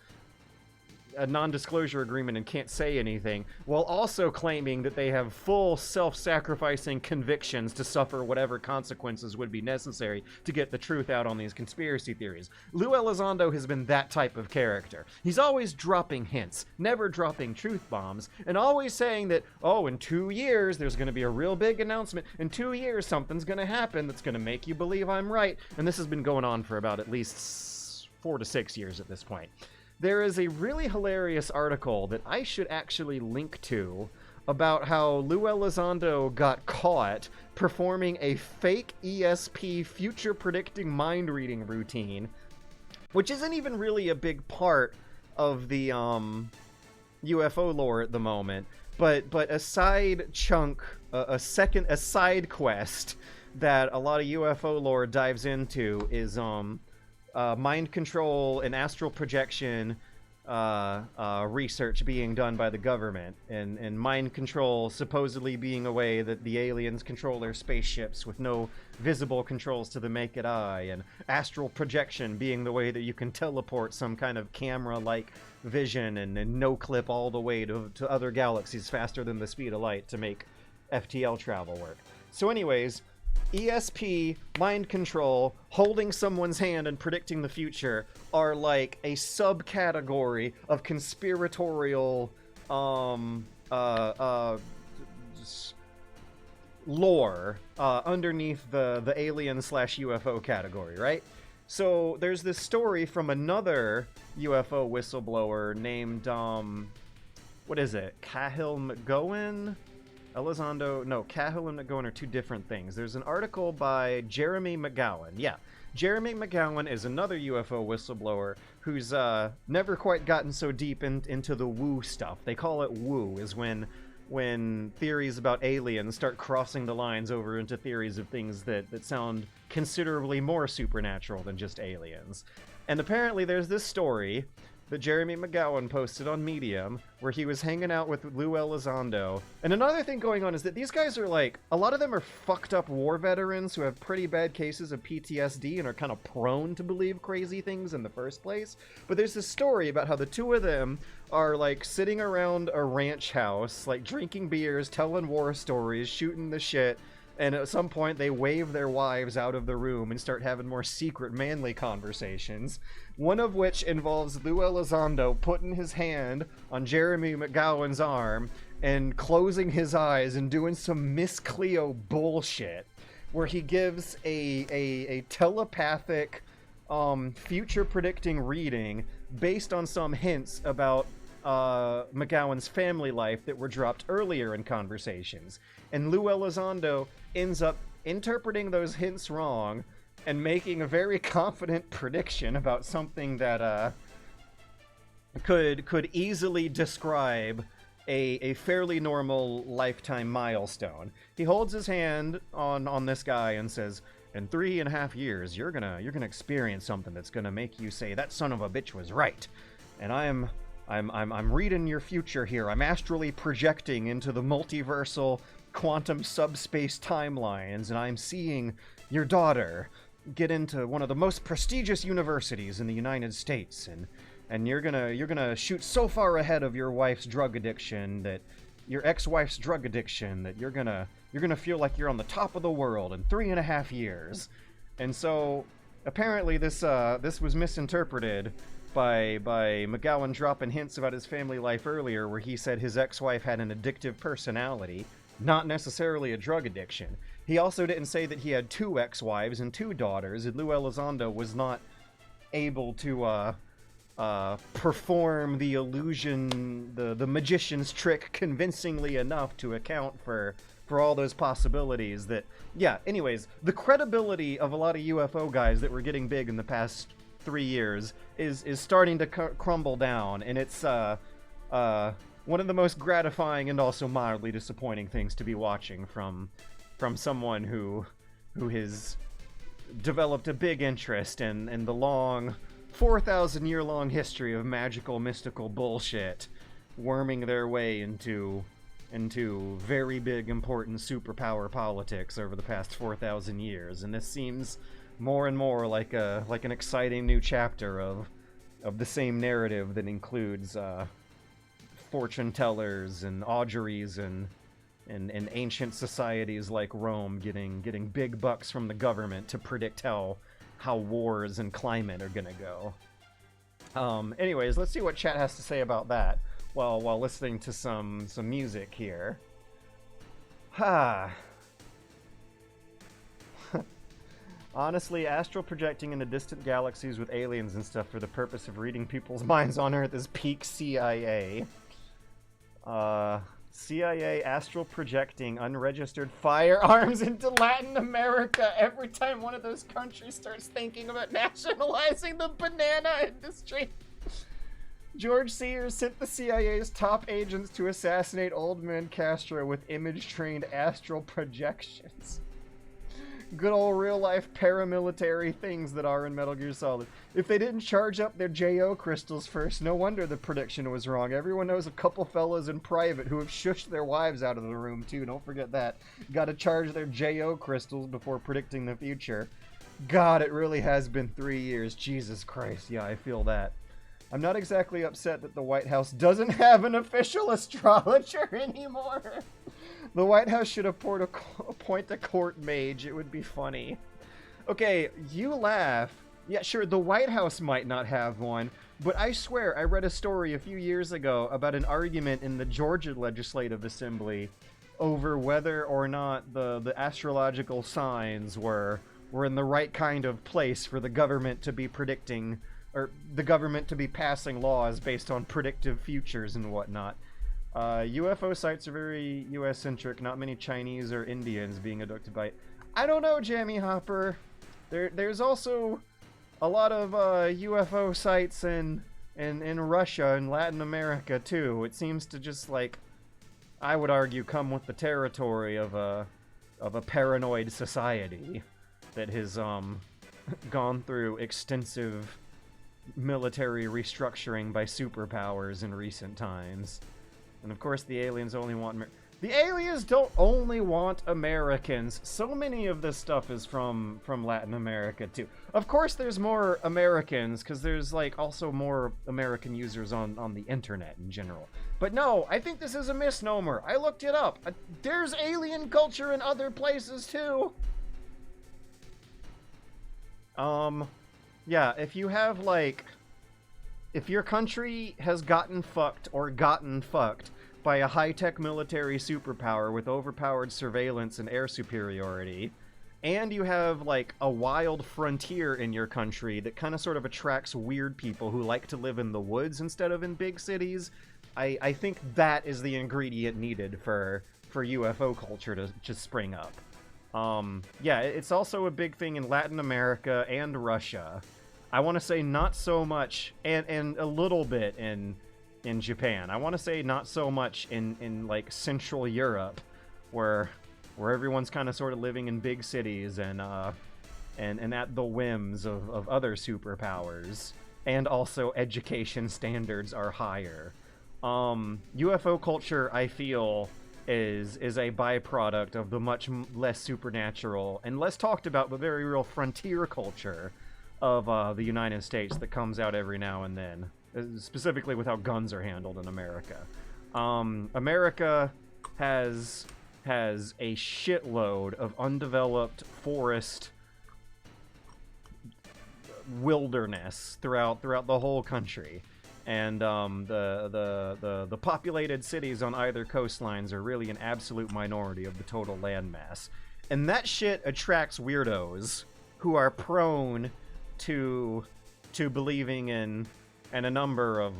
a non-disclosure agreement and can't say anything, while also claiming that they have full self-sacrificing convictions to suffer whatever consequences would be necessary to get the truth out on these conspiracy theories. Lou Elizondo has been that type of character. He's always dropping hints, never dropping truth bombs, and always saying that, oh, in 2 years there's going to be a real big announcement. In 2 years something's going to happen that's going to make you believe I'm right. And this has been going on for about at least 4 to 6 years at this point. There is a really hilarious article that I should actually link to about how Lou Elizondo got caught performing a fake ESP future-predicting mind-reading routine, which isn't even really a big part of the UFO lore at the moment, but a side chunk, a side quest that a lot of UFO lore dives into is mind control and astral projection research being done by the government, and mind control supposedly being a way that the aliens control their spaceships with no visible controls to the naked eye, and astral projection being the way that you can teleport some kind of camera-like vision and no clip all the way to other galaxies faster than the speed of light to make FTL travel work. So anyways, ESP, mind control, holding someone's hand and predicting the future are like a subcategory of conspiratorial lore underneath the alien/UFO category, right? So there's this story from another UFO whistleblower named what is it? Cahill McGowan? Elizondo, no, Cahill and McGowan are two different things. There's an article by Jeremy McGowan. Yeah, Jeremy McGowan is another UFO whistleblower who's never quite gotten so deep into the woo stuff. They call it woo, is when theories about aliens start crossing the lines over into theories of things that sound considerably more supernatural than just aliens. And apparently there's this story that Jeremy McGowan posted on Medium, where he was hanging out with Lou Elizondo. And another thing going on is that these guys are like, a lot of them are fucked up war veterans who have pretty bad cases of PTSD and are kind of prone to believe crazy things in the first place. But there's this story about how the two of them are like sitting around a ranch house, like drinking beers, telling war stories, shooting the shit, and at some point they wave their wives out of the room and start having more secret manly conversations. One of which involves Lou Elizondo putting his hand on Jeremy McGowan's arm and closing his eyes and doing some Miss Cleo bullshit, where he gives a telepathic future predicting reading based on some hints about McGowan's family life that were dropped earlier in conversations. And Lou Elizondo ends up interpreting those hints wrong and making a very confident prediction about something that could easily describe a fairly normal lifetime milestone. He holds his hand on this guy and says, in 3.5 years, you're gonna experience something that's gonna make you say, that son of a bitch was right. And I'm reading your future here. I'm astrally projecting into the multiversal quantum subspace timelines, and I'm seeing your daughter get into one of the most prestigious universities in the United States, and you're gonna shoot so far ahead of your wife's drug addiction, that your ex-wife's drug addiction, that you're gonna feel like you're on the top of the world in 3.5 years. And so apparently this was misinterpreted by McGowan dropping hints about his family life earlier, where he said his ex-wife had an addictive personality, not necessarily a drug addiction. He also didn't say that he had 2 ex-wives and 2 daughters, and Lou Elizondo was not able to perform the illusion, the magician's trick convincingly enough to account for all those possibilities. That, yeah, anyways, the credibility of a lot of UFO guys that were getting big in the past 3 years is starting to crumble down, and it's one of the most gratifying and also mildly disappointing things to be watching from someone who has developed a big interest in the long 4,000-year-long history of magical, mystical bullshit, worming their way into very big, important superpower politics over the past 4,000 years. And this seems more and more like an exciting new chapter of the same narrative that includes fortune tellers and auguries and ancient societies like Rome getting big bucks from the government to predict how wars and climate are gonna go. Anyways, let's see what chat has to say about that while listening to some music here. Honestly, astral projecting into distant galaxies with aliens and stuff for the purpose of reading people's minds on Earth is peak CIA. CIA astral projecting unregistered firearms into Latin America every time one of those countries starts thinking about nationalizing the banana industry. George Sears sent the CIA's top agents to assassinate old man Castro with image-trained astral projections. Good old real-life paramilitary things that are in Metal Gear Solid. If they didn't charge up their JO crystals first, no wonder the prediction was wrong. Everyone knows a couple fellas in private who have shushed their wives out of the room, too. Don't forget that. Gotta charge their JO crystals before predicting the future. God, it really has been 3 years. Jesus Christ. Yeah, I feel that. I'm not exactly upset that the White House doesn't have an official astrologer anymore. The White House should appoint a court mage. It would be funny. Okay, you laugh. Yeah, sure, the White House might not have one, but I swear I read a story a few years ago about an argument in the Georgia Legislative Assembly over whether or not the astrological signs were in the right kind of place for the government to be predicting, or the government to be passing laws based on predictive futures and whatnot. UFO sites are very US-centric, not many Chinese or Indians being abducted by... I don't know, Jammy Hopper. There's also a lot of UFO sites in Russia and Latin America, too. It seems to just, like, I would argue, come with the territory of a paranoid society that has gone through extensive military restructuring by superpowers in recent times. And of course the aliens only want the aliens don't only want Americans. So many of this stuff is from Latin America too. Of course there's more Americans because there's like also more American users on the internet in general. But no, I think this is a misnomer. I looked it up. There's alien culture in other places too. Yeah, if you have, like... If your country has gotten fucked by a high-tech military superpower with overpowered surveillance and air superiority, and you have, like, a wild frontier in your country that kind of sort of attracts weird people who like to live in the woods instead of in big cities, I think that is the ingredient needed for UFO culture to spring up. Yeah, it's also a big thing in Latin America and Russia. I want to say not so much, and a little bit in Japan. I want to say not so much in like Central Europe, where everyone's kind of sort of living in big cities and at the whims of other superpowers, and also education standards are higher. UFO culture, I feel, is a byproduct of the much less supernatural and less talked about but very real frontier culture of the United States that comes out every now and then, specifically with how guns are handled in America. America has a shitload of undeveloped forest wilderness throughout the whole country, and the populated cities on either coastlines are really an absolute minority of the total landmass, and that shit attracts weirdos who are prone to believing in a number of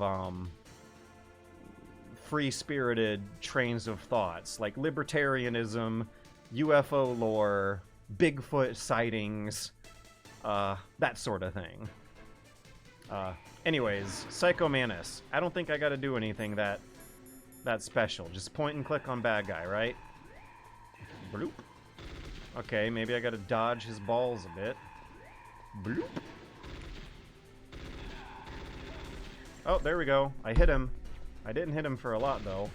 free-spirited trains of thoughts, like libertarianism, UFO lore, Bigfoot sightings, that sort of thing. Anyways, Psycho Mantis. I don't think I gotta do anything that special. Just point and click on bad guy, right? Bloop. Okay, maybe I gotta dodge his balls a bit. Bloop. Oh, there we go. I hit him. I didn't hit him for a lot, though.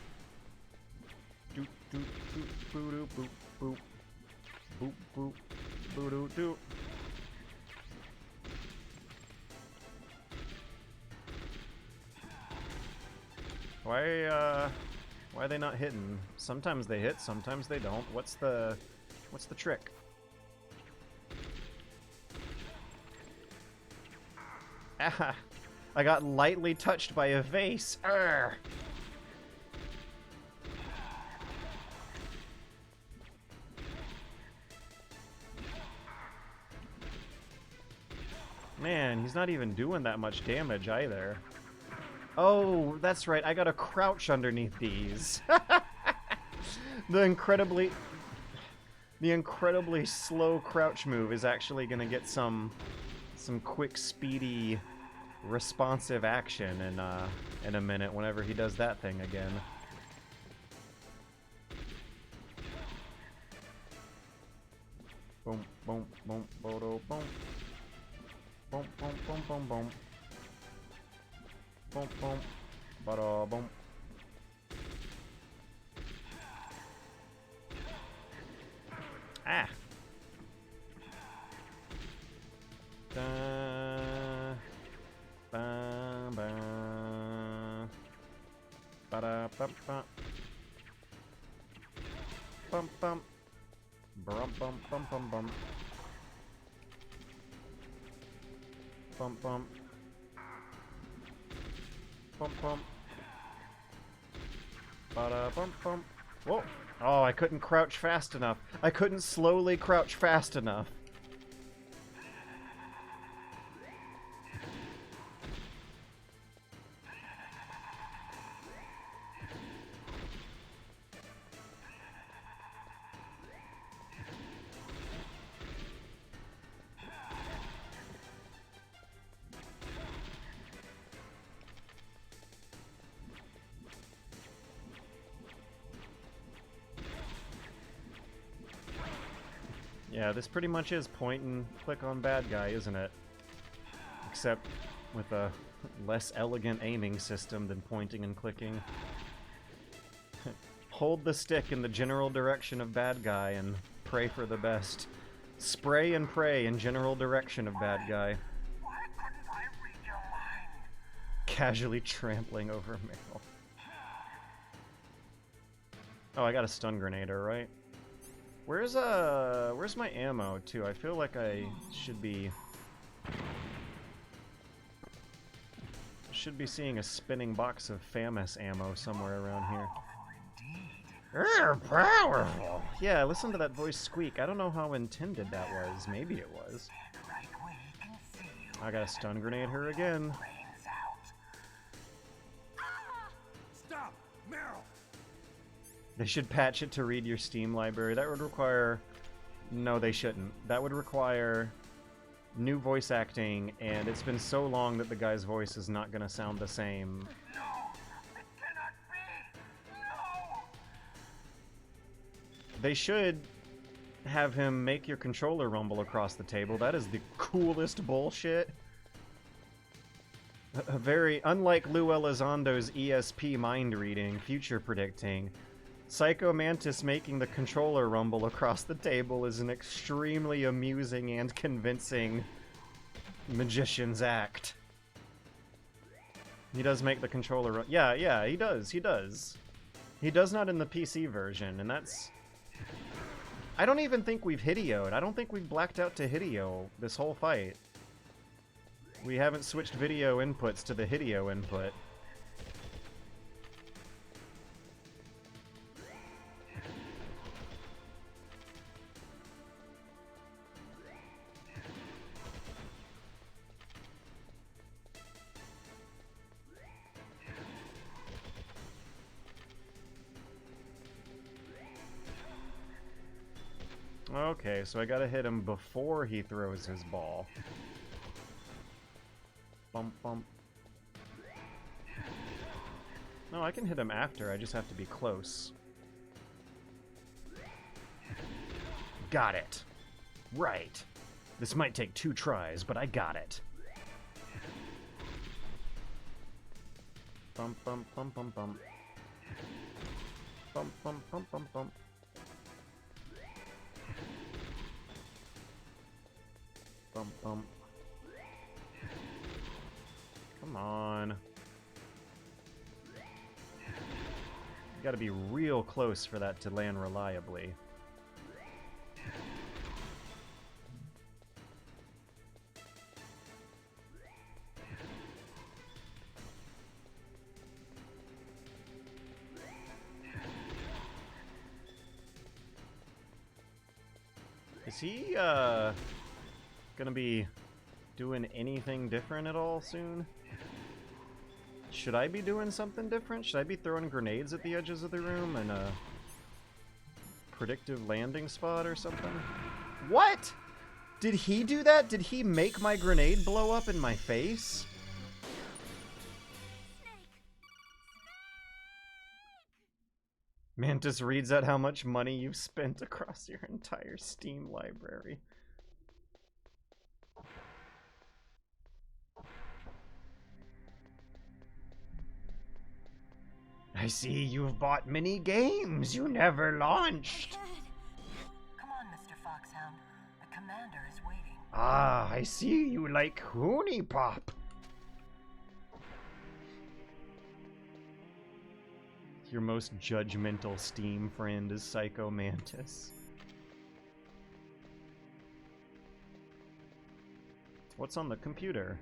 Doop, doop, doop, boop, boop, boop. Boop, boop, boop, doop, doop. Why are they not hitting? Sometimes they hit, sometimes they don't. What's the trick? Ah, I got lightly touched by a vase. Arrgh. Man, he's not even doing that much damage either. Oh, that's right. I gotta crouch underneath these. The incredibly slow crouch move is actually gonna get some quick, speedy, responsive action in a minute whenever he does that thing again. Boom, boom, boom, boom, boom. Boom, boom, boom, boom, boom. Boom, boom, bada, boom. Ah! Da, ba, ba, ba, ba, ba. Bum, bum. Brum, bum, bum, bum, bum. Bum, bum. Bum, bum. Ba-da, bum, bum. Whoa! Oh, I couldn't crouch fast enough. I couldn't slowly crouch fast enough. Yeah, this pretty much is point and click on bad guy, isn't it? Except with a less elegant aiming system than pointing and clicking. Hold the stick in the general direction of bad guy and pray for the best. Spray and pray in general direction of bad guy. Casually trampling over Meryl. Oh, I got a stun grenader, right? Where's my ammo too? I feel like I should be seeing a spinning box of FAMAS ammo somewhere around here. Powerful. Yeah, listen to that voice squeak. I don't know how intended that was. Maybe it was. I gotta stun grenade her again. Stop, Meryl. They should patch it to read your Steam library. That would require... No, they shouldn't. That would require new voice acting, and it's been so long that the guy's voice is not going to sound the same. No! It cannot be! No! They should have him make your controller rumble across the table. That is the coolest bullshit. A very... Unlike Lou Elizondo's ESP mind reading, future predicting, Psycho Mantis making the controller rumble across the table is an extremely amusing and convincing magician's act. He does make the controller yeah, he does. He does not in the PC version, and that's... I don't even think we've Hideo-ed. I don't think we've blacked out to Hideo this whole fight. We haven't switched video inputs to the Hideo input. Okay, so I gotta hit him before he throws his ball. Bump, bump. No, I can hit him after, I just have to be close. Got it. Right. This might take 2 tries, but I got it. Bump, bump, bump, bump, bump. Bump, bump, bump, bump, bump. Bump, bump. Come on. You gotta be real close for that to land reliably. Is he, gonna be doing anything different at all soon? Should I be doing something different? Should I be throwing grenades at the edges of the room and a predictive landing spot or something? What? Did he do that? Did he make my grenade blow up in my face? Mantis reads out how much money you've spent across your entire Steam library. I see you've bought many games you never launched. Come on, Mr. Foxhound. The commander is waiting. Ah, I see you like Hoonie Pop. Your most judgmental Steam friend is Psycho Mantis. What's on the computer?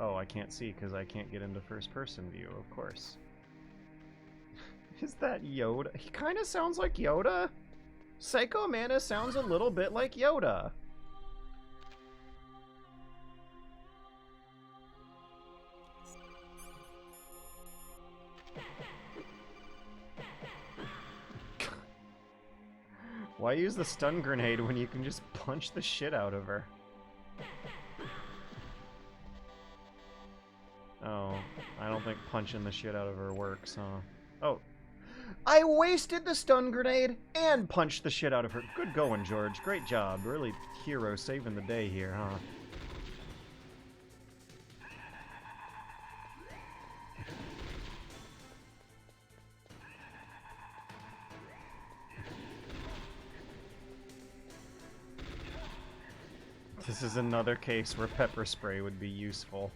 Oh, I can't see because I can't get into first-person view, of course. Is that Yoda? He kind of sounds like Yoda. Psycho Mantis sounds a little bit like Yoda. Why use the stun grenade when you can just punch the shit out of her? Oh, I don't think punching the shit out of her works, huh? Oh. I wasted the stun grenade and punched the shit out of her. Good going, George. Great job. Really hero saving the day here, huh? This is another case where pepper spray would be useful.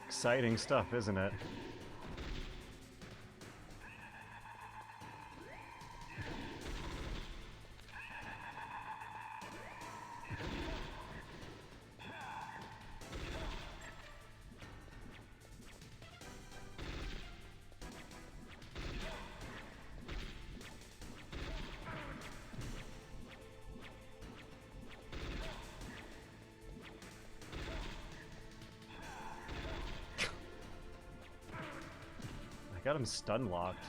Exciting stuff, isn't it? I got him stun locked.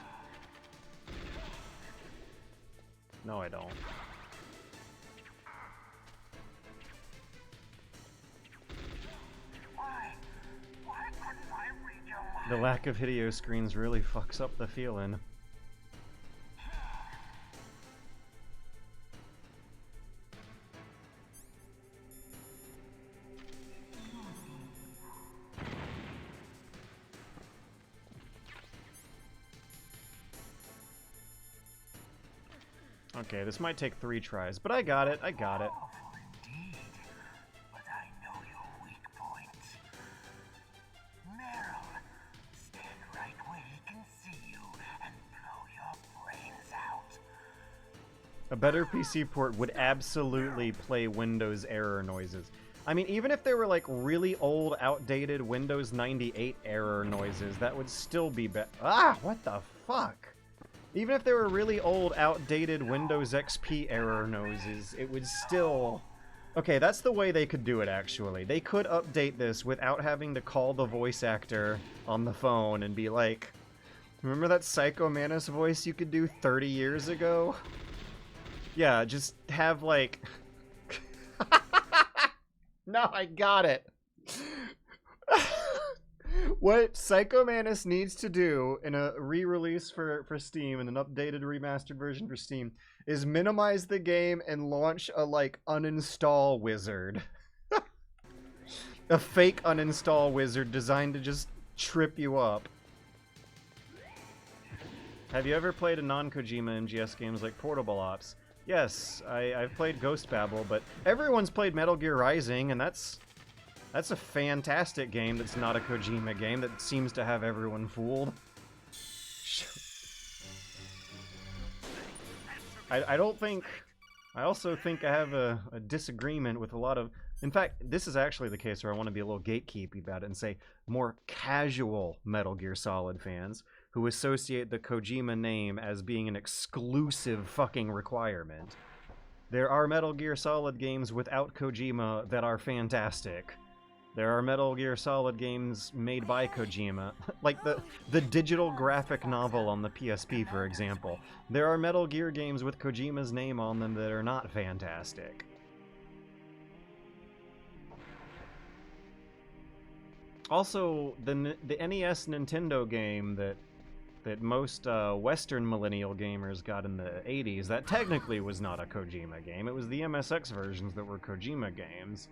No, I don't. Why couldn't I read your mind? The lack of video screens really fucks up the feeling. Okay, this might take 3 tries, but I got it, I got it. Indeed, but I know your weak points. Meryl, stand right where he can see you and blow your brains out. A better PC port would absolutely play Windows error noises. I mean, even if they were like really old, outdated Windows 98 error noises, that would still be Ah, what the fuck? Even if they were really old, outdated Windows XP error noises, it would still... Okay, that's the way they could do it, actually. They could update this without having to call the voice actor on the phone and be like, remember that Psycho Mantis voice you could do 30 years ago? Yeah, just have, like... No, I got it! What Psycho Mantis needs to do in a re-release for Steam and an updated remastered version for Steam is minimize the game and launch a, like, uninstall wizard. A fake uninstall wizard designed to just trip you up. Have you ever played a non-Kojima MGS games like Portable Ops? Yes, I've played Ghost Babel, but everyone's played Metal Gear Rising, and that's That's a fantastic game that's not a Kojima game that seems to have everyone fooled. I don't think... I also think I have a disagreement with a lot of... In fact, this is actually the case where I want to be a little gatekeepy about it and say more casual Metal Gear Solid fans who associate the Kojima name as being an exclusive fucking requirement. There are Metal Gear Solid games without Kojima that are fantastic. There are Metal Gear Solid games made by Kojima, like the digital graphic novel on the PSP, for example. There are Metal Gear games with Kojima's name on them that are not fantastic. Also, the NES Nintendo game that most Western millennial gamers got in the 80s, that technically was not a Kojima game. It was the MSX versions that were Kojima games.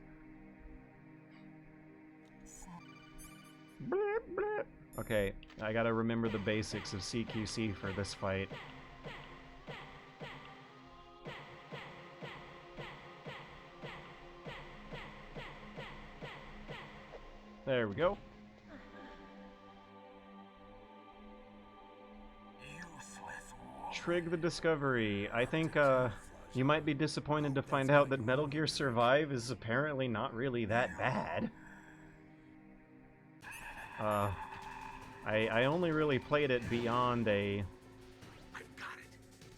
Blip, blip. Okay, I gotta remember the basics of CQC for this fight. There we go. Trig the Discovery. I think you might be disappointed to find out that Metal Gear Survive is apparently not really that bad. I only really played it beyond a... I got it.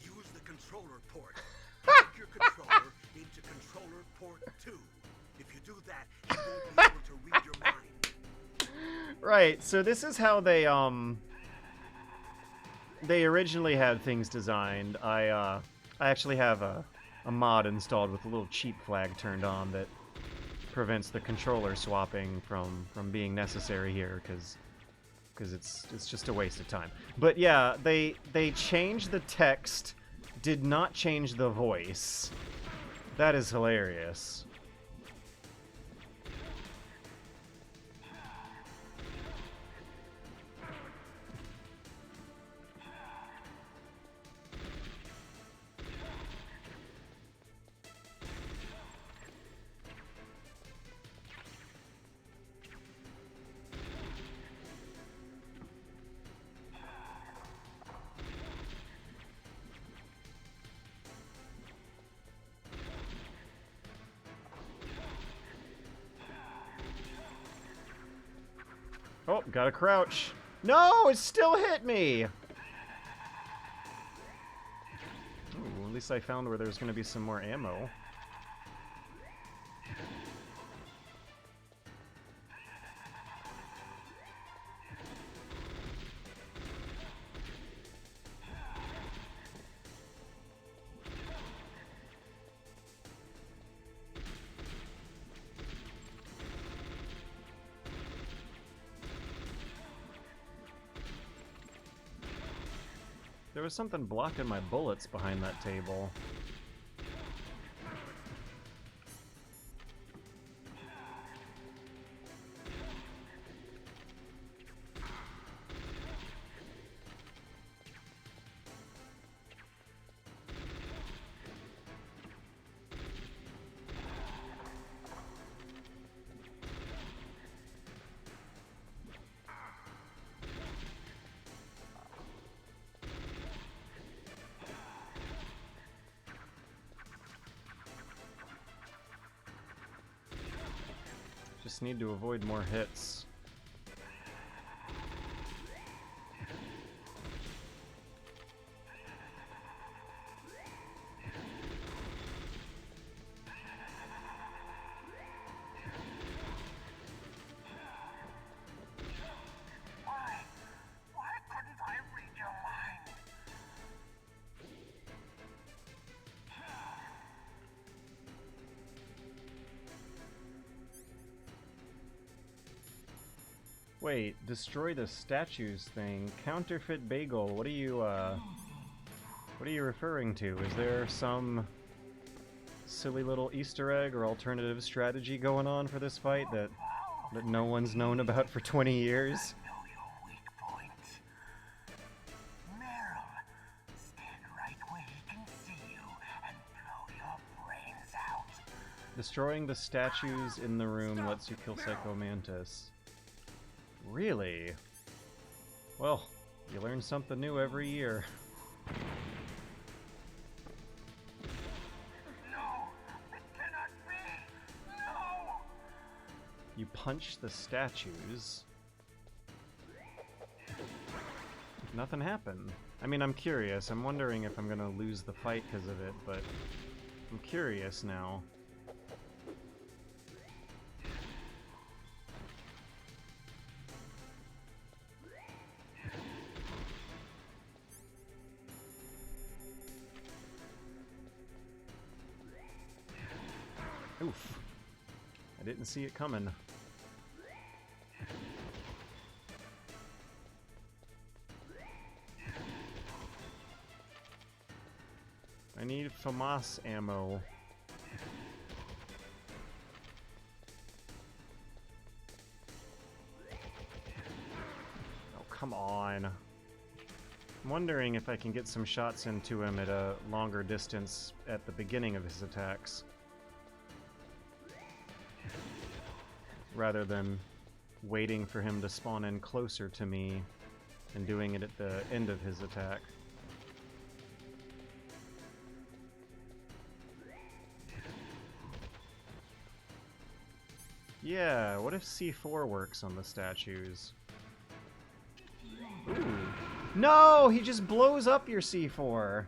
Use the controller port. Plug your controller into controller port 2. If you do that, you won't be able to read your mind. Right, so this is how they originally had things designed. I actually have a mod installed with a little cheap flag turned on that prevents the controller swapping from being necessary here, because it's just a waste of time. But yeah, they changed the text, did not change the voice. That is hilarious. Oh, gotta crouch. No, it still hit me! Ooh, at least I found where there's gonna be some more ammo. There was something blocking my bullets behind that table. Just need to avoid more hits. Wait, destroy the statues thing. Counterfeit bagel. What are you referring to? Is there some silly little Easter egg or alternative strategy going on for this fight that no one's known about for 20 years? Destroying the statues in the room lets you kill Psycho Mantis. Really? Well, you learn something new every year. You punch the statues. Nothing happened. I mean, I'm curious. I'm wondering if I'm gonna lose the fight because of it, but I'm curious now. Oof. I didn't see it coming. I need FAMAS ammo. Oh, come on. I'm wondering if I can get some shots into him at a longer distance at the beginning of his attacks, rather than waiting for him to spawn in closer to me and doing it at the end of his attack. Yeah, what if C4 works on the statues? Ooh. No! He just blows up your C4!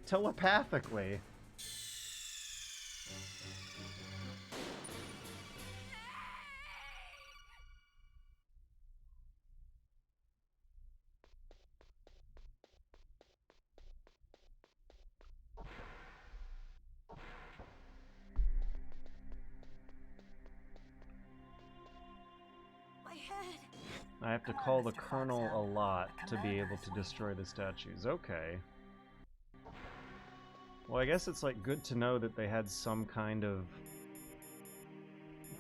Telepathically. I have to call the Colonel a lot to be able to destroy the statues. Okay. Well, I guess it's like good to know that they had some kind of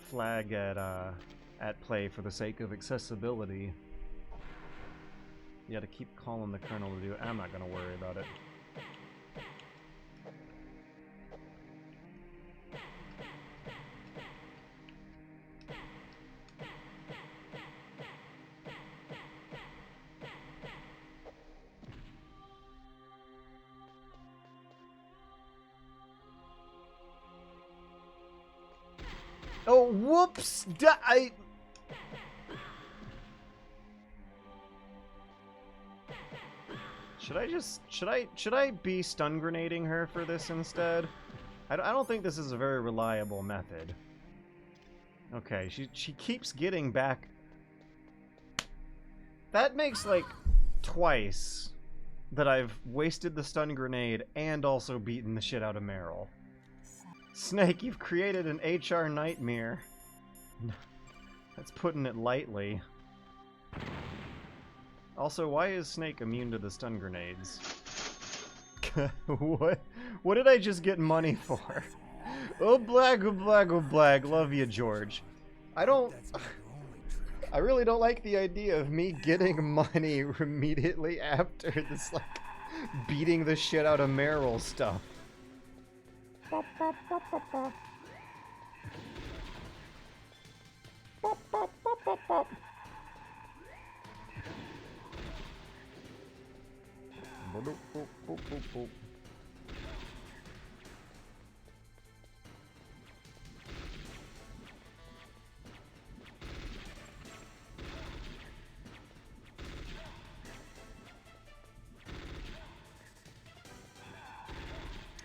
flag at play for the sake of accessibility. You gotta keep calling the Colonel to do it. I'm not gonna worry about it. Oh, whoops! Should I be stun grenading her for this instead? I don't think this is a very reliable method. Okay, she keeps getting back. That makes like twice that I've wasted the stun grenade and also beaten the shit out of Meryl. Snake, you've created an HR nightmare. That's putting it lightly. Also, why is Snake immune to the stun grenades? What did I just get money for? Oh blag, oh blag, oh blag. Love you, George. I really don't like the idea of me getting money immediately after this, like, beating the shit out of Meryl stuff.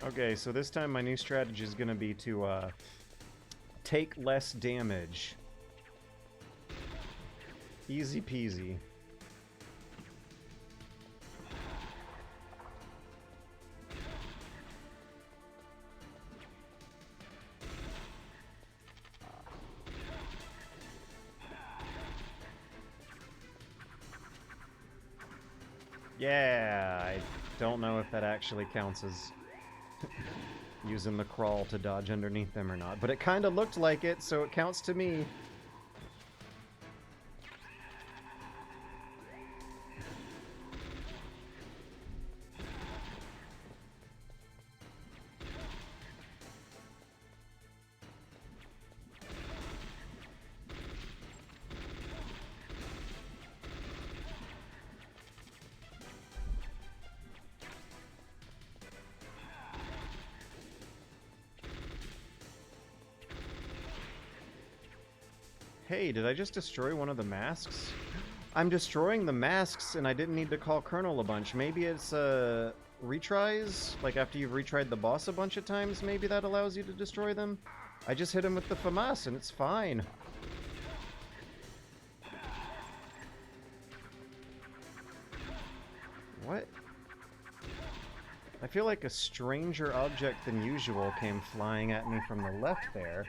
Okay, so this time my new strategy is going to be to take less damage. Easy peasy. Yeah, I don't know if that actually counts as using the crawl to dodge underneath them or not, but it kind of looked like it, so it counts to me. Hey, did I just destroy one of the masks? I'm destroying the masks and I didn't need to call Colonel a bunch. Maybe it's retries? Like after you've retried the boss a bunch of times, maybe that allows you to destroy them? I just hit him with the FAMAS and it's fine. What? I feel like a stranger object than usual came flying at me from the left there.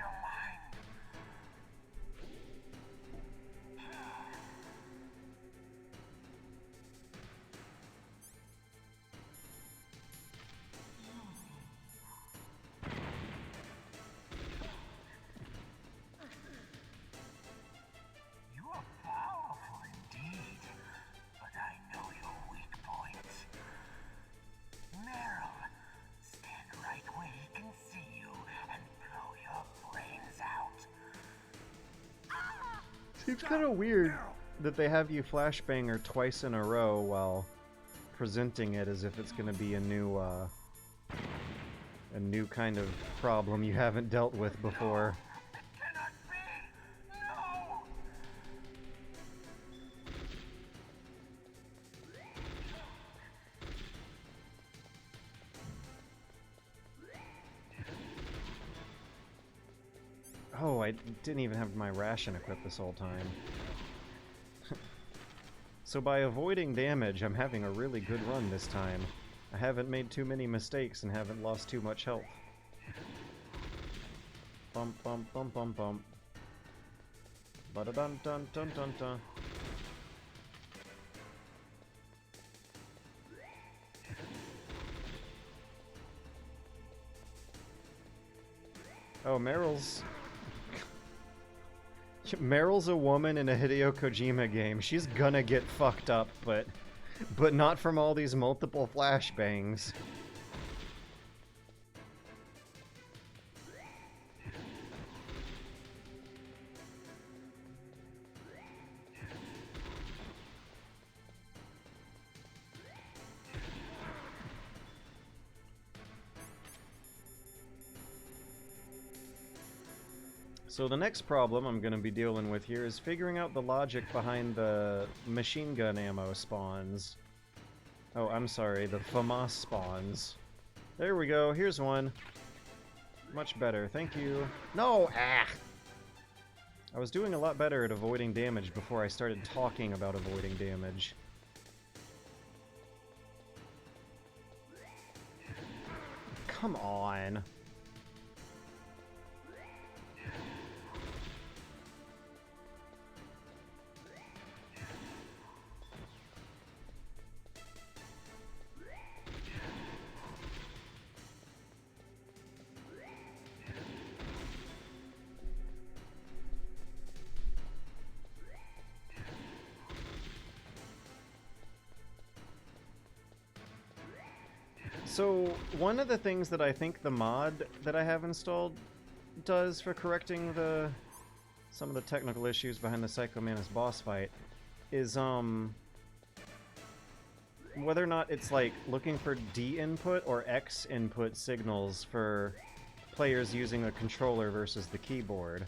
It's kind of weird that they have you flashbang her twice in a row while presenting it as if it's going to be a new kind of problem you haven't dealt with before. Oh, I didn't even have my ration equipped this whole time. So by avoiding damage, I'm having a really good run this time. I haven't made too many mistakes and haven't lost too much health. Bump, bump, bump, bump, bump. Ba-da-dun-dun-dun-dun-dun. Oh, Meryl's a woman in a Hideo Kojima game. She's gonna get fucked up, but not from all these multiple flashbangs. So the next problem I'm going to be dealing with here is figuring out the logic behind the machine gun ammo spawns. Oh, I'm sorry, the FAMAS spawns. There we go, here's one. Much better, thank you. No! Ah! I was doing a lot better at avoiding damage before I started talking about avoiding damage. Come on. So, one of the things that I think the mod that I have installed does for correcting some of the technical issues behind the Psycho Mantis boss fight is, whether or not it's, like, looking for D input or X input signals for players using a controller versus the keyboard.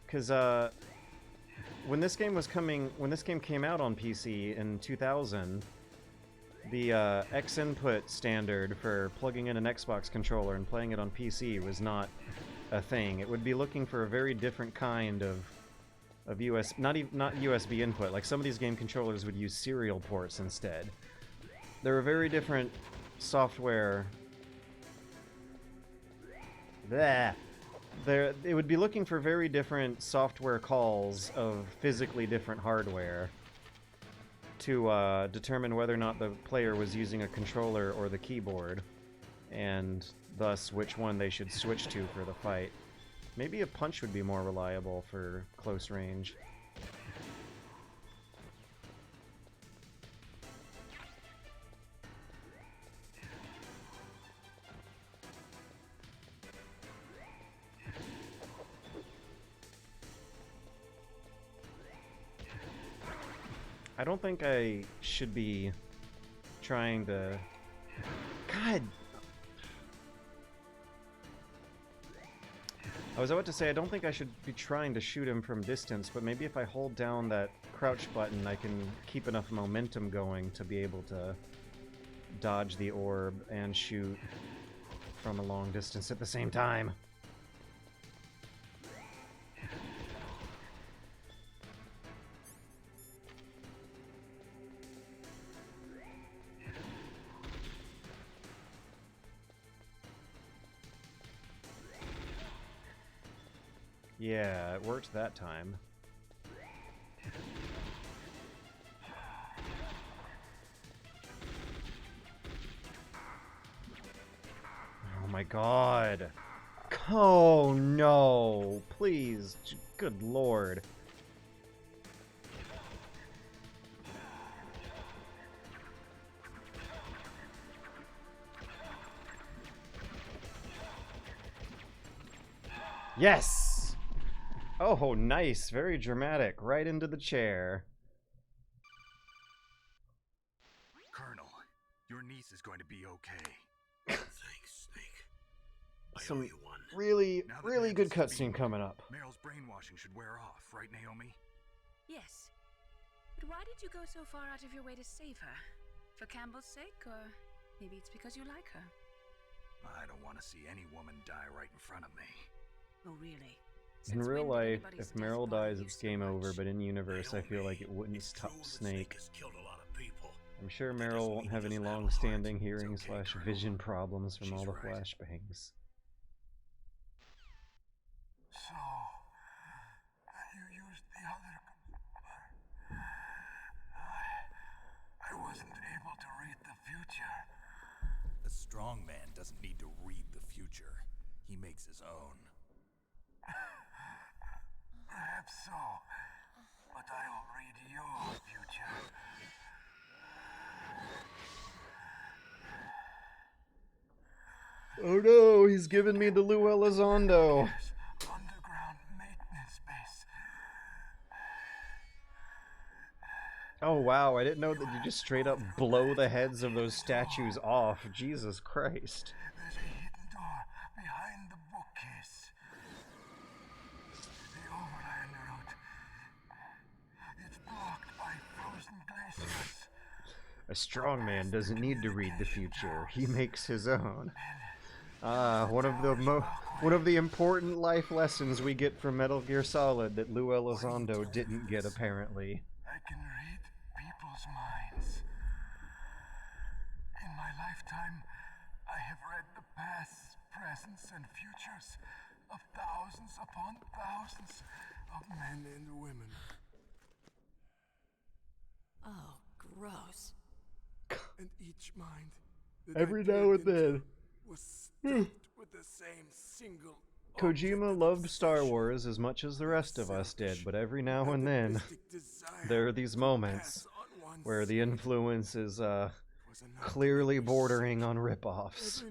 Because, when this game came out on PC in 2000, the X input standard for plugging in an Xbox controller and playing it on PC was not a thing. It would be looking for a very different kind of not USB input. Like some of these game controllers would use serial ports instead. There are very different software. It would be looking for very different software calls of physically different hardware to determine whether or not the player was using a controller or the keyboard, and thus which one they should switch to for the fight. Maybe a punch would be more reliable for close range. I don't think I should be trying to... God! I was about to say, I don't think I should be trying to shoot him from distance, but maybe if I hold down that crouch button, I can keep enough momentum going to be able to dodge the orb and shoot from a long distance at the same time. Yeah, it worked that time. Oh my god. Oh no, please. Good lord. Yes! Oh, nice. Very dramatic. Right into the chair. Colonel, your niece is going to be okay. Thanks, Snake. Some really good cutscene coming up. Meryl's brainwashing should wear off, right, Naomi? Yes. But why did you go so far out of your way to save her? For Campbell's sake, or maybe it's because you like her? I don't want to see any woman die right in front of me. Oh, really? In real life, if Meryl dies, it's game over, but in universe, I feel like it wouldn't stop Snake. I'm sure Meryl won't have any long-standing hearing/vision problems from all the flashbangs. So, you used the other... I wasn't able to read the future. A strong man doesn't need to read the future. He makes his own. Perhaps so, but I'll read your future. Oh no, he's giving me the Lou Elizondo. Underground maintenance base. Oh wow, I didn't know that you just straight up blow the heads of those statues off. Jesus Christ. There's a hidden door behind the bookcase. The overland route. It's blocked by frozen glaciers. A strong man doesn't need to read the future. He makes his own. Ah, one of the important life lessons we get from Metal Gear Solid that Lou Elizondo didn't get apparently. I can read people's minds. In my lifetime, I have read the pasts, presents, and futures of thousands upon thousands of men and women. Oh, gross. And each mind that Every I now and peered into then. was stuffed with the same single Kojima loved Star Wars as much as the rest of us did, but every now and then there are these moments where the influence is clearly bordering on rip-offs.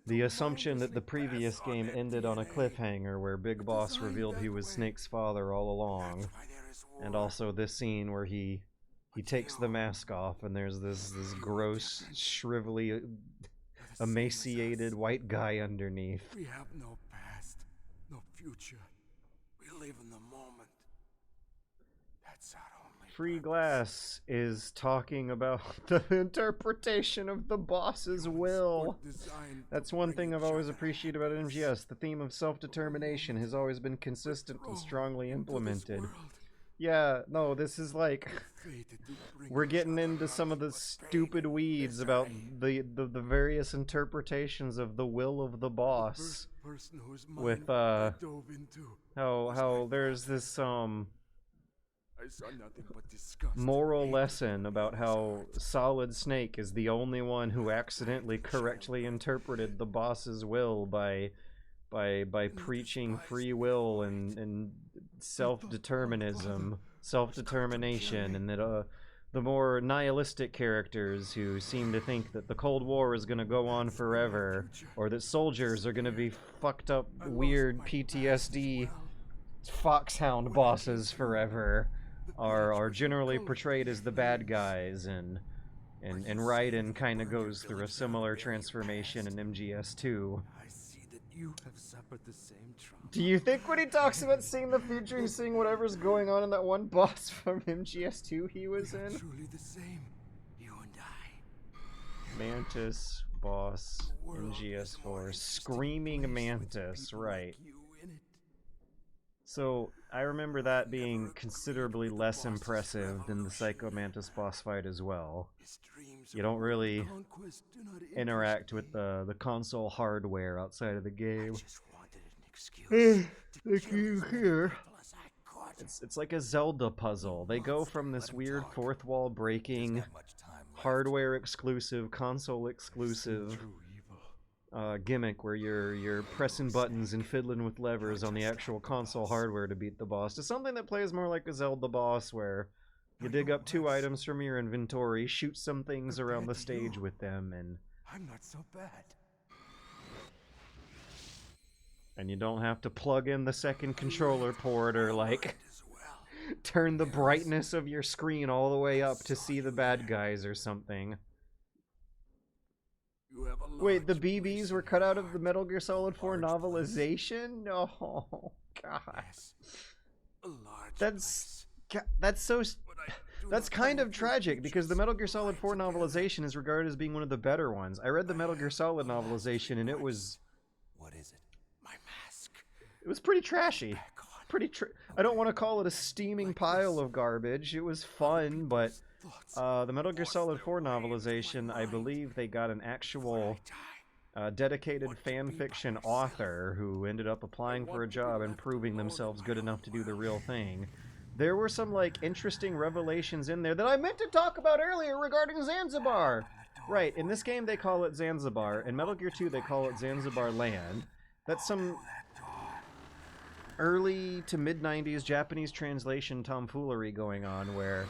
The assumption that the previous game ended on a cliffhanger where Big Boss revealed he was Snake's father all along, and also this scene where he takes the mask off and there's this gross, shrivelly, emaciated white guy underneath. We have no past, no future. We live in the moment. That's our only Free Glass is talking about the interpretation of the boss's will. That's one thing I've always appreciated about MGS. The theme of self-determination has always been consistent and strongly implemented. Yeah, no, this is like... We're getting into some of the stupid weeds about the various interpretations of the will of the boss. With, how there's this, moral lesson about how Solid Snake is the only one who accidentally correctly interpreted the boss's will by preaching free will and self-determinism, self-determination, and that the more nihilistic characters who seem to think that the Cold War is going to go on forever, or that soldiers are going to be fucked up, weird PTSD foxhound bosses forever, are generally portrayed as the bad guys, and Raiden kind of goes through a similar transformation in MGS2. You have suffered the same trauma. Do you think when he talks about seeing the future, he's seeing whatever's going on in that one boss from MGS2 he was in? Truly the same, you and I. Mantis, boss, MGS4, screaming Mantis, right. So, I remember that being considerably less impressive than the Psycho Mantis boss fight as well. You don't really interact with the console hardware outside of the game. Thank you here. It's like a Zelda puzzle. They go from this weird fourth wall breaking, hardware exclusive, console exclusive gimmick where you're pressing buttons and fiddling with levers on the actual console hardware to beat the boss, to something that plays more like a Zelda boss where you dig up 2 items from your inventory, shoot some things around the stage with them, and I'm not so bad. And you don't have to plug in the second controller port or like turn the brightness of your screen all the way up to see the bad guys or something. Wait, the BBs were cut out of the Metal Gear Solid 4 novelization? Oh, God. That's kind of tragic, because the Metal Gear Solid 4 novelization is regarded as being one of the better ones. I read the Metal Gear Solid novelization, and it was... What is it? My mask. It was pretty trashy. I don't want to call it a steaming pile of garbage. It was fun, but the Metal Gear Solid 4 novelization, I believe they got an actual dedicated fanfiction author who ended up applying for a job and proving themselves good enough to do the real thing. There were some, like, interesting revelations in there that I meant to talk about earlier regarding Zanzibar! Right, in this game they call it Zanzibar. In Metal Gear 2 they call it Zanzibar Land. That's some early to mid-90s Japanese translation tomfoolery going on where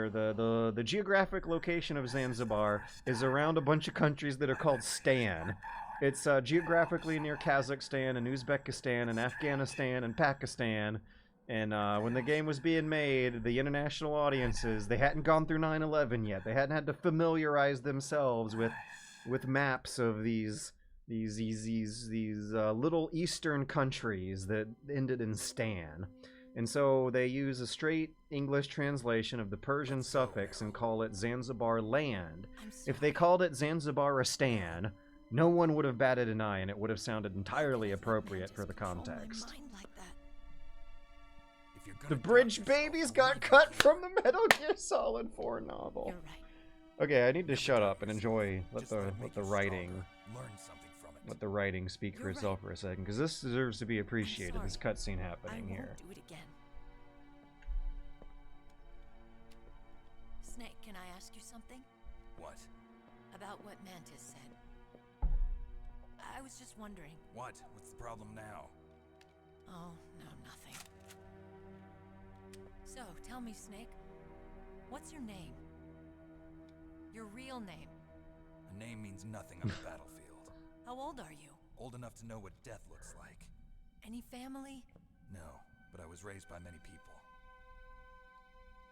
the geographic location of Zanzibar is around a bunch of countries that are called Stan. It's geographically near Kazakhstan and Uzbekistan and Afghanistan and Pakistan. And when the game was being made, the international audiences, they hadn't gone through 9/11 yet. They hadn't had to familiarize themselves with maps of these little eastern countries that ended in Stan. And so they use a straight English translation of the Persian suffix and call it Zanzibar Land. If they called it Zanzibaristan, no one would have batted an eye and it would have sounded entirely appropriate for the context. The Bridge Babies got cut from the Metal Gear Solid 4 novel. Okay, I need to shut up and enjoy let the writing speak for itself for a second, because this deserves to be appreciated. This cutscene happening here. Do it again. Snake, can I ask you something? What? About what Mantis said. I was just wondering. What? What's the problem now? Oh, no, nothing. So, tell me, Snake, what's your name? Your real name? A name means nothing on the battlefield. How old are you? Old enough to know what death looks like. Any family? No, but I was raised by many people.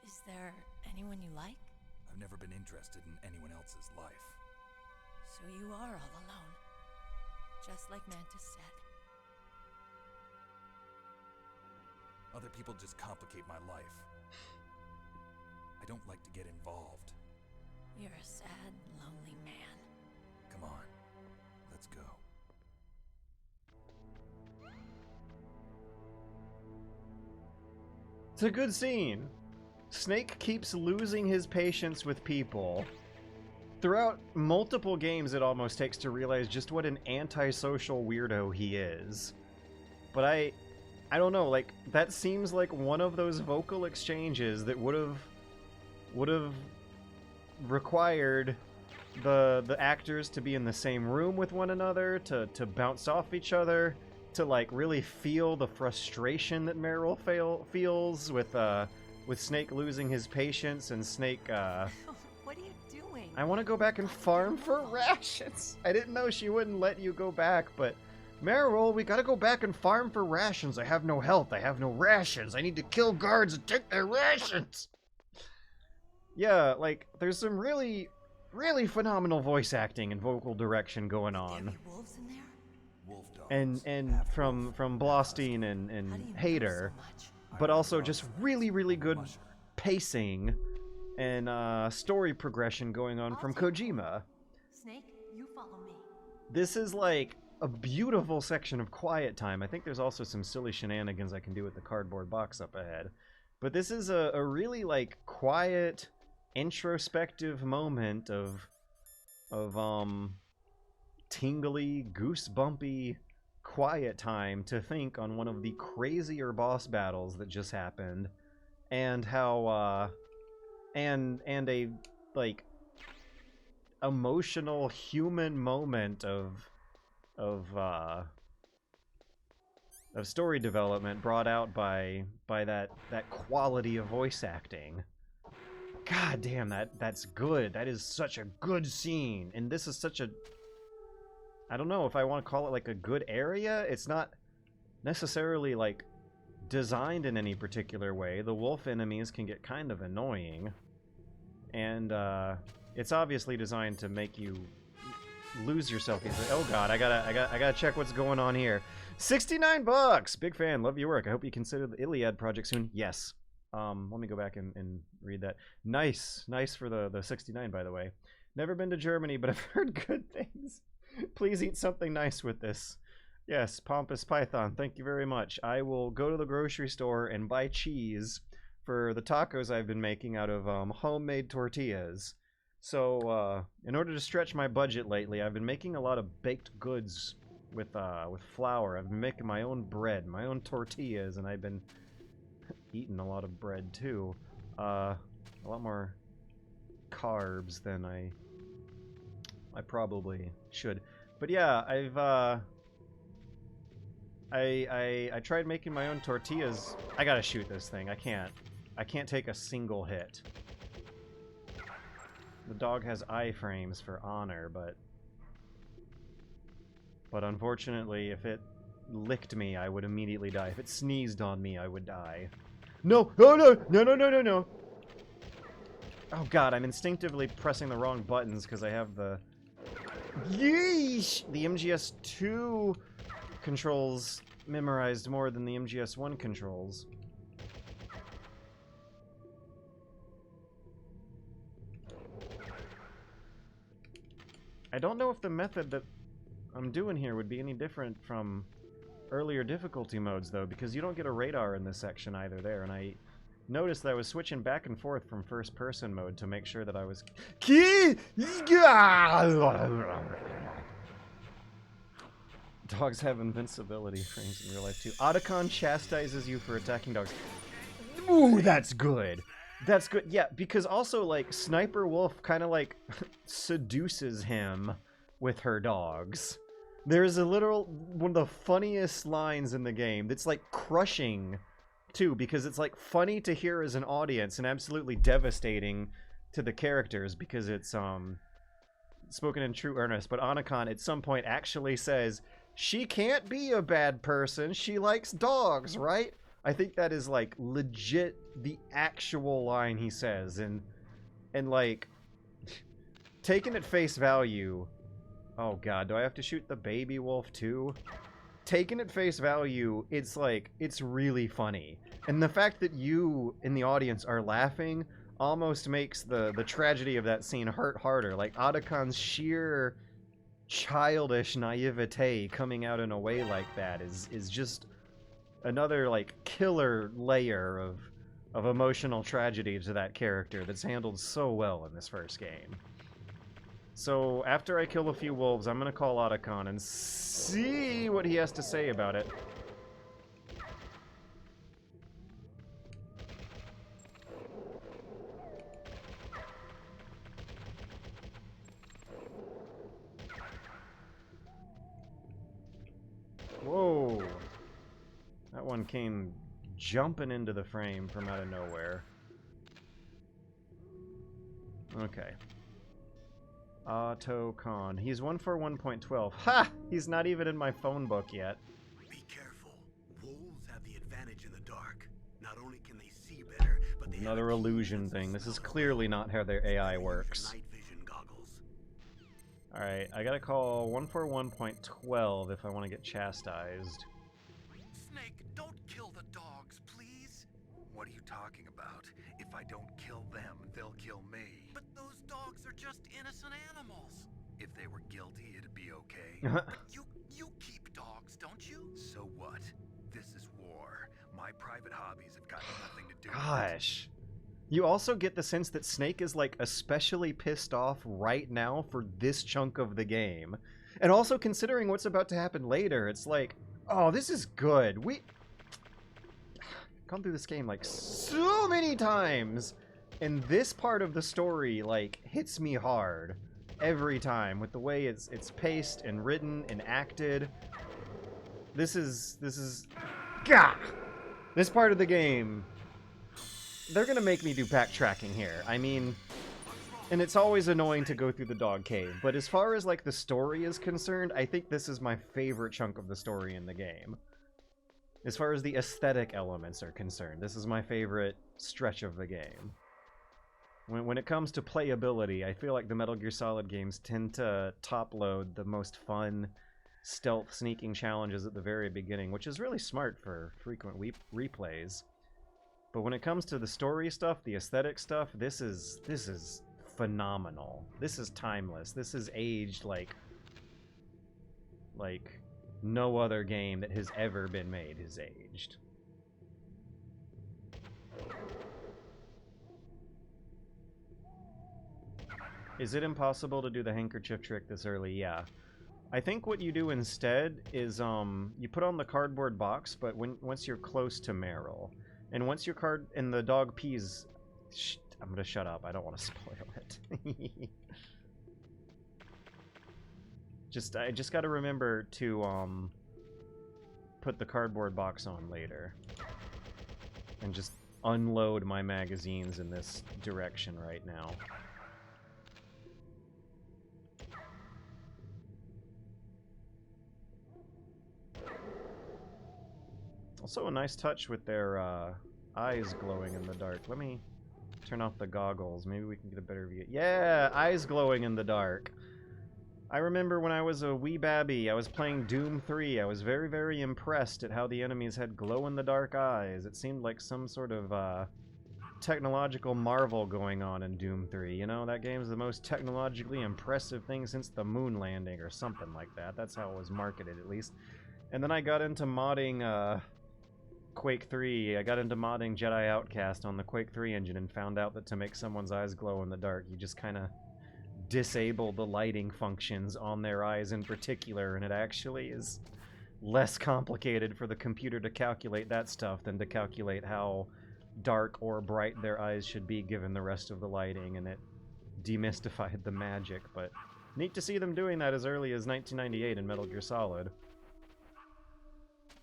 Is there anyone you like? I've never been interested in anyone else's life. So you are all alone. Just like Mantis said. Other people just complicate my life. I don't like to get involved. You're a sad, lonely man. Come on, let's go. It's a good scene. Snake keeps losing his patience with people. Throughout multiple games it almost takes to realize just what an antisocial weirdo he is. But I don't know, like, that seems like one of those vocal exchanges that would have required the actors to be in the same room with one another, to bounce off each other, to like really feel the frustration that Meryl feels with Snake losing his patience and Snake What are you doing? I want to go back and farm for rations. I didn't know she wouldn't let you go back, but Meryl, we gotta go back and farm for rations. I have no health. I have no rations. I need to kill guards and take their rations. Yeah, like, there's some really, really phenomenal voice acting and vocal direction going on. There be wolves in there? and from Blostein and Hader, but also just really good pacing and story progression going on from Kojima. Snake, you follow me. This is like a beautiful section of quiet time. I think there's also some silly shenanigans I can do with the cardboard box up ahead. But this is a really like quiet, introspective moment of tingly, goosebumpy quiet time to think on one of the crazier boss battles that just happened, and how and a like emotional human moment of story development brought out by that quality of voice acting. God damn, that's good. That is such a good scene, and this is such a, I don't know if I want to call it like a good area. It's not necessarily like designed in any particular way. The wolf enemies can get kind of annoying, and it's obviously designed to make you lose yourself. Oh god, I gotta check what's going on here. $69! Big fan, love your work. I hope you consider the Iliad project soon. Yes. Let me go back and read that. Nice for the 69, by the way. Never been to Germany, but I've heard good things. Please eat something nice with this. Yes, Pompous Python, thank you very much. I will go to the grocery store and buy cheese for the tacos I've been making out of homemade tortillas. So, in order to stretch my budget lately, I've been making a lot of baked goods with flour. I've been making my own bread, my own tortillas, and I've been eating a lot of bread too. A lot more carbs than I probably should. But yeah, I tried making my own tortillas. I gotta shoot this thing. I can't take a single hit. The dog has iframes for honor, but unfortunately, if it licked me, I would immediately die. If it sneezed on me, I would die. No! Oh, no! Oh god, I'm instinctively pressing the wrong buttons because I have the... Yeesh! The MGS2 controls memorized more than the MGS1 controls. I don't know if the method that I'm doing here would be any different from earlier difficulty modes, though, because you don't get a radar in this section either there, and I noticed that I was switching back and forth from first-person mode to make sure that I was... Dogs have invincibility frames in real life, too. Otacon chastises you for attacking dogs. Ooh, that's good! That's good, yeah, because also, like, Sniper Wolf kind of, like, seduces him with her dogs. There's a literal, one of the funniest lines in the game that's, like, crushing, too, because it's, like, funny to hear as an audience and absolutely devastating to the characters, because it's, spoken in true earnest, but Otacon at some point actually says, she can't be a bad person, she likes dogs, right? I think that is, like, legit the actual line he says, and like, taken at face value, oh god, do I have to shoot the baby wolf too? Taken at face value, it's like, it's really funny. And the fact that you, in the audience, are laughing almost makes the tragedy of that scene hurt harder. Like, Otacon's sheer childish naivete coming out in a way like that is just another, like, killer layer of emotional tragedy to that character that's handled so well in this first game. So, after I kill a few wolves, I'm gonna call Otacon and see what he has to say about it. Whoa! That one came jumping into the frame from out of nowhere. Okay. Otacon. He's 141.12. Ha! He's not even in my phone book yet. Be careful. Wolves have the advantage in the dark. Not only can they see better, but they Another illusion thing. This is clearly not how their AI works. Alright, I gotta call 141.12 if I want to get chastised. Snake, don't kill the dogs, please. What are you talking about? If I don't kill them, they'll kill me. But those dogs are just innocent animals. If they were guilty, it'd be okay. But you keep dogs, don't you? So what? This is war. My private hobbies have got nothing to do with it. Gosh. You also get the sense that Snake is, like, especially pissed off right now for this chunk of the game. And also, considering what's about to happen later, it's like, oh, this is good. We gone through this game, like, so many times. And this part of the story, like, hits me hard every time with the way it's paced and written and acted. This is Gah! This part of the game, they're gonna make me do backtracking here. I mean, and it's always annoying to go through the dog cave, but as far as, like, the story is concerned, I think this is my favorite chunk of the story in the game. As far as the aesthetic elements are concerned, this is my favorite stretch of the game. When it comes to playability, I feel like the Metal Gear Solid games tend to top-load the most fun stealth sneaking challenges at the very beginning, which is really smart for frequent replays. But when it comes to the story stuff, the aesthetic stuff, this is phenomenal. This is timeless. This is aged like no other game that has ever been made has aged. Is it impossible to do the handkerchief trick this early? Yeah. I think what you do instead is you put on the cardboard box, but once you're close to Meryl, and once your card and the dog pees, I'm gonna shut up. I don't want to spoil it. I just got to remember to put the cardboard box on later, and just unload my magazines in this direction right now. Also a nice touch with their eyes glowing in the dark. Let me turn off the goggles. Maybe we can get a better view. Yeah, eyes glowing in the dark. I remember when I was a wee babby, I was playing Doom 3. I was very, very impressed at how the enemies had glow-in-the-dark eyes. It seemed like some sort of technological marvel going on in Doom 3. You know, that game's the most technologically impressive thing since the moon landing or something like that. That's how it was marketed, at least. And then I got into modding Quake 3. I got into modding Jedi Outcast on the Quake 3 engine and found out that to make someone's eyes glow in the dark, you just kind of disable the lighting functions on their eyes in particular, and it actually is less complicated for the computer to calculate that stuff than to calculate how dark or bright their eyes should be given the rest of the lighting, and it demystified the magic. But neat to see them doing that as early as 1998 in Metal Gear Solid.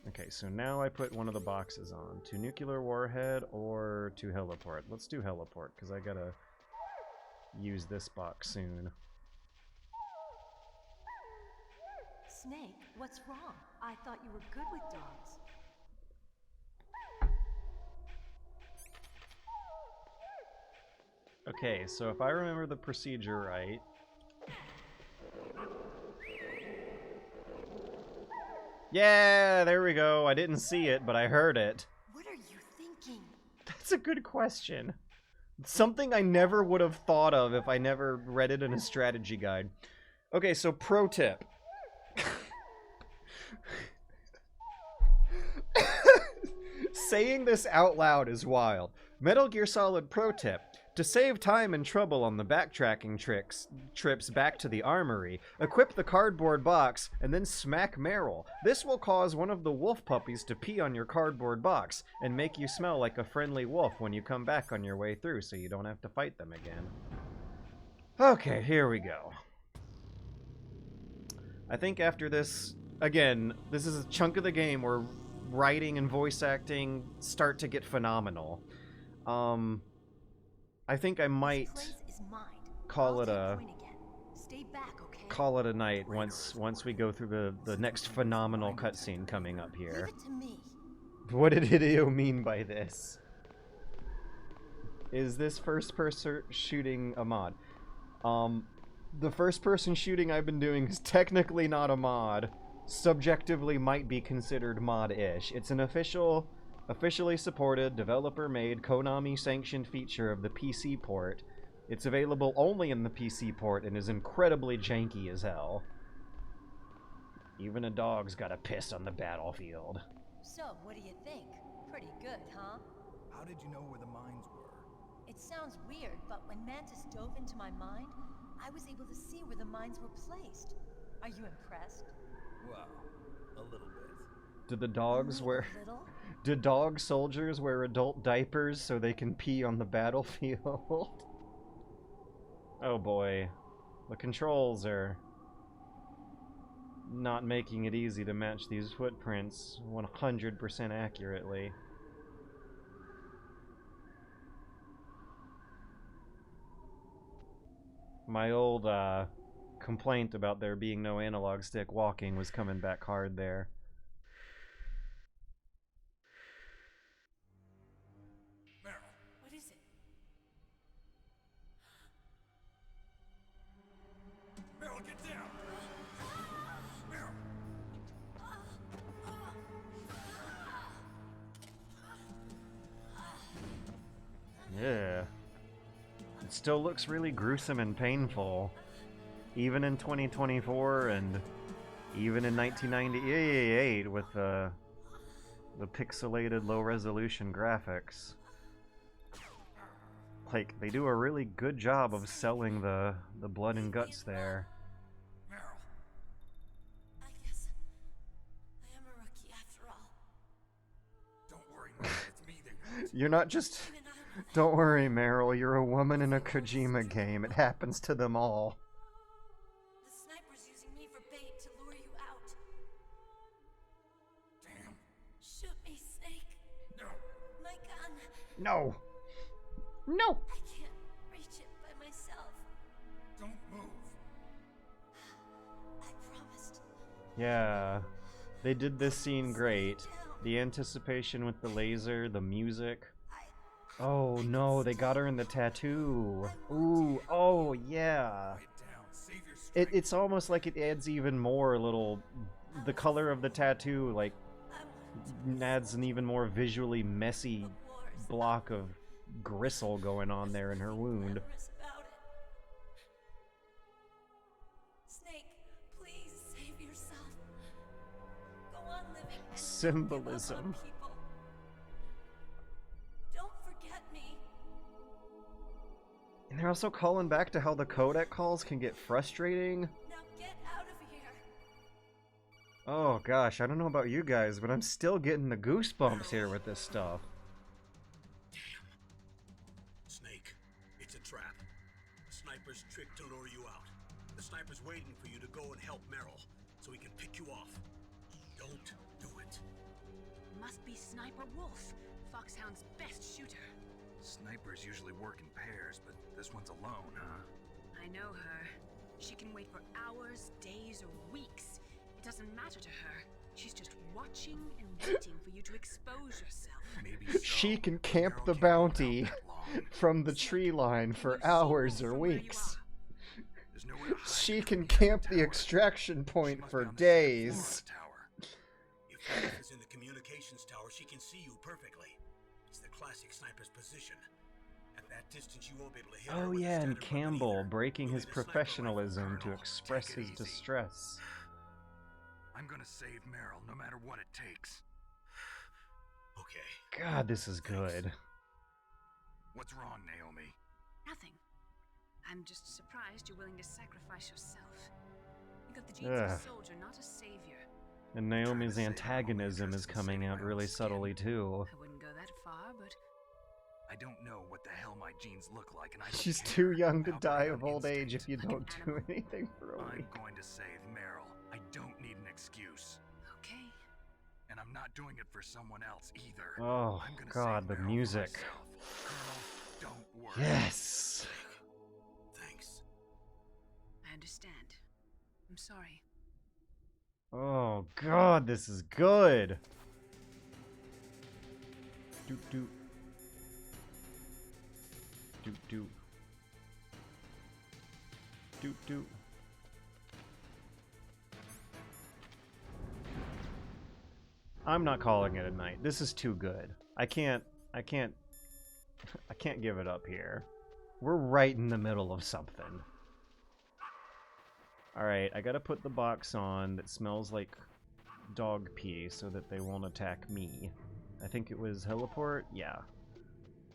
Okay, so now I put one of the boxes on. To nuclear warhead or to heliport? Let's do heliport, because I gotta use this box soon. Snake, what's wrong? I thought you were good with dogs. Okay, so if I remember the procedure right... Yeah, there we go. I didn't see it, but I heard it. What are you thinking? That's a good question. Something I never would have thought of if I never read it in a strategy guide. Okay, so pro tip. Saying this out loud is wild. Metal Gear Solid pro tip. To save time and trouble on the backtracking trips back to the armory, equip the cardboard box and then smack Meryl. This will cause one of the wolf puppies to pee on your cardboard box and make you smell like a friendly wolf when you come back on your way through, so you don't have to fight them again. Okay, here we go. I think after this, again, this is a chunk of the game where writing and voice acting start to get phenomenal. I think I might call it a night once we go through the next phenomenal cutscene coming up here. What did Hideo mean by this? Is this first person shooting a mod? The first-person shooting I've been doing is technically not a mod. Subjectively might be considered mod-ish. It's an officially supported, developer-made, Konami-sanctioned feature of the PC port. It's available only in the PC port and is incredibly janky as hell. Even a dog's gotta piss on the battlefield. So, what do you think? Pretty good, huh? How did you know where the mines were? It sounds weird, but when Mantis dove into my mind, I was able to see where the mines were placed. Are you impressed? Well, a little bit. Do the dogs wear... Little? Do dog soldiers wear adult diapers so they can pee on the battlefield? Oh boy. The controls are not making it easy to match these footprints 100% accurately. My old complaint about there being no analog stick walking was coming back hard there. What is it? Meryl, get down! Meryl! Yeah. It still looks really gruesome and painful. Even in 2024 and even in 1998 with the pixelated low-resolution graphics. Like, they do a really good job of selling the blood and guts there. I guess I am a rookie after all. Don't worry, Meryl, it's me that You're not just... Don't worry, Meryl, you're a woman in a Kojima game. It happens to them all. The sniper's using me for bait to lure you out. Damn. Shoot me, Snake. No. My gun. No. No. I can't reach it by myself. Don't move. I promised. Yeah. They did this scene great. The anticipation with the laser, the music. Oh no, they got her in the tattoo. Ooh, oh yeah. It's almost like it adds even more the color of the tattoo, like, adds an even more visually messy block of gristle going on there in her wound. Snake, please save yourself. Go on living and Symbolism. people. Don't forget me. And they're also calling back to how the codec calls can get frustrating. Now get out of here. Oh gosh, I don't know about you guys, but I'm still getting the goosebumps here with this stuff. Snake, it's a trap. The sniper's trick to lure you out. The sniper's waiting for you to go and help Meryl, so he can pick you off. Don't do it. Must be Sniper Wolf, Foxhound's best shooter. Snipers usually work in pairs, but this one's alone, huh? I know her. She can wait for hours, days, or weeks. It doesn't matter to her. She's just watching and waiting for you to expose yourself. Maybe She can camp the bounty from the tree line for hours or weeks. She can camp the extraction point for days. If Wolf is in the communications tower, she can see you perfectly. It's the classic sniper's position. At that distance, you won't be able to hit her Oh with a yeah, and standard weapon Campbell either. breaking his You'll need a sniper professionalism rifle, to express his distress. I'm gonna save Meryl, no matter what it takes. Okay. God, this is good. What's wrong, Naomi? Nothing. I'm just surprised you're willing to sacrifice yourself. You got the genes Ugh. of a soldier, not a savior. And Naomi's antagonism is coming out really subtly too. I wouldn't go that far, but I don't know what the hell my genes look like, and I don't She's care. too young to die of old age if you don't do anything for a week. I'm going to save Meryl. I don't need an excuse. Okay. And I'm not doing it for someone else either. Oh I'm gonna god, the save Meryl music. myself. Colonel, don't worry. Yes! Thanks. I understand. I'm sorry. Oh god, this is good! Doot doot. Doot doot. doop. I'm not calling it a night. This is too good. I can't give it up here. We're right in the middle of something. Alright, I gotta put the box on that smells like dog pee so that they won't attack me. I think it was heliport? Yeah.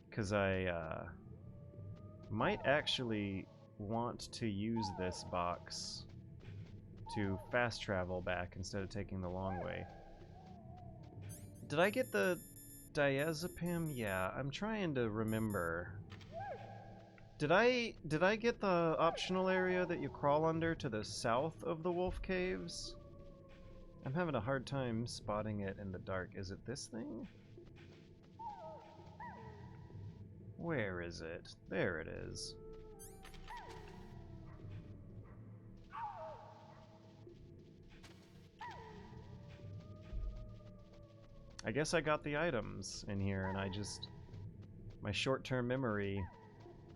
Because I might actually want to use this box to fast travel back instead of taking the long way. Did I get the diazepam? Yeah, I'm trying to remember. Did I get the optional area that you crawl under to the south of the wolf caves? I'm having a hard time spotting it in the dark. Is it this thing? Where is it? There it is. I guess I got the items in here and my short-term memory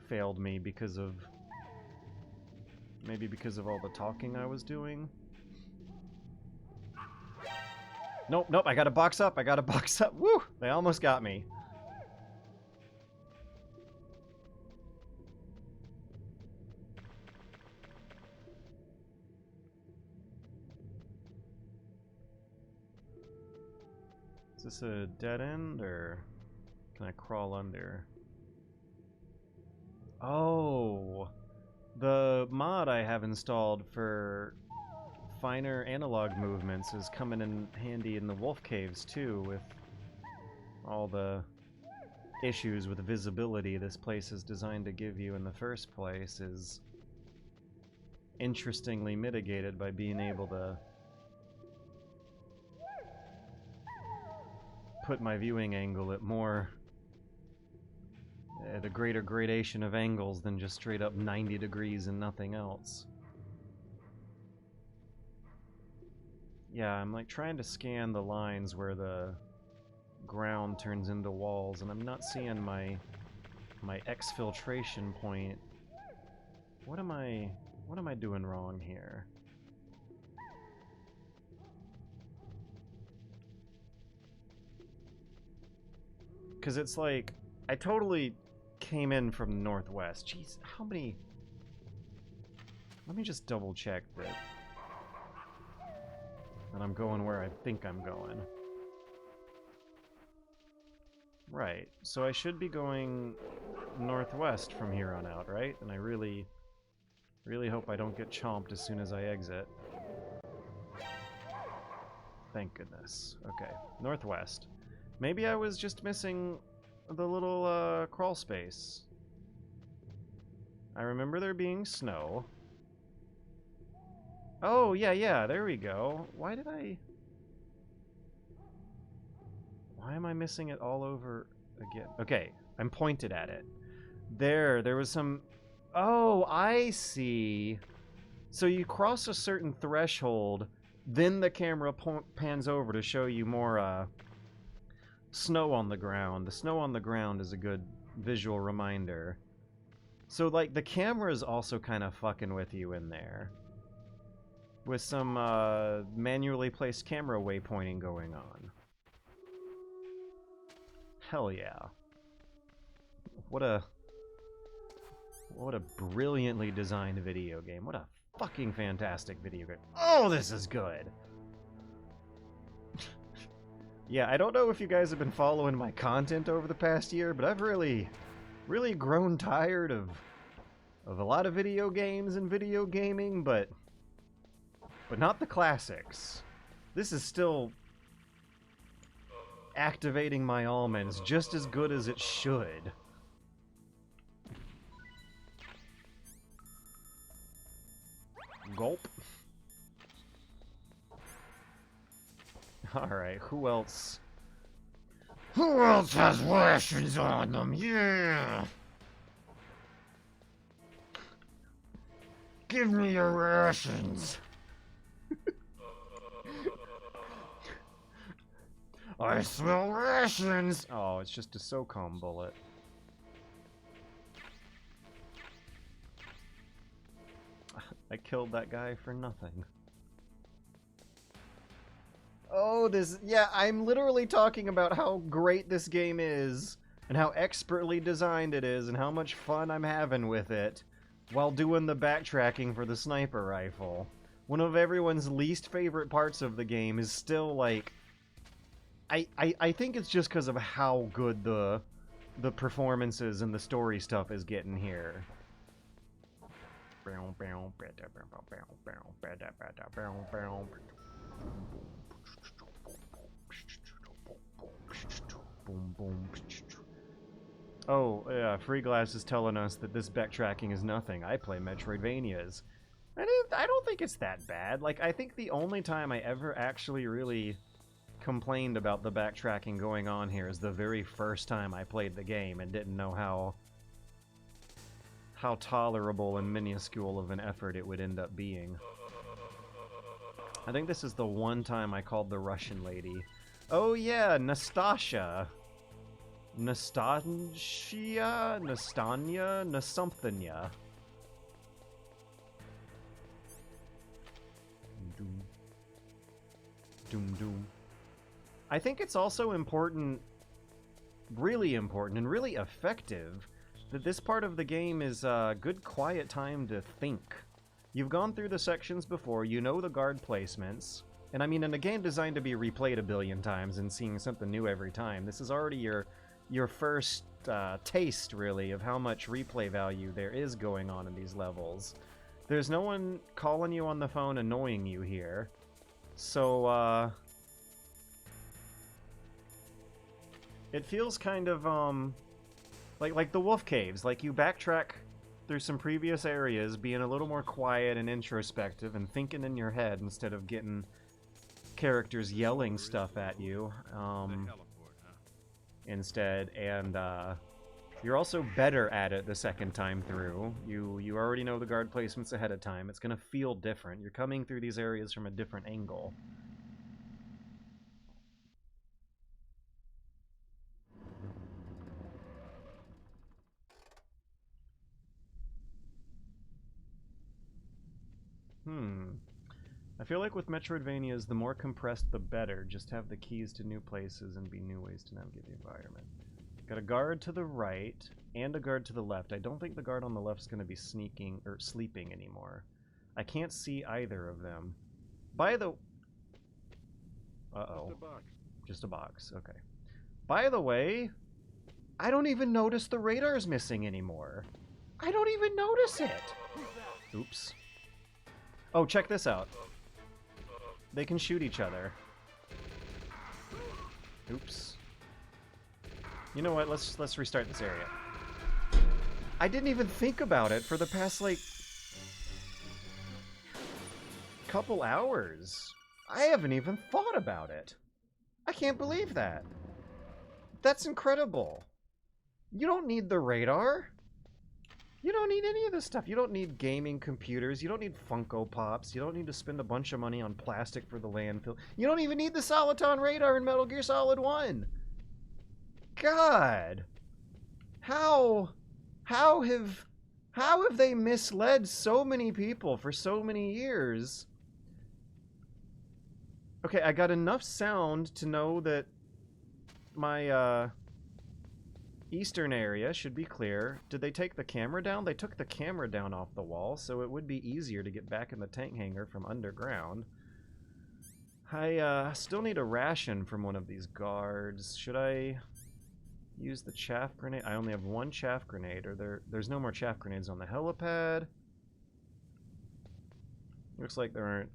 failed me because of, maybe because of all the talking I was doing. Nope, I gotta box up, Woo! They almost got me. Is this a dead end, or can I crawl under? Oh, the mod I have installed for finer analog movements is coming in handy in the wolf caves too, with all the issues with visibility this place is designed to give you in the first place is interestingly mitigated by being able to put my viewing angle at a greater gradation of angles than just straight up 90 degrees and nothing else. Yeah, I'm like trying to scan the lines where the ground turns into walls, and I'm not seeing my exfiltration point. What am I doing wrong here? Because it's like, I totally came in from the northwest. Jeez, how many... Let me just double check that I'm going where I think I'm going. Right, so I should be going northwest from here on out, right? And I really hope I don't get chomped as soon as I exit. Thank goodness. Okay, northwest. Maybe I was just missing the little crawl space. I remember there being snow. Oh, yeah, there we go. Why am I missing it all over again? Okay, I'm pointed at it. There was some... Oh, I see. So you cross a certain threshold, then the camera pans over to show you more, snow on the ground. The snow on the ground is a good visual reminder. So, like, the camera's also kind of fucking with you in there. With some, manually placed camera waypointing going on. Hell yeah. What a brilliantly designed video game. What a fucking fantastic video game. Oh, this is good! Yeah, I don't know if you guys have been following my content over the past year, but I've really grown tired of a lot of video games and video gaming, but not the classics. This is still activating my almonds just as good as it should. Gulp. Alright, who else? Who else has rations on them? Yeah! Give me your rations! I smell rations! Oh, it's just a SOCOM bullet. I killed that guy for nothing. Oh, yeah, I'm literally talking about how great this game is, and how expertly designed it is, and how much fun I'm having with it, while doing the backtracking for the sniper rifle. One of everyone's least favorite parts of the game is still, like... I think it's just because of how good the performances and the story stuff is getting here. Oh, yeah, Free Glass is telling us that this backtracking is nothing. I play Metroidvanias. I don't think it's that bad. Like, I think the only time I ever actually really complained about the backtracking going on here is the very first time I played the game and didn't know how tolerable and minuscule of an effort it would end up being. I think this is the one time I called the Russian lady. Oh yeah, Nastasha. Nastasia? Nastanya? Nasomethanya. Doom. Doom doom. I think it's also important, really important, and really effective that this part of the game is a good quiet time to think. You've gone through the sections before, you know the guard placements, and I mean, in a game designed to be replayed a billion times and seeing something new every time, this is already your first taste, really, of how much replay value there is going on in these levels. There's no one calling you on the phone annoying you here, so, it feels kind of, like the wolf caves. Like, you backtrack through some previous areas, being a little more quiet and introspective and thinking in your head instead of getting characters yelling stuff at you, instead. And, you're also better at it the second time through. You already know the guard placements ahead of time. It's gonna feel different. You're coming through these areas from a different angle. I feel like with Metroidvanias, the more compressed the better. Just have the keys to new places and be new ways to navigate the environment. Got a guard to the right and a guard to the left. I don't think the guard on the left is going to be sneaking or sleeping anymore. I can't see either of them. By the... Uh-oh. Just a box. Okay. By the way, I don't even notice the radar's missing anymore. I don't even notice it. Oops. Oh, check this out. They can shoot each other. Oops. You know what? Let's restart this area. I didn't even think about it for the past, like, couple hours. I haven't even thought about it. I can't believe that. That's incredible. You don't need the radar. You don't need any of this stuff. You don't need gaming computers. You don't need Funko Pops. You don't need to spend a bunch of money on plastic for the landfill. You don't even need the Soliton radar in Metal Gear Solid 1. God. How have they misled so many people for so many years? Okay, I got enough sound to know that my eastern area should be clear. Did they take the camera down? They took the camera down off the wall, so it would be easier to get back in the tank hangar from underground. I still need a ration from one of these guards. Should I use the chaff grenade? I only have one chaff grenade, or there's no more chaff grenades on the helipad. Looks like there aren't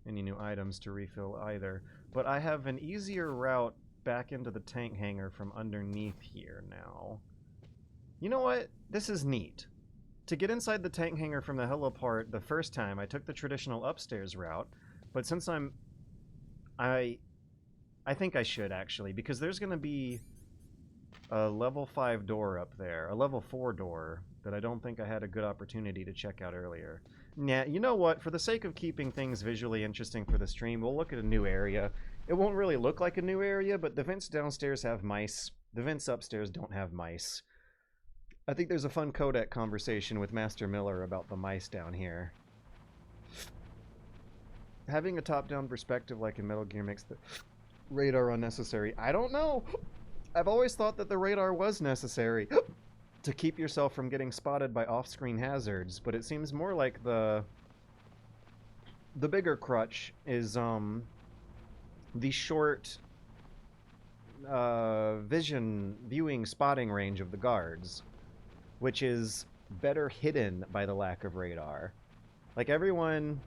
any new items to refill either. But I have an easier route back into the tank hangar from underneath here now. You know what? This is neat. To get inside the tank hangar from the heliport the first time, I took the traditional upstairs route, but since I think I should, actually, because there's going to be a level 5 door up there, a level 4 door that I don't think I had a good opportunity to check out earlier. Yeah, you know what? For the sake of keeping things visually interesting for the stream, we'll look at a new area. It won't really look like a new area, but the vents downstairs have mice. The vents upstairs don't have mice. I think there's a fun codec conversation with Master Miller about the mice down here. having a top-down perspective like in Metal Gear makes the radar unnecessary. I don't know. I've always thought that the radar was necessary to keep yourself from getting spotted by off-screen hazards, but it seems more like the bigger crutch is the short viewing spotting range of the guards, which is better hidden by the lack of radar. Like everyone,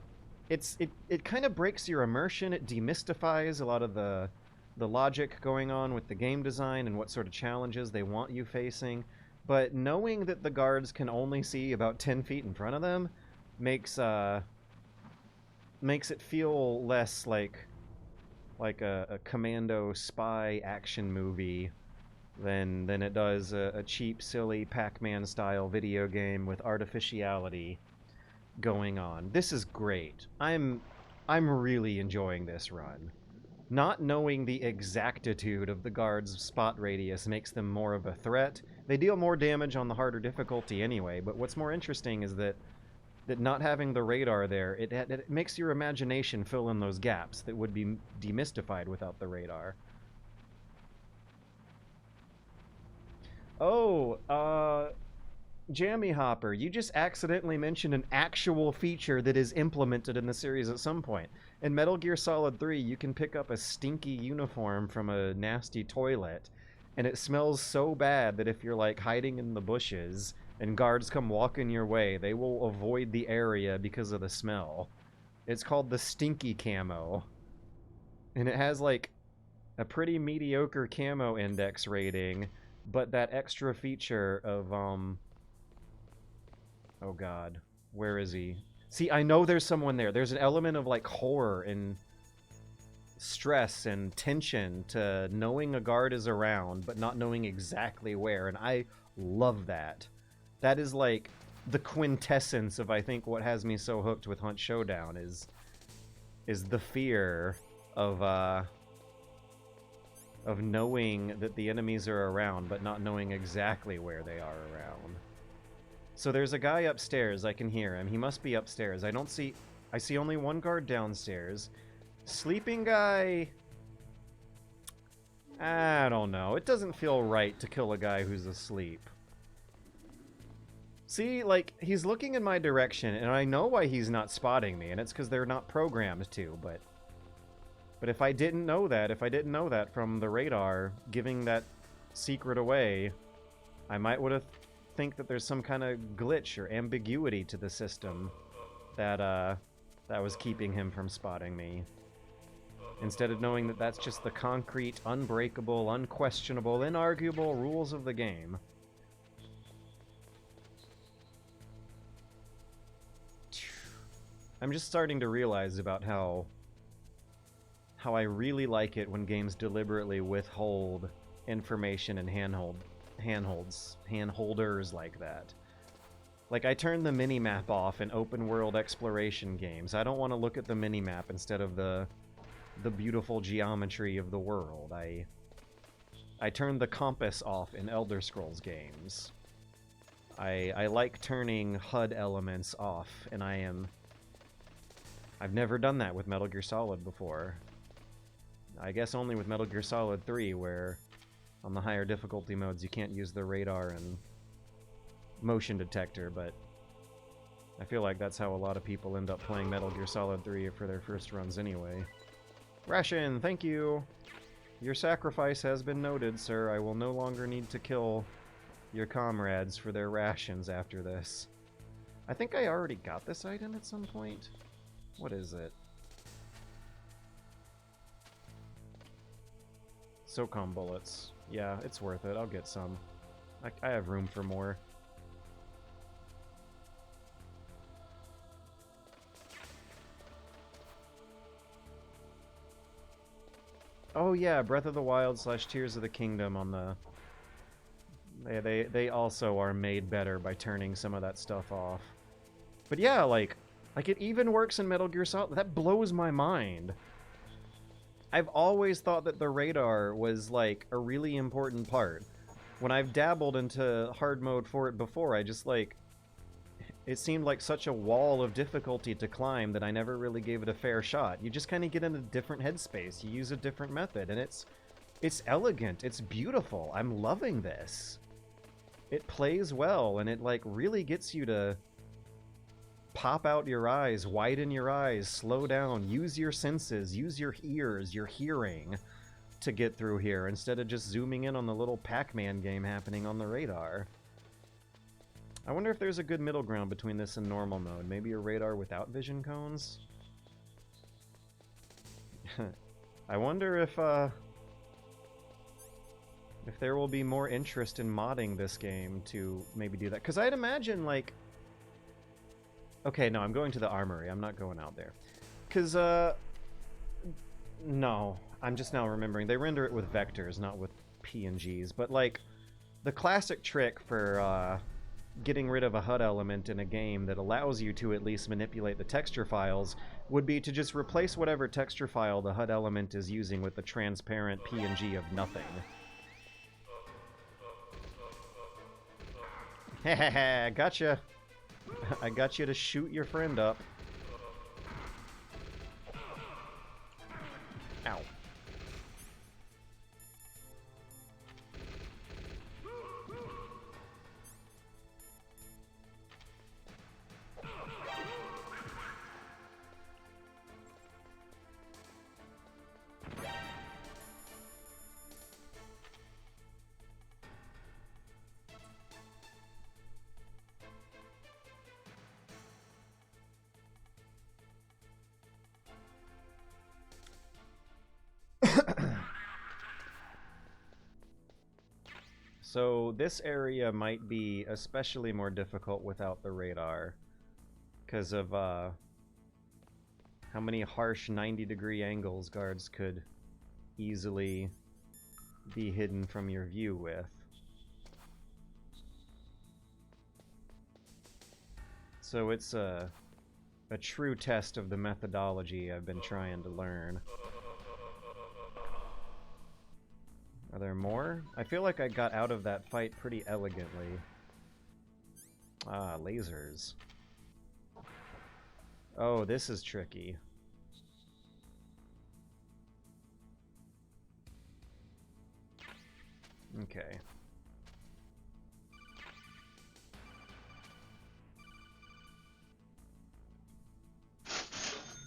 it kind of breaks your immersion. It demystifies a lot of the logic going on with the game design and what sort of challenges they want you facing. But knowing that the guards can only see about 10 feet in front of them makes it feel less like a commando spy action movie than it does a cheap, silly Pac-Man style video game with artificiality going on. This is great. I'm really enjoying this run. Not knowing the exactitude of the guards' spot radius makes them more of a threat. They deal more damage on the harder difficulty anyway, but what's more interesting is that not having the radar there, it makes your imagination fill in those gaps that would be demystified without the radar. Oh, Jammy Hopper, you just accidentally mentioned an actual feature that is implemented in the series at some point. In Metal Gear Solid 3, you can pick up a stinky uniform from a nasty toilet, and it smells so bad that if you're, like, hiding in the bushes and guards come walking your way, they will avoid the area because of the smell. It's called the Stinky Camo. And it has, like, a pretty mediocre camo index rating, but that extra feature of, oh god, where is he? See, I know there's someone there. There's an element of, like, horror and stress and tension to knowing a guard is around, but not knowing exactly where, and I love that. That is, like, the quintessence of, I think, what has me so hooked with Hunt Showdown is the fear of knowing that the enemies are around, but not knowing exactly where they are around. So there's a guy upstairs. I can hear him. He must be upstairs. I see only one guard downstairs. Sleeping guy, I don't know. It doesn't feel right to kill a guy who's asleep. See, like, he's looking in my direction, and I know why he's not spotting me, and it's because they're not programmed to, but if I didn't know that from the radar giving that secret away, I might would have think that there's some kind of glitch or ambiguity to the system that was keeping him from spotting me. Instead of knowing that that's just the concrete, unbreakable, unquestionable, inarguable rules of the game. I'm just starting to realize about how I really like it when games deliberately withhold information and handholders like that. Like, I turn the minimap off in open world exploration games. I don't want to look at the minimap instead of the beautiful geometry of the world. I turn the compass off in Elder Scrolls games. I like turning HUD elements off, and I've never done that with Metal Gear Solid before. I guess only with Metal Gear Solid 3, where on the higher difficulty modes you can't use the radar and motion detector, but I feel like that's how a lot of people end up playing Metal Gear Solid 3 for their first runs anyway. Ration, thank you! Your sacrifice has been noted, sir. I will no longer need to kill your comrades for their rations after this. I think I already got this item at some point. What is it? SOCOM bullets. Yeah, it's worth it. I'll get some. I have room for more. Oh yeah, Breath of the Wild / Tears of the Kingdom on the... They also are made better by turning some of that stuff off. But yeah, like it even works in Metal Gear Solid. That blows my mind. I've always thought that the radar was, like, a really important part. When I've dabbled into hard mode for it before, I just, like... it seemed like such a wall of difficulty to climb that I never really gave it a fair shot. You just kind of get in a different headspace. You use a different method, and it's elegant. It's beautiful. I'm loving this. It plays well, and it like really gets you to pop out your eyes, widen your eyes, slow down, use your senses, use your ears, your hearing to get through here instead of just zooming in on the little Pac-Man game happening on the radar. I wonder if there's a good middle ground between this and normal mode. Maybe a radar without vision cones? I wonder if there will be more interest in modding this game to maybe do that. Because I'd imagine, like... Okay, no, I'm going to the armory. I'm not going out there. Because, no. I'm just now remembering. They render it with vectors, not with PNGs. But, like, the classic trick for, getting rid of a HUD element in a game that allows you to at least manipulate the texture files would be to just replace whatever texture file the HUD element is using with a transparent PNG of nothing. Hehehe, gotcha. I got you to shoot your friend up. Ow. So this area might be especially more difficult without the radar because of how many harsh 90-degree angles guards could easily be hidden from your view with. So it's a true test of the methodology I've been trying to learn. Are there more? I feel like I got out of that fight pretty elegantly. Ah, lasers. Oh, this is tricky. Okay.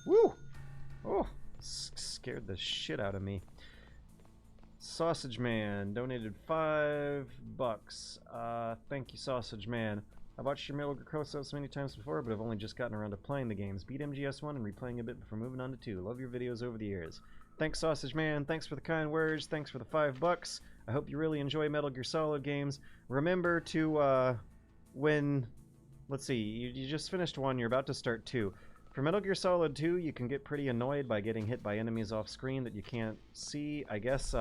Woo! Oh, scared the shit out of me. Sausage Man donated $5. Thank you, Sausage Man. I watched your Metal Gear Crossout so many times before, but I've only just gotten around to playing the games. Beat MGS1 and replaying a bit before moving on to 2. Love your videos over the years. Thanks, Sausage Man. Thanks for the kind words. Thanks for the $5. I hope you really enjoy Metal Gear Solid games. Remember to, let's see, you just finished 1, you're about to start 2. For Metal Gear Solid 2, you can get pretty annoyed by getting hit by enemies off screen that you can't see. I guess,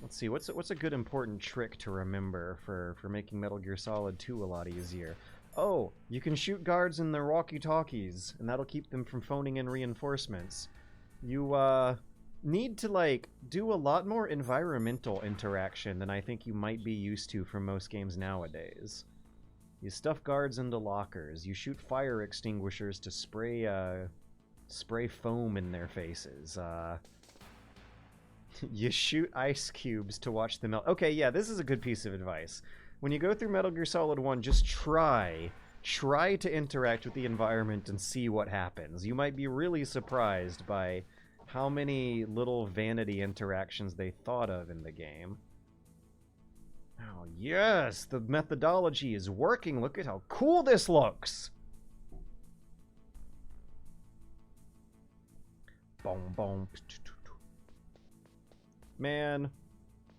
let's see, what's a good important trick to remember for making Metal Gear Solid 2 a lot easier? Oh, you can shoot guards in their walkie-talkies, and that'll keep them from phoning in reinforcements. You, need to, like, do a lot more environmental interaction than I think you might be used to from most games nowadays. You stuff guards into lockers. You shoot fire extinguishers to spray foam in their faces. You shoot ice cubes to watch them melt. Okay, yeah, this is a good piece of advice. When you go through Metal Gear Solid 1, just try to interact with the environment and see what happens. You might be really surprised by how many little vanity interactions they thought of in the game. Oh, yes! The methodology is working! Look at how cool this looks! Boom, boom. Man,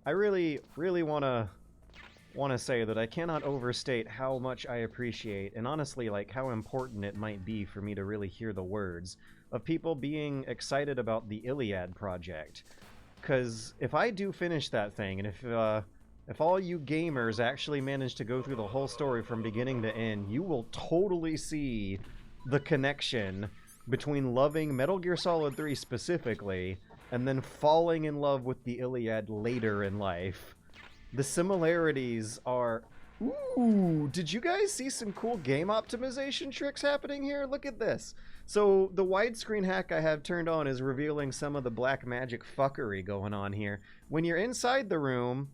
I really want to say that I cannot overstate how much I appreciate, and honestly, like, how important it might be for me to really hear the words of people being excited about the Iliad project. Because if I do finish that thing, and if all you gamers actually manage to go through the whole story from beginning to end, you will totally see the connection between loving Metal Gear Solid 3 specifically, and then falling in love with the Iliad later in life. The similarities are... Ooh, did you guys see some cool game optimization tricks happening here? Look at this. So the widescreen hack I have turned on is revealing some of the black magic fuckery going on here. When you're inside the room,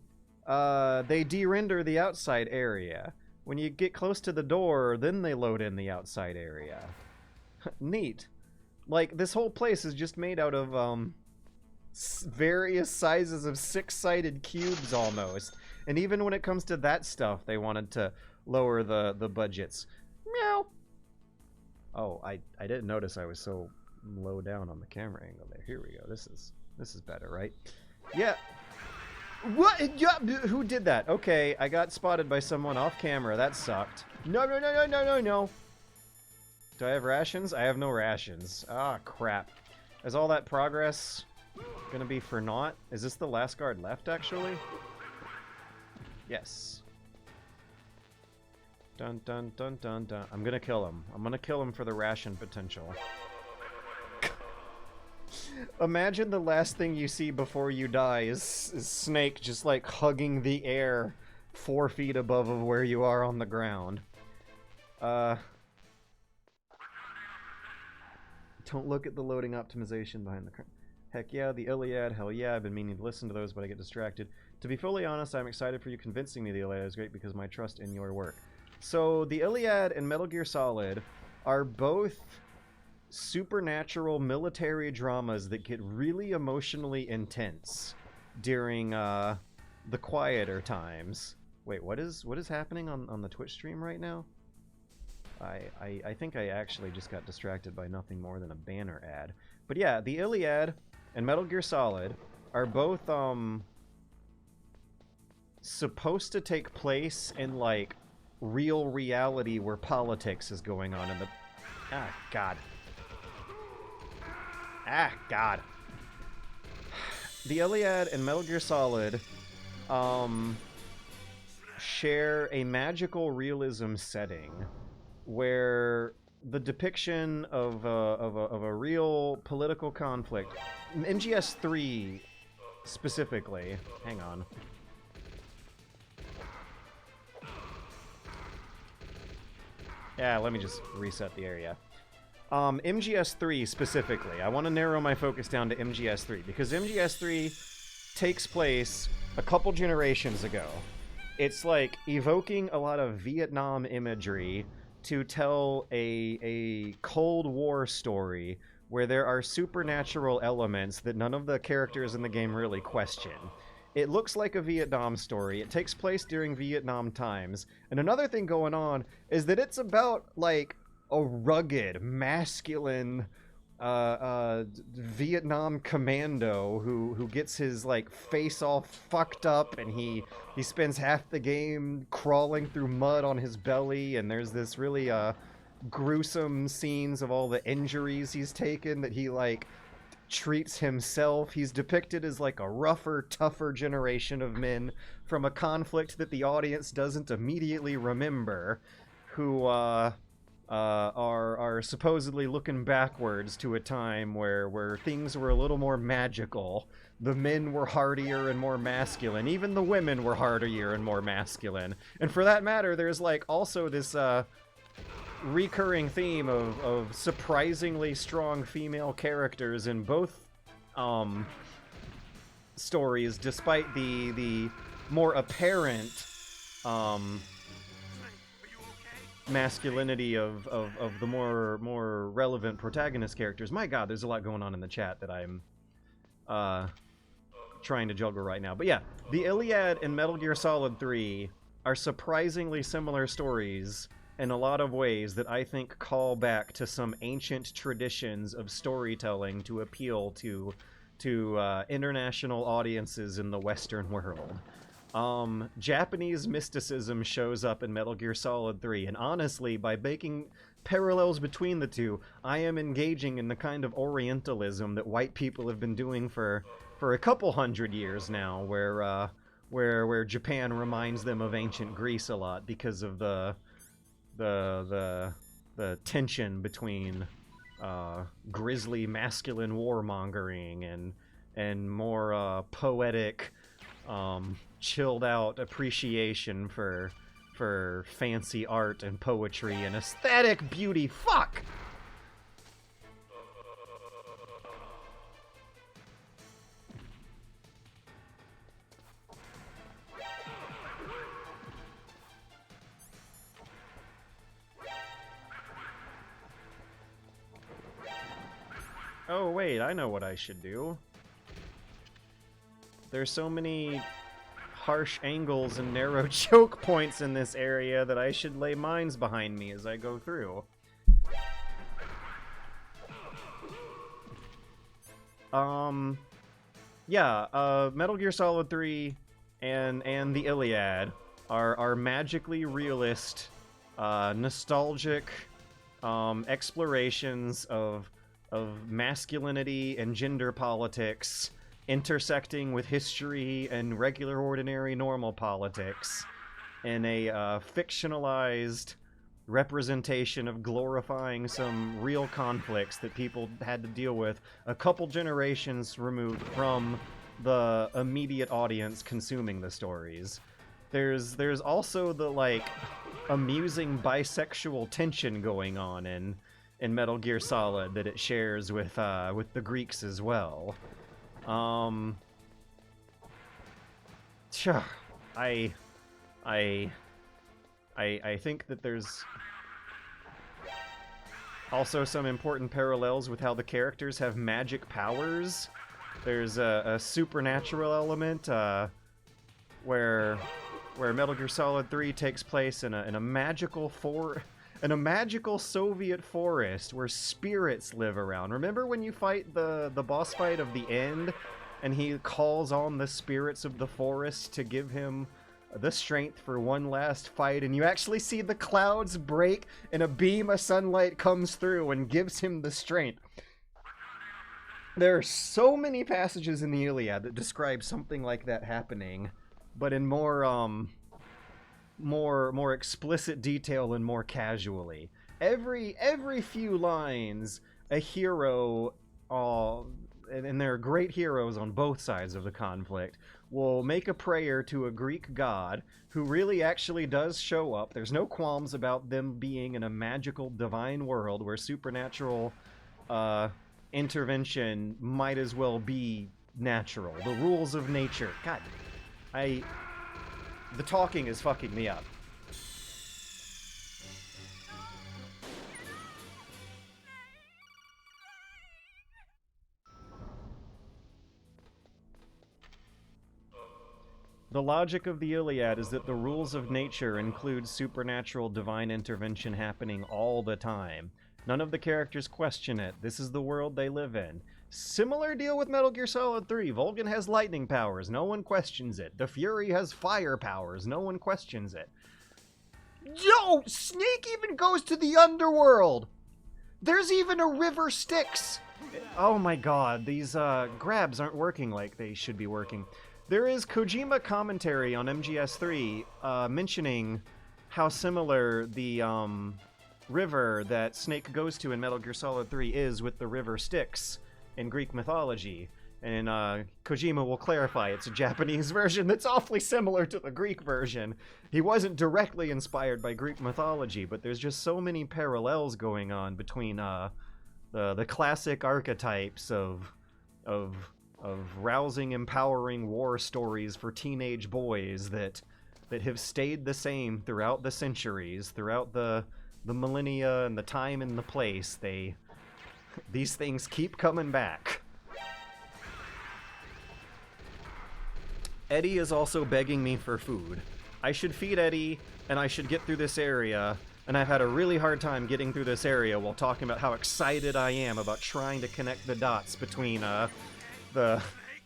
they de-render the outside area. When you get close to the door, then they load in the outside area. Neat. Like, this whole place is just made out of, various sizes of six-sided cubes almost. And even when it comes to that stuff, they wanted to lower the budgets. Meow. Oh, I didn't notice I was so low down on the camera angle there. Here we go. This is better, right? Yeah. What? Yeah, who did that? Okay, I got spotted by someone off camera. That sucked. No. Do I have rations? I have no rations. Ah, crap. Is all that progress gonna be for naught? Is this the last guard left, actually? Yes. Dun dun dun dun dun. I'm gonna kill him. I'm gonna kill him for the ration potential. Imagine the last thing you see before you die is Snake just like hugging the air 4 feet above of where you are on the ground. Don't look at the loading optimization behind the curtain. Heck yeah, the Iliad, hell yeah, I've been meaning to listen to those, but I get distracted. To be fully honest, I'm excited for you convincing me the Iliad is great because of my trust in your work. So, the Iliad and Metal Gear Solid are both supernatural military dramas that get really emotionally intense during the quieter times. Wait, what is happening on the Twitch stream right now? I think I actually just got distracted by nothing more than a banner ad. But yeah, the Iliad and Metal Gear Solid are both supposed to take place in like real reality where politics is going on in the... Ah, God. Ah, God. The Iliad and Metal Gear Solid share a magical realism setting where the depiction of a real political conflict, MGS3 specifically, hang on. Yeah, let me just reset the area. MGS3 specifically, I want to narrow my focus down to MGS3 because MGS3 takes place a couple generations ago. It's like evoking a lot of Vietnam imagery to tell a Cold War story where there are supernatural elements that none of the characters in the game really question. It looks like a Vietnam story. It takes place during Vietnam times. And another thing going on is that it's about, like, a rugged, masculine Vietnam commando who gets his, like, face all fucked up, and he spends half the game crawling through mud on his belly, and there's this really gruesome scenes of all the injuries he's taken that he, like, treats himself. He's depicted as like a rougher, tougher generation of men from a conflict that the audience doesn't immediately remember, who are supposedly looking backwards to a time where things were a little more magical. The men were hardier and more masculine. Even the women were hardier and more masculine. And for that matter, there's like also this recurring theme of surprisingly strong female characters in both stories, despite the more apparent masculinity of the more relevant protagonist characters. My God, there's a lot going on in the chat that I'm trying to juggle right now. But yeah, the Iliad and Metal Gear Solid 3 are surprisingly similar stories in a lot of ways that I think call back to some ancient traditions of storytelling to appeal to international audiences in the Western world. Japanese mysticism shows up in Metal Gear Solid 3, and honestly, by making parallels between the two, I am engaging in the kind of Orientalism that white people have been doing for a couple hundred years now, where Japan reminds them of ancient Greece a lot because of the tension between grisly masculine warmongering and more poetic, chilled out appreciation for for fancy art and poetry and aesthetic beauty. Fuck! Oh wait, I know what I should do. There's so many harsh angles and narrow choke points in this area that I should lay mines behind me as I go through. Yeah, Metal Gear Solid 3 and the Iliad are magically realist, nostalgic explorations of masculinity and gender politics intersecting with history and regular, ordinary, normal politics in a fictionalized representation of glorifying some real conflicts that people had to deal with a couple generations removed from the immediate audience consuming the stories. There's also the, like, amusing bisexual tension going on in Metal Gear Solid that it shares with the Greeks as well. I think that there's also some important parallels with how the characters have magic powers. There's a supernatural element where Metal Gear Solid 3 takes place in a magical Soviet forest where spirits live around. Remember when you fight the boss fight of the end, and he calls on the spirits of the forest to give him the strength for one last fight, and you actually see the clouds break and a beam of sunlight comes through and gives him the strength. There are so many passages in the Iliad that describe something like that happening, but in more explicit detail and more casually. Every few lines, a hero, and there are great heroes on both sides of the conflict, will make a prayer to a Greek god who really actually does show up. There's no qualms about them being in a magical divine world where supernatural intervention might as well be natural. The rules of nature. God, the talking is fucking me up. The logic of the Iliad is that the rules of nature include supernatural divine intervention happening all the time. None of the characters question it. This is the world they live in. Similar deal with Metal Gear Solid 3. Vulcan has lightning powers. No one questions it. The Fury has fire powers. No one questions it. Yo! Snake even goes to the underworld! There's even a river Styx! Oh my god, these grabs aren't working like they should be working. There is Kojima commentary on MGS3 mentioning how similar the river that Snake goes to in Metal Gear Solid 3 is with the river Styx in Greek mythology. And Kojima will clarify it's a Japanese version that's awfully similar to the Greek version. He wasn't directly inspired by Greek mythology, but there's just so many parallels going on between the classic archetypes of rousing, empowering war stories for teenage boys that have stayed the same throughout the centuries, throughout the millennia and the time and the place. These things keep coming back. Eddie is also begging me for food. I should feed Eddie, and I should get through this area, and I've had a really hard time getting through this area while talking about how excited I am about trying to connect the dots between the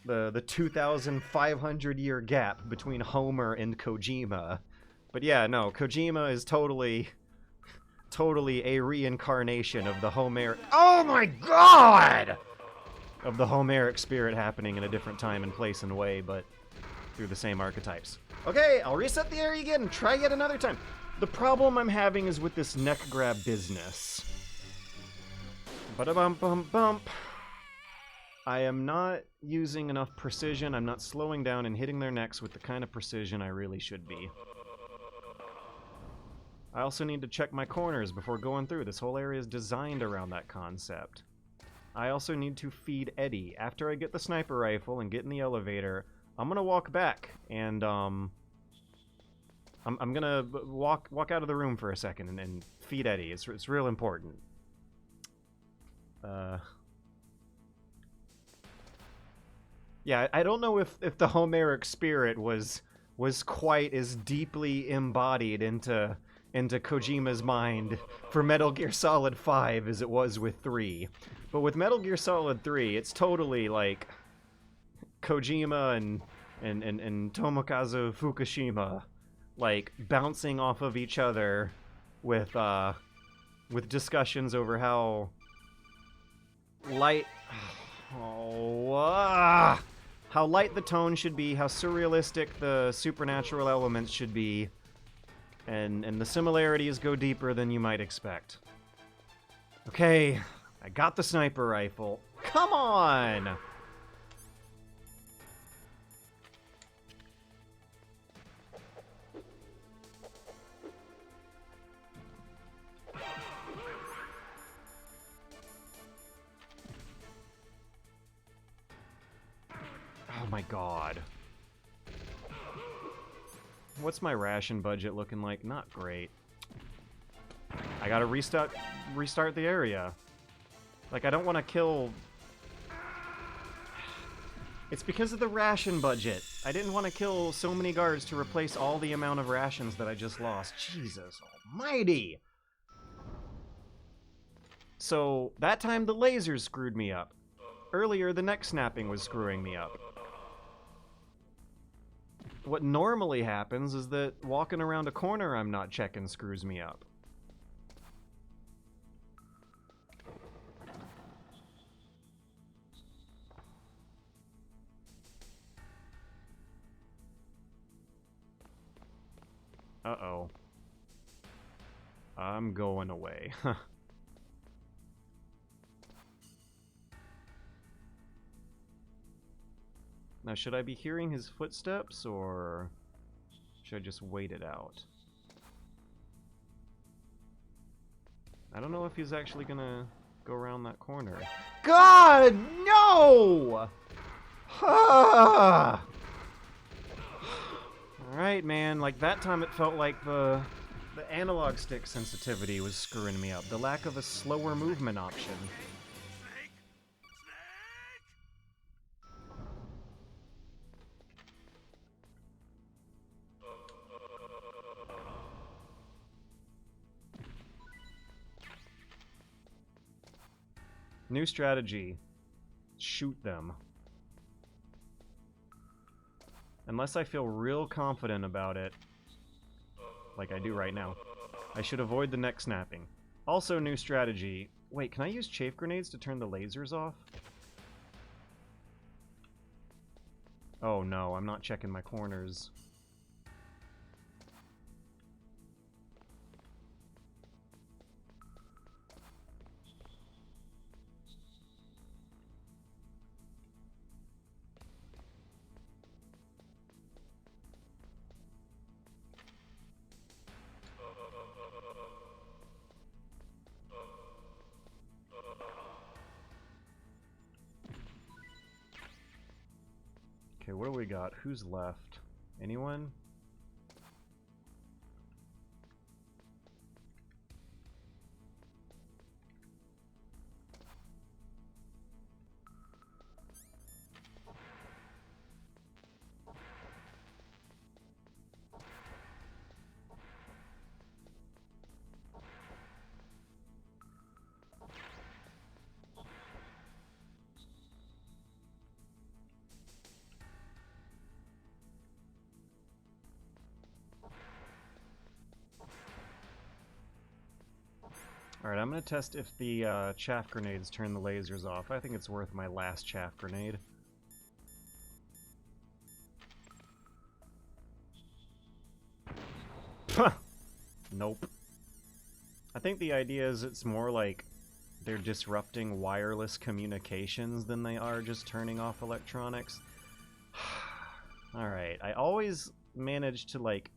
2,500 year gap between Homer and Kojima. But yeah, no, Kojima is totally a reincarnation of the Homeric— oh my god! Of the Homeric spirit happening in a different time and place and way, but through the same archetypes. Okay, I'll reset the area again and try yet another time. The problem I'm having is with this neck grab business. Ba-da-bum-bum-bump. I am not using enough precision. I'm not slowing down and hitting their necks with the kind of precision I really should be. I also need to check my corners before going through. This whole area is designed around that concept. I also need to feed Eddie. After I get the sniper rifle and get in the elevator, I'm gonna walk back and I'm gonna walk out of the room for a second and feed Eddie. It's real important. Yeah, I don't know if the Homeric spirit was quite as deeply embodied into Kojima's mind for Metal Gear Solid 5 as it was with 3. But with Metal Gear Solid 3, it's totally like Kojima and Tomokazu Fukushima like bouncing off of each other with discussions over how light how light the tone should be, how surrealistic the supernatural elements should be, and the similarities go deeper than you might expect. Okay, I got the sniper rifle. Come on! Oh my god. What's my ration budget looking like? Not great. I gotta restart the area. Like, I don't want to kill... It's because of the ration budget. I didn't want to kill so many guards to replace all the amount of rations that I just lost. Jesus almighty! So, that time the lasers screwed me up. Earlier, the neck snapping was screwing me up. What normally happens is that walking around a corner I'm not checking screws me up. Uh-oh. I'm going away. Now, should I be hearing his footsteps, or should I just wait it out? I don't know if he's actually gonna go around that corner. God, no! Alright, man, like that time it felt like the analog stick sensitivity was screwing me up. The lack of a slower movement option. New strategy. Shoot them. Unless I feel real confident about it, like I do right now, I should avoid the neck snapping. Also, new strategy. Wait, can I use chafe grenades to turn the lasers off? Oh no, I'm not checking my corners. Okay, what do we got? Who's left? Anyone? Alright, I'm gonna test if the chaff grenades turn the lasers off. I think it's worth my last chaff grenade. Nope. I think the idea is it's more like they're disrupting wireless communications than they are just turning off electronics. Alright, I always manage to, like,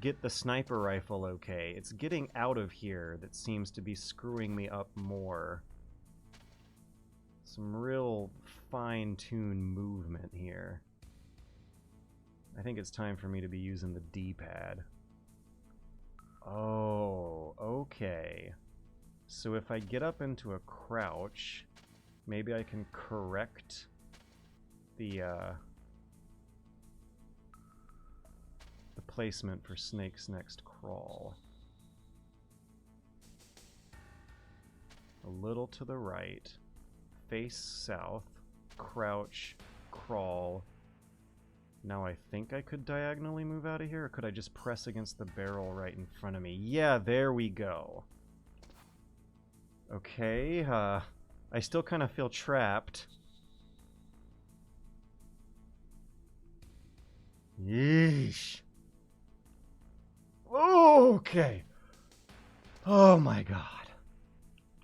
get the sniper rifle okay. It's getting out of here that seems to be screwing me up more. Some real fine-tuned movement here. I think it's time for me to be using the D-pad. Oh, okay. So if I get up into a crouch, maybe I can correct the placement for Snake's next crawl. A little to the right, face south, crouch, crawl. Now I think I could diagonally move out of here, or could I just press against the barrel right in front of me? Yeah, there we go. Okay, I still kind of feel trapped. Yeesh. Okay. Oh my god.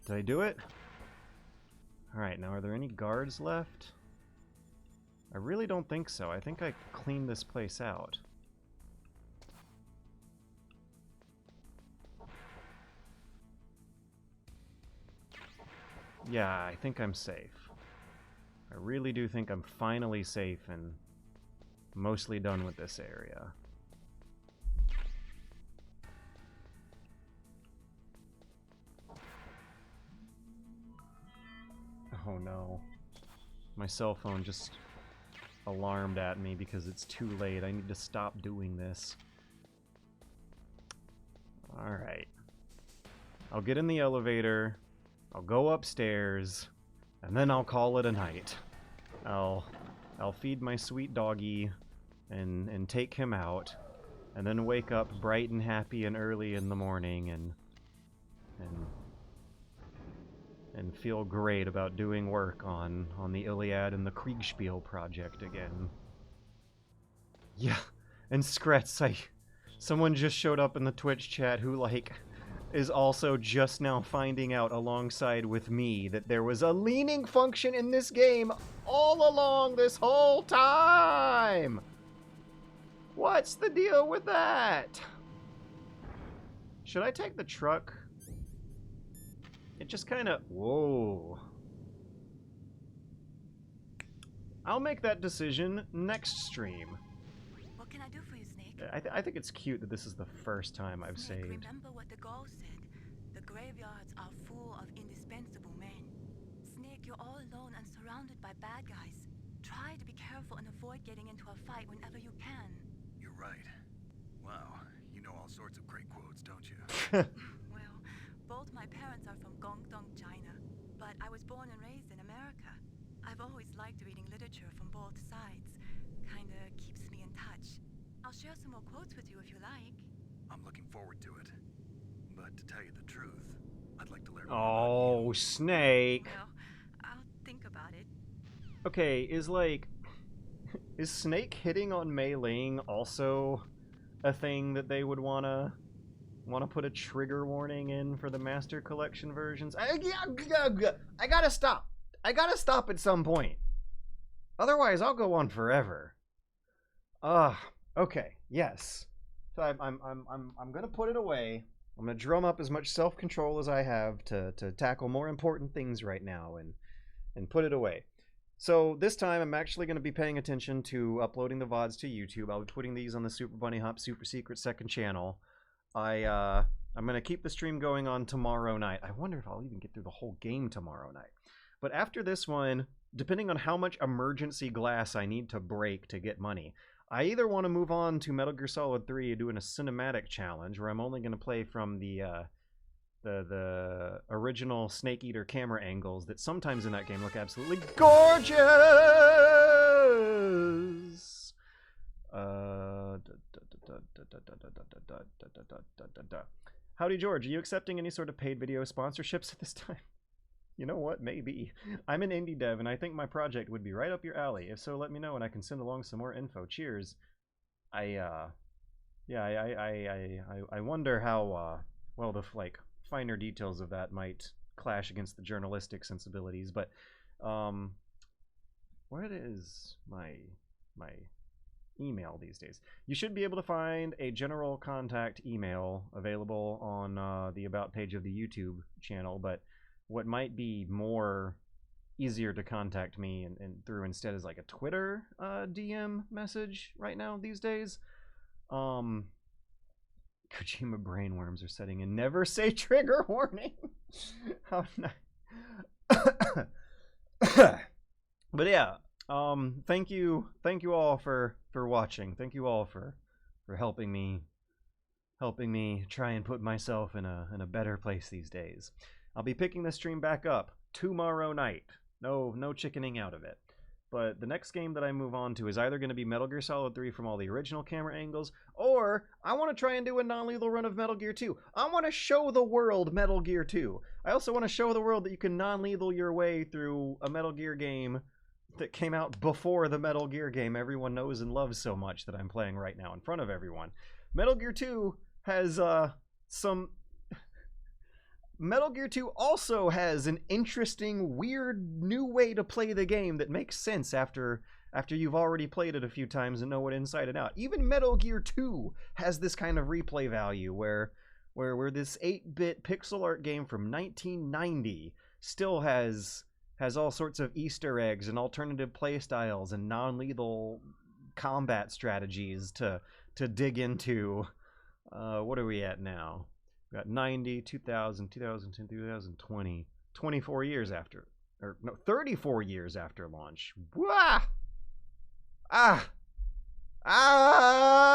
Did I do it? Alright, now are there any guards left? I really don't think so. I think I cleaned this place out. Yeah, I think I'm safe. I really do think I'm finally safe and mostly done with this area. Oh no. My cell phone just alarmed at me because it's too late. I need to stop doing this. Alright. I'll get in the elevator. I'll go upstairs. And then I'll call it a night. I'll feed my sweet doggy and take him out. And then wake up bright and happy and early in the morning and feel great about doing work on the Iliad and the Kriegspiel project again. Yeah, and Skretz, someone just showed up in the Twitch chat who, like, is also just now finding out alongside with me that there was a leaning function in this game all along this whole time! What's the deal with that? Should I take the truck? It just kind of... Whoa. I'll make that decision next stream. What can I do for you, Snake? I think it's cute that this is the first time I've Snake, saved. remember what the Gaul said. The graveyards are full of indispensable men. Snake, you're all alone and surrounded by bad guys. Try to be careful and avoid getting into a fight whenever you can. You're right. Wow, you know all sorts of great quotes, don't you? Well, both my parents are from Guangdong, China, but I was born and raised in America. I've always liked reading literature from both sides. Kinda keeps me in touch. I'll share some more quotes with you if you like. I'm looking forward to it. But to tell you the truth, I'd like to learn more Oh, Snake. Well, I'll think about it. Okay, is Snake hitting on Mei Ling also a thing that they would wanna put a trigger warning in for the Master Collection versions? I gotta stop. I gotta stop at some point. Otherwise, I'll go on forever. Okay, yes. So I'm gonna put it away. I'm gonna drum up as much self-control as I have to tackle more important things right now and put it away. So this time I'm actually going to be paying attention to uploading the VODs to YouTube. I'll be putting these on the Super Bunny Hop Super Secret second channel. I'm going to keep the stream going on tomorrow night. I wonder if I'll even get through the whole game tomorrow night. But after this one, depending on how much emergency glass I need to break to get money, I either want to move on to Metal Gear Solid 3 doing a cinematic challenge where I'm only going to play from the original Snake Eater camera angles that sometimes in that game look absolutely gorgeous. Howdy, George. Are you accepting any sort of paid video sponsorships at this time? You know what? Maybe. I'm an indie dev, and I think my project would be right up your alley. If so, let me know, and I can send along some more info. Cheers. I wonder how well the finer details of that might clash against the journalistic sensibilities, but what is my email these days. You should be able to find a general contact email available on the About page of the YouTube channel, but what might be more easier to contact me and through instead is like a Twitter DM message right now these days. Kojima brainworms are setting in. Never say trigger warning. How nice. But yeah, thank you all for watching. Thank you all for helping me try and put myself in a better place these days. I'll be picking this stream back up tomorrow night. No chickening out of it. But the next game that I move on to is either going to be Metal Gear Solid 3 from all the original camera angles, or I want to try and do a non-lethal run of Metal Gear 2. I want to show the world Metal Gear 2. I also want to show the world that you can non-lethal your way through a Metal Gear game that came out before the Metal Gear game everyone knows and loves so much that I'm playing right now in front of everyone. Metal Gear 2 has some... Metal Gear 2 also has an interesting, weird, new way to play the game that makes sense after you've already played it a few times and know it inside and out. Even Metal Gear 2 has this kind of replay value where this 8-bit pixel art game from 1990 still has all sorts of Easter eggs and alternative playstyles and non-lethal combat strategies to dig into. What are we at now? We got 90, 2000, 2010, 2020, 24 years after, or no, 34 years after launch. Wah! Ah! Ah!